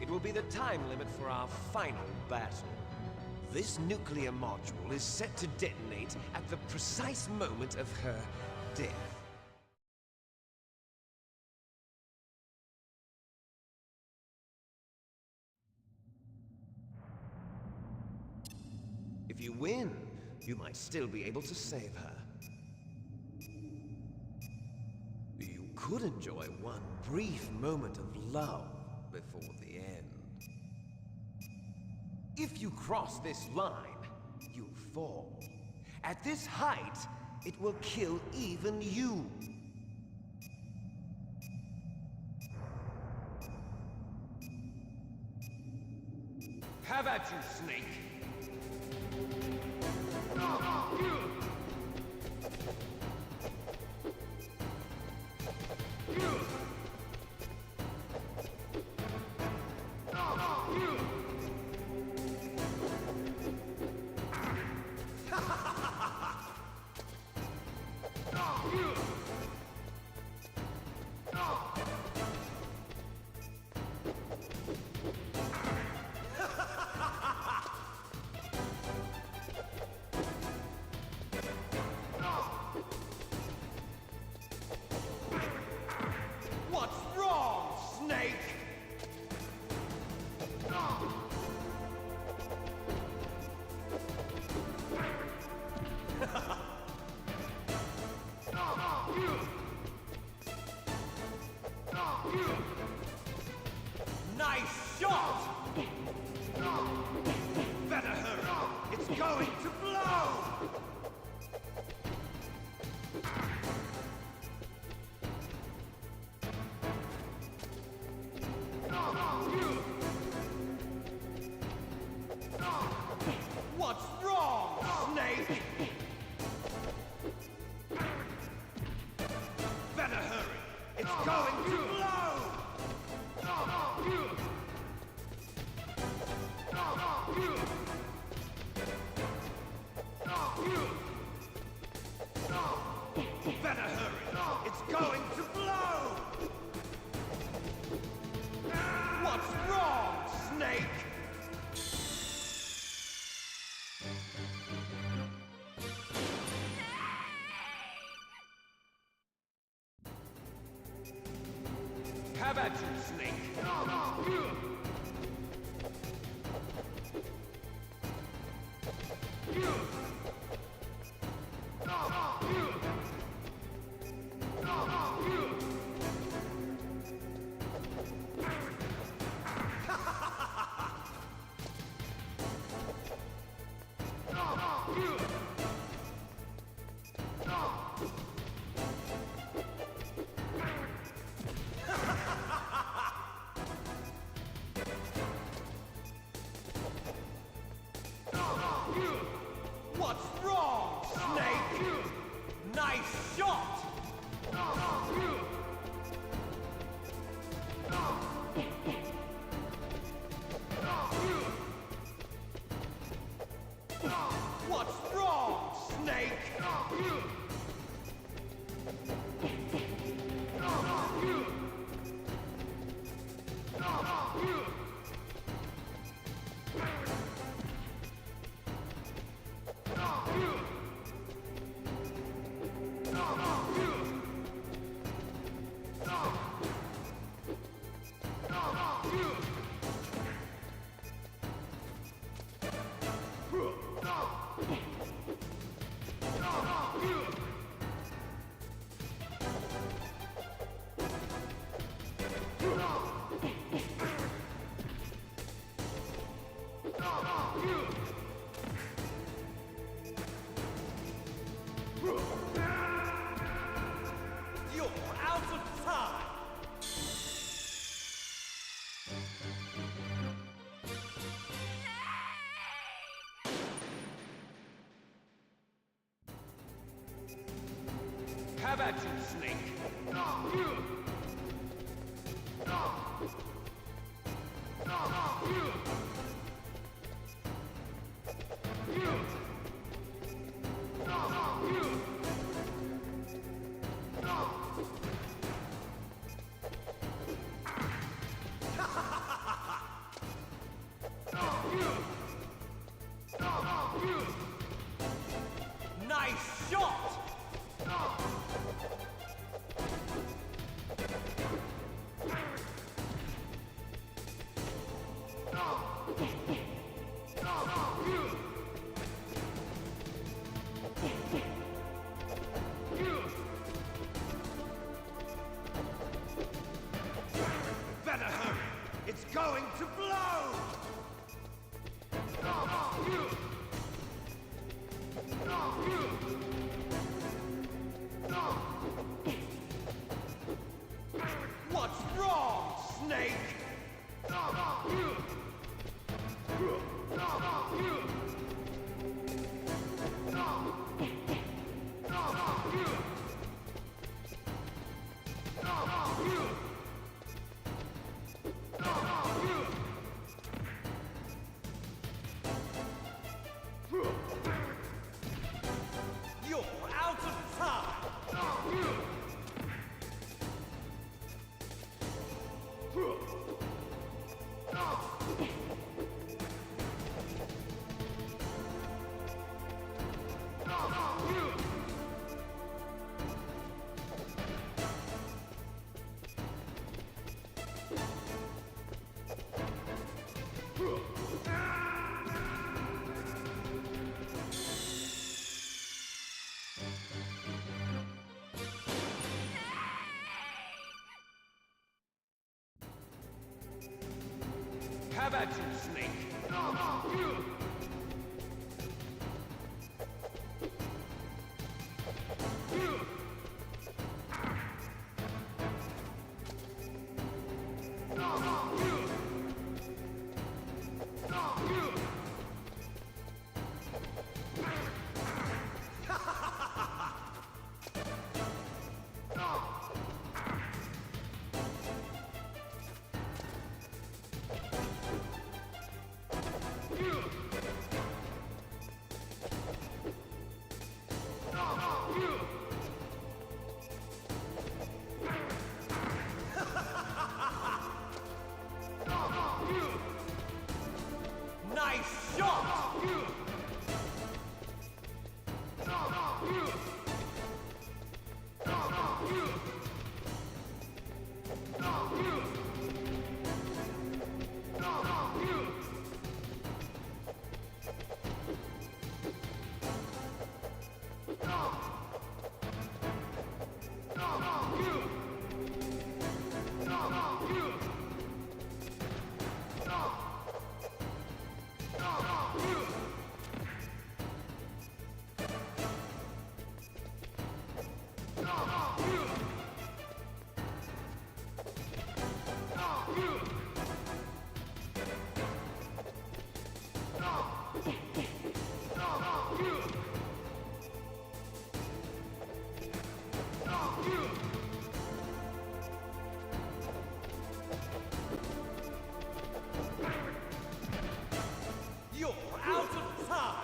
It will be the time limit for our final battle. This nuclear module is set to detonate at the precise moment of her death. If you win, you might still be able to save her. You could enjoy one brief moment of love before the end. If you cross this line, you'll fall. At this height, it will kill even you. Have at you, Snake! Better hurry! It's going to blow! What's wrong, Snake? Better hurry! It's going to blow! Better hurry! It's going to blow! What's wrong, Snake? Have at you, Snake! What's wrong, Snake? Nice shot! What's wrong, Snake? You're out of time! Have at you, Snake! Nice shot! Better hurry! It's going to blow! What's wrong, Snake? You're out of time! have at you, Snake. Nice shot! You're out of time!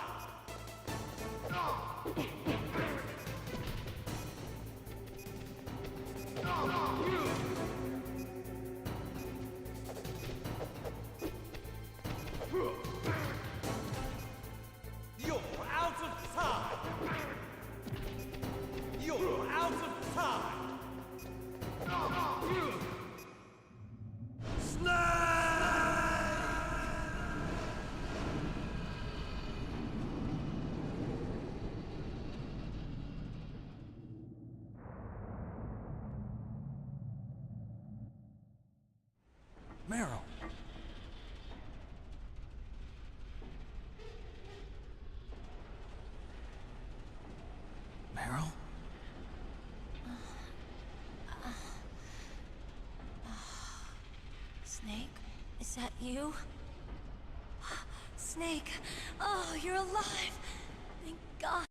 You're out of time! You're out of time! Meryl. Meryl? Snake, is that you? Snake, oh, you're alive! Thank God.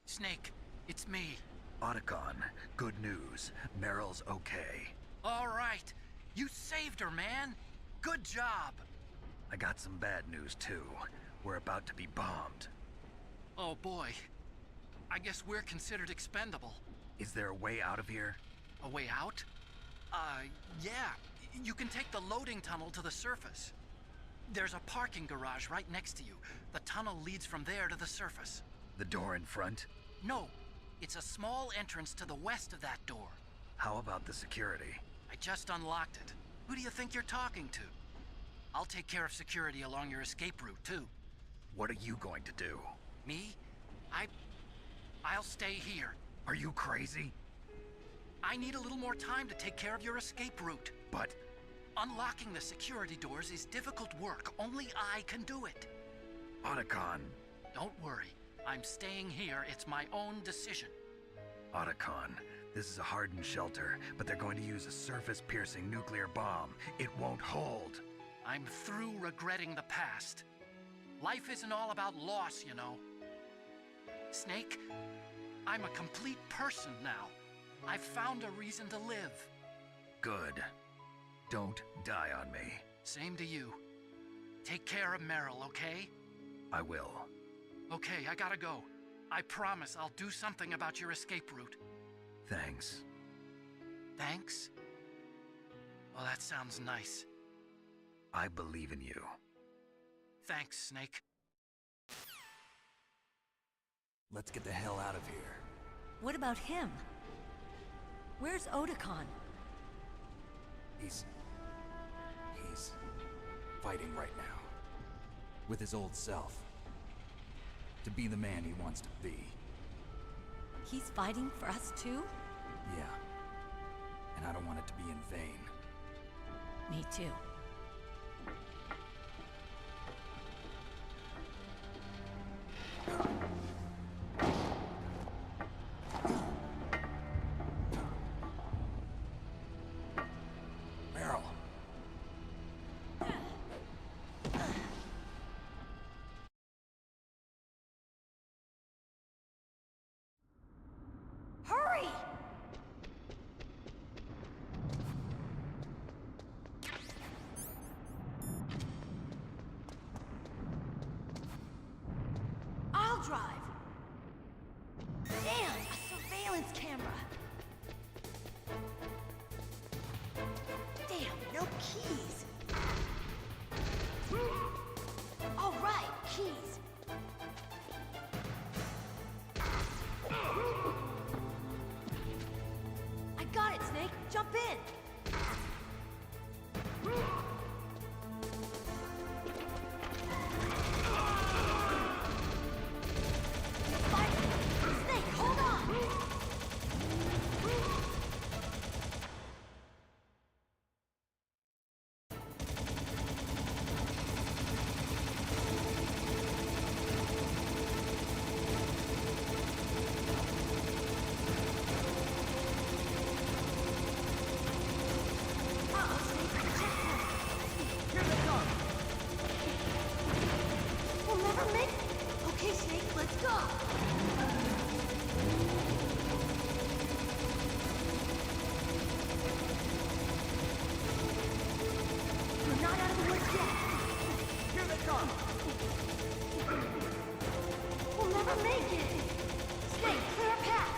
Snake, it's me. Otacon, good news. Meryl's okay. All right. You saved her, man. Good job. I got some bad news, too. We're about to be bombed. Oh, boy. I guess we're considered expendable. Is there a way out of here? A way out? Yeah. You can take the loading tunnel to the surface. There's a parking garage right next to you. The tunnel leads from there to the surface. The door in front? No. It's a small entrance to the west of that door. How about the security? I just unlocked it. Who do you think you're talking to? I'll take care of security along your escape route, too. What are you going to do? Me? I'll stay here. Are you crazy? I need a little more time to take care of your escape route. But... unlocking the security doors is difficult work. Only I can do it. Otacon. Don't worry. I'm staying here. It's my own decision. Otacon, this is a hardened shelter, but they're going to use a surface-piercing nuclear bomb. It won't hold. I'm through regretting the past. Life isn't all about loss, you know. Snake, I'm a complete person now. I've found a reason to live. Good. Don't die on me. Same to you. Take care of Meryl, okay? I will. Okay, I gotta go. I promise I'll do something about your escape route. Thanks. Thanks? Oh, that sounds nice. I believe in you. Thanks, Snake. Let's get the hell out of here. What about him? Where's Otacon? He's fighting right now. With his old self. To be the man he wants to be. He's fighting for us too? Yeah. And I don't want it to be in vain. Me too. Meryl. Hurry! I'll drive. Damn, a surveillance camera. Damn, no keys. All right, keys. I got it, Snake. Jump in. Snake, hold on. Here they come! We'll never make it. Okay, Snake, let's go. We're not out of the woods yet. Here they come! We'll never make it. Snake, clear a path.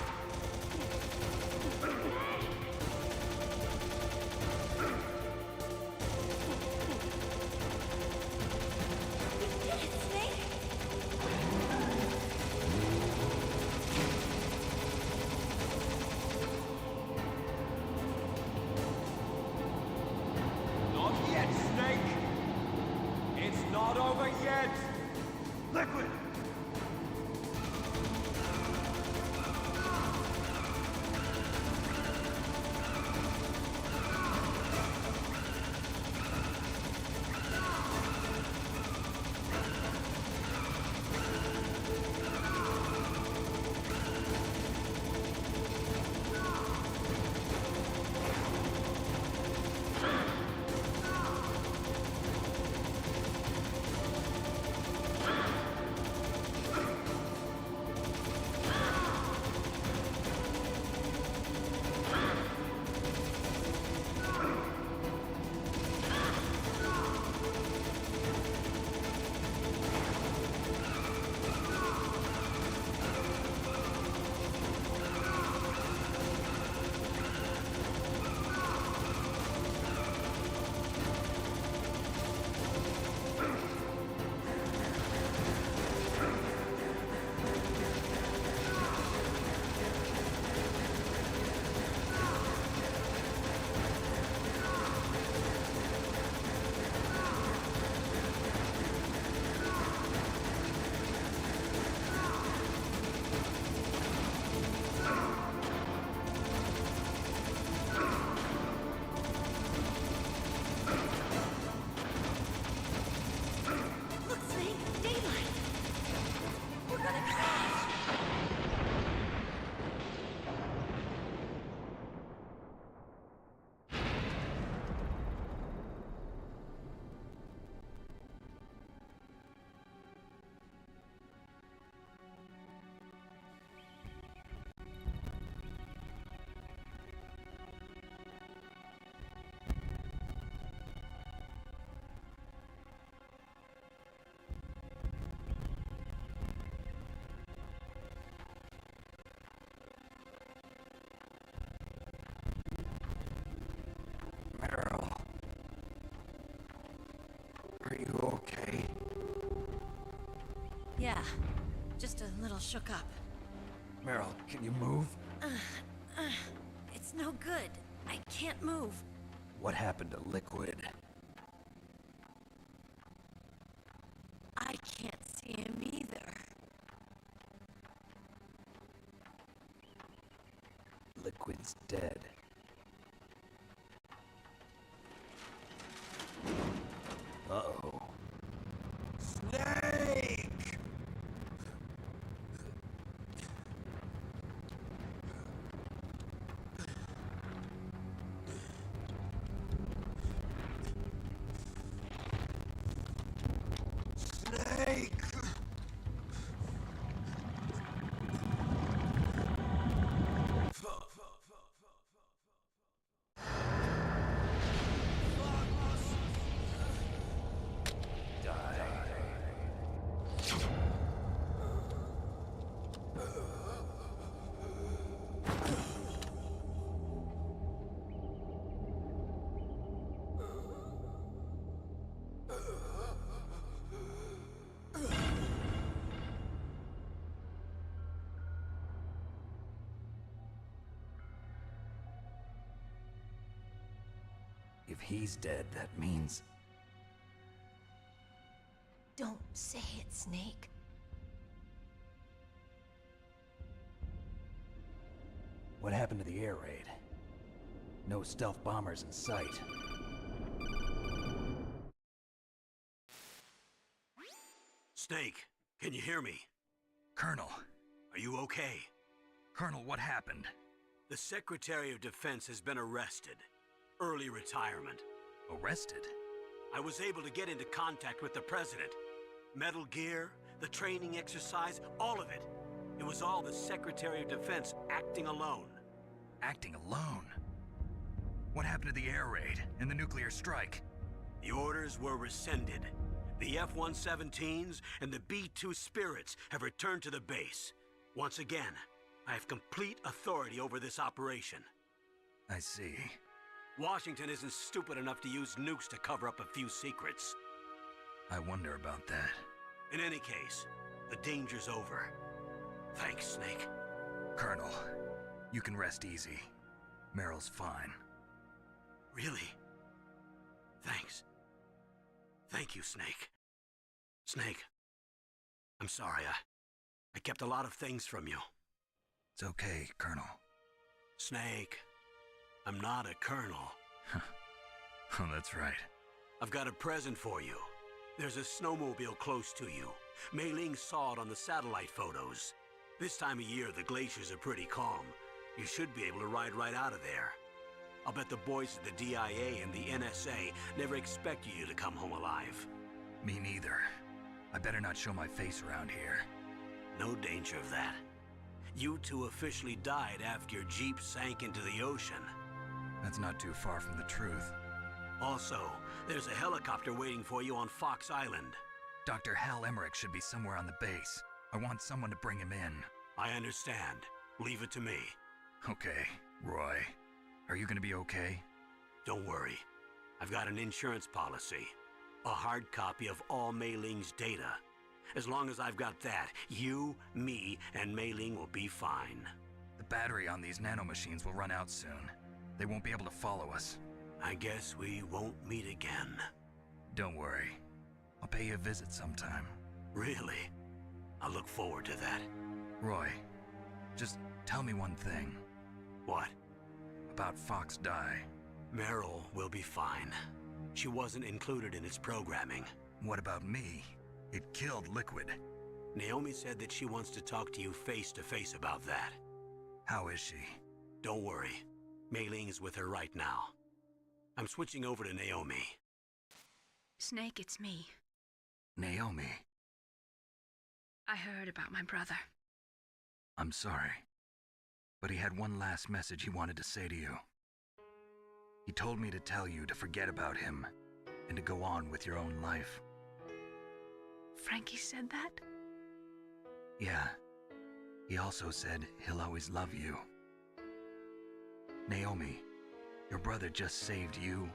We did it, Snake. Not yet, Snake! It's not over yet! Liquid! Look, Snake, daylight. We're gonna crash. Meryl. Are you okay? Yeah, just a little shook up. Meryl, can you move? It's no good. I can't move. What happened to Liquid? I can't see him either. Liquid's dead. he's dead, that means... Don't say it, Snake. What happened to the air raid? No stealth bombers in sight. Snake, can you hear me? Colonel. Are you okay? Colonel, what happened? The Secretary of Defense has been arrested. Early retirement. Arrested? I was able to get into contact with the President. Metal gear, the training exercise, all of it. It was all the Secretary of Defense acting alone. Acting alone? What happened to the air raid and the nuclear strike? The orders were rescinded. The F-117s and the B-2 Spirits have returned to the base. Once again, I have complete authority over this operation. I see. Washington isn't stupid enough to use nukes to cover up a few secrets. I wonder about that. In any case, the danger's over. Thanks, Snake. Colonel, you can rest easy. Meryl's fine. Really? Thanks. Thank you, Snake. Snake, I'm sorry, I kept a lot of things from you. It's okay, Colonel. Snake, I'm not a colonel. Oh, that's right. I've got a present for you. There's a snowmobile close to you. Mei Ling saw it on the satellite photos. This time of year, the glaciers are pretty calm. You should be able to ride right out of there. I'll bet the boys at the DIA and the NSA never expected you to come home alive. Me neither. I better not show my face around here. No danger of that. You two officially died after your Jeep sank into the ocean. That's not too far from the truth. Also, there's a helicopter waiting for you on Fox Island. Dr. Hal Emmerich should be somewhere on the base. I want someone to bring him in. I understand. Leave it to me. Okay, Roy. Are you gonna be okay? Don't worry. I've got an insurance policy. A hard copy of all Mei Ling's data. As long as I've got that, you, me, and Mei Ling will be fine. The battery on these nanomachines will run out soon. They won't be able to follow us. I guess we won't meet again. Don't worry. I'll pay you a visit sometime. Really? I look forward to that. Roy, just tell me one thing. What? About Fox Die. Meryl will be fine. She wasn't included in its programming. What about me? It killed Liquid. Naomi said that she wants to talk to you face to face about that. How is she? Don't worry. Mei Ling is with her right now. I'm switching over to Naomi. Snake, it's me. Naomi. I heard about my brother. I'm sorry. But he had one last message he wanted to say to you. He told me to tell you to forget about him and to go on with your own life. Frankie said that? Yeah. He also said he'll always love you. Naomi, your brother just saved you,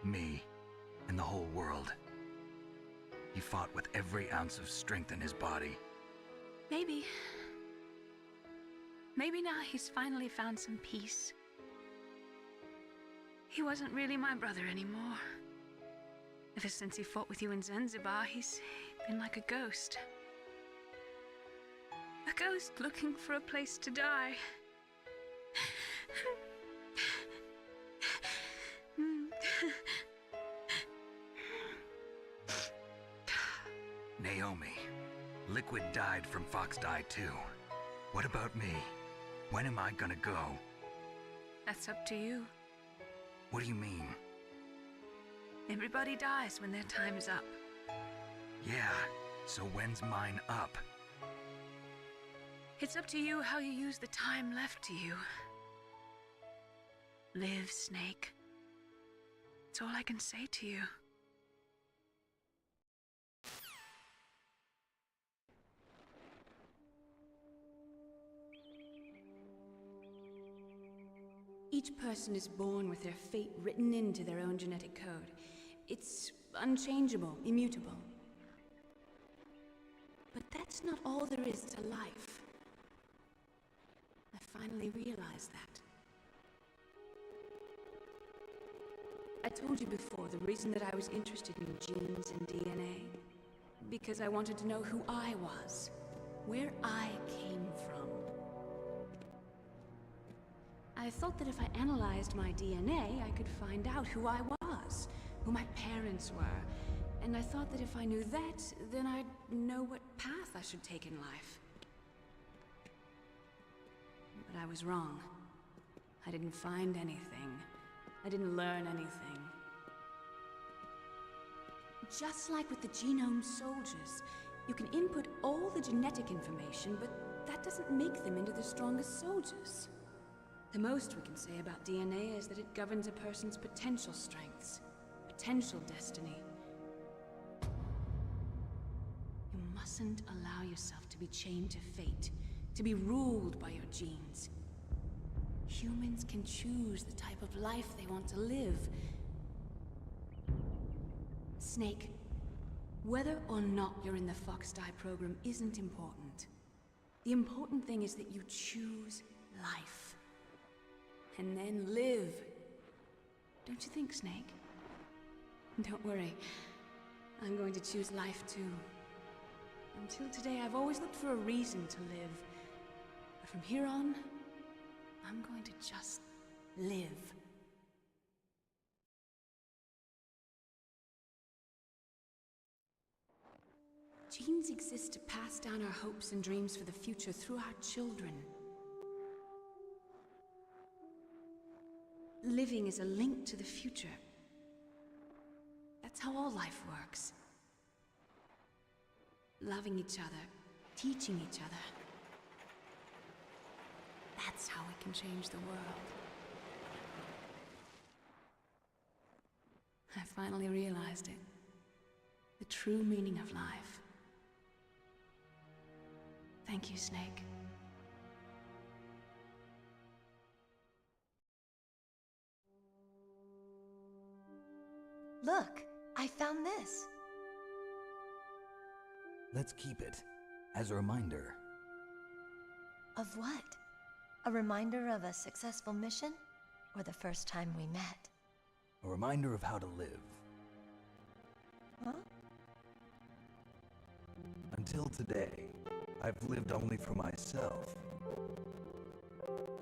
me, and the whole world. He fought with every ounce of strength in his body. Maybe. Maybe now he's finally found some peace. He wasn't really my brother anymore. Ever since he fought with you in Zanzibar, he's been like a ghost. A ghost looking for a place to die. Naomi, Liquid died from Fox Die too. What about me? When am I gonna go? That's up to you. What do you mean? Everybody dies when their time is up. Yeah, so when's mine up? It's up to you how you use the time left to you. Live, Snake. That's all I can say to you. Each person is born with their fate written into their own genetic code. It's unchangeable, immutable. But that's not all there is to life. I finally realized that. I told you before the reason that I was interested in genes and DNA. Because I wanted to know who I was. Where I came from. I thought that if I analyzed my DNA, I could find out who I was, who my parents were. And I thought that if I knew that, then I'd know what path I should take in life. But I was wrong. I didn't find anything. I didn't learn anything. Just like with the genome soldiers, you can input all the genetic information, but that doesn't make them into the strongest soldiers. The most we can say about DNA is that it governs a person's potential strengths, potential destiny. You mustn't allow yourself to be chained to fate, to be ruled by your genes. Humans can choose the type of life they want to live. Snake, whether or not you're in the Fox-Die program isn't important. The important thing is that you choose life. And then live. Don't you think, Snake? Don't worry. I'm going to choose life too. Until today, I've always looked for a reason to live. But from here on, I'm going to just live. Genes exist to pass down our hopes and dreams for the future through our children. Living is a link to the future. That's how all life works. Loving each other, teaching each other. That's how we can change the world. I finally realized it. The true meaning of life. Thank you, Snake. Look, I found this. Let's keep it as a reminder. Of what? A reminder of a successful mission? Or the first time we met? A reminder of how to live. Huh? Until today, I've lived only for myself.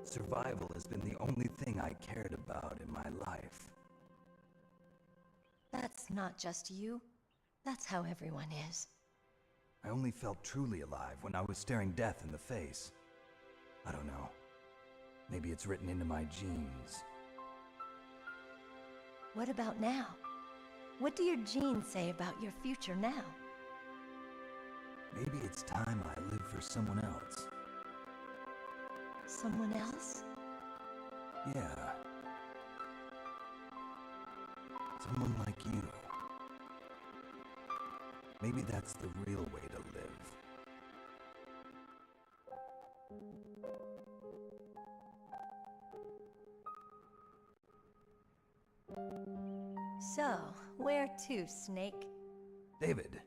Survival has been the only thing I cared about in my life. That's not just you. That's how everyone is. I only felt truly alive when I was staring death in the face. I don't know. Maybe it's written into my genes. What about now? What do your genes say about your future now? Maybe it's time I live for someone else. Someone else? Yeah. Someone like you. Maybe that's the real way to live. So, where to, Snake? David.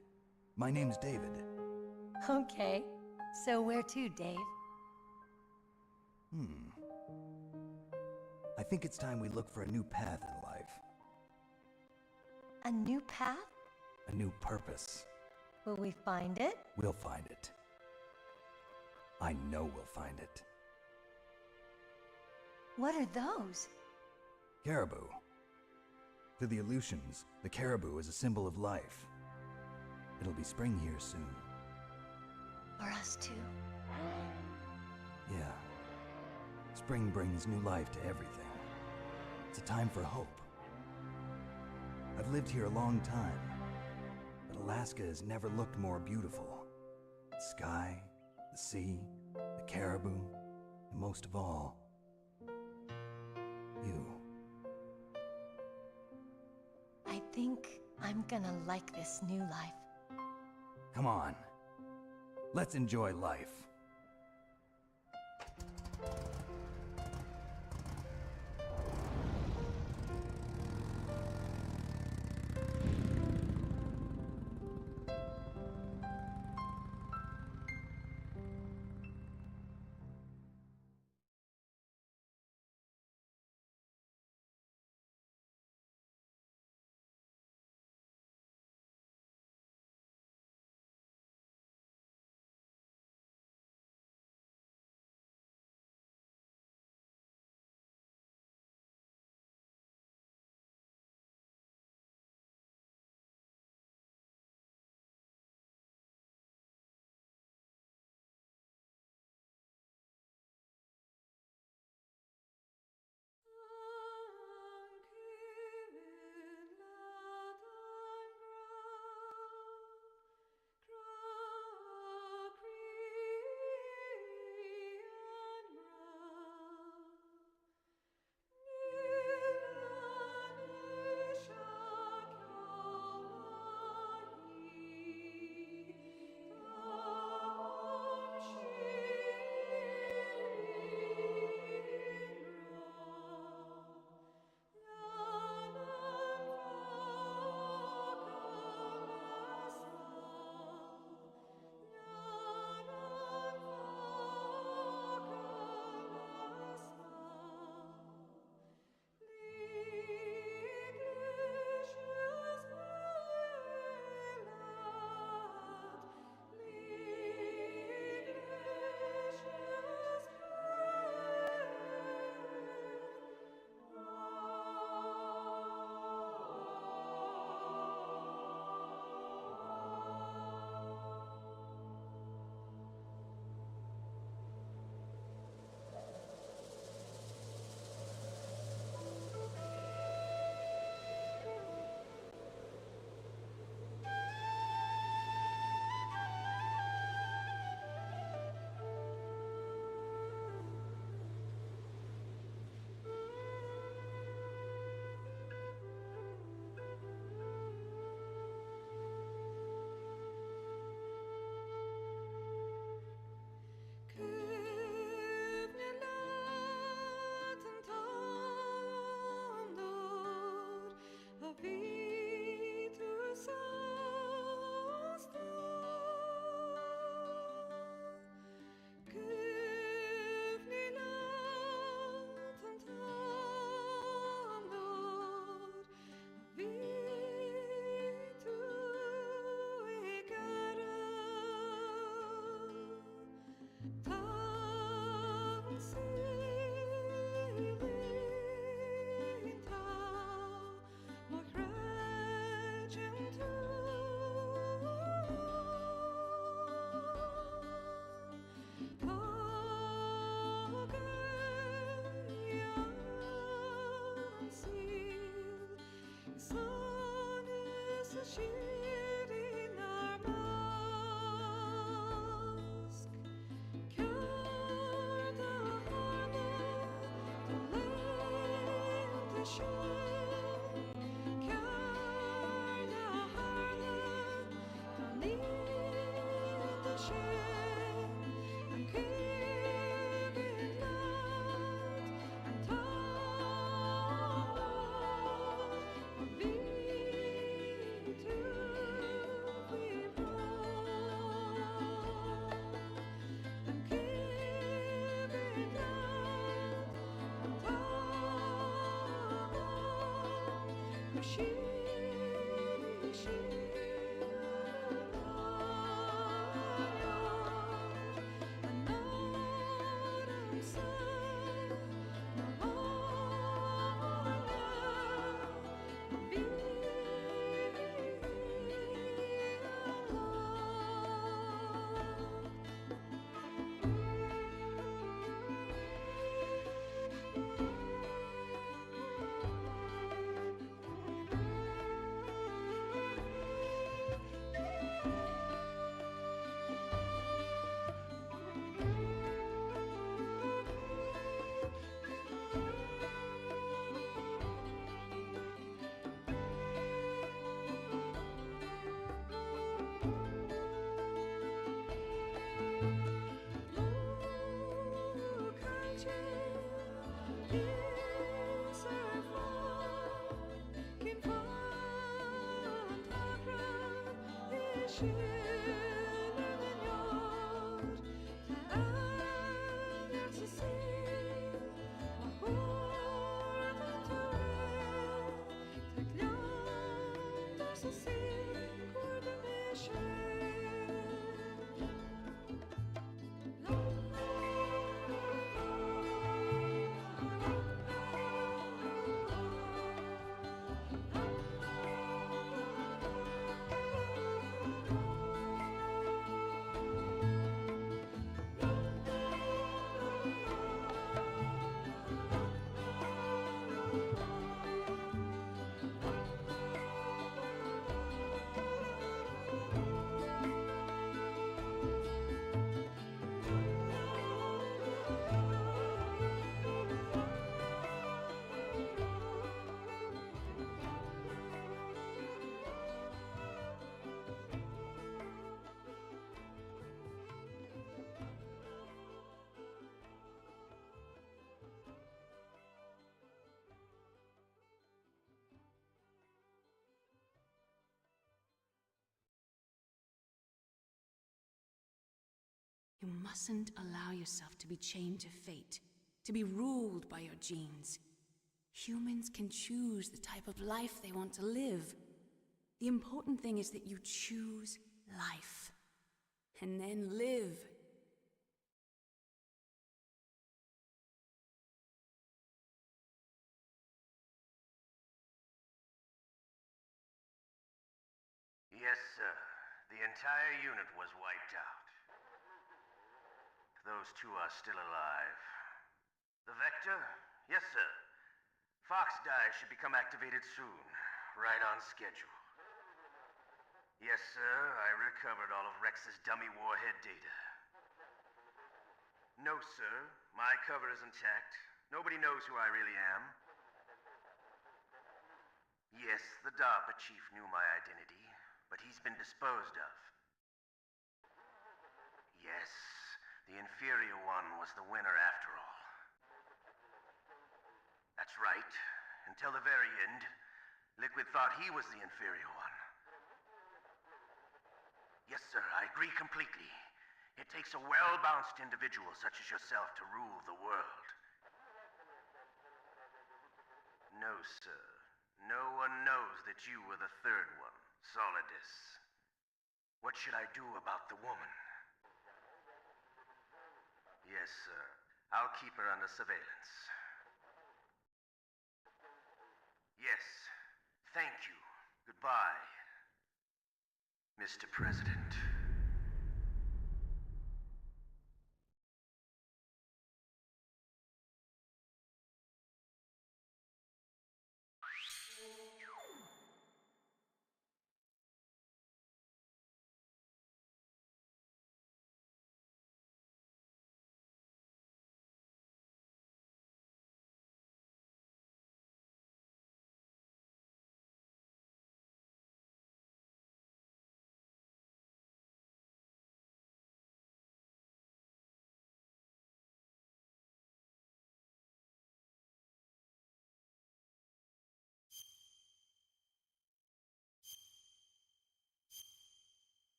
My name's David. Okay. So where to, Dave? I think it's time we look for a new path in life. A new path? A new purpose. Will we find it? We'll find it. I know we'll find it. What are those? Caribou. To the Aleutians, the caribou is a symbol of life. It'll be spring here soon. For us too? Yeah. Spring brings new life to everything. It's a time for hope. I've lived here a long time, but Alaska has never looked more beautiful. The sky, the sea, the caribou, and most of all, you. I think I'm gonna like this new life. Come on. Let's enjoy life. You mustn't allow yourself to be chained to fate, to be ruled by your genes. Humans can choose the type of life they want to live. The important thing is that you choose life, and then live. Yes, sir. The entire unit was wiped out. Those two are still alive. The Vector? Yes, sir. Fox Die should become activated soon. Right on schedule. Yes, sir. I recovered all of Rex's dummy warhead data. No, sir. My cover is intact. Nobody knows who I really am. Yes, the DARPA chief knew my identity, but he's been disposed of. Yes, the inferior one was the winner after all. That's right. Until the very end, Liquid thought he was the inferior one. Yes, sir, I agree completely. It takes a well-balanced individual such as yourself to rule the world. No, sir. No one knows that you were the third one, Solidus. What should I do about the woman? Yes, sir. I'll keep her under surveillance. Yes. Thank you. Goodbye, Mr. President.